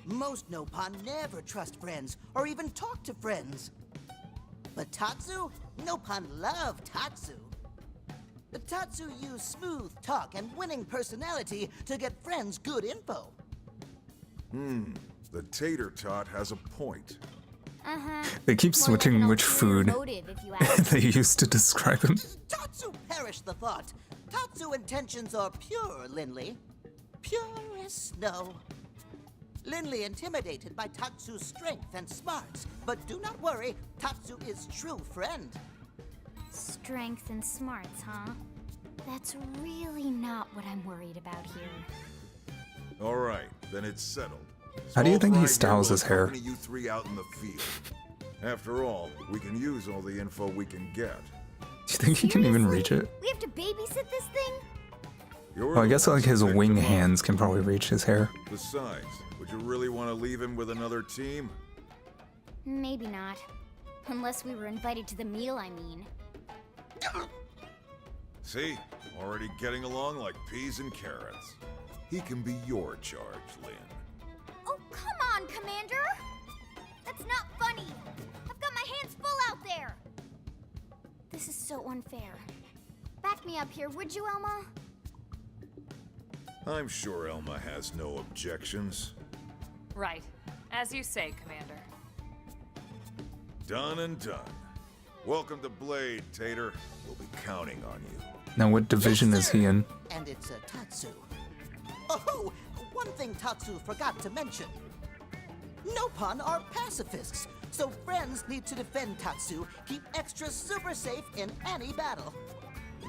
Most Nopon never trust friends or even talk to friends. But Tatsu? Nopon love Tatsu. The Tatsu use smooth talk and winning personality to get friends good info. The tater tot has a point. They keep More switching like an which ulterior food motive, if you ask they used to describe him. Tatsu perish the thought. Tatsu intentions are pure, Linley. Pure as snow. Linley intimidated by Tatsu's strength and smarts, but do not worry, Tatsu is true friend. Strength and smarts, huh? That's really not what I'm worried about here. All right, then it's settled. How do you All think he right, styles here his will hair? accompany you three out in the field. After all, we can use all the info we can get. Do you think he can even reach it? We have to babysit this thing? You're Well, I the guess ones like his who picked wing him up. hands can probably reach his hair. Besides, would you really want to leave him with another team? Maybe not. Unless we were invited to the meal, I mean. See? Already getting along like peas and carrots. He can be your charge, Lynn. Oh, come on, Commander! That's not funny! I've got my hands full out there! This is so unfair. Back me up here, would you, Elma? I'm sure Elma has no objections. Right. As you say, Commander. Done and done. Welcome to Blade, Tater. We'll be counting on you. Now, what division is he in? And it's a Tatsu. Oh, one thing Tatsu forgot to mention. Nopon are pacifists, so friends need to defend Tatsu, keep extra super safe in any battle.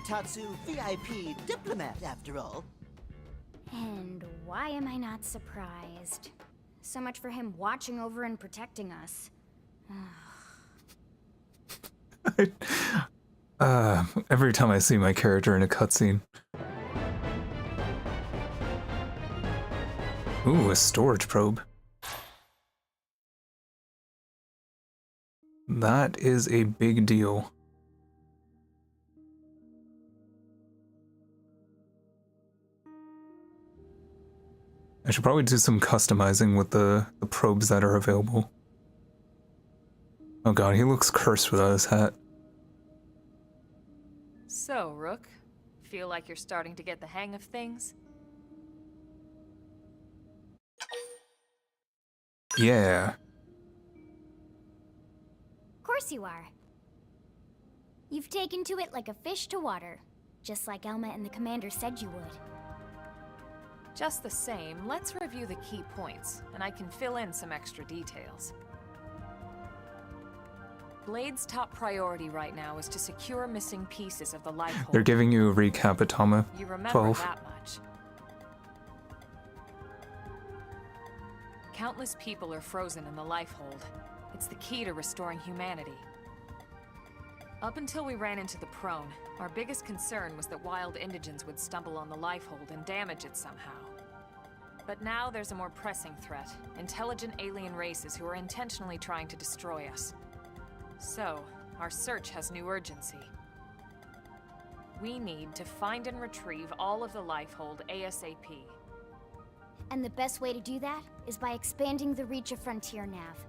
Tatsu VIP diplomat, after all. And why am I not surprised? So much for him watching over and protecting us. Every time I see my character in a cutscene. Ooh, a storage probe. That is a big deal. I should probably do some customizing with the probes that are available. Oh god, he looks cursed without his hat. So, Rook, feel like you're starting to get the hang of things? Yeah. Of course you are. You've taken to it like a fish to water, just like Elma and the Commander said you would. Just the same, let's review the key points, and I can fill in some extra details. Blade's top priority right now is to secure missing pieces of the life hold. They're giving you a recap at Tama You remember 12. that much. Countless people are frozen in the life hold. It's the key to restoring humanity. Up until we ran into the prone, our biggest concern was that wild indigents would stumble on the life hold and damage it somehow. But now there's a more pressing threat, intelligent alien races who are intentionally trying to destroy us. So, our search has new urgency. We need to find and retrieve all of the life hold ASAP. And the best way to do that is by expanding the reach of Frontier Nav.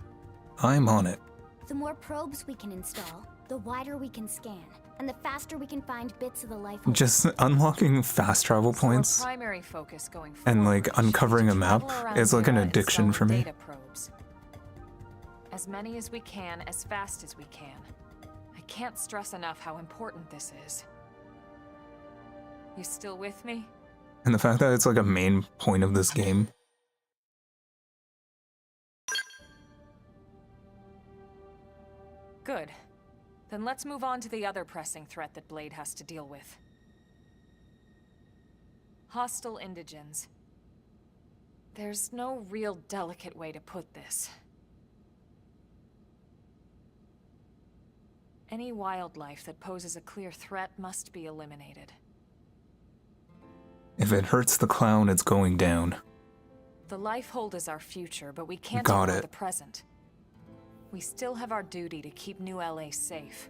I'm on it. The more probes we can install, the wider we can scan, and the faster we can find bits of the life hold. Just unlocking fast travel points Our primary focus going and forward like uncovering a is to map travel around is like an Mira addiction installing for me. data probes. As many as we can, as fast as we can. I can't stress enough how important this is. You still with me? And the fact that it's like a main point of this game. Good. Then let's move on to the other pressing threat that Blade has to deal with. Hostile indigents. There's no real delicate way to put this. Any wildlife that poses a clear threat must be eliminated. If it hurts the clown, it's going down. The life hold is our future, but we can't Got ignore it. the present. We still have our duty to keep New LA safe.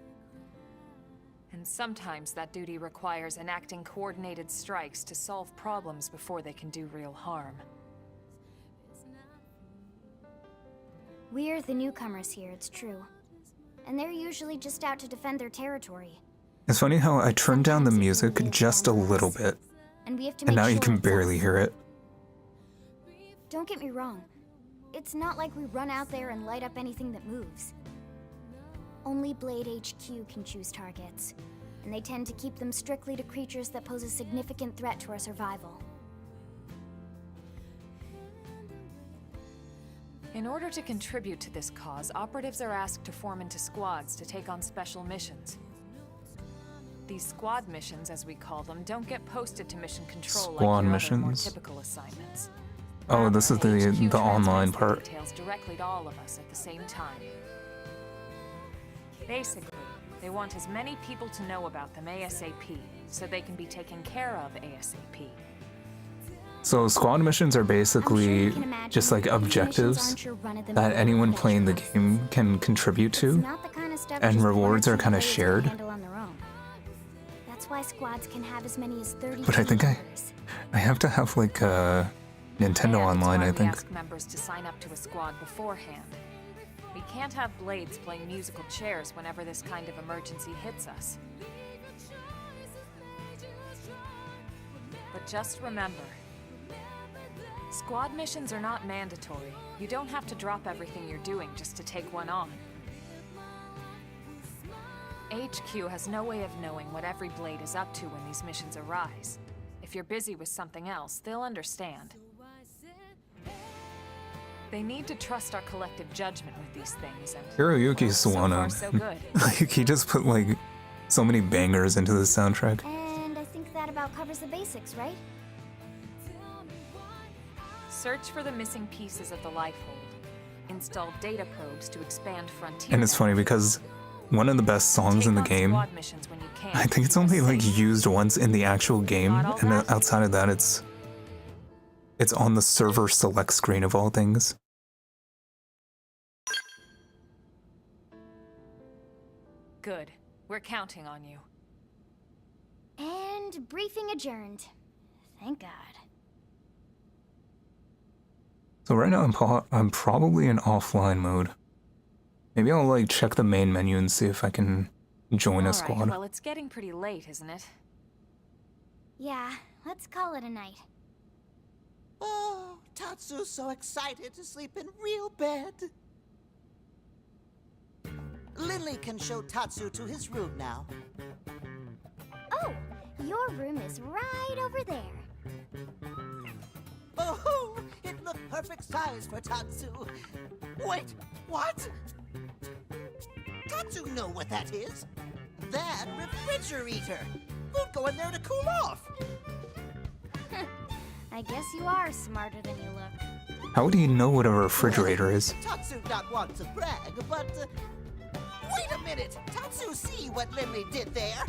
And sometimes that duty requires enacting coordinated strikes to solve problems before they can do real harm. We're the newcomers here, it's true. And they're usually just out to defend their territory. It's funny how I turned down the music just a little bit, And we have to and make now you sure can it's barely us. hear it. Don't get me wrong. It's not like we run out there and light up anything that moves. Only Blade HQ can choose targets, and they tend to keep them strictly to creatures that pose a significant threat to our survival. In order to contribute to this cause, operatives are asked to form into squads to take on special missions. These squad missions, as we call them, don't get posted to mission control Squad like your other, more missions. typical assignments. Oh, this is Rather, HQ the online transmits the part. details directly to all of us at the same time. Basically, they want as many people to know about them ASAP, so they can be taken care of ASAP. So squad missions are basically just like objectives that anyone playing the game can contribute to, and rewards are kind of shared. That's why squads can have as many as 30. But I think I have to have like Nintendo Online, I We think. ask members to sign up to a squad beforehand. We can't have Blades playing musical chairs whenever this kind of emergency hits us. But just remember, squad missions are not mandatory. You don't have to drop everything you're doing just to take one on. HQ has no way of knowing what every Blade is up to when these missions arise. If you're busy with something else, they'll understand. They need to trust our collective judgment with these things, and Hiroyuki so far, Sawano, so good. like he just put like so many bangers into the soundtrack. And I think that about covers the basics, right? Search for the missing pieces of the Lifehold. Install data probes to expand frontier. And it's funny because one of the best songs in the game, I think it's only like used once in the actual game, and then outside of that it's on the server select screen of all things. Good. We're counting on you. And briefing adjourned. Thank God. So right now I'm probably in offline mode. Maybe I'll like check the main menu and see if I can join a squad. Alright, well it's getting pretty late, isn't it? Yeah, let's call it a night. Oh, Tatsu's so excited to sleep in real bed. Lily can show Tatsu to his room now. Oh, your room is right over there. Oh, it looked perfect size for Tatsu. Wait, what? Tatsu know what that is. That refrigerator. We'll go in there to cool off. I guess you are smarter than you look. How would he know what a refrigerator is? Tatsu not want to brag, but wait a minute. Tatsu see what Lily did there.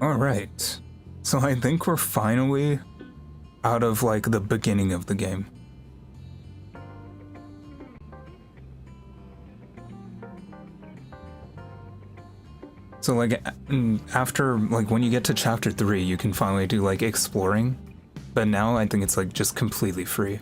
Alright. So I think we're finally out of like the beginning of the game. So like after like when you get to chapter 3 you can finally do like exploring, but now I think it's like just completely free.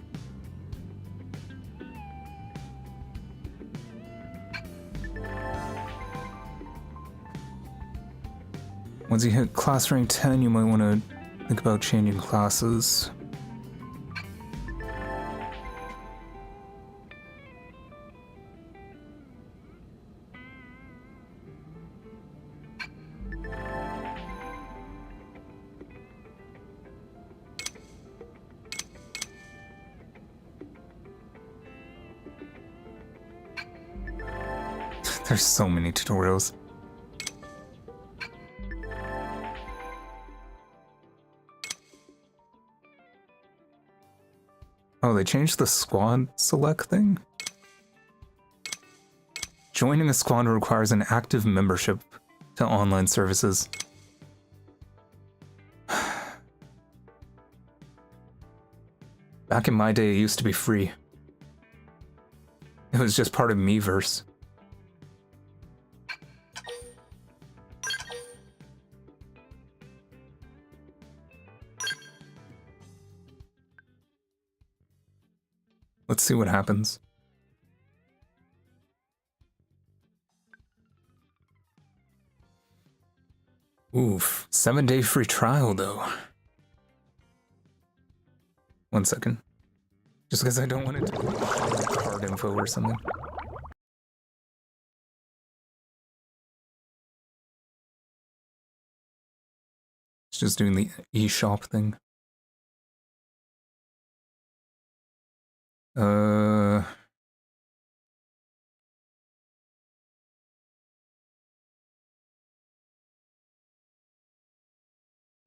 Once you hit class rank 10, you might want to think about changing classes. There's so many tutorials. Oh, they changed the squad select thing? Joining a squad requires an active membership to online services. Back in my day, it used to be free. It was just part of Miiverse. Let's see what happens. Oof, 7-day free trial though. 1 second. Just because I don't want it to be card info or something. It's just doing the eShop thing.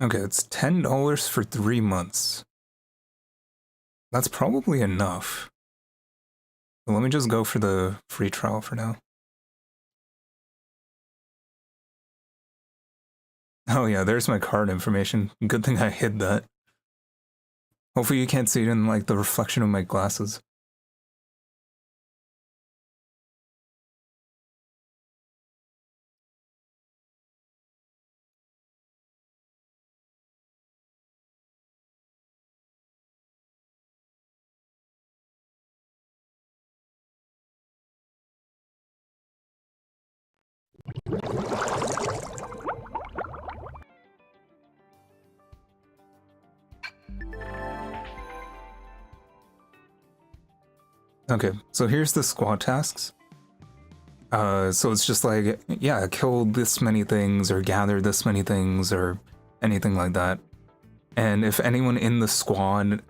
Okay, it's $10 for 3 months. That's probably enough. But let me just go for the free trial for now. Oh yeah, there's my card information. Good thing I hid that. Hopefully you can't see it in like the reflection of my glasses. Okay, so here's the squad tasks. So it's just like, yeah, kill this many things or gather this many things or anything like that. And if anyone in the squad,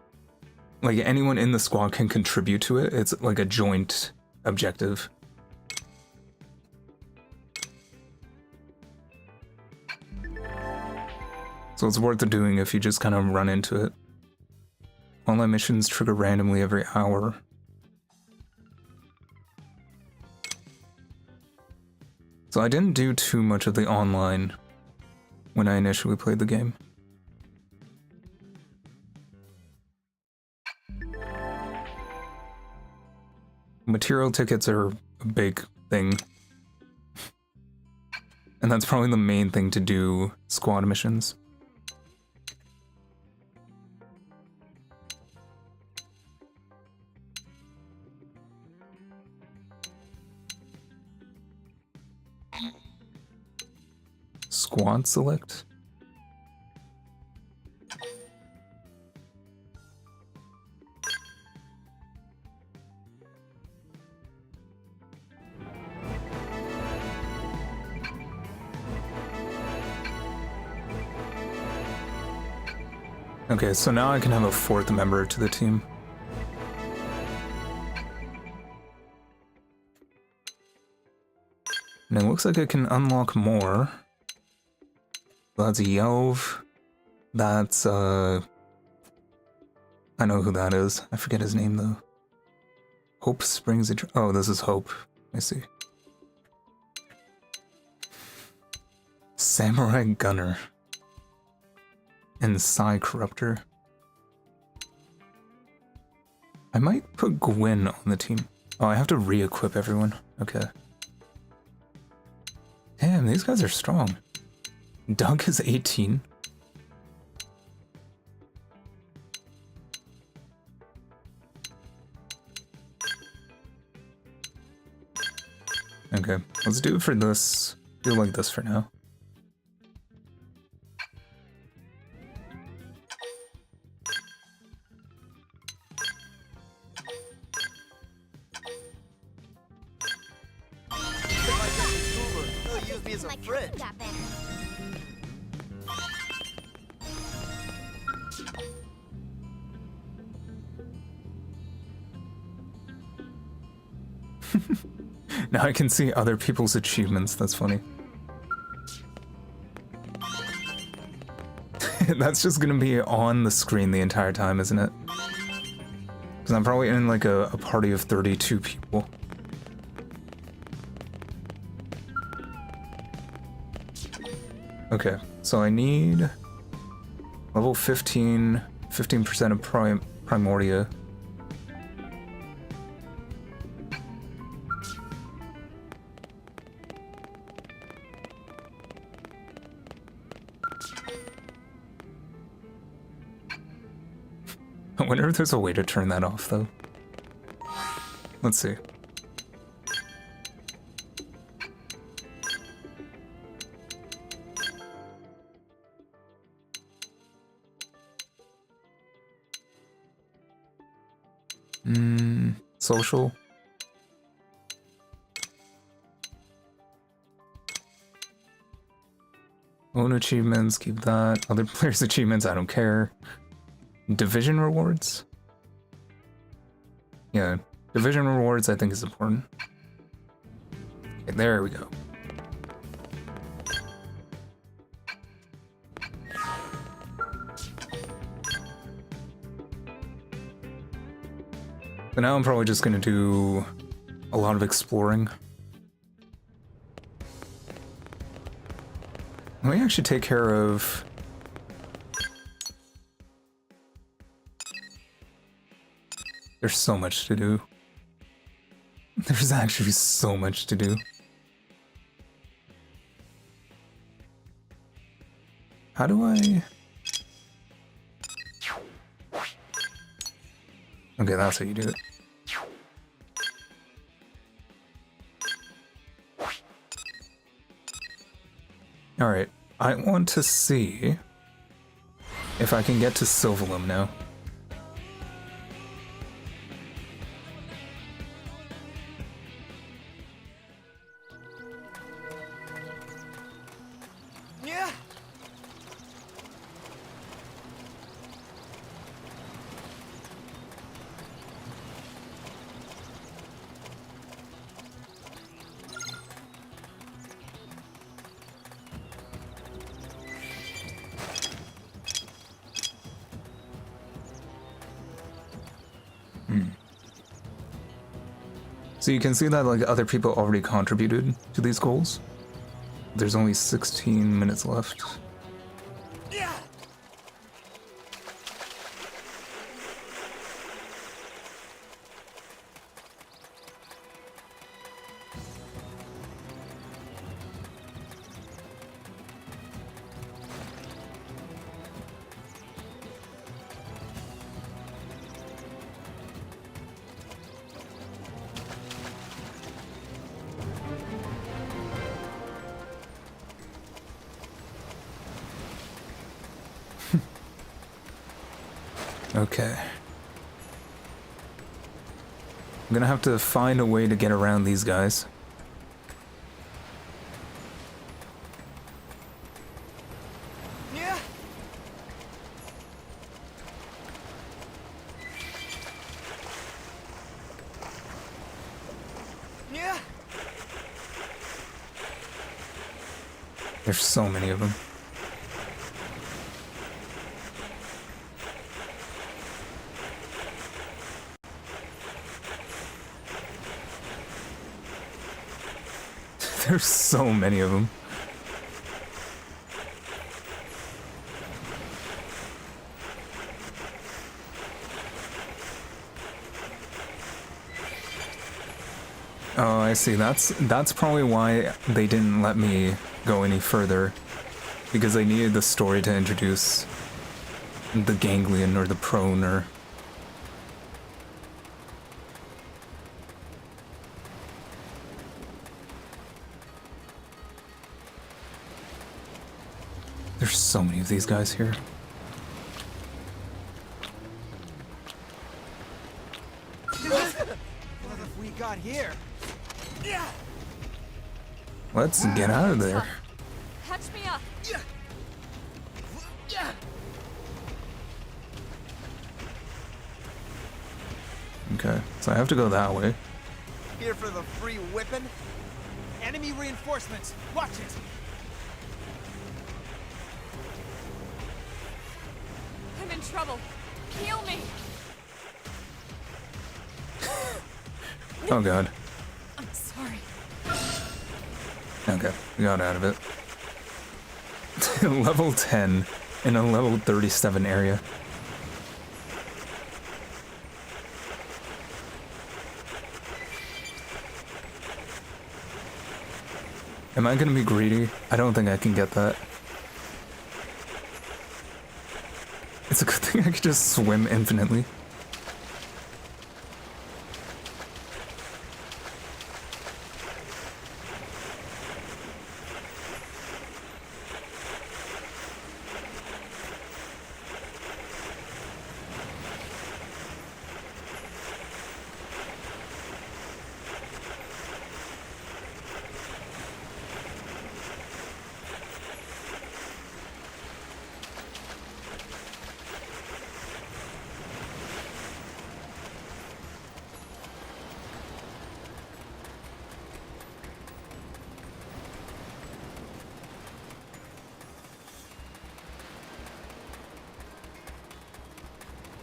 like anyone in the squad can contribute to it, it's like a joint objective. So it's worth doing if you just kind of run into it. Online missions trigger randomly every hour. So I didn't do too much of the online when I initially played the game. Material tickets are a big thing. And that's probably the main thing to do squad missions. Squad select. Okay, so now I can have a 4th member to the team. And it looks like I can unlock more. That's a Yelv. That's, I know who that is. I forget his name, though. Hope Springs... Oh, this is Hope. I see. Samurai Gunner. And Psy Corruptor. I might put Gwyn on the team. Oh, I have to re-equip everyone. Okay. Damn, these guys are strong. Doug is 18. Okay, let's do it for this. Do it like this for now. Now I can see other people's achievements, that's funny. That's just gonna be on the screen the entire time, isn't it? Because I'm probably in like a party of 32 people. Okay, so I need level 15, 15% of Primordia. I wonder if there's a way to turn that off, though. Let's see. Social. Own achievements, keep that. Other players' achievements, I don't care. Division rewards? Yeah, division rewards I think is important. Okay, there we go. So now I'm probably just gonna do a lot of exploring. Let me actually take care of... There's so much to do. There's actually so much to do. How do I... Okay, that's how you do it. Alright, I want to see if I can get to Sylvalum now. Yeah. So you can see that like other people already contributed to these goals. There's only 16 minutes left. Yeah. Okay. I'm gonna have to find a way to get around these guys. Yeah. Yeah. There's so many of them. There's so many of them. Oh, I see. That's probably why they didn't let me go any further. Because they needed the story to introduce the ganglion or the prone or... There's so many of these guys here. What have we got here? Yeah. Let's get out of there. Catch me up. Yeah. Yeah. Okay, so I have to go that way. Here for the free whipping. Enemy reinforcements. Watch it. I'm in trouble. Heal me. Oh god. I'm sorry. Okay, we got out of it. Level 10 in a level 37 area. Am I gonna be greedy? I don't think I can get that. It's a good thing I could just swim infinitely.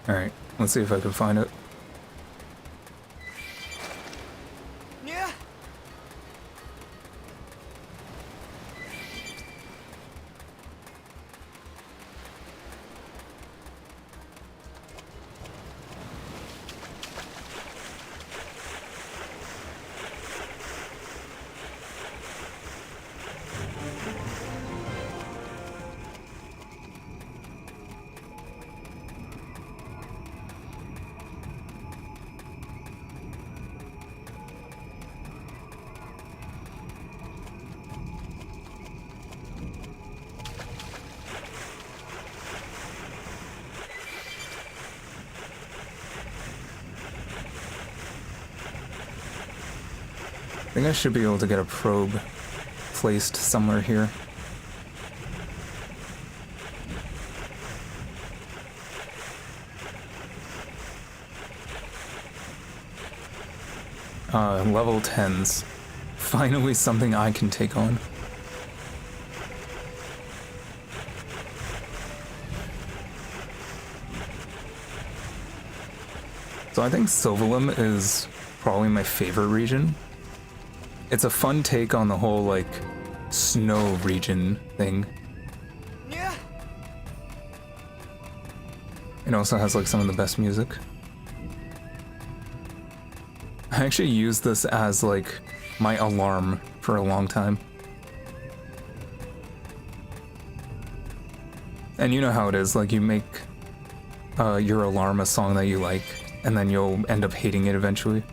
Alright, let's see if I can find it. Yeah. I think I should be able to get a probe placed somewhere here. Level 10s. Finally something I can take on. So I think Sylvalum is probably my favorite region. It's a fun take on the whole, like, snow region thing. Yeah. It also has, like, some of the best music. I actually used this as, like, my alarm for a long time. And you know how it is, like, you make your alarm a song that you like, and then you'll end up hating it eventually.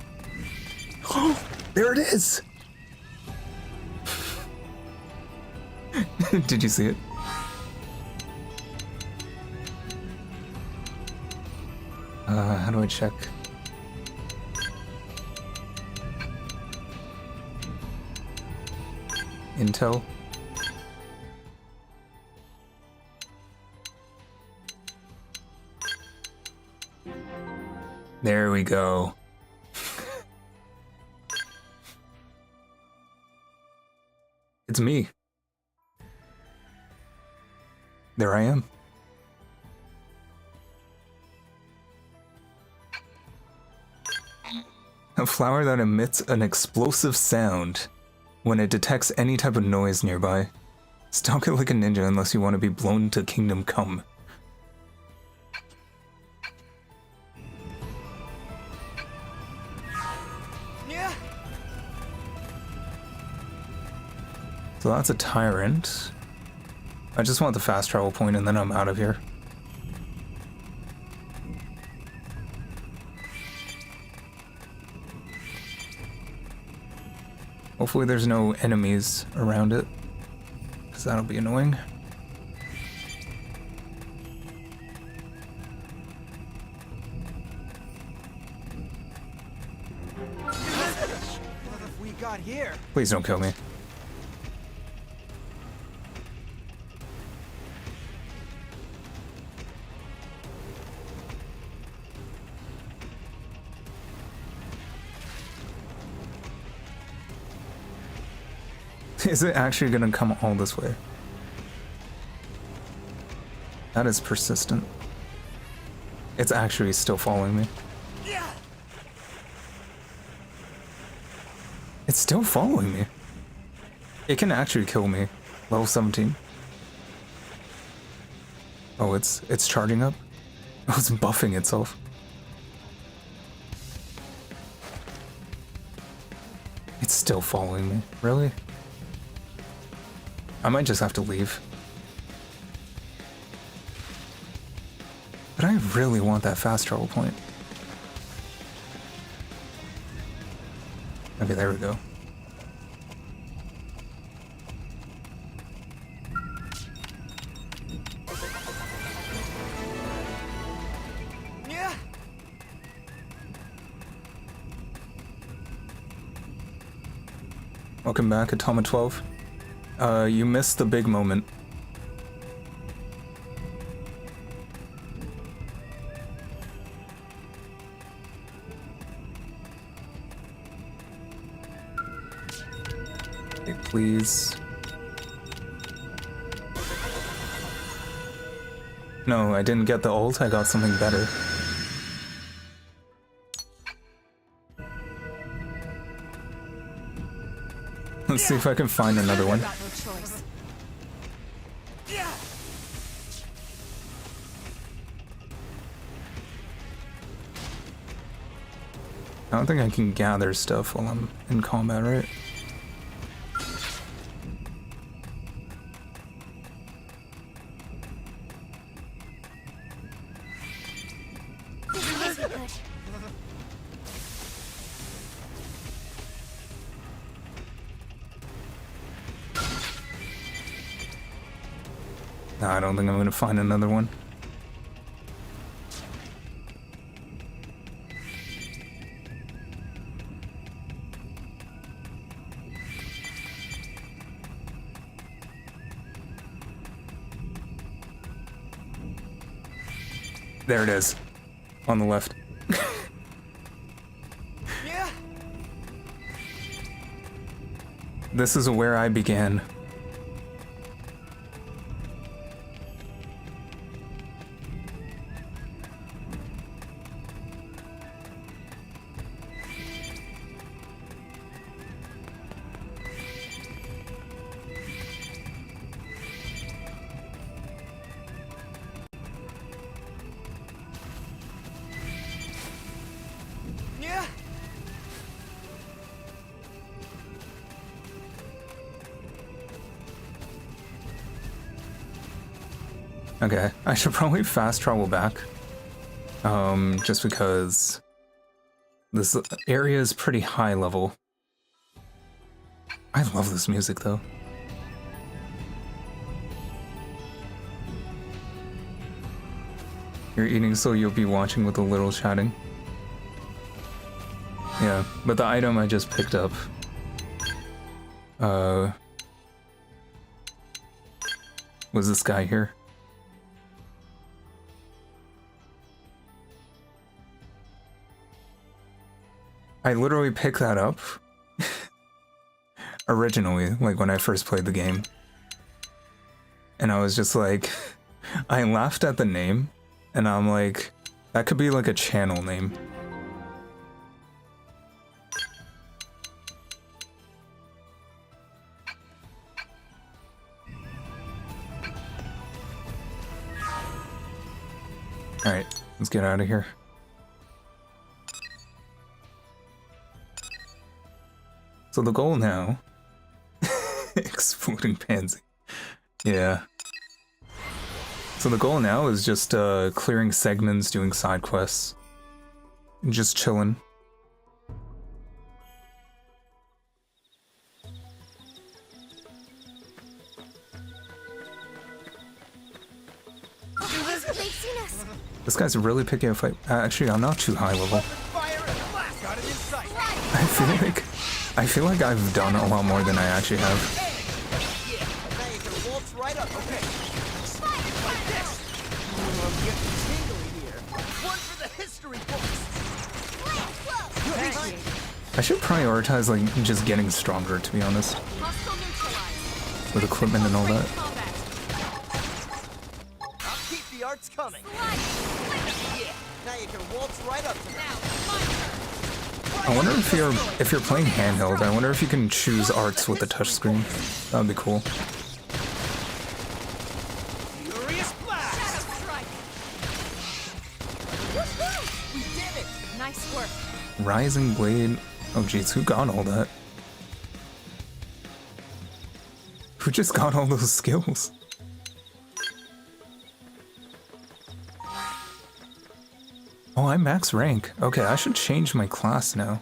Oh, there it is! Did you see it? How do I check? Intel? There we go. It's me. There I am. A flower that emits an explosive sound when it detects any type of noise nearby. Stalk it like a ninja unless you want to be blown to Kingdom Come. Yeah. So that's a tyrant. I just want the fast travel point and then I'm out of here. Hopefully there's no enemies around it, because that'll be annoying. What have we got here? Please don't kill me. Is it actually gonna come all this way? That is persistent. It's actually still following me. Yeah. It's still following me. It can actually kill me. Level 17. Oh, it's charging up? Oh, it's buffing itself. It's still following me. Really? I might just have to leave. But I really want that fast travel point. Okay, there we go. Yeah. Welcome back, Atoma 12. You missed the big moment. Okay, please. No, I didn't get the ult, I got something better. Let's see if I can find another one. I don't think I can gather stuff while I'm in combat, right? No, I don't think I'm gonna find another one. There it is, on the left. Yeah. This is where I began. Yeah. Okay, I should probably fast travel back. Just because this area is pretty high level. I love this music though. You're eating so you'll be watching with a little chatting. Yeah, but the item I just picked up, was this guy here. I literally picked that up originally, like when I first played the game. And I was just like, I laughed at the name, and I'm like, that could be like a channel name. Alright, let's get out of here. So the goal now... Exploding Pansy. Yeah. So the goal now is just clearing segments, doing side quests. And just chilling. They've seen us. This guy's really picking a fight. Actually, I'm not too high level. I feel like I've done a lot more than I actually have. I should prioritize like just getting stronger, to be honest. With equipment and all that. I'll keep the arts coming. Yeah. Now you can waltz right up to me. I wonder if you're playing handheld, I wonder if you can choose arts with the touchscreen. That would be cool. Furious blast. Nice work. Rising Blade. Oh jeez, who got all that? Who just got all those skills? Oh, I'm max rank. Okay, I should change my class now.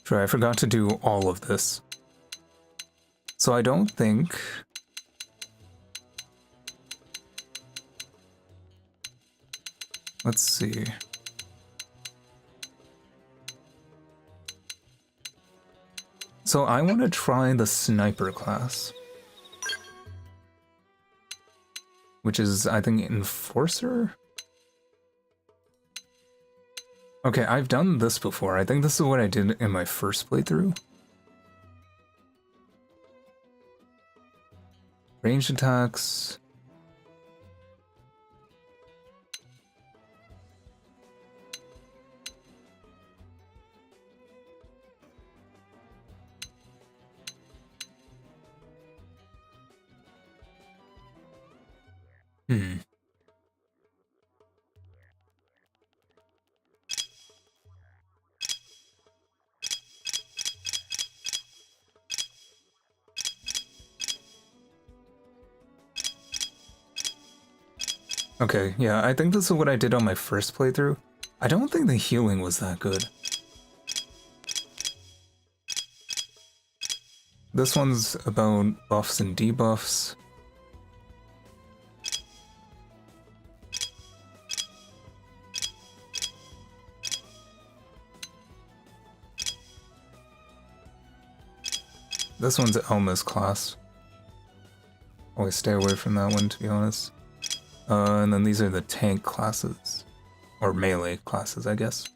Sure, I forgot to do all of this. So I don't think... Let's see. So I want to try the sniper class. Which is, I think, Enforcer? Okay, I've done this before. I think this is what I did in my first playthrough. Ranged attacks. Okay, yeah, I think this is what I did on my first playthrough. I don't think the healing was that good. This one's about buffs and debuffs. This one's Elma's class. Always stay away from that one, to be honest. And then these are the tank classes. Or melee classes, I guess.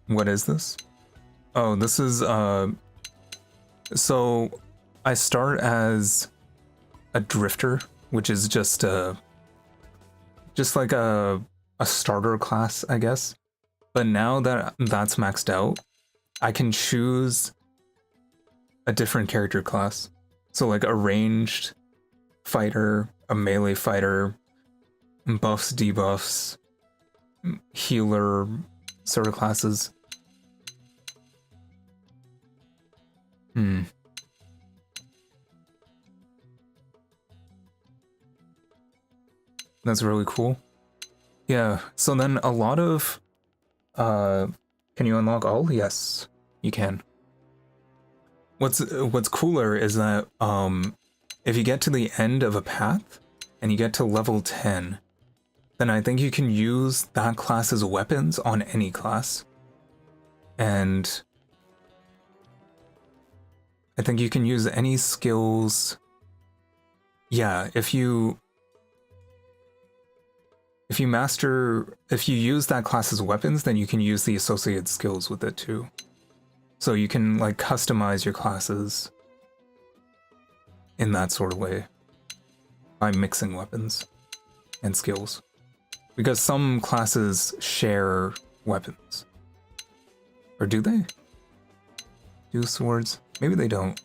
What is this? Oh, this is, so I start as a drifter, which is just like a starter class, I guess. But now that that's maxed out, I can choose a different character class. So like a ranged fighter, a melee fighter, buffs, debuffs, healer sort of classes. That's really cool. Yeah, so then a lot of... can you unlock all? Yes, you can. What's cooler is that, if you get to the end of a path, and you get to level 10, then I think you can use that class's weapons on any class. And... I think you can use any skills... Yeah, if you use that class's weapons, then you can use the associated skills with it too. So you can like customize your classes in that sort of way by mixing weapons and skills. Because some classes share weapons. Or do they? Do swords? Maybe they don't.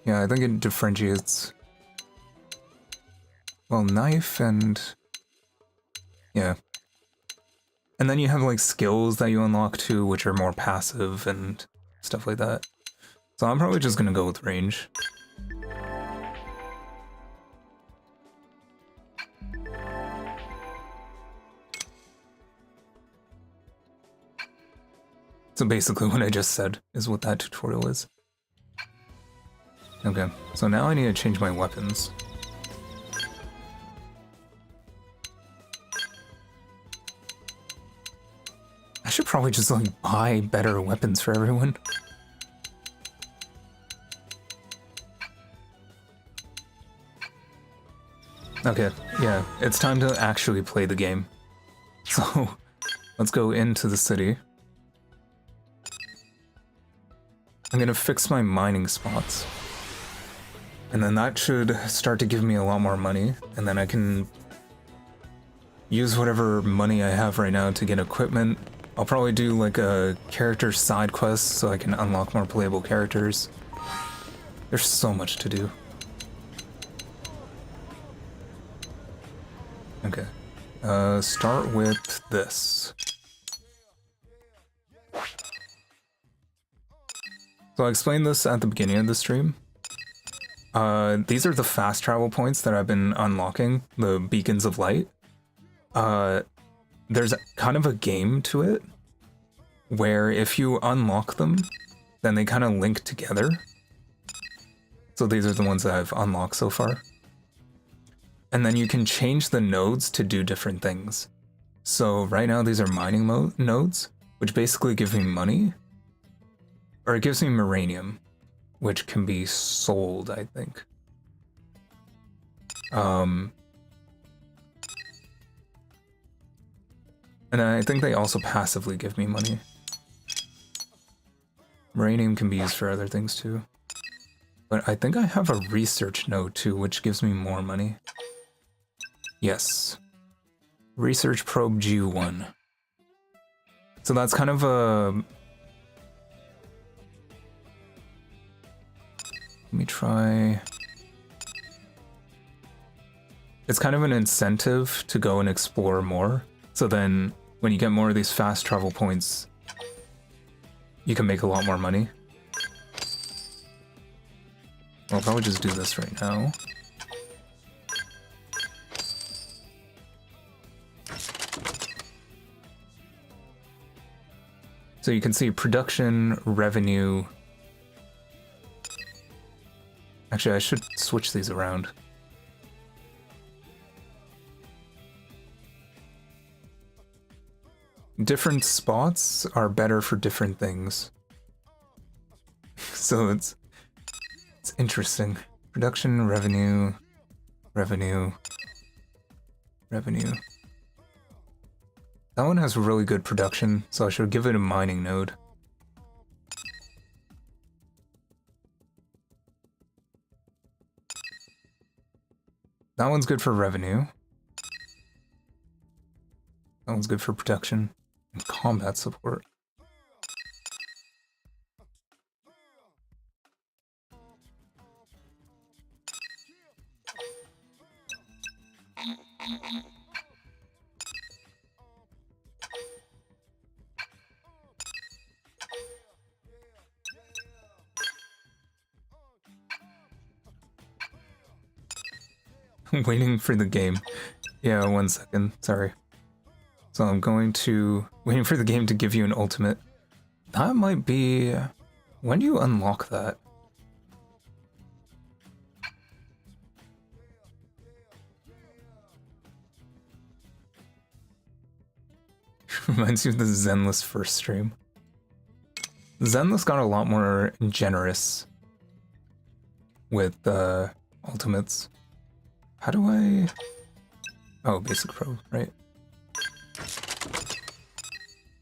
Yeah, I think it differentiates. Well, knife and... yeah. And then you have like skills that you unlock too, which are more passive and stuff like that. So I'm probably just gonna go with range. So basically what I just said is what that tutorial is. Okay, so now I need to change my weapons. I should probably just like buy better weapons for everyone. Okay, yeah, it's time to actually play the game. So, let's go into the city. I'm gonna fix my mining spots. And then that should start to give me a lot more money, and then I can use whatever money I have right now to get equipment. I'll probably do like a character side quest so I can unlock more playable characters. There's so much to do. Okay. Start with this. So I explained this at the beginning of the stream. These are the fast travel points that I've been unlocking, the beacons of light. There's kind of a game to it, where if you unlock them, then they kind of link together. So these are the ones that I've unlocked so far. And then you can change the nodes to do different things. So right now these are mining nodes, which basically give me money. Or it gives me uranium, which can be sold, I think. And I think they also passively give me money. Uranium can be used for other things too. But I think I have a research node too, which gives me more money. Yes. Research probe G1. So that's kind of a... Let me try... It's kind of an incentive to go and explore more. So then, when you get more of these fast travel points, you can make a lot more money. I'll probably just do this right now. So you can see production, revenue. Actually, I should switch these around. Different spots are better for different things. So it's interesting. Production, revenue, revenue, revenue. That one has really good production, so I should give it a mining node. That one's good for revenue. That one's good for production and combat support. Waiting for the game. Yeah, 1 second. Sorry. So I'm going to... Waiting for the game to give you an ultimate. That might be... When do you unlock that? Reminds you of the Zenless first stream. Zenless got a lot more generous with ultimates. How do I... Oh, basic probe, right?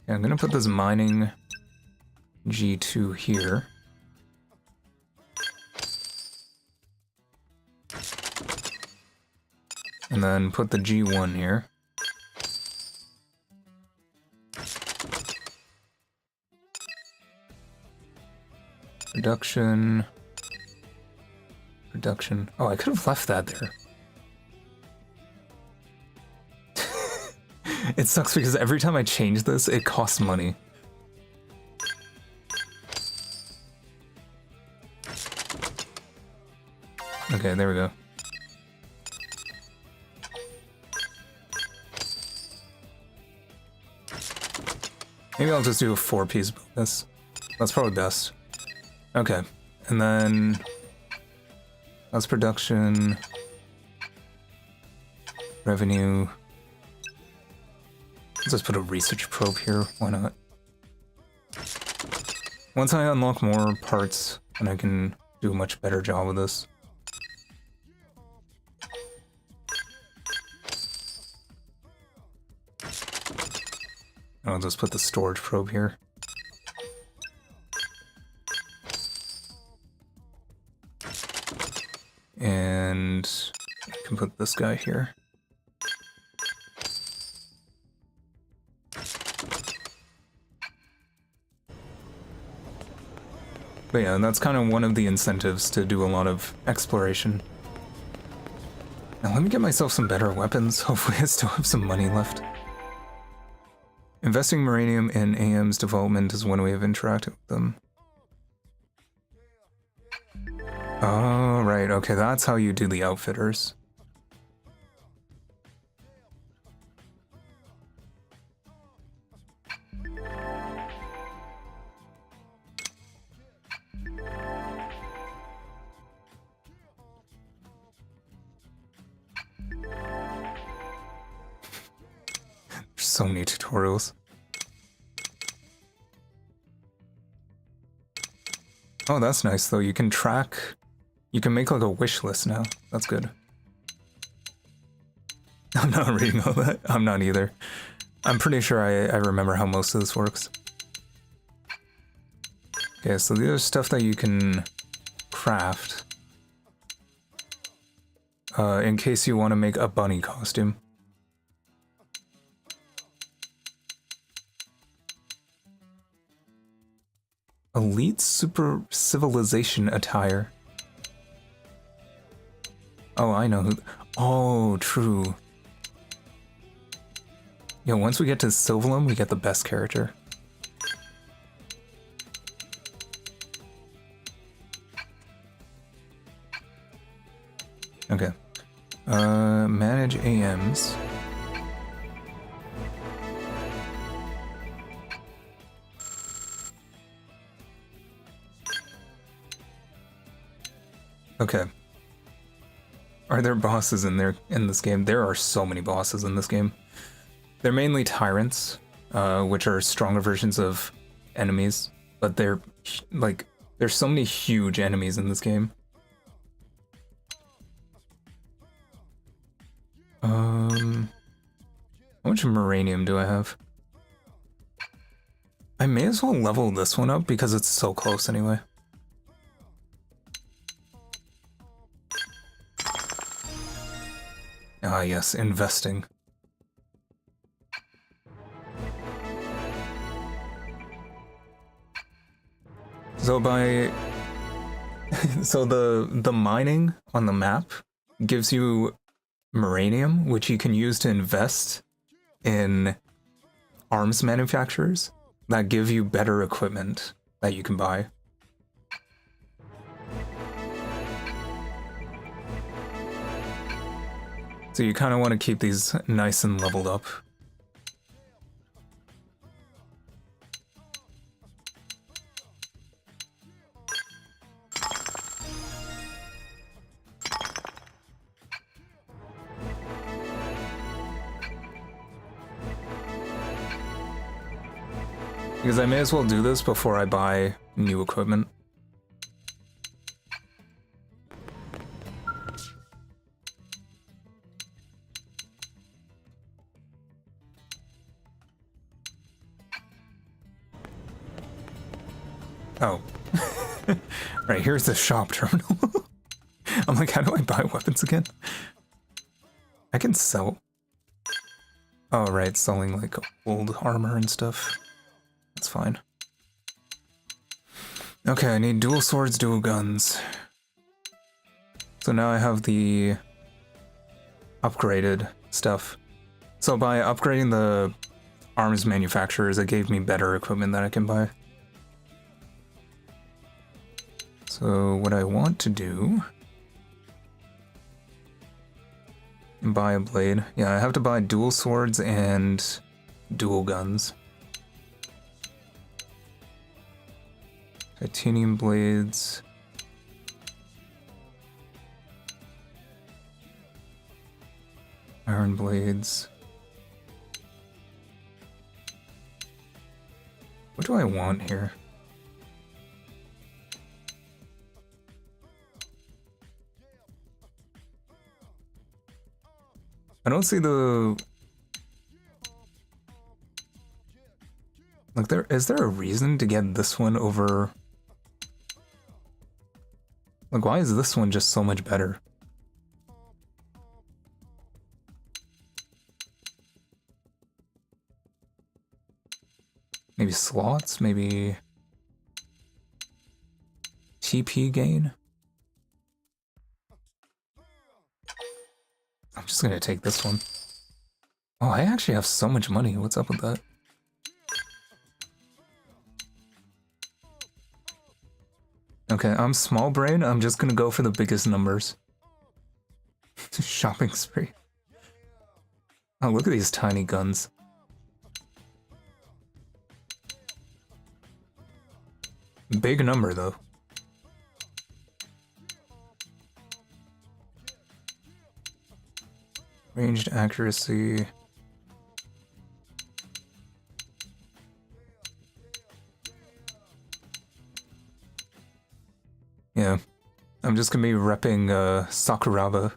Yeah, I'm gonna put this mining G2 here. And then put the G1 here. Production. Production. Oh, I could have left that there. It sucks because every time I change this, it costs money. Okay, there we go. Maybe I'll just do a 4-piece bonus. That's probably best. Okay, and then that's production, revenue. Let's just put a research probe here, why not? Once I unlock more parts, then I can do a much better job of this. I'll just put the storage probe here. and I can put this guy here. But yeah, that's kind of one of the incentives to do a lot of exploration. Now let me get myself some better weapons. Hopefully I still have some money left. Investing Moranium in AM's development is one way of interacting with them. Oh, right, okay, that's how you do the outfitters. There's so many tutorials. Oh, that's nice though. You can track, you can make like a wish list now. That's good. I'm not reading all that. I'm not either. I'm pretty sure I remember how most of this works. Okay, so the other stuff that you can craft. In case you want to make a bunny costume. Elite Super Civilization attire. Oh, I know who. Oh, true. Yeah, once we get to Sylvalum, we get the best character. Okay. Manage AMs. Okay. Are there bosses in this game? There are so many bosses in this game. They're mainly tyrants, which are stronger versions of enemies, but they're like there's so many huge enemies in this game. How much Moranium do I have? I may as well level this one up because it's so close anyway. Ah yes, investing. So so the mining on the map gives you Moranium, which you can use to invest in arms manufacturers that give you better equipment that you can buy. So you kind of want to keep these nice and leveled up. Because I may as well do this before I buy new equipment. Oh. Right, here's the shop terminal. I'm like, how do I buy weapons again? I can sell. Oh, right, selling like old armor and stuff. That's fine. Okay, I need dual swords, dual guns. So now I have the upgraded stuff. So by upgrading the arms manufacturers, it gave me better equipment that I can buy. So what I want to do... buy a blade. Yeah, I have to buy dual swords and dual guns. Titanium blades. Iron blades. What do I want here? I don't see the... Like, is there a reason to get this one over... Like, why is this one just so much better? Maybe slots, maybe TP gain. I'm just gonna take this one. Oh, I actually have so much money. What's up with that? Okay, I'm small brain. I'm just gonna go for the biggest numbers. Shopping spree. Oh, look at these tiny guns. Big number, though. Ranged accuracy. Yeah. I'm just gonna be repping Sakuraba.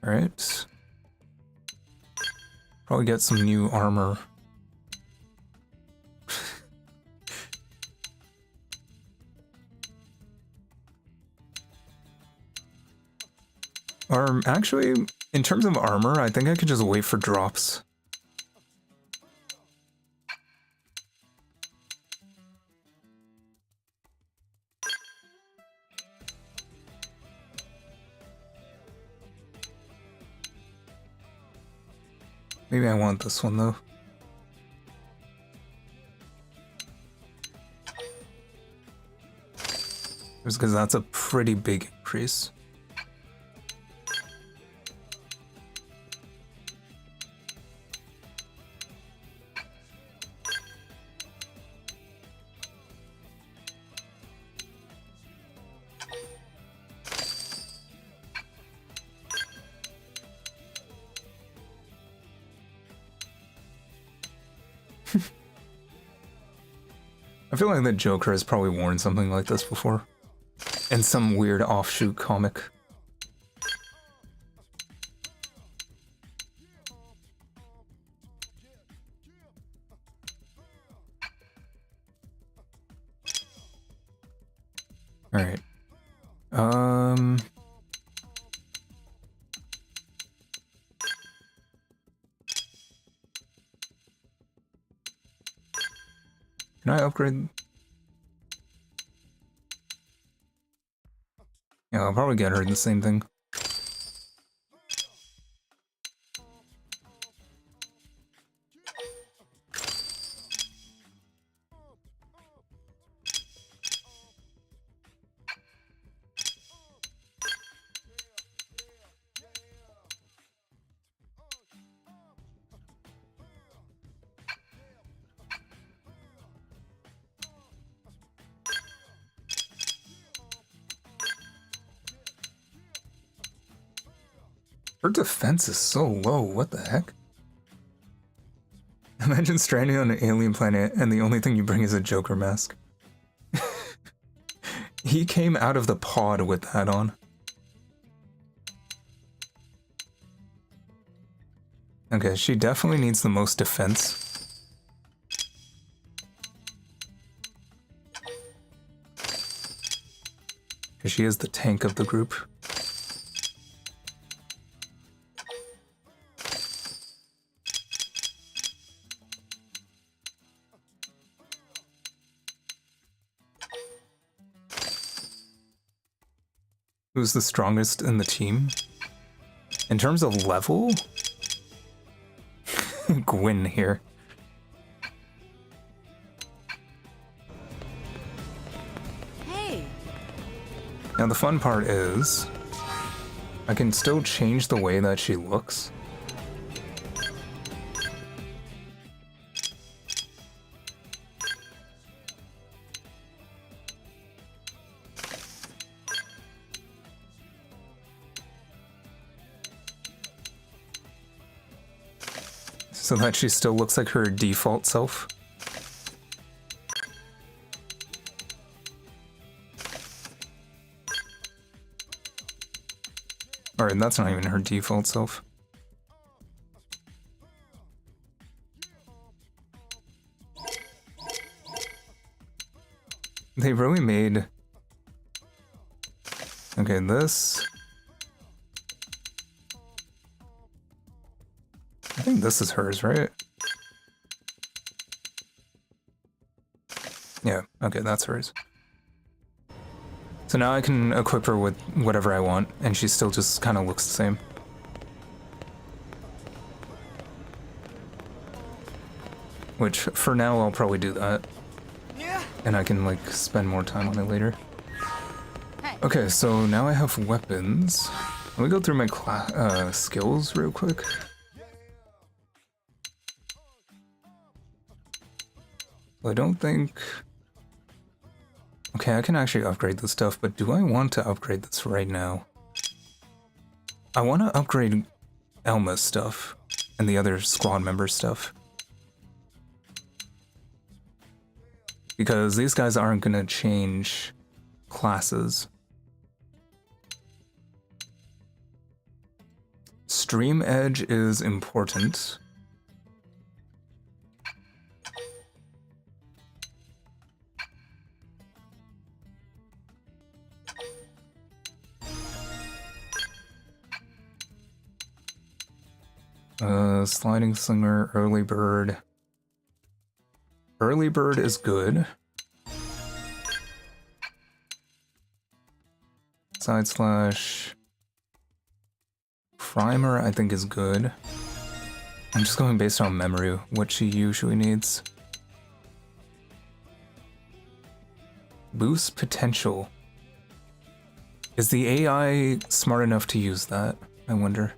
Alright. Probably get some new armor. Or actually, in terms of armor, I think I could just wait for drops. Maybe I want this one though. Just because that's a pretty big increase. I feel like the Joker has probably worn something like this before. In some weird offshoot comic. Alright. Can I upgrade? Yeah, I'll probably get her the same thing. Her defense is so low, what the heck? Imagine stranding on an alien planet and the only thing you bring is a Joker mask. He came out of the pod with that on. Okay, she definitely needs the most defense. Because she is the tank of the group. Who's the strongest in the team? In terms of level? Gwyn here. Hey. Now the fun part is, I can still change the way that she looks. So that she still looks like her default self. Or that's not even her default self. They really made... Okay, this this is hers, right? Yeah, okay, that's hers. So now I can equip her with whatever I want, and she still just kind of looks the same. Which, for now, I'll probably do that. And I can, like, spend more time on it later. Okay, so now I have weapons. Let me go through my skills real quick. I don't think... Okay, I can actually upgrade this stuff, but do I want to upgrade this right now? I want to upgrade Elma's stuff and the other squad member stuff. Because these guys aren't going to change classes. Stream Edge is important. Sliding Slinger, Early Bird. Early Bird is good. Side Slash. Primer, I think, is good. I'm just going based on memory, what she usually needs. Boost Potential. Is the AI smart enough to use that? I wonder.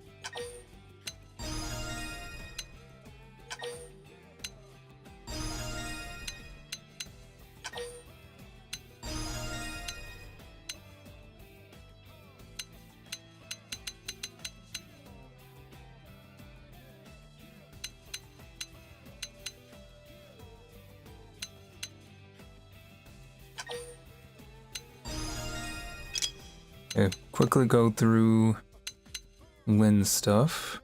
Okay, quickly go through Lynn's stuff.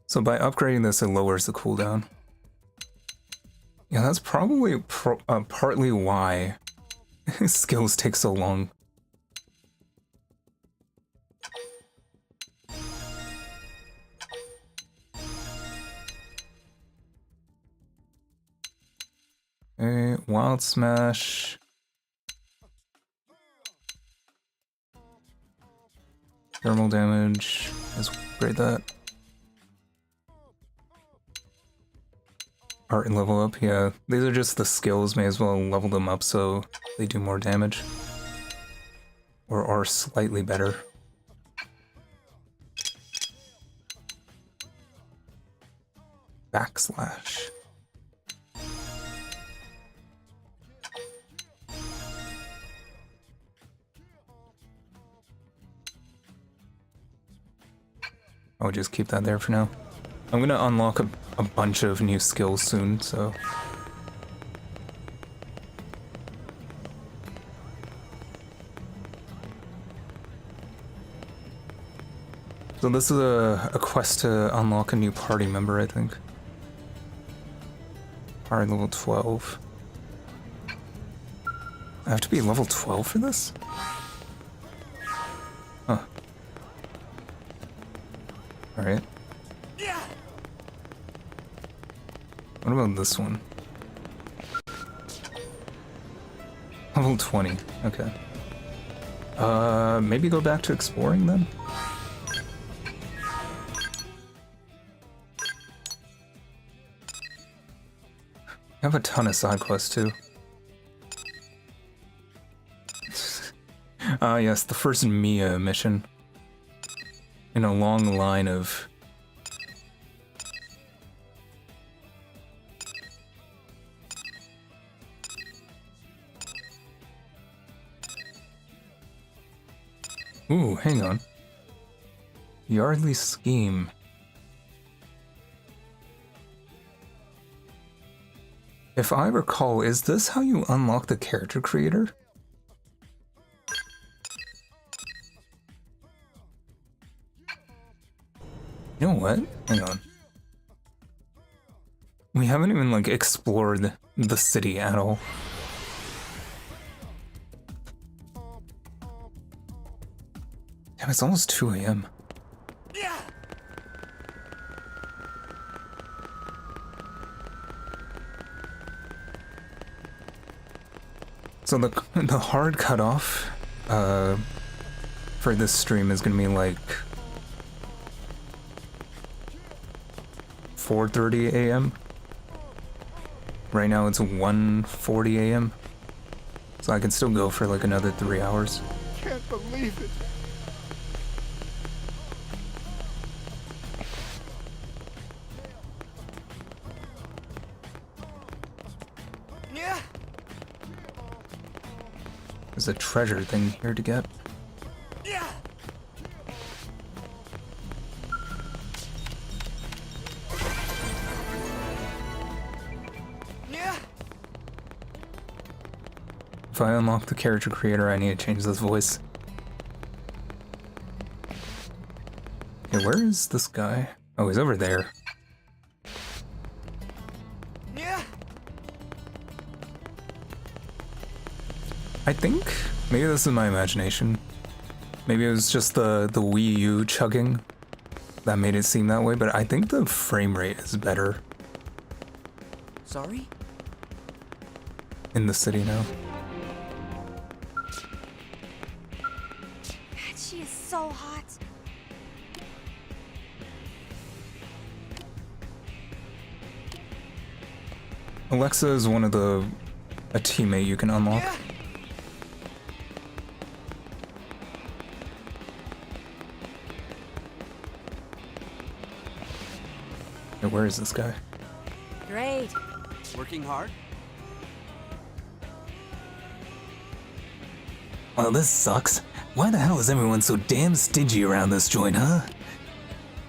So by upgrading this, it lowers the cooldown. Yeah, that's probably partly why skills take so long. Okay, Wild Smash. Thermal damage. Let's upgrade that. Art and level up, yeah. These are just the skills, may as well level them up so they do more damage. Or are slightly better. Backslash. I'll just keep that there for now. I'm gonna unlock a bunch of new skills soon, so... So this is a quest to unlock a new party member, I think. Party level 12. I have to be level 12 for this? Huh. Alright. What about this one? Level 20, okay. Maybe go back to exploring then? I have a ton of side quests too. Yes, the first Mia mission. In a long line of... Ooh, hang on. Yardley Scheme. If I recall, is this how you unlock the character creator? You know what? Hang on. We haven't even, like, explored the city at all. Damn, it's almost 2 a.m. So the hard cutoff for this stream is gonna be like 4:30 a.m. Right now it's 1:40 a.m. So I can still go for like another 3 hours. Can't believe it. Yeah. There's a treasure thing here to get. Yeah. Yeah. If I unlock the character creator, I need to change this voice. Okay, where is this guy? Oh, he's over there. Yeah. I think maybe this is my imagination. Maybe it was just the Wii U chugging that made it seem that way, but I think the frame rate is better Sorry? in the city now. She is so hot. Alexa is one of a teammate you can unlock. Yeah. Hey, where is this guy? Great. Working hard? Well, this sucks. Why the hell is everyone so damn stingy around this joint, huh?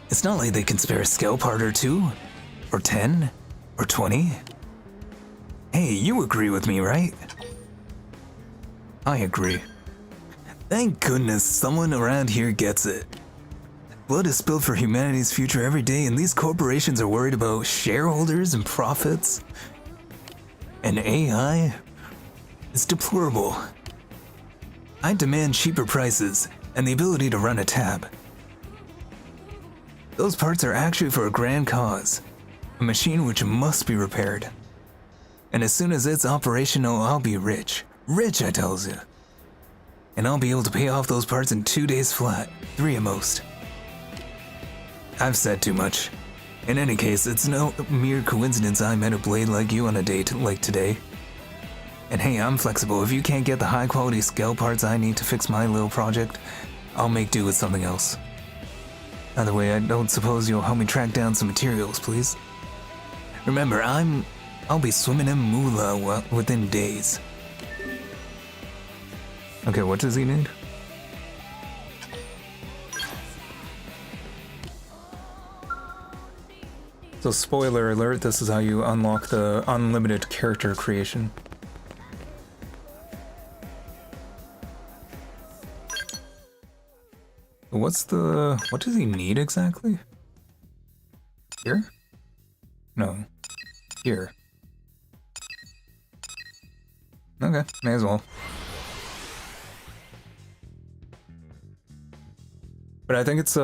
It's not like they can spare a scale part or 2, or 10, or 20. Hey, you agree with me, right? I agree. Thank goodness someone around here gets it. Blood is spilled for humanity's future every day, and these corporations are worried about shareholders and profits. And AI is deplorable. I demand cheaper prices and the ability to run a tab. Those parts are actually for a grand cause, a machine which must be repaired. And as soon as it's operational, I'll be rich. Rich, I tells you. And I'll be able to pay off those parts in 2 days flat, 3 at most. I've said too much. In any case, it's no mere coincidence I met a blade like you on a date like today. And hey, I'm flexible. If you can't get the high quality scale parts I need to fix my little project, I'll make do with something else. Either way, I don't suppose you'll help me track down some materials, please? Remember, I'll be swimming in moolah within days. Okay, what does he need? So spoiler alert, this is how you unlock the unlimited character creation. What does he need exactly? Here? No. Here. Okay, may as well. But I think it's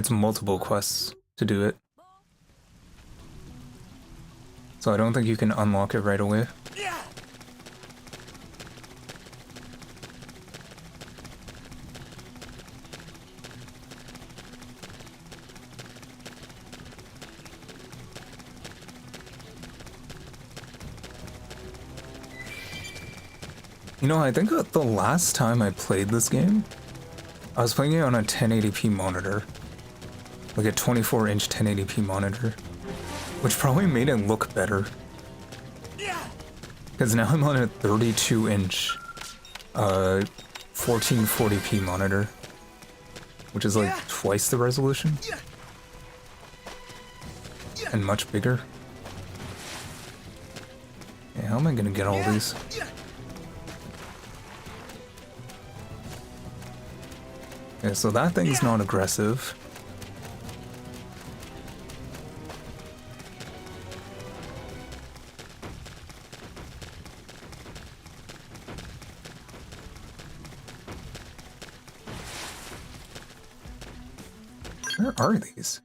multiple quests to do it. So I don't think you can unlock it right away. You know, I think the last time I played this game, I was playing it on a 1080p monitor. Like a 24-inch 1080p monitor. Which probably made it look better. Because now I'm on a 32-inch 1440p monitor. Which is like twice the resolution. And much bigger. Yeah, how am I gonna get all these? Okay, so that thing's not aggressive. Where are these?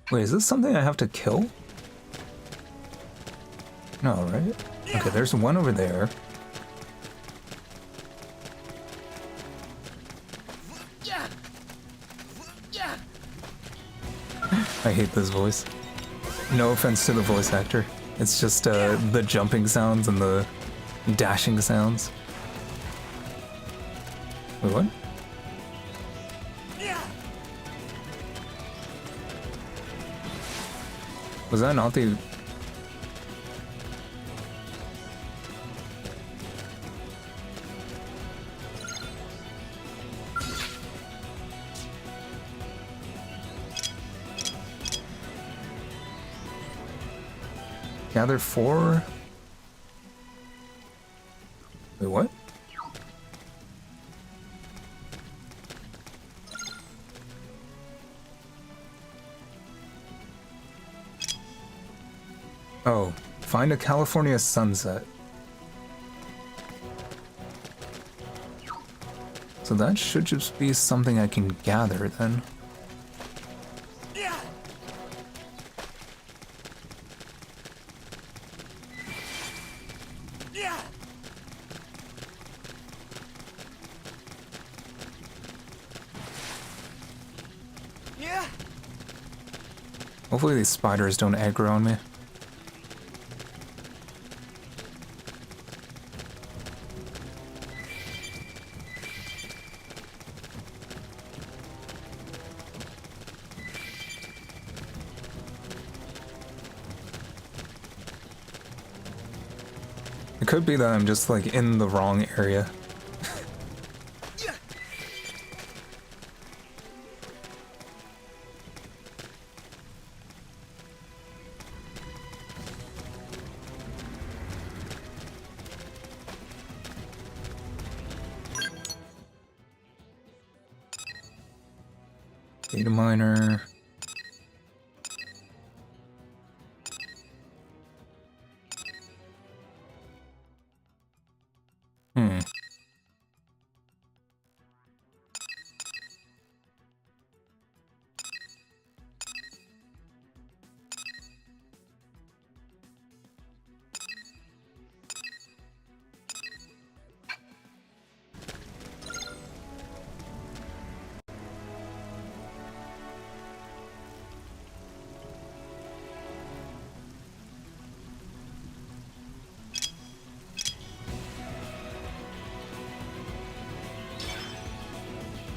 Wait, is this something I have to kill? No, right? Okay, there's one over there. I hate this voice. No offense to the voice actor. It's just the jumping sounds and the dashing sounds. Wait, what? Was that not the... Gather 4? Wait, what? Oh, find a California sunset. So that should just be something I can gather then. Hopefully these spiders don't aggro on me. It could be that I'm just like in the wrong area. Data miner.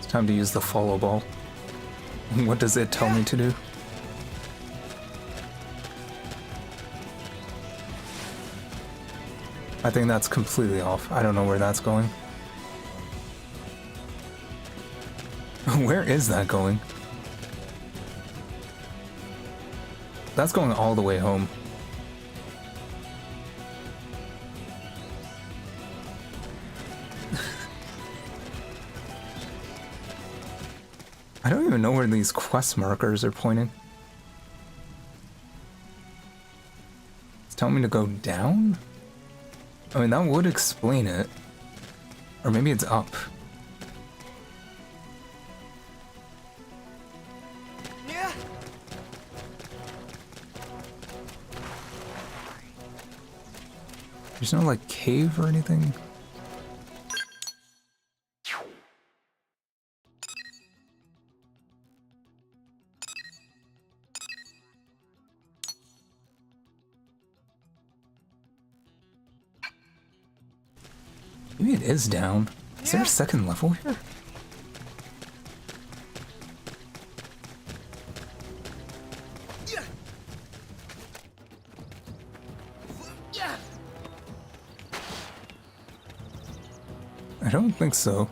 Time to use the follow ball. What does it tell me to do? I think that's completely off. I don't know where that's going. Where is that going? That's going all the way home. I don't even know where these quest markers are pointing. It's telling me to go down? I mean, that would explain it. Or maybe it's up. Yeah. There's no, like, cave or anything? Maybe it is down. Is there a second level here? I don't think so.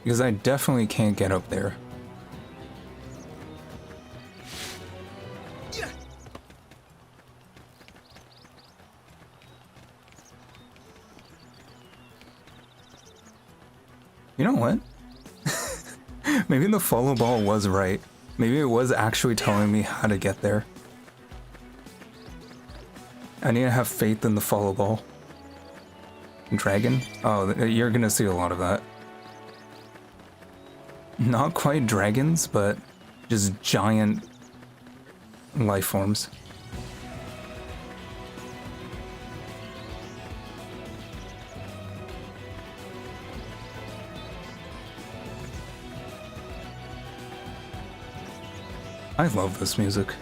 Because I definitely can't get up there. You know what? Maybe the follow ball was right. Maybe it was actually telling me how to get there. I need to have faith in the follow ball. Dragon? Oh, you're gonna see a lot of that. Not quite dragons, but just giant life forms. I love this music.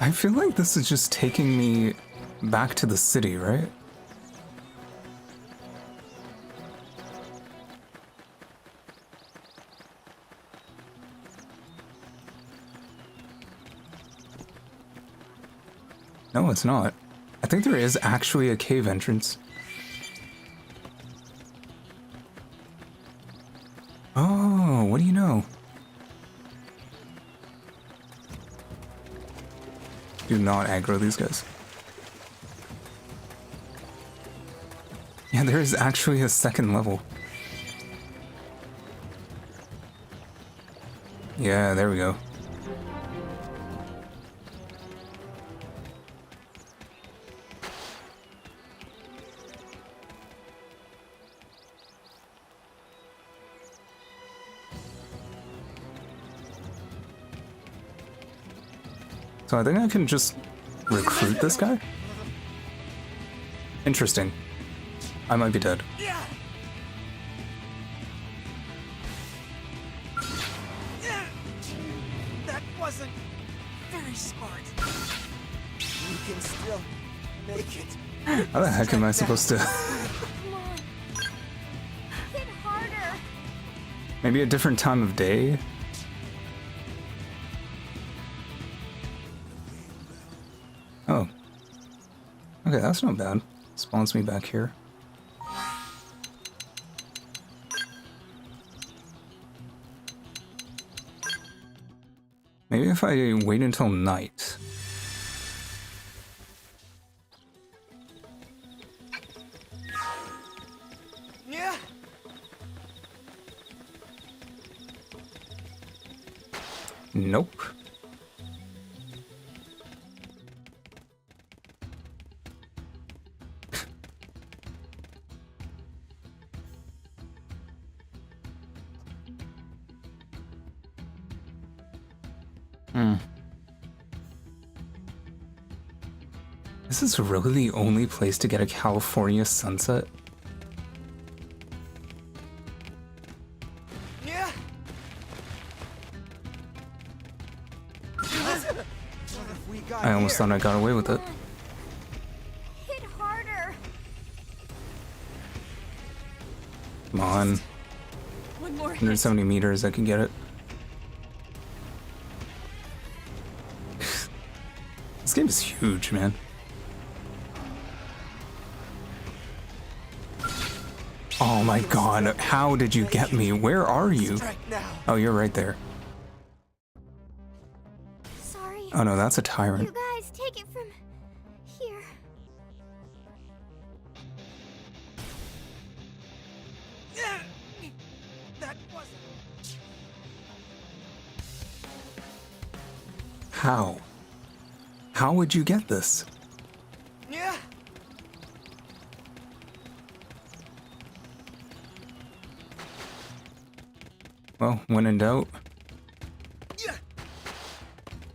I feel like this is just taking me back to the city, right? No, it's not. I think there is actually a cave entrance. Oh, what do you know? Do not aggro these guys. Yeah, there is actually a second level. Yeah, there we go. So I think I can just recruit this guy? Interesting. I might be dead. That wasn't very smart. You can still make it. How the heck am I supposed to... Come on. Hit harder. Maybe a different time of day? Oh. Okay, that's not bad. Spawns me back here. Maybe if I wait until night. Yeah. Nope. This is really the only place to get a California sunset? Yeah. I almost thought I got away with it. Hit harder. Come on. One more hit. 170 meters, I can get it. This game is huge, man. Oh my god, how did you get me? Where are you? Oh, you're right there. Sorry. Oh no, that's a tyrant. You guys, take it from here. That wasn't. How? How would you get this? Yeah. Well, when in doubt, Yeah.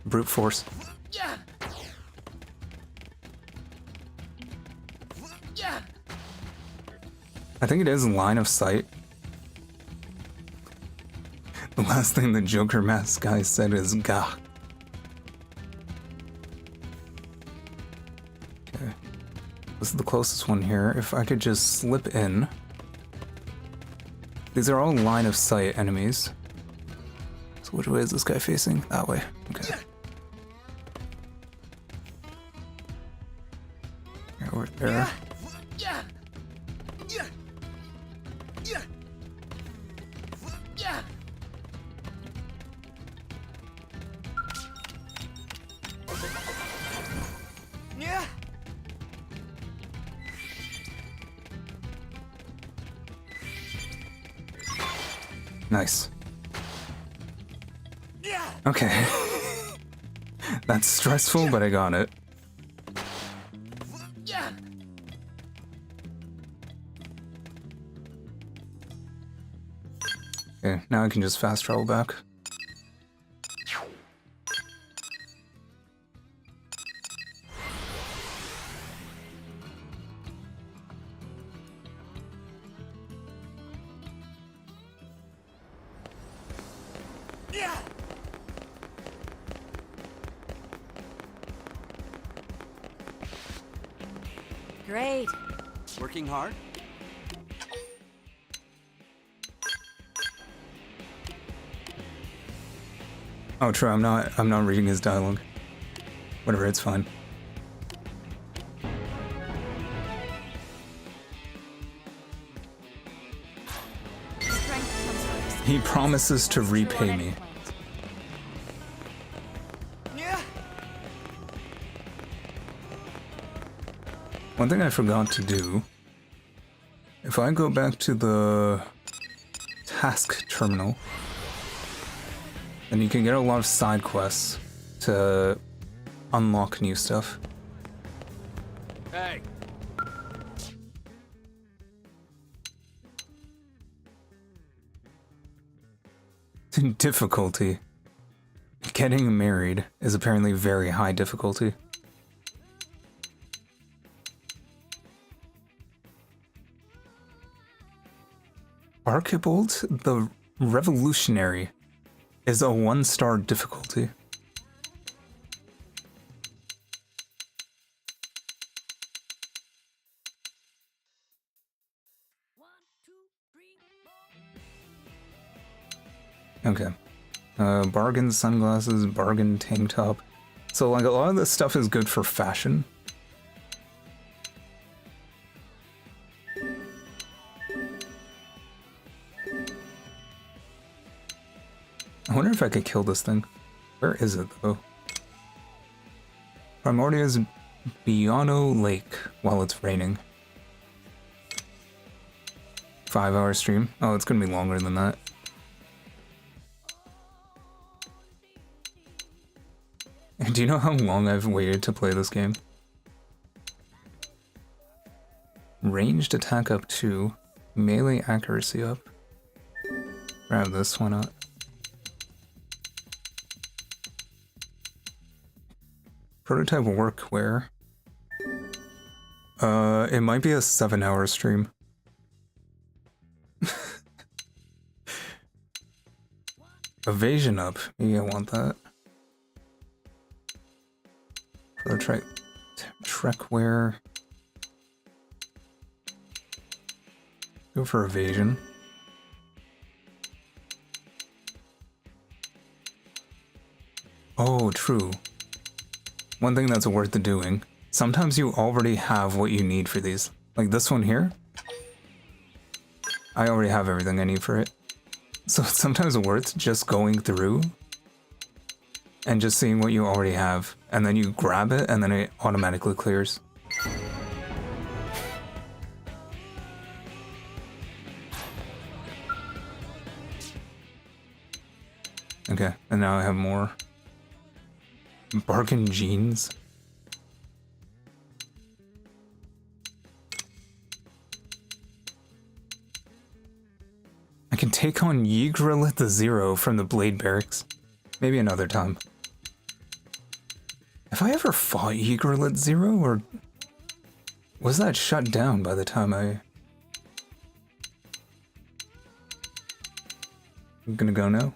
brute force. Yeah. Yeah. I think it is line of sight. The last thing the Joker mask guy said is "gah." Okay. This is the closest one here. If I could just slip in. These are all line of sight enemies. So which way is this guy facing? That way. Okay. Over there. Nice. Okay. That's stressful, but I got it. Okay, now I can just fast travel back. Great. Working hard? Oh, true. I'm not reading his dialogue. Whatever, it's fine. He promises to repay me. One thing I forgot to do, if I go back to the task terminal, then you can get a lot of side quests to unlock new stuff. Hey. Difficulty. Getting married is apparently very high difficulty. Archibald the Revolutionary is a 1-star difficulty. Okay. Bargain sunglasses, bargain tank top. So like a lot of this stuff is good for fashion. I wonder if I could kill this thing. Where is it, though? Primordia's Biano Lake while it's raining. 5-hour stream? Oh, it's gonna be longer than that. Do you know how long I've waited to play this game? Ranged attack up 2. Melee accuracy up. Grab this, why not? Prototype workwear. It might be a 7-hour stream. Evasion up. Maybe I want that. Prototype trekwear. Go for evasion. Oh, true. One thing that's worth doing. Sometimes you already have what you need for these. Like this one here. I already have everything I need for it. So it's sometimes worth just going through and just seeing what you already have. And then you grab it and then it automatically clears. Okay, and now I have more. Bargain jeans. I can take on Ygritte the Zero from the Blade Barracks. Maybe another time. Have I ever fought Ygritte Zero, or was that shut down by the time I'm gonna go now?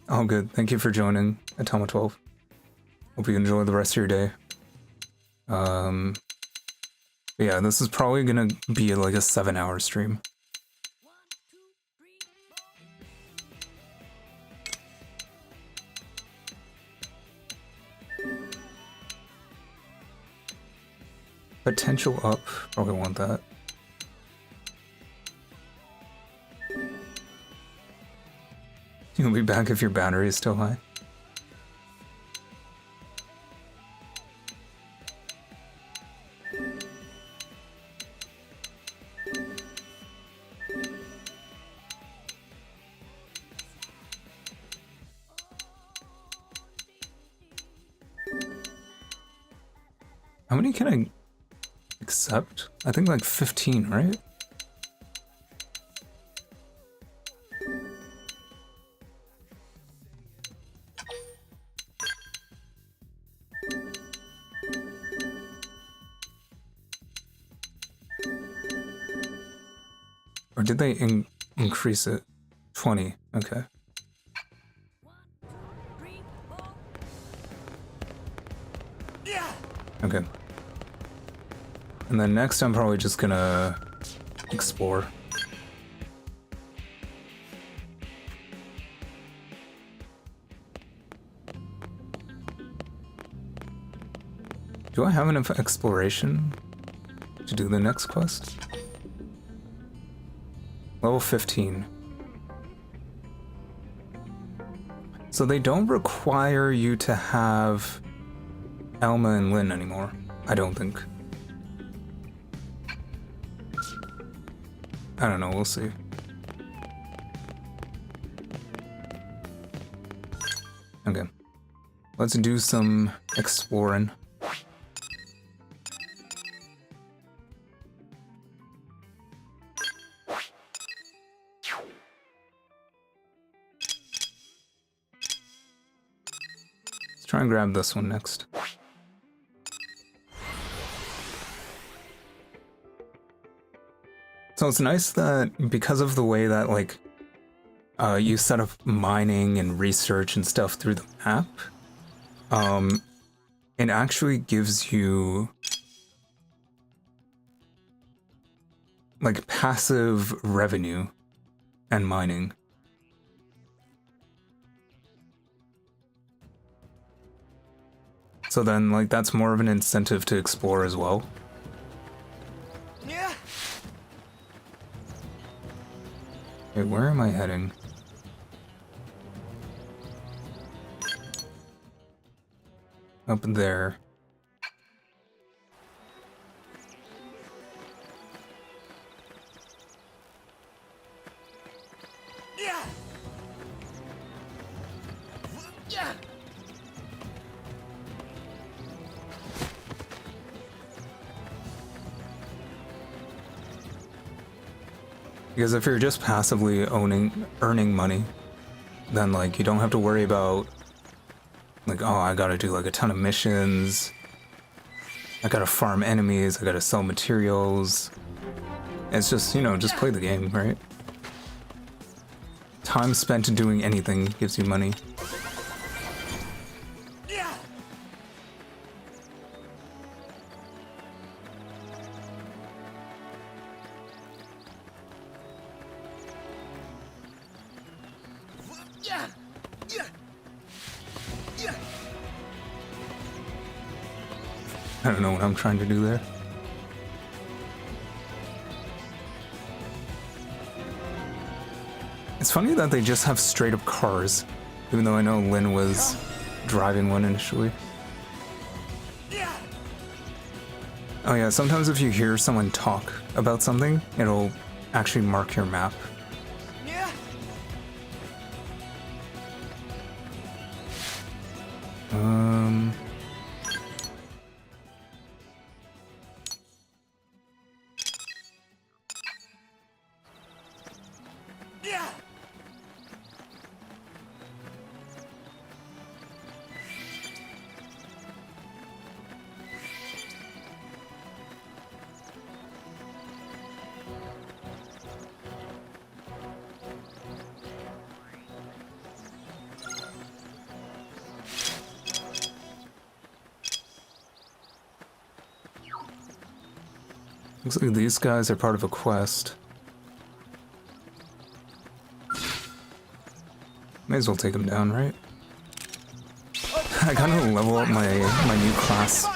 Oh good, thank you for joining, Atoma12. Hope you enjoy the rest of your day. Yeah, this is probably gonna be like a 7-hour stream. Potential up, probably want that. You'll be back if your battery is still high. How many can I accept? I think like 15, right? Or did they increase it? 20, okay. Okay. And then next I'm probably just gonna explore. Do I have enough exploration to do the next quest? Level 15. So they don't require you to have Elma and Lynn anymore, I don't think. I don't know, we'll see. Okay. Let's do some exploring. Let's try and grab this one next. So it's nice that because of the way that like you set up mining and research and stuff through the map, it actually gives you like passive revenue and mining. So then like that's more of an incentive to explore as well. Yeah. Wait, where am I heading? Up there. Yeah. Yeah. Because if you're just passively earning money, then like you don't have to worry about like, oh, I gotta do like a ton of missions, I gotta farm enemies, I gotta sell materials. It's just, you know, just play the game, right? Time spent doing anything gives you money. Yeah. Yeah. Yeah. Yeah. I don't know what I'm trying to do there. It's funny that they just have straight up cars, even though I know Lynn was driving one initially. Oh yeah, sometimes if you hear someone talk about something, it'll actually mark your map. Looks like these guys are part of a quest. May as well take them down, right? I gotta level up my new class.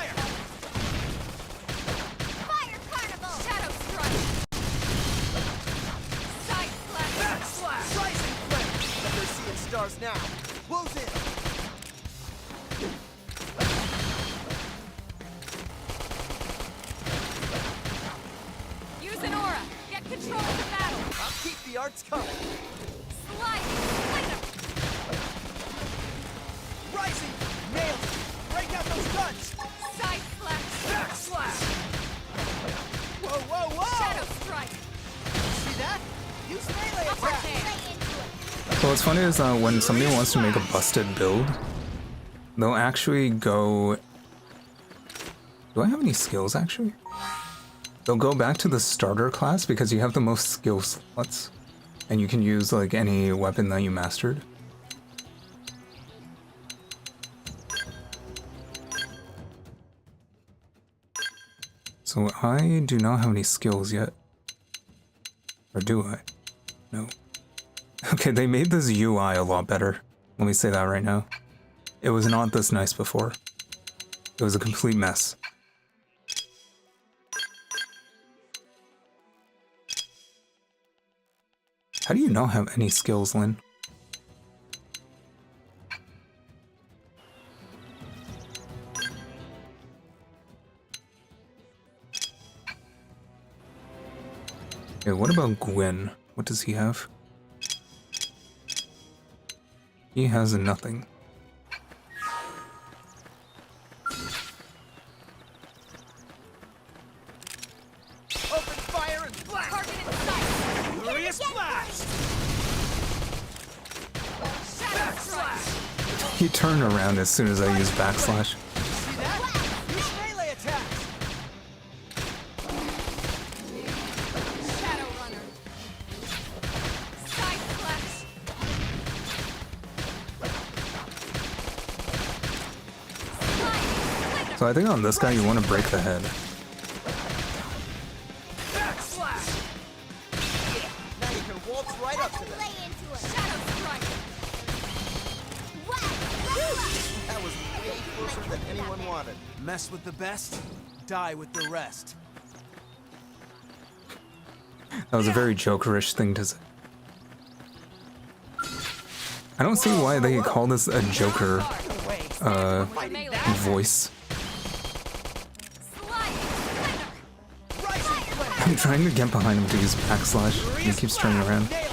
Stars now. Close in. Use an aura. Get control of the battle. I'll keep the arts coming. Slide. Flicker. Rising. Nailed it. Break out those guns. Side slash. Back slash. Whoa, whoa, whoa. Shadow strike. See that? Use melee Upper attack. hand. So what's funny is when somebody wants to make a busted build, they'll actually go... Do I have any skills, actually? They'll go back to the starter class because you have the most skill slots, and you can use, like, any weapon that you mastered. So I do not have any skills yet. Or do I? No. Okay, they made this UI a lot better. Let me say that right now. It was not this nice before. It was a complete mess. How do you not have any skills, Lynn? Okay, what about Gwyn? What does he have? He has nothing. Open fire and blast. Target in sight. Glorious blast. Shadow strike. He turned around as soon as I used backslash. See that? Use melee attacks. Shadow runner. Side slash. Slide. So I think on this guy you want to break the head. Back slash. Now you can waltz right up to them. Shadow strike. That was way closer than anyone wanted. Mess with the best, die with the rest. That was a very Jokerish thing to say. I don't see why they call this a Joker voice. I'm trying to get behind him to use backslash, and he keeps turning around. Nailed it.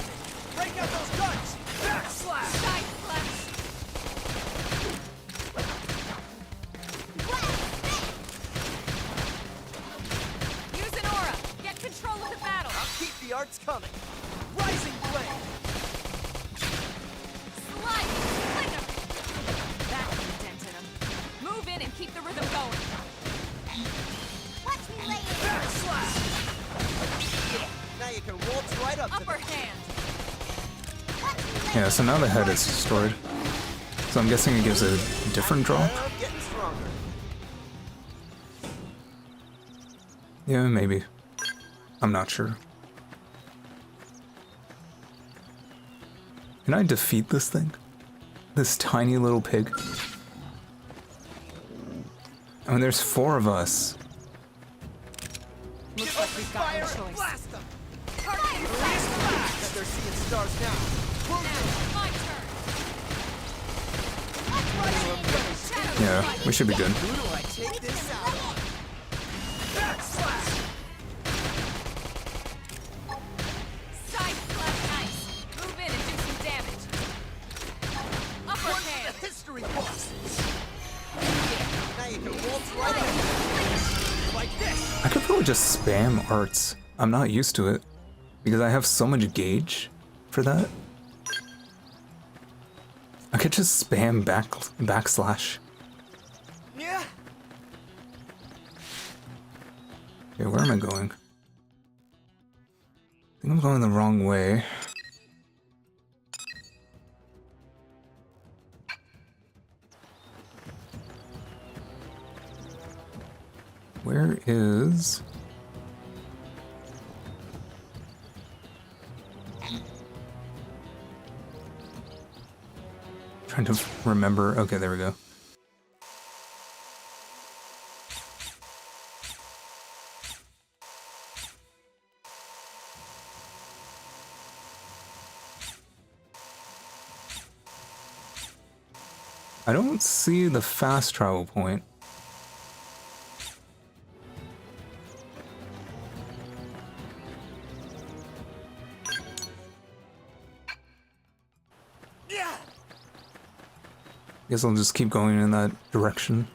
Break out those guns. Back slash. Side slash. Use an aura. Get control of the battle. I'll keep the arts coming. Rising flame. Slide. Flicker. That put a dent in him. Move in and keep the rhythm going. Watch me lay it. Back slash. Now you can waltz right up to Upper them. hand. Yeah, so now the head is destroyed. So I'm guessing it gives a different drop? Getting stronger. Yeah, maybe. I'm not sure. Can I defeat this thing? This tiny little pig? I mean, there's 4 of us. Looks like we've got no choice. Blast them. Target in Glorious sight. blast. Bet they're seeing stars now. Close Now, my turn. Shadow Yeah, strike. we should be good. in. Who do I take this out on? Back slash. Side slash nice. Move in and do some damage. Upper hand. History books. Now you can waltz right up. Like this. I could probably just spam arts. I'm not used to it. Because I have so much gauge for that. I could just spam backslash. Yeah. Okay, where am I going? I think I'm going the wrong way. Where is... trying to remember. Okay, there we go. I don't see the fast travel point. Guess I'll just keep going in that direction.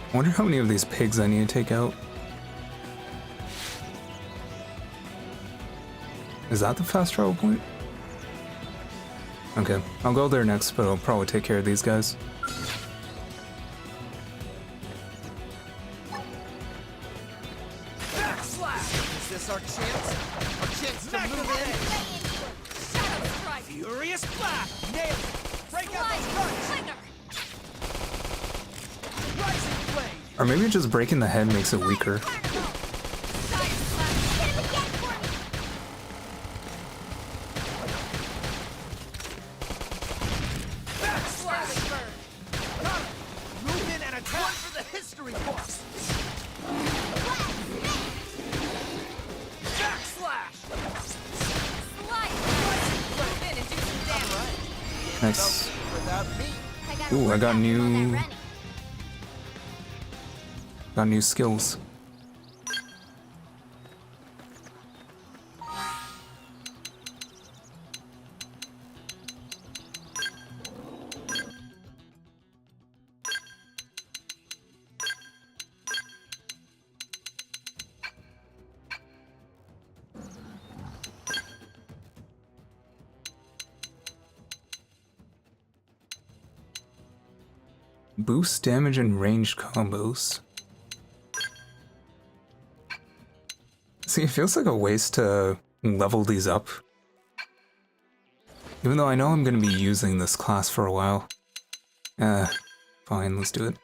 I wonder how many of these pigs I need to take out. Is that the fast travel point? Okay, I'll go there next, but I'll probably take care of these guys. Is this our chance? Our chance to move in? Shadow Strike! Furious Blast! Nail it! Break out those guns! Rising Blade! Or maybe just breaking the head makes it weaker. Move in and attack for the history books! Backslash! Move in and do some damage. Nice. Without me. Ooh, I got new skills. Boost damage and ranged combos. See, it feels like a waste to level these up. Even though I know I'm going to be using this class for a while. Fine, let's do it.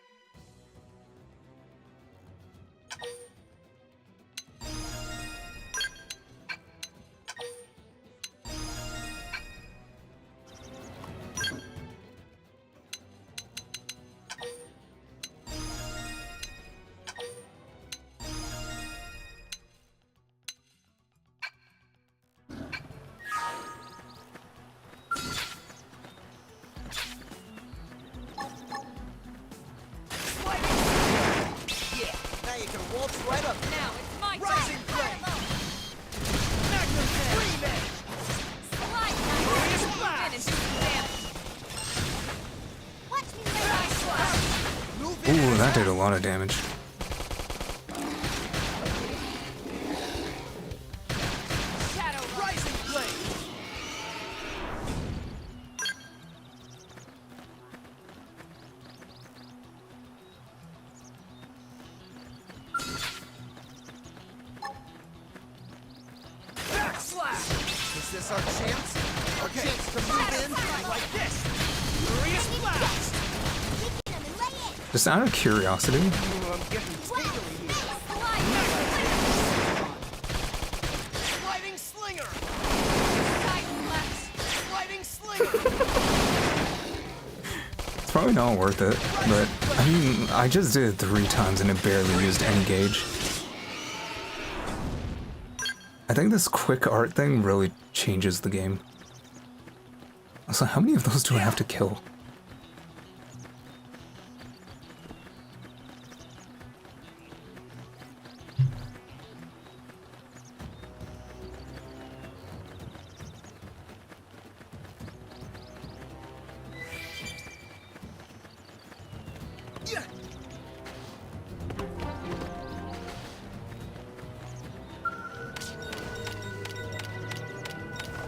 Ooh, that did a lot of damage. Is this our chance? Our chance to move in? Like this! Furious Blast! Just out of curiosity. I'm getting tingly here. Sliding Slinger! Sliding Slinger! It's probably not worth it, but I mean, I just did it 3 times and it barely used any gauge. I think this quick art thing really changes the game. Also, how many of those do I have to kill?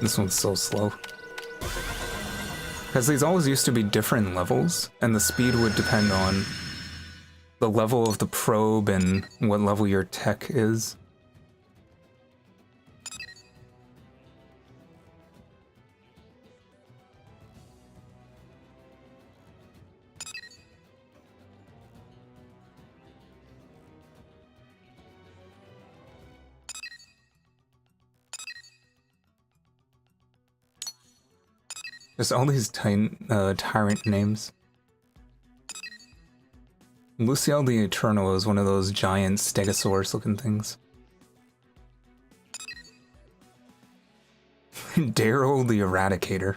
This one's so slow. Because these always used to be different levels, and the speed would depend on the level of the probe and what level your tech is. There's all these tyrant names. Luciel the Eternal is one of those giant Stegosaurus-looking things. Daryl the Eradicator.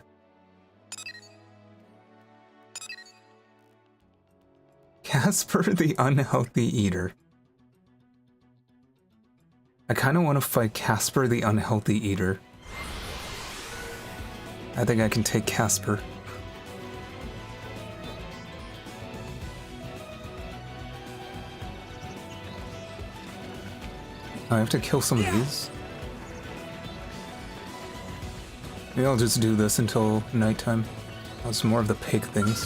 Casper the Unhealthy Eater. I kind of want to fight Casper the Unhealthy Eater. I think I can take Casper. I have to kill some of these. Maybe I'll just do this until nighttime. That's more of the pig things.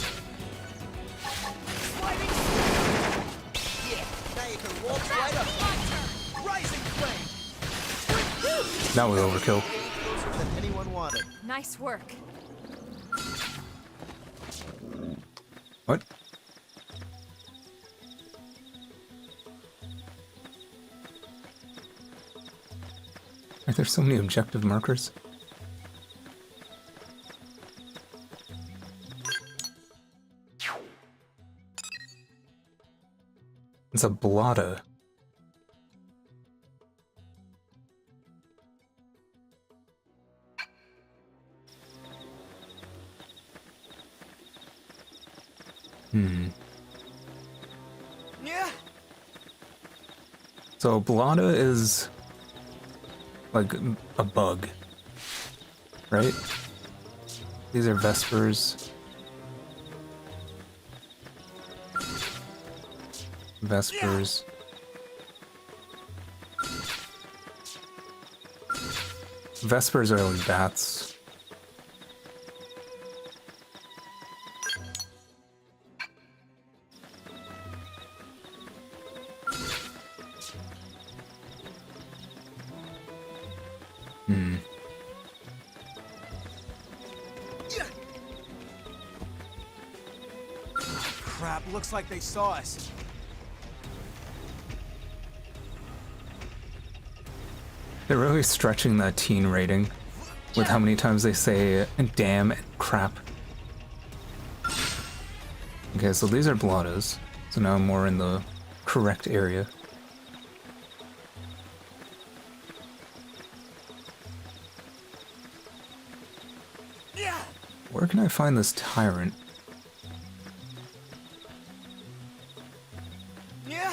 That was overkill. Nice work. What? Are there so many objective markers? It's a blotta. Yeah. So blotta is like a bug, right? These are Vespers. Vespers. Vespers are like bats. Crap, looks like they saw us. They're really stretching that teen rating with how many times they say damn and crap. Okay, so these are blottos. So now I'm more in the correct area. Where can I find this tyrant? Yeah.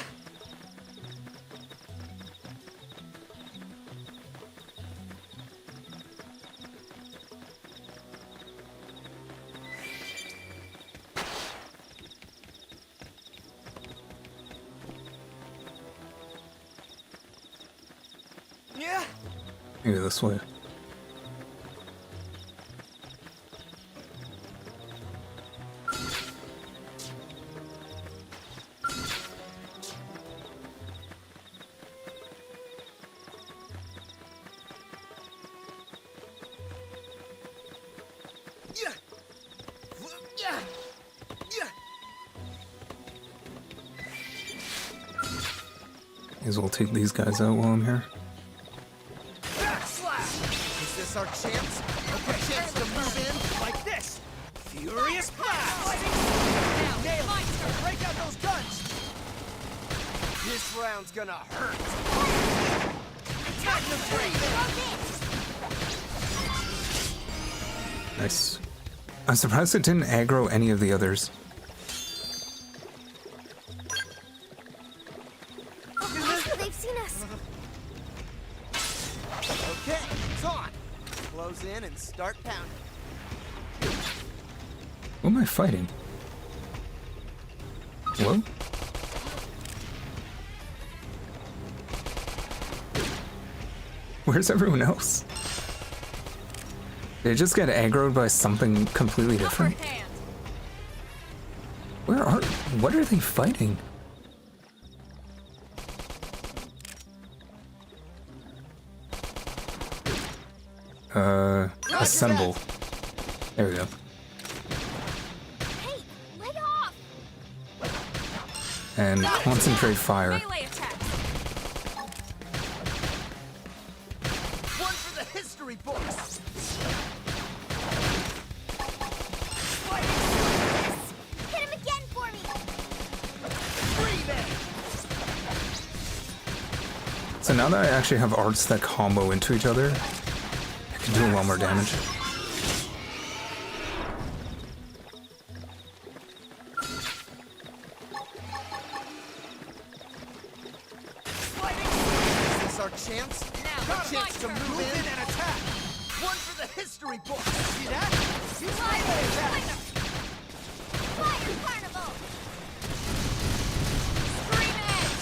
Yeah. Maybe this way. May as well take these guys out while I'm here. Is this our chance? A chance to move in like this. Furious blast! Nail it! Break out those guns! This round's gonna hurt. Magnum Trade! Nice. I'm surprised it didn't aggro any of the others. They've seen us. Okay, it's on. Close in and start pounding. Who am I fighting? Hello? Where's everyone else? Did it just get aggroed by something completely different? What are they fighting? Assemble. There we go. Hey, lay off! And concentrate fire. Melee attack. One for the history books. Hit him again for me! So now that I actually have arts that combo into each other, I can do a lot more damage. Is this our chance? Now, a chance to move in and attack. One for the history books. See that? You melee attack. Fire carnival! Scream edge.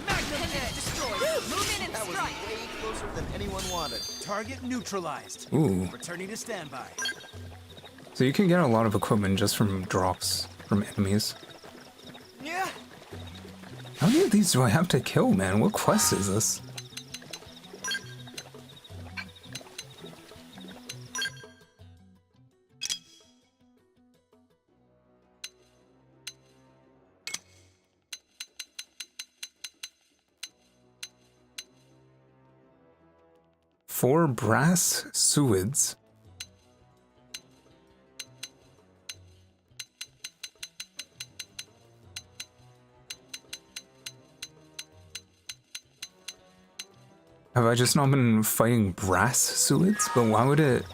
Magnum edge destroyed. Move in and That was strike. way closer than anyone wanted. Target neutralized. Ooh. Returning to standby. So you can get a lot of equipment just from drops from enemies. Yeah. How many of these do I have to kill, man? What quest is this? Four brass suids. Have I just not been fighting brass suids? But why would it...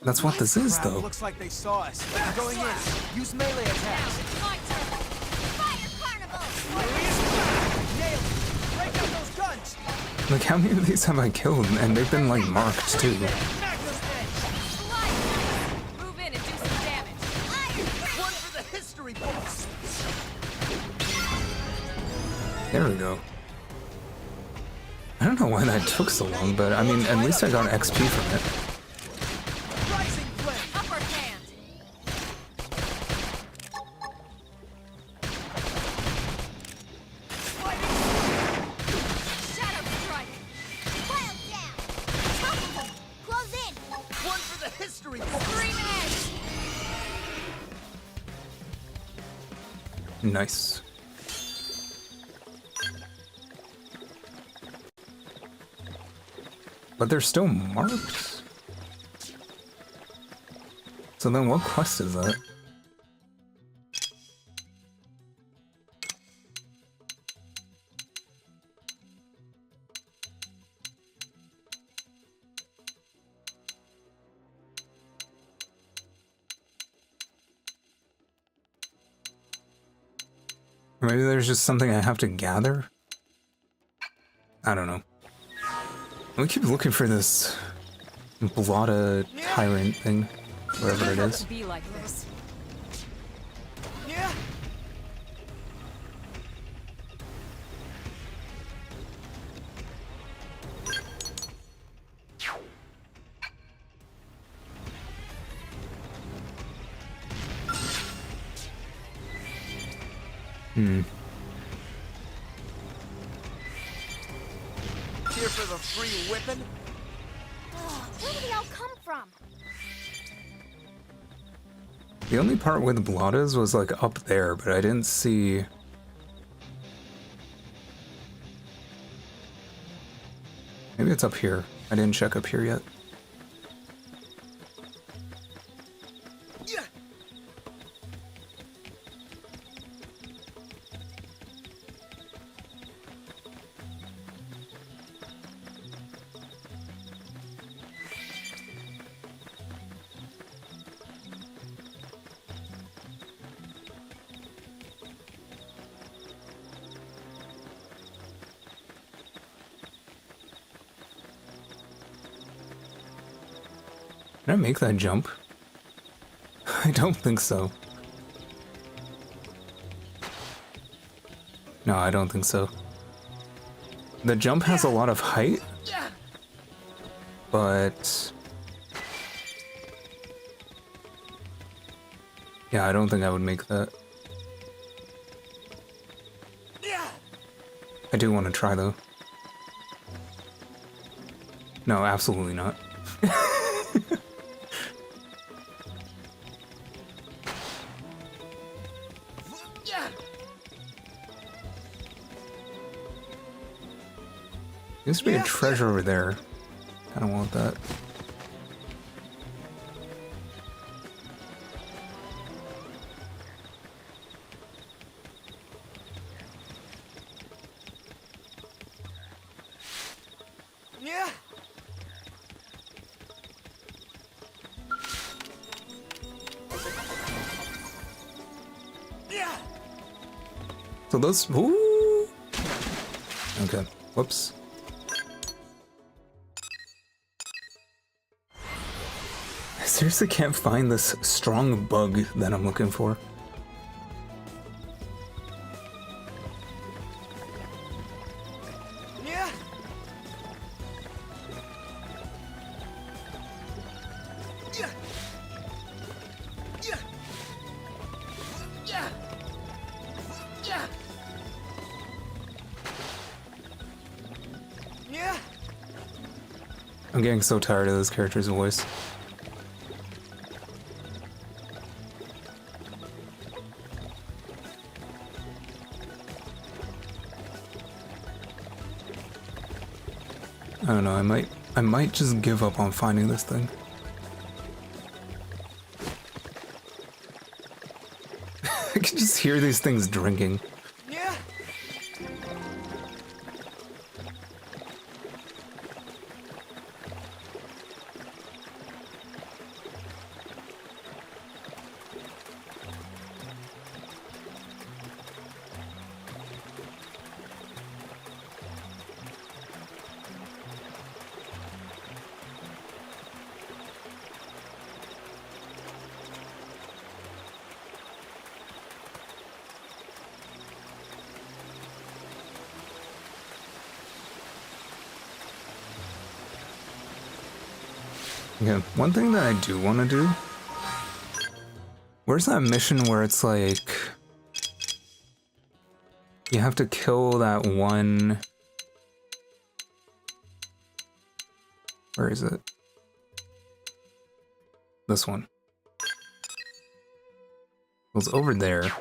That's what this is, though. Looks like they saw us. I'm going in. Use melee attacks. Fire carnival! Nailed it. Break out those guns. Like, how many of these have I killed? And they've been, like, marked, too. Magnum edge. Move in and do some damage. One for the history books. There we go. I don't know why that took so long, but, I mean, at least I got XP from it. Rising flame. Upper hand. Shadow strike! Wild down! Topple them! Close in! One for the history books. Scream edge! Nice. But they're still marked. So then what quest is that? Maybe there's just something I have to gather? I don't know. We keep looking for this Blotta tyrant thing, whatever it is. To be like this. Yeah. Here for the free whipping? Where did they all come from? The only part with the Blottas was like up there, but I didn't see... Maybe it's up here. I didn't check up here yet. Yeah. Did I make that jump? I don't think so. No, I don't think so. The jump has a lot of height, but yeah, I don't think I would make that. I do want to try though. No, absolutely not. Seems to be a treasure over there. I don't want that. Yeah. Yeah. So those. Ooh. Okay. Whoops. I seriously can't find this strong bug that I'm looking for. Yeah. Yeah. Yeah. Yeah. Yeah. Yeah. I'm getting so tired of this character's voice. I don't know, I might just give up on finding this thing. I can just hear these things drinking. Yeah. Yeah, one thing that I do want to do. Where's that mission where it's like you have to kill that one? Where is it? This one. It was over there.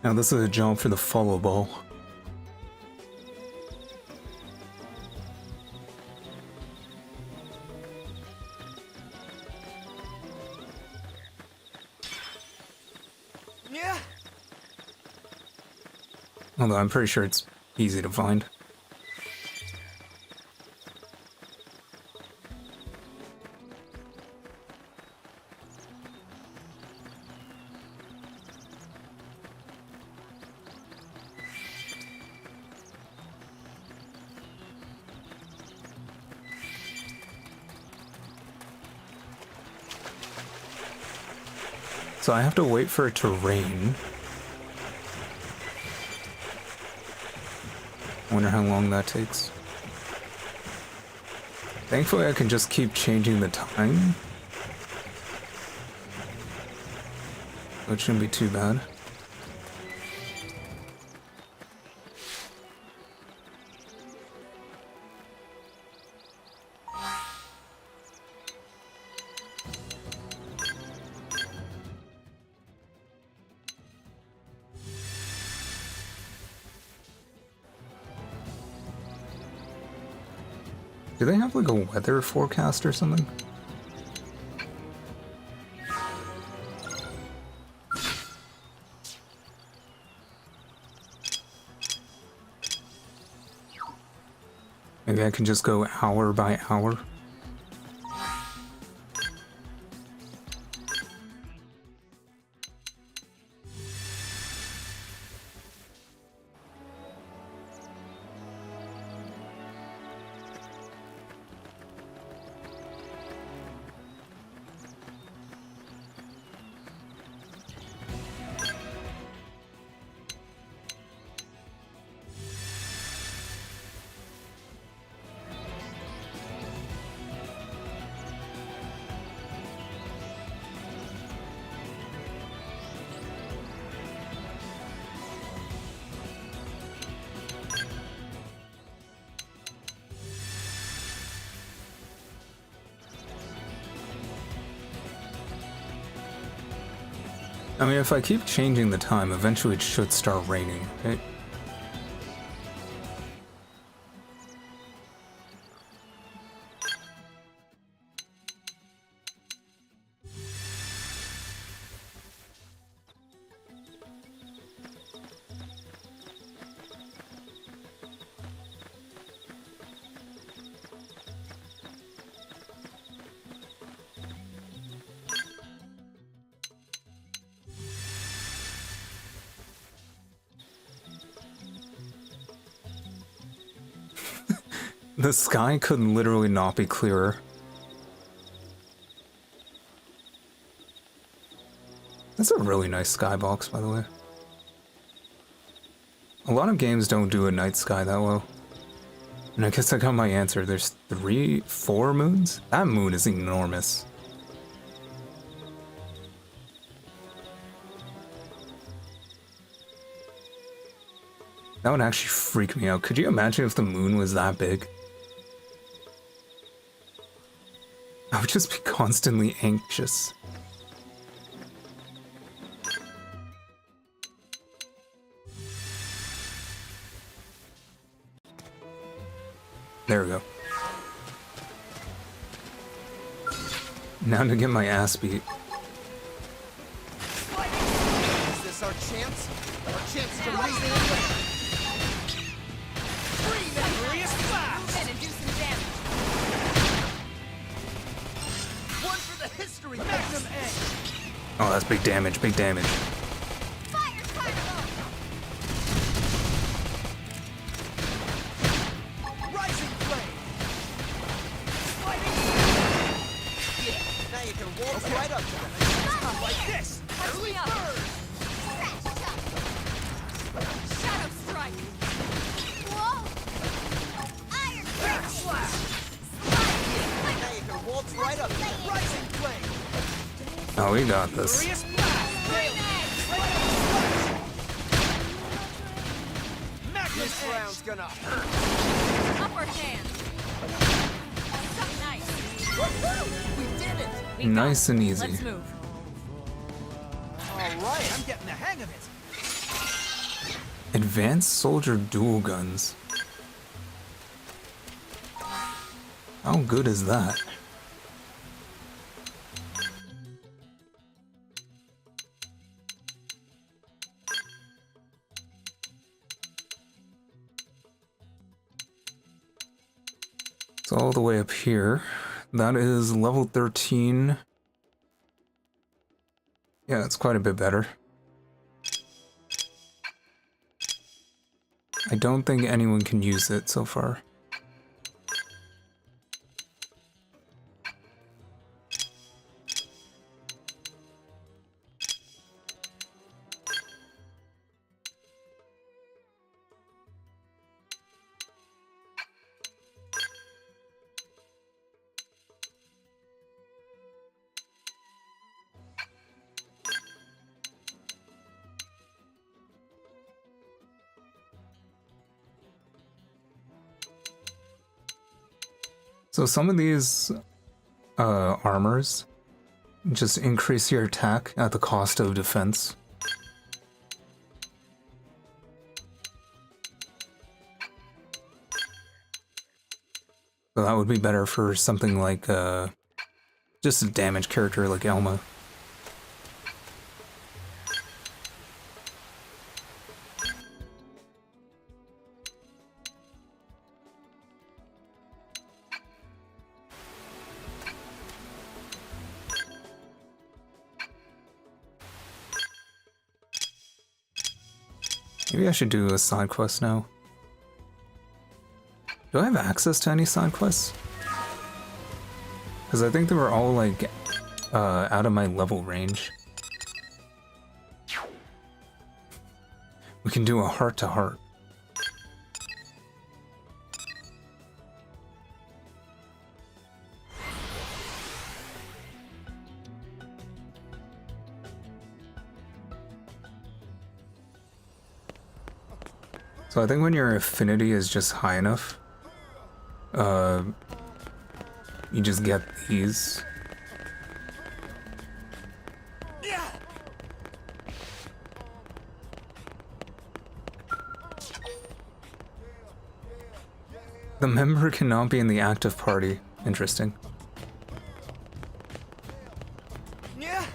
Now this is a jump for the follow ball. Yeah. Although I'm pretty sure it's easy to find. So I have to wait for it to rain. I wonder how long that takes. Thankfully I can just keep changing the time. So it shouldn't be too bad. Do they have like a weather forecast or something? Maybe I can just go hour by hour. I mean, if I keep changing the time, eventually it should start raining, right? The sky could literally not be clearer. That's a really nice skybox, by the way. A lot of games don't do a night sky that well. And I guess I got my answer. There's 4 moons? That moon is enormous. That would actually freak me out. Could you imagine if the moon was that big? I would just be constantly anxious. There we go. Now to get my ass beat. Is this our chance? Our chance to raise the air? Furious blast! Move in and do some damage. One for the history Magnum Edge! Oh, that's big damage, big damage. Fire, fireball! Rising flame! Yeah, now you can waltz right up to them. Not like this! Early bird! Shadow strike! Whoa! Iron Back slap! Now you can waltz right up to them. Rising flame! Oh, we got this. Furious blast! This round's gonna hurt. Upper hand! Nice! Woohoo! We did it! We got Nice it. and easy. Let's move. Alright, I'm getting the hang of it. Advanced soldier dual guns. How good is that? It's all the way up here. That is level 13. Yeah, it's quite a bit better. I don't think anyone can use it so far. So some of these armors just increase your attack at the cost of defense. So that would be better for something like just a damage character like Elma. Maybe I should do a side quest now. Do I have access to any side quests? Because I think they were all like out of my level range. We can do a heart-to-heart. So I think when your affinity is just high enough, you just get these. The member cannot be in the active party. Interesting. Yeah.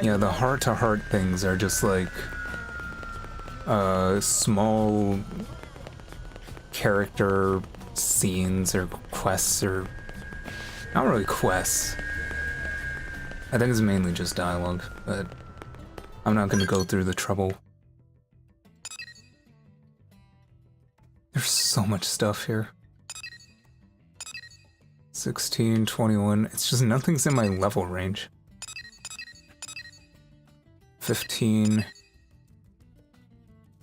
Yeah, the heart-to-heart things are just like small character scenes or quests, or not really quests. I think it's mainly just dialogue, but I'm not gonna go through the trouble. There's so much stuff here. 16, 21, it's just nothing's in my level range. 15.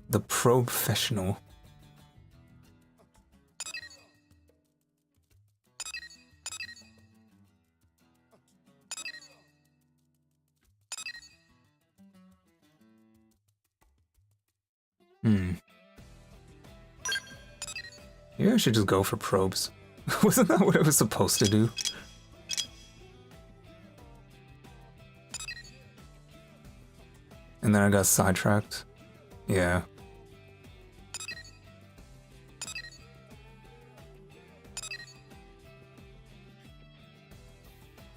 The Professional. Maybe I should just go for probes. Wasn't that what I was supposed to do? And then I got sidetracked. Yeah.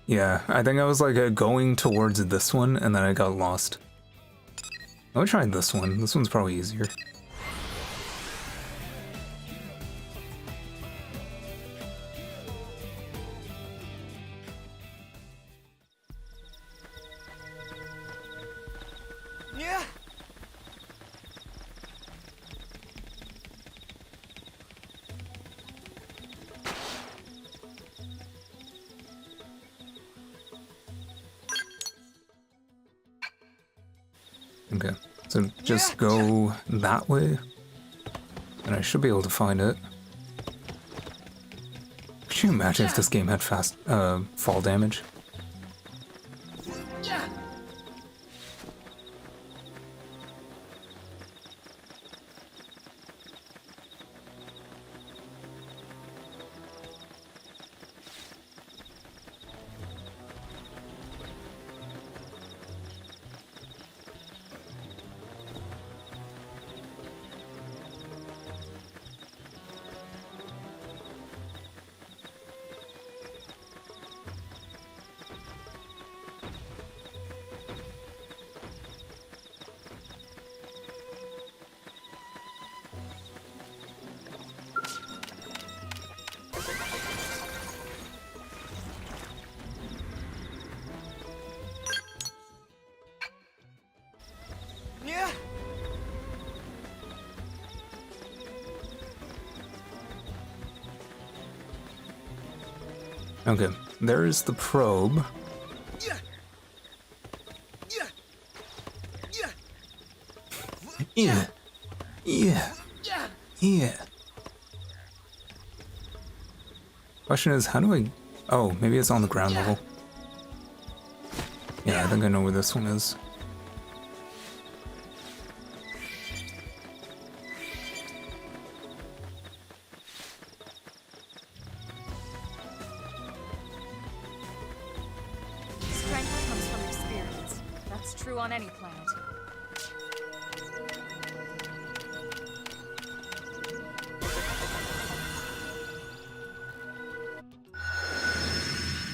Yeah, I think I was like going towards this one and then I got lost. I'll try this one. This one's probably easier. Yeah. Okay, so just go that way, and I should be able to find it. Could you imagine if this game had fast fall damage? Yeah. Okay, there's the probe. Yeah. Yeah. Yeah. Yeah. Yeah. Yeah. Yeah. Question is, how do I... Oh, maybe it's on the ground level. Yeah, I think I know where this one is. Strength comes from experience. That's true on any planet.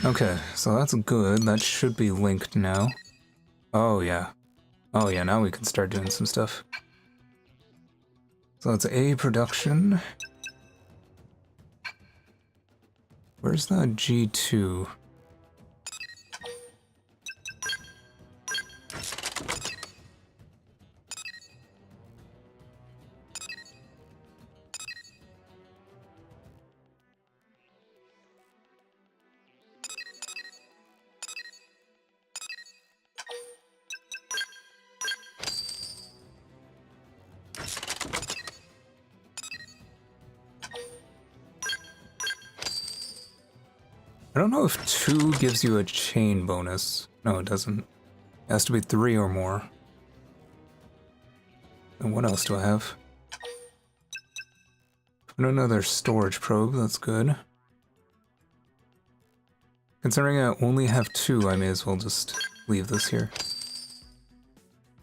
Okay, so that's good. That should be linked now. Oh yeah. Oh yeah, now we can start doing some stuff. So it's A production. Where's that G2? I don't know if 2 gives you a chain bonus. No, it doesn't. It has to be 3 or more. And what else do I have? Another storage probe, that's good. Considering I only have 2, I may as well just leave this here.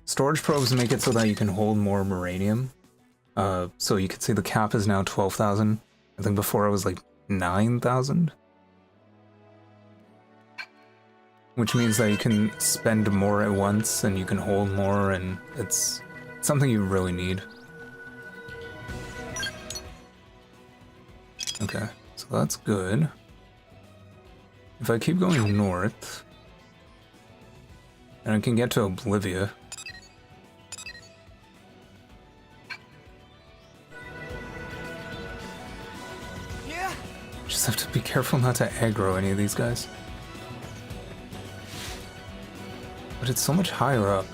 Storage probes make it so that you can hold more uranium. So you can see the cap is now 12,000. I think before it was like 9,000. Which means that you can spend more at once and you can hold more, and it's something you really need. Okay, so that's good. If I keep going north, and I can get to Oblivia. Yeah. Just have to be careful not to aggro any of these guys. But it's so much higher up.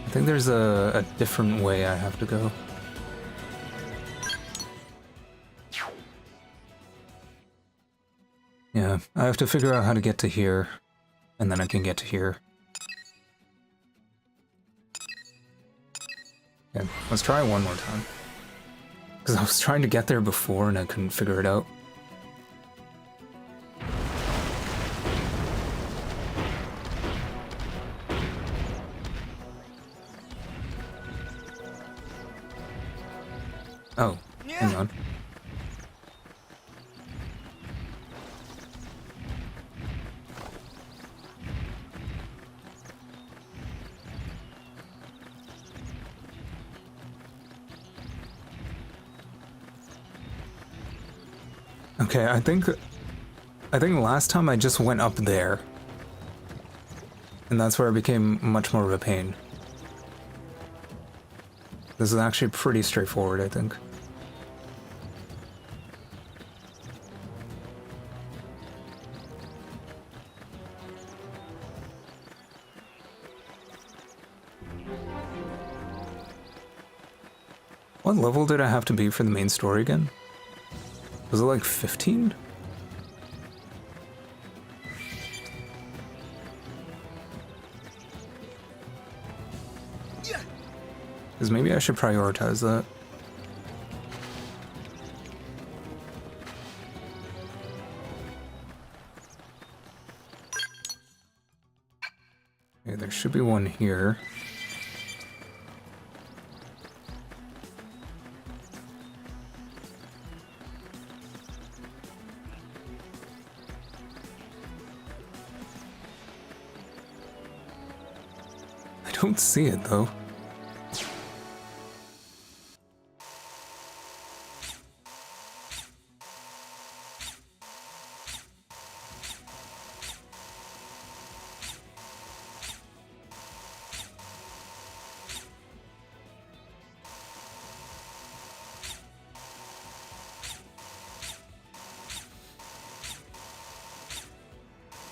I think there's a different way I have to go. Yeah, I have to figure out how to get to here, and then I can get to here. Okay, let's try it one more time. Because I was trying to get there before and I couldn't figure it out. Oh, hang on. Okay, I think last time I just went up there. And that's where it became much more of a pain. This is actually pretty straightforward, I think. What level did I have to be for the main story again? Was it like 15? Because maybe I should prioritize that. Okay, there should be one here. I don't see it though.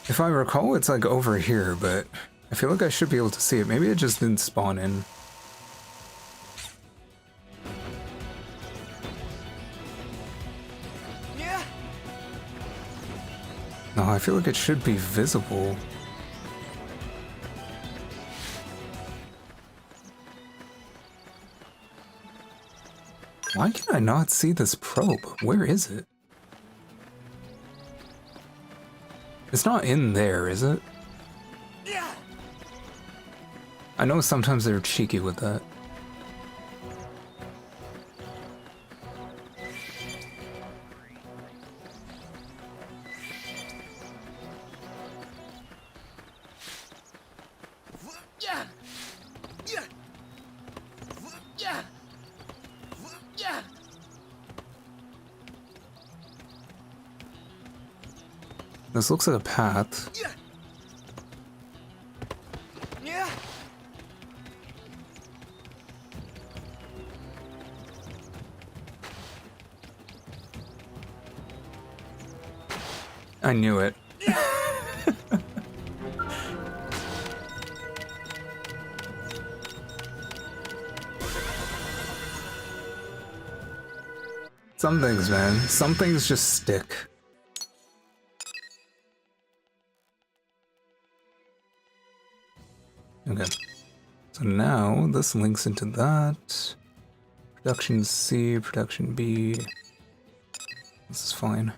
If I recall, it's like over here, but I feel like I should be able to see it. Maybe it just didn't spawn in. Yeah. No, I feel like it should be visible. Why can I not see this probe? Where is it? It's not in there, is it? Yeah. I know sometimes they're cheeky with that. Yeah. Yeah. Yeah. Yeah. This looks like a path. Yeah. Yeah. I knew it. Some things, man. Some things just stick. Okay. So now this links into that. Production C, production B. This is fine.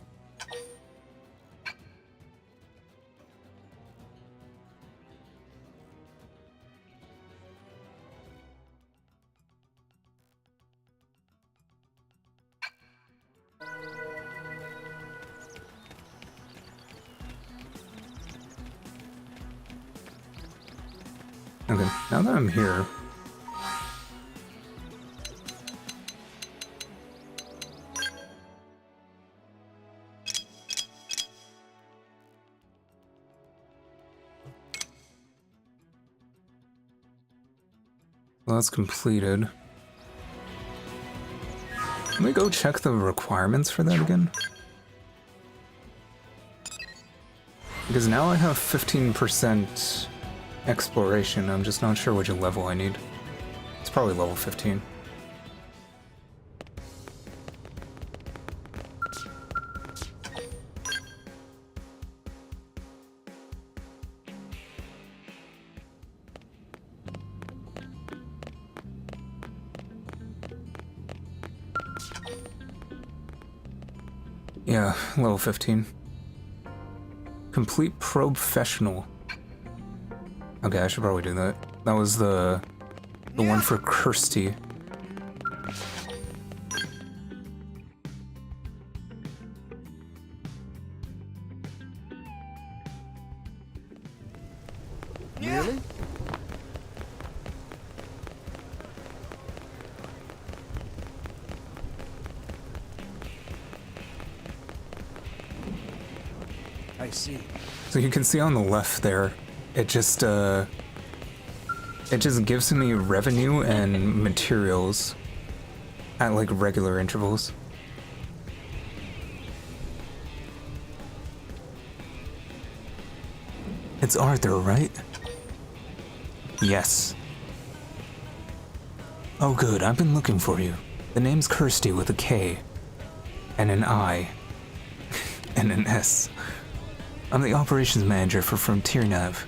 Okay, now that I'm here... Well, that's completed. Let me go check the requirements for that again. Because now I have 15% exploration, I'm just not sure which level I need. It's probably level 15. Yeah, level 15. Complete professional. Okay, I should probably do that. That was the one for Kirsty. Really? I see. So you can see on the left there, it just gives me revenue and materials at like regular intervals. It's Arthur, right? Yes. Oh good, I've been looking for you. The name's Kirsty with a K, and an I, and an S. I'm the operations manager for Frontier Nav.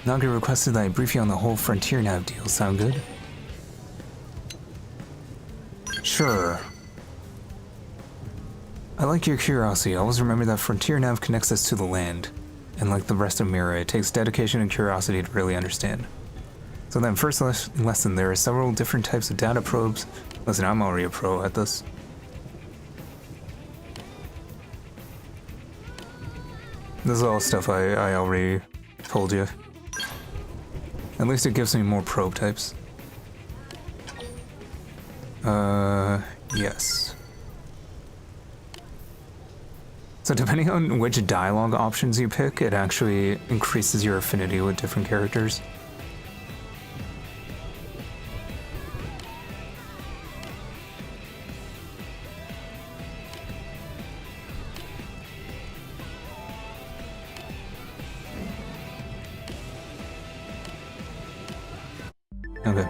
Naga requested that I brief you on the whole Frontier Nav deal. Sound good? Sure. I like your curiosity. Always remember that Frontier Nav connects us to the land. And like the rest of Mira, it takes dedication and curiosity to really understand. So then, first lesson, there are several different types of data probes. Listen, I'm already a pro at this. This is all stuff I already told you. At least it gives me more probe types. Yes. So depending on which dialogue options you pick, it actually increases your affinity with different characters. Okay.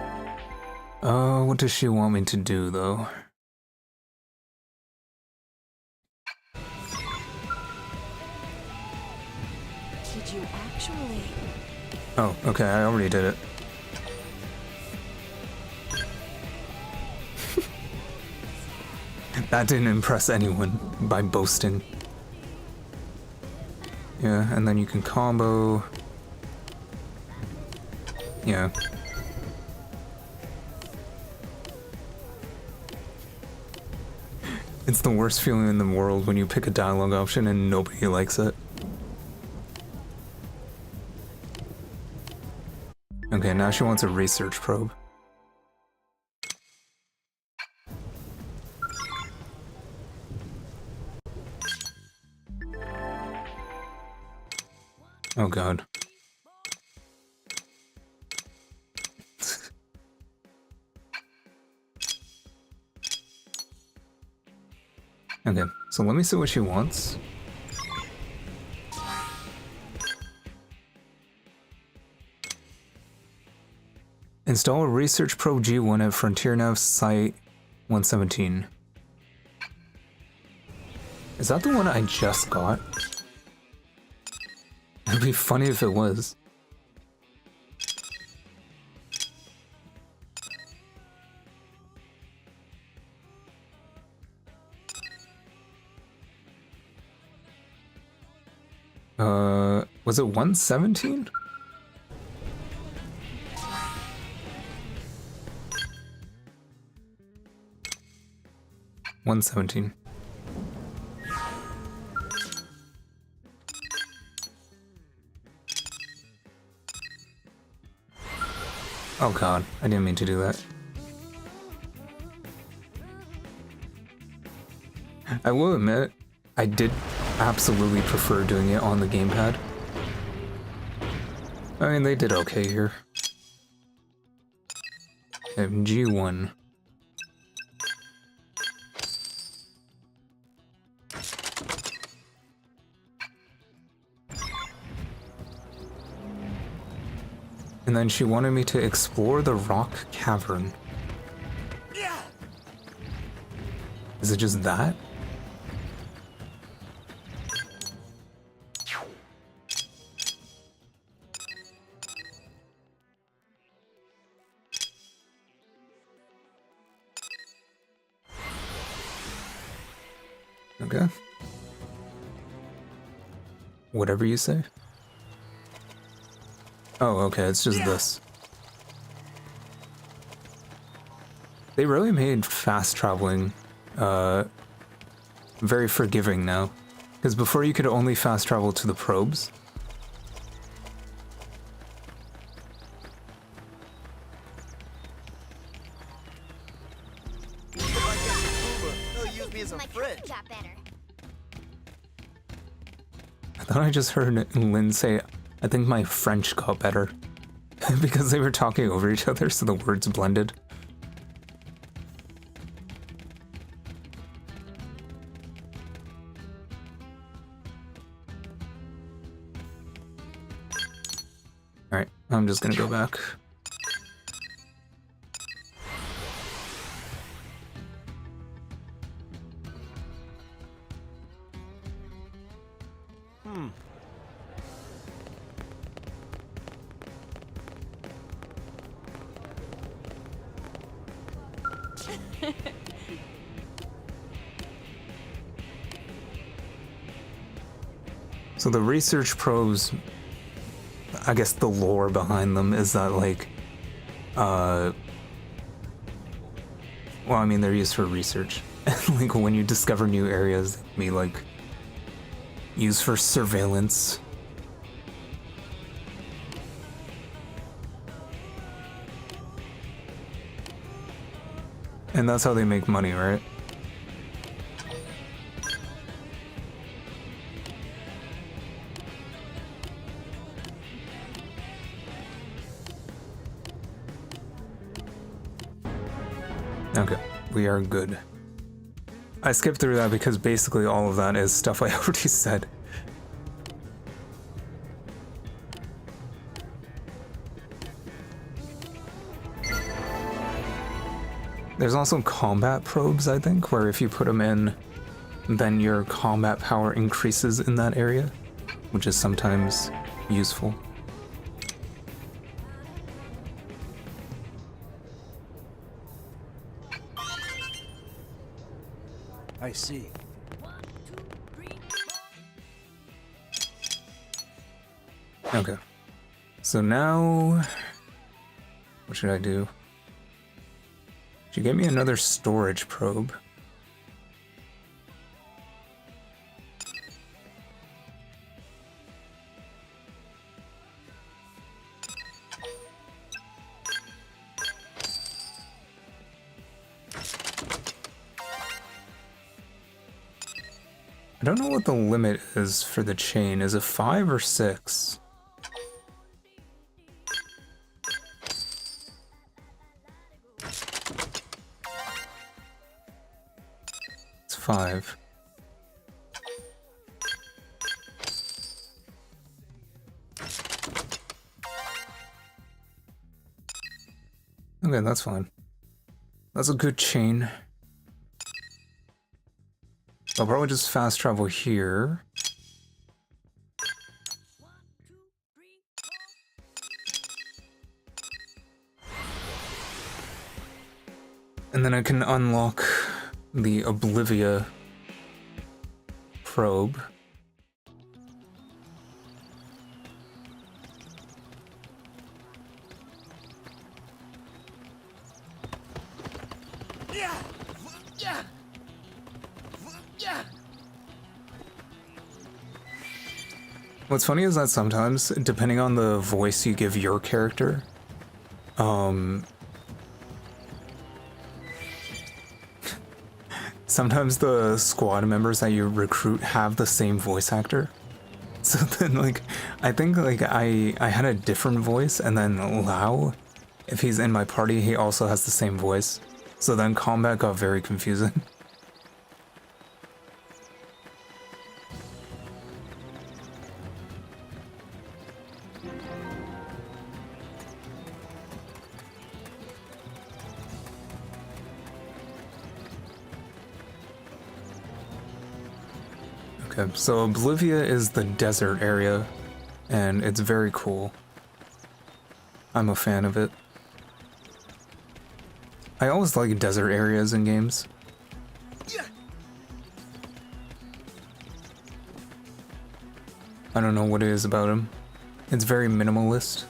What does she want me to do, though? Did you actually... Oh, okay, I already did it. That didn't impress anyone by boasting. Yeah, and then you can combo... Yeah. It's the worst feeling in the world when you pick a dialogue option and nobody likes it. Okay, now she wants a research probe. Oh god. Okay, so let me see what she wants. Install a research probe G1 at Frontier Nav Site 117. Is that the one I just got? It'd be funny if it was. Was it 117? $117. Oh god, I didn't mean to do that. I will admit, I did absolutely prefer doing it on the gamepad. I mean, they did okay here. Okay, G1. And then she wanted me to explore the rock cavern. Is it just that? Okay. Whatever you say. Oh, okay, it's just this. They really made fast traveling very forgiving now. Because before you could only fast travel to the probes. They'll use me as a fridge. Got better. I thought I just heard Lynn say, I think my French got better. Because they were talking over each other, so the words blended. Alright, I'm just gonna go back. So the research probes, I guess the lore behind them is that like, well, I mean, they're used for research. Like when you discover new areas, they can be like used for surveillance. And that's how they make money, right? Okay, we are good. I skipped through that because basically all of that is stuff I already said. There's also combat probes, I think, where if you put them in, then your combat power increases in that area, which is sometimes useful. I see. Okay. So now, what should I do? She gave me another storage probe. I don't know what the limit is for the chain. Is it 5 or 6? It's 5. Okay, that's fine. That's a good chain. I'll probably just fast travel here. And then I can unlock the Oblivia probe. What's funny is that sometimes, depending on the voice you give your character, Sometimes the squad members that you recruit have the same voice actor. So then, like, I think, like, I had a different voice, and then Lao, if he's in my party, he also has the same voice. So then combat got very confusing. Okay, so Oblivia is the desert area, and it's very cool. I'm a fan of it. I always like desert areas in games. I don't know what it is about him. It's very minimalist.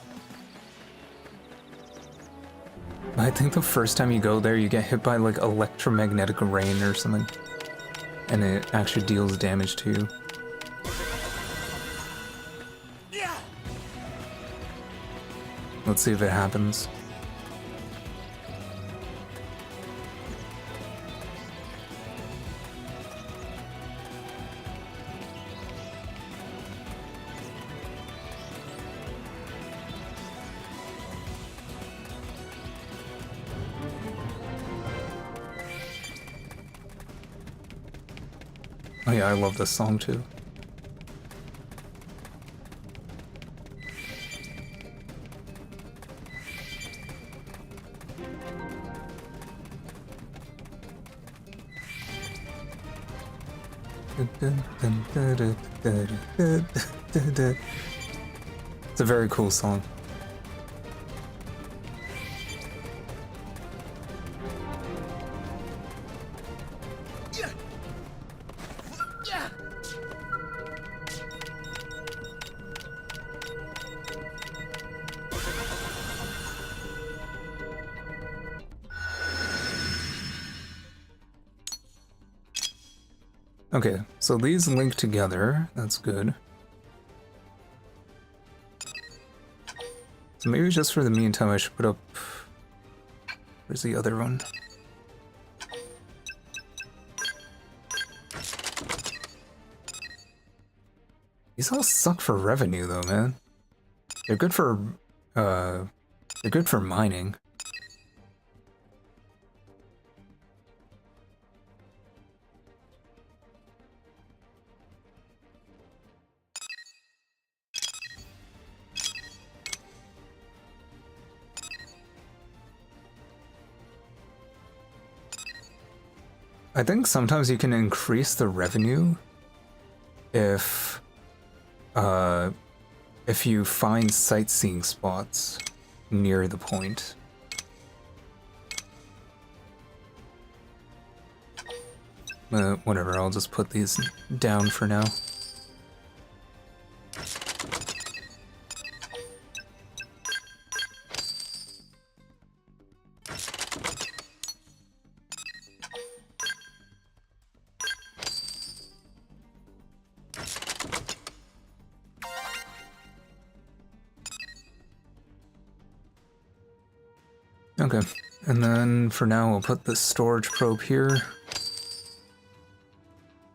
I think the first time you go there, you get hit by like electromagnetic rain or something. And it actually deals damage to you. Let's see if it happens. Oh yeah, I love this song too. It's a very cool song. Okay, so these link together. That's good. So maybe just for the meantime I should put up... Where's the other one? These all suck for revenue though, man. They're good for mining. I think sometimes you can increase the revenue if you find sightseeing spots near the point. Whatever, I'll just put these down for now. Okay, and then for now we'll put the storage probe here.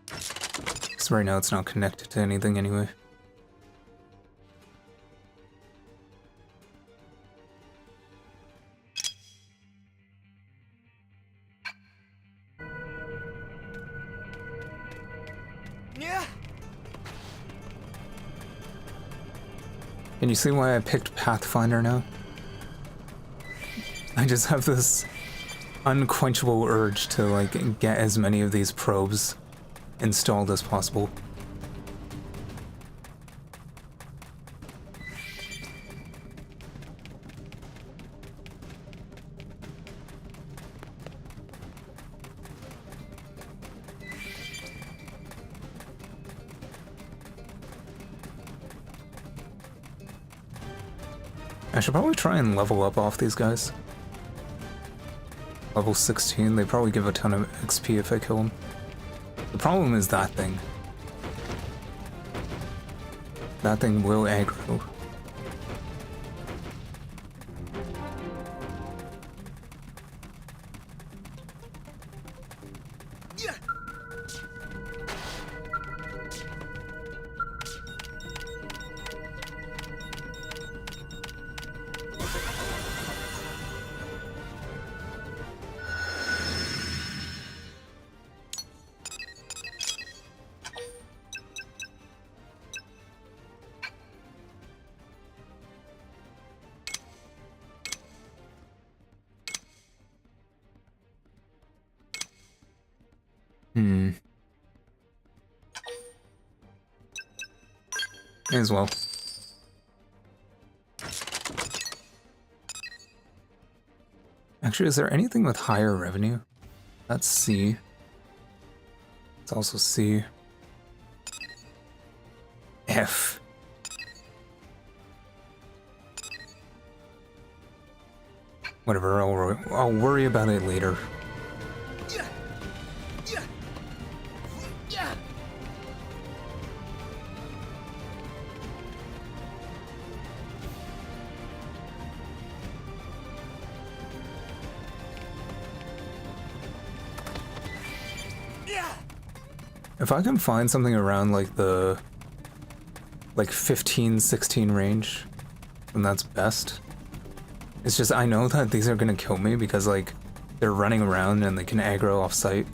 Because right now it's not connected to anything anyway. Yeah. Can you see why I picked Pathfinder now? I just have this unquenchable urge to like get as many of these probes installed as possible. I should probably try and level up off these guys. Level 16, they probably give a ton of XP if I kill them. The problem is that thing. That thing will aggro. May as well. Actually, is there anything with higher revenue? That's C. It's also C. F. Whatever, I'll worry about it later. If I can find something around like the 15, 16 range, then that's best. It's just I know that these are gonna kill me because like they're running around and they can aggro off site.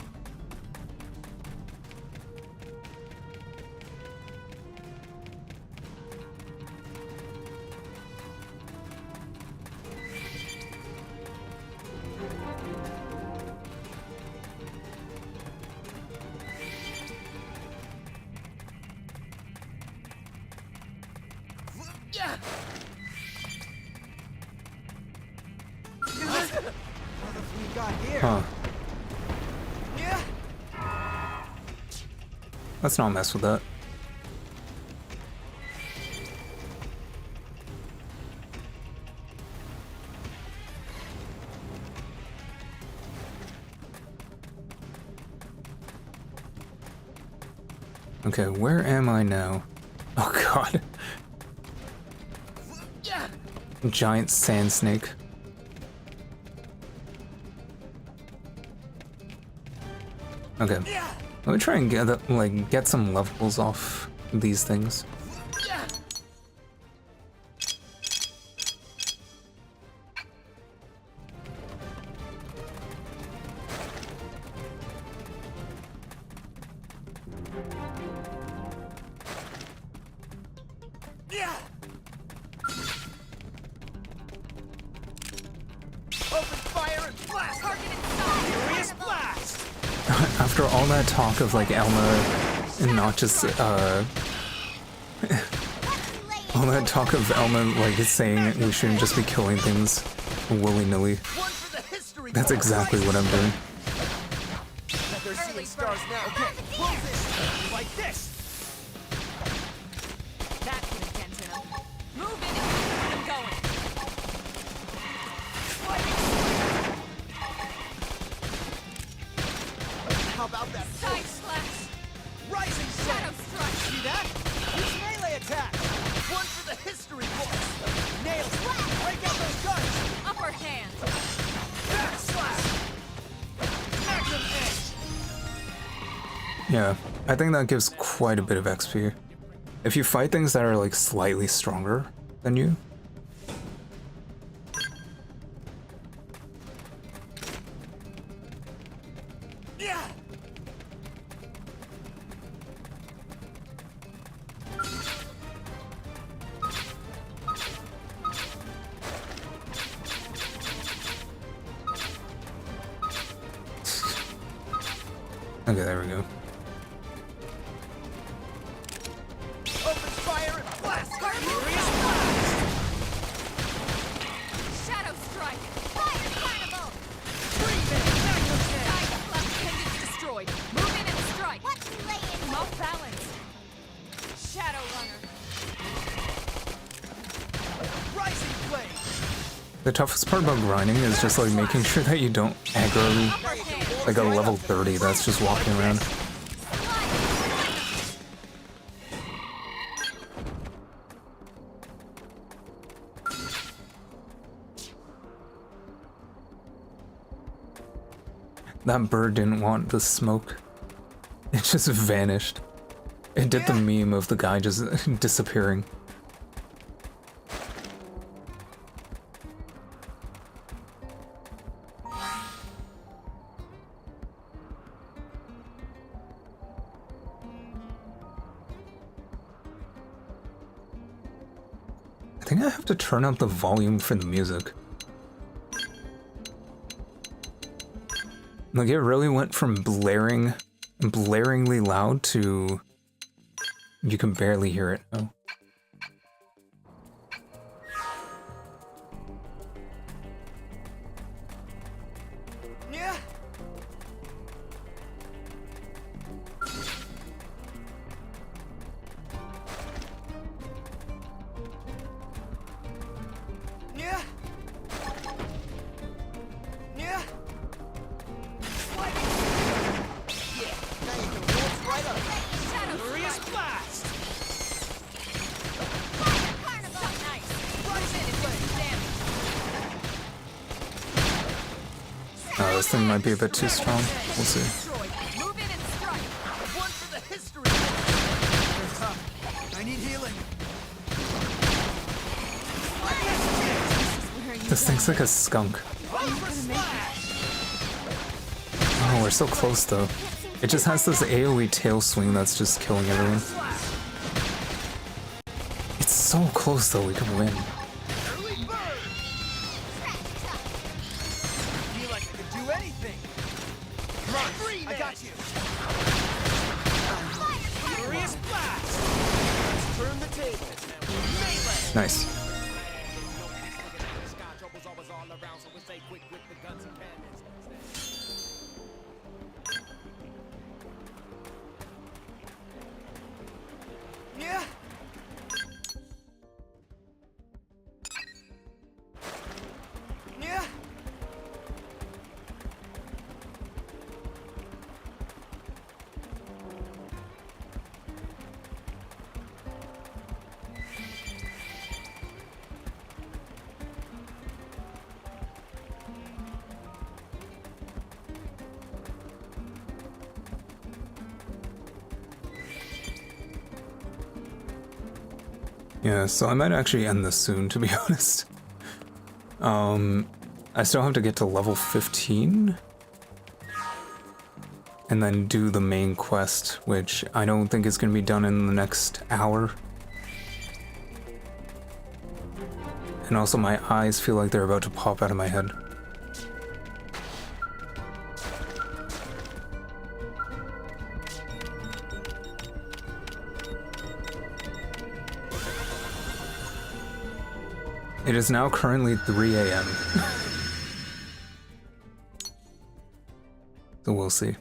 Huh. Let's not mess with that. Okay, where am I now? Oh god. Giant sand snake. Okay. Let me try and get some levels off these things. After all that talk of like Elma and not just all that talk of Elma like saying we shouldn't just be killing things willy-nilly, that's exactly what I'm doing. They're seeing stars now. Okay, close this like this. That put a dent in him. Move in and keep them going. How about that? Side slash. Rising Shadow strike. See that? Use melee attack. One for the history books. Nails. Break out those guns. Upper hand. Back slash. Magnum edge. Yeah, I think that gives quite a bit of XP. If you fight things that are like slightly stronger than you. Okay, there we go. Open fire and blast. Shadow strike. Fire carnival! Breathe in. Magnum edge. Side left appendage destroyed. Move in and strike. What you laying? Off balance. Shadow runner. Rising flame. The toughest part about grinding is just like making sure that you don't aggro Upper hand. like a level 30 that's just walking around. That bird didn't want the smoke. It just vanished. It did the meme of the guy just disappearing. I think I have to turn up the volume for the music. Like, it really went from blaring blaringly loud to... You can barely hear it. Oh. Yeah. Yeah. Yeah. Yeah. Now you can waltz right up. Glorious blast! This thing might be a bit too strong. We'll see. Move in and strike! One for the history. They're tough. I need healing. This thing's like a skunk. Oh, we're so close though. It just has this AoE tail swing that's just killing everyone. It's so close though, we could win. I got you. Glorious blast! Let's turn the tables. Melee! Nice. Yeah. Yeah. Yeah, so I might actually end this soon, to be honest. I still have to get to level 15. And then do the main quest, which I don't think is going to be done in the next hour. And also my eyes feel like they're about to pop out of my head. It is now currently 3 a.m. So we'll see.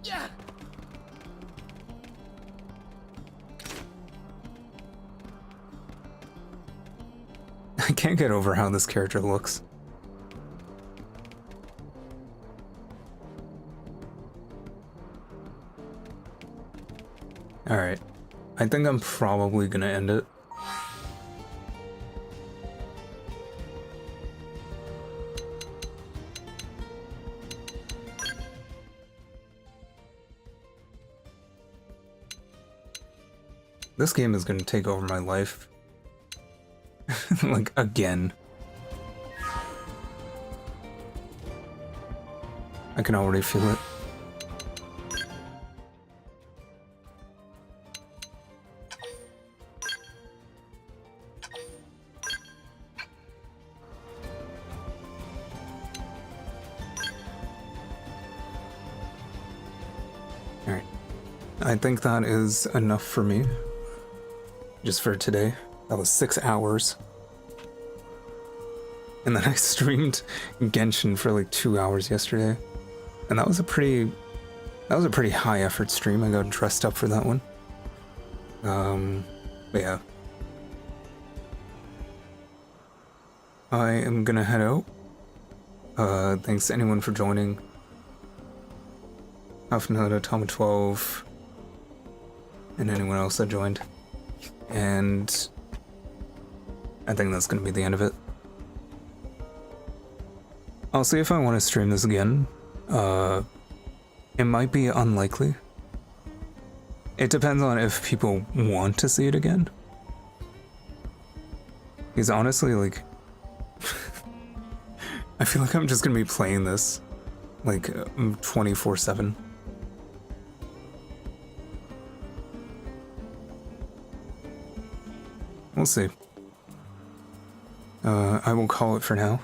Yeah. I can't get over how this character looks. Alright. I think I'm probably gonna end it. This game is gonna take over my life. Like, again. I can already feel it. Alright. I think that is enough for me. Just for today. That was 6 hours. And then I streamed Genshin for like 2 hours yesterday. And that was a pretty high effort stream. I got dressed up for that one. But yeah. I am gonna head out. Thanks to anyone for joining. Hafnada, Tama12, and anyone else that joined. And I think that's gonna be the end of it. I'll see if I want to stream this again. It might be unlikely. It depends on if people want to see it again. Because honestly, like, I feel like I'm just gonna be playing this, like, 24/7. We'll see. I will call it for now.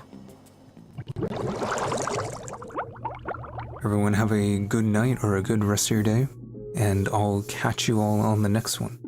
Everyone have a good night or a good rest of your day, and I'll catch you all on the next one.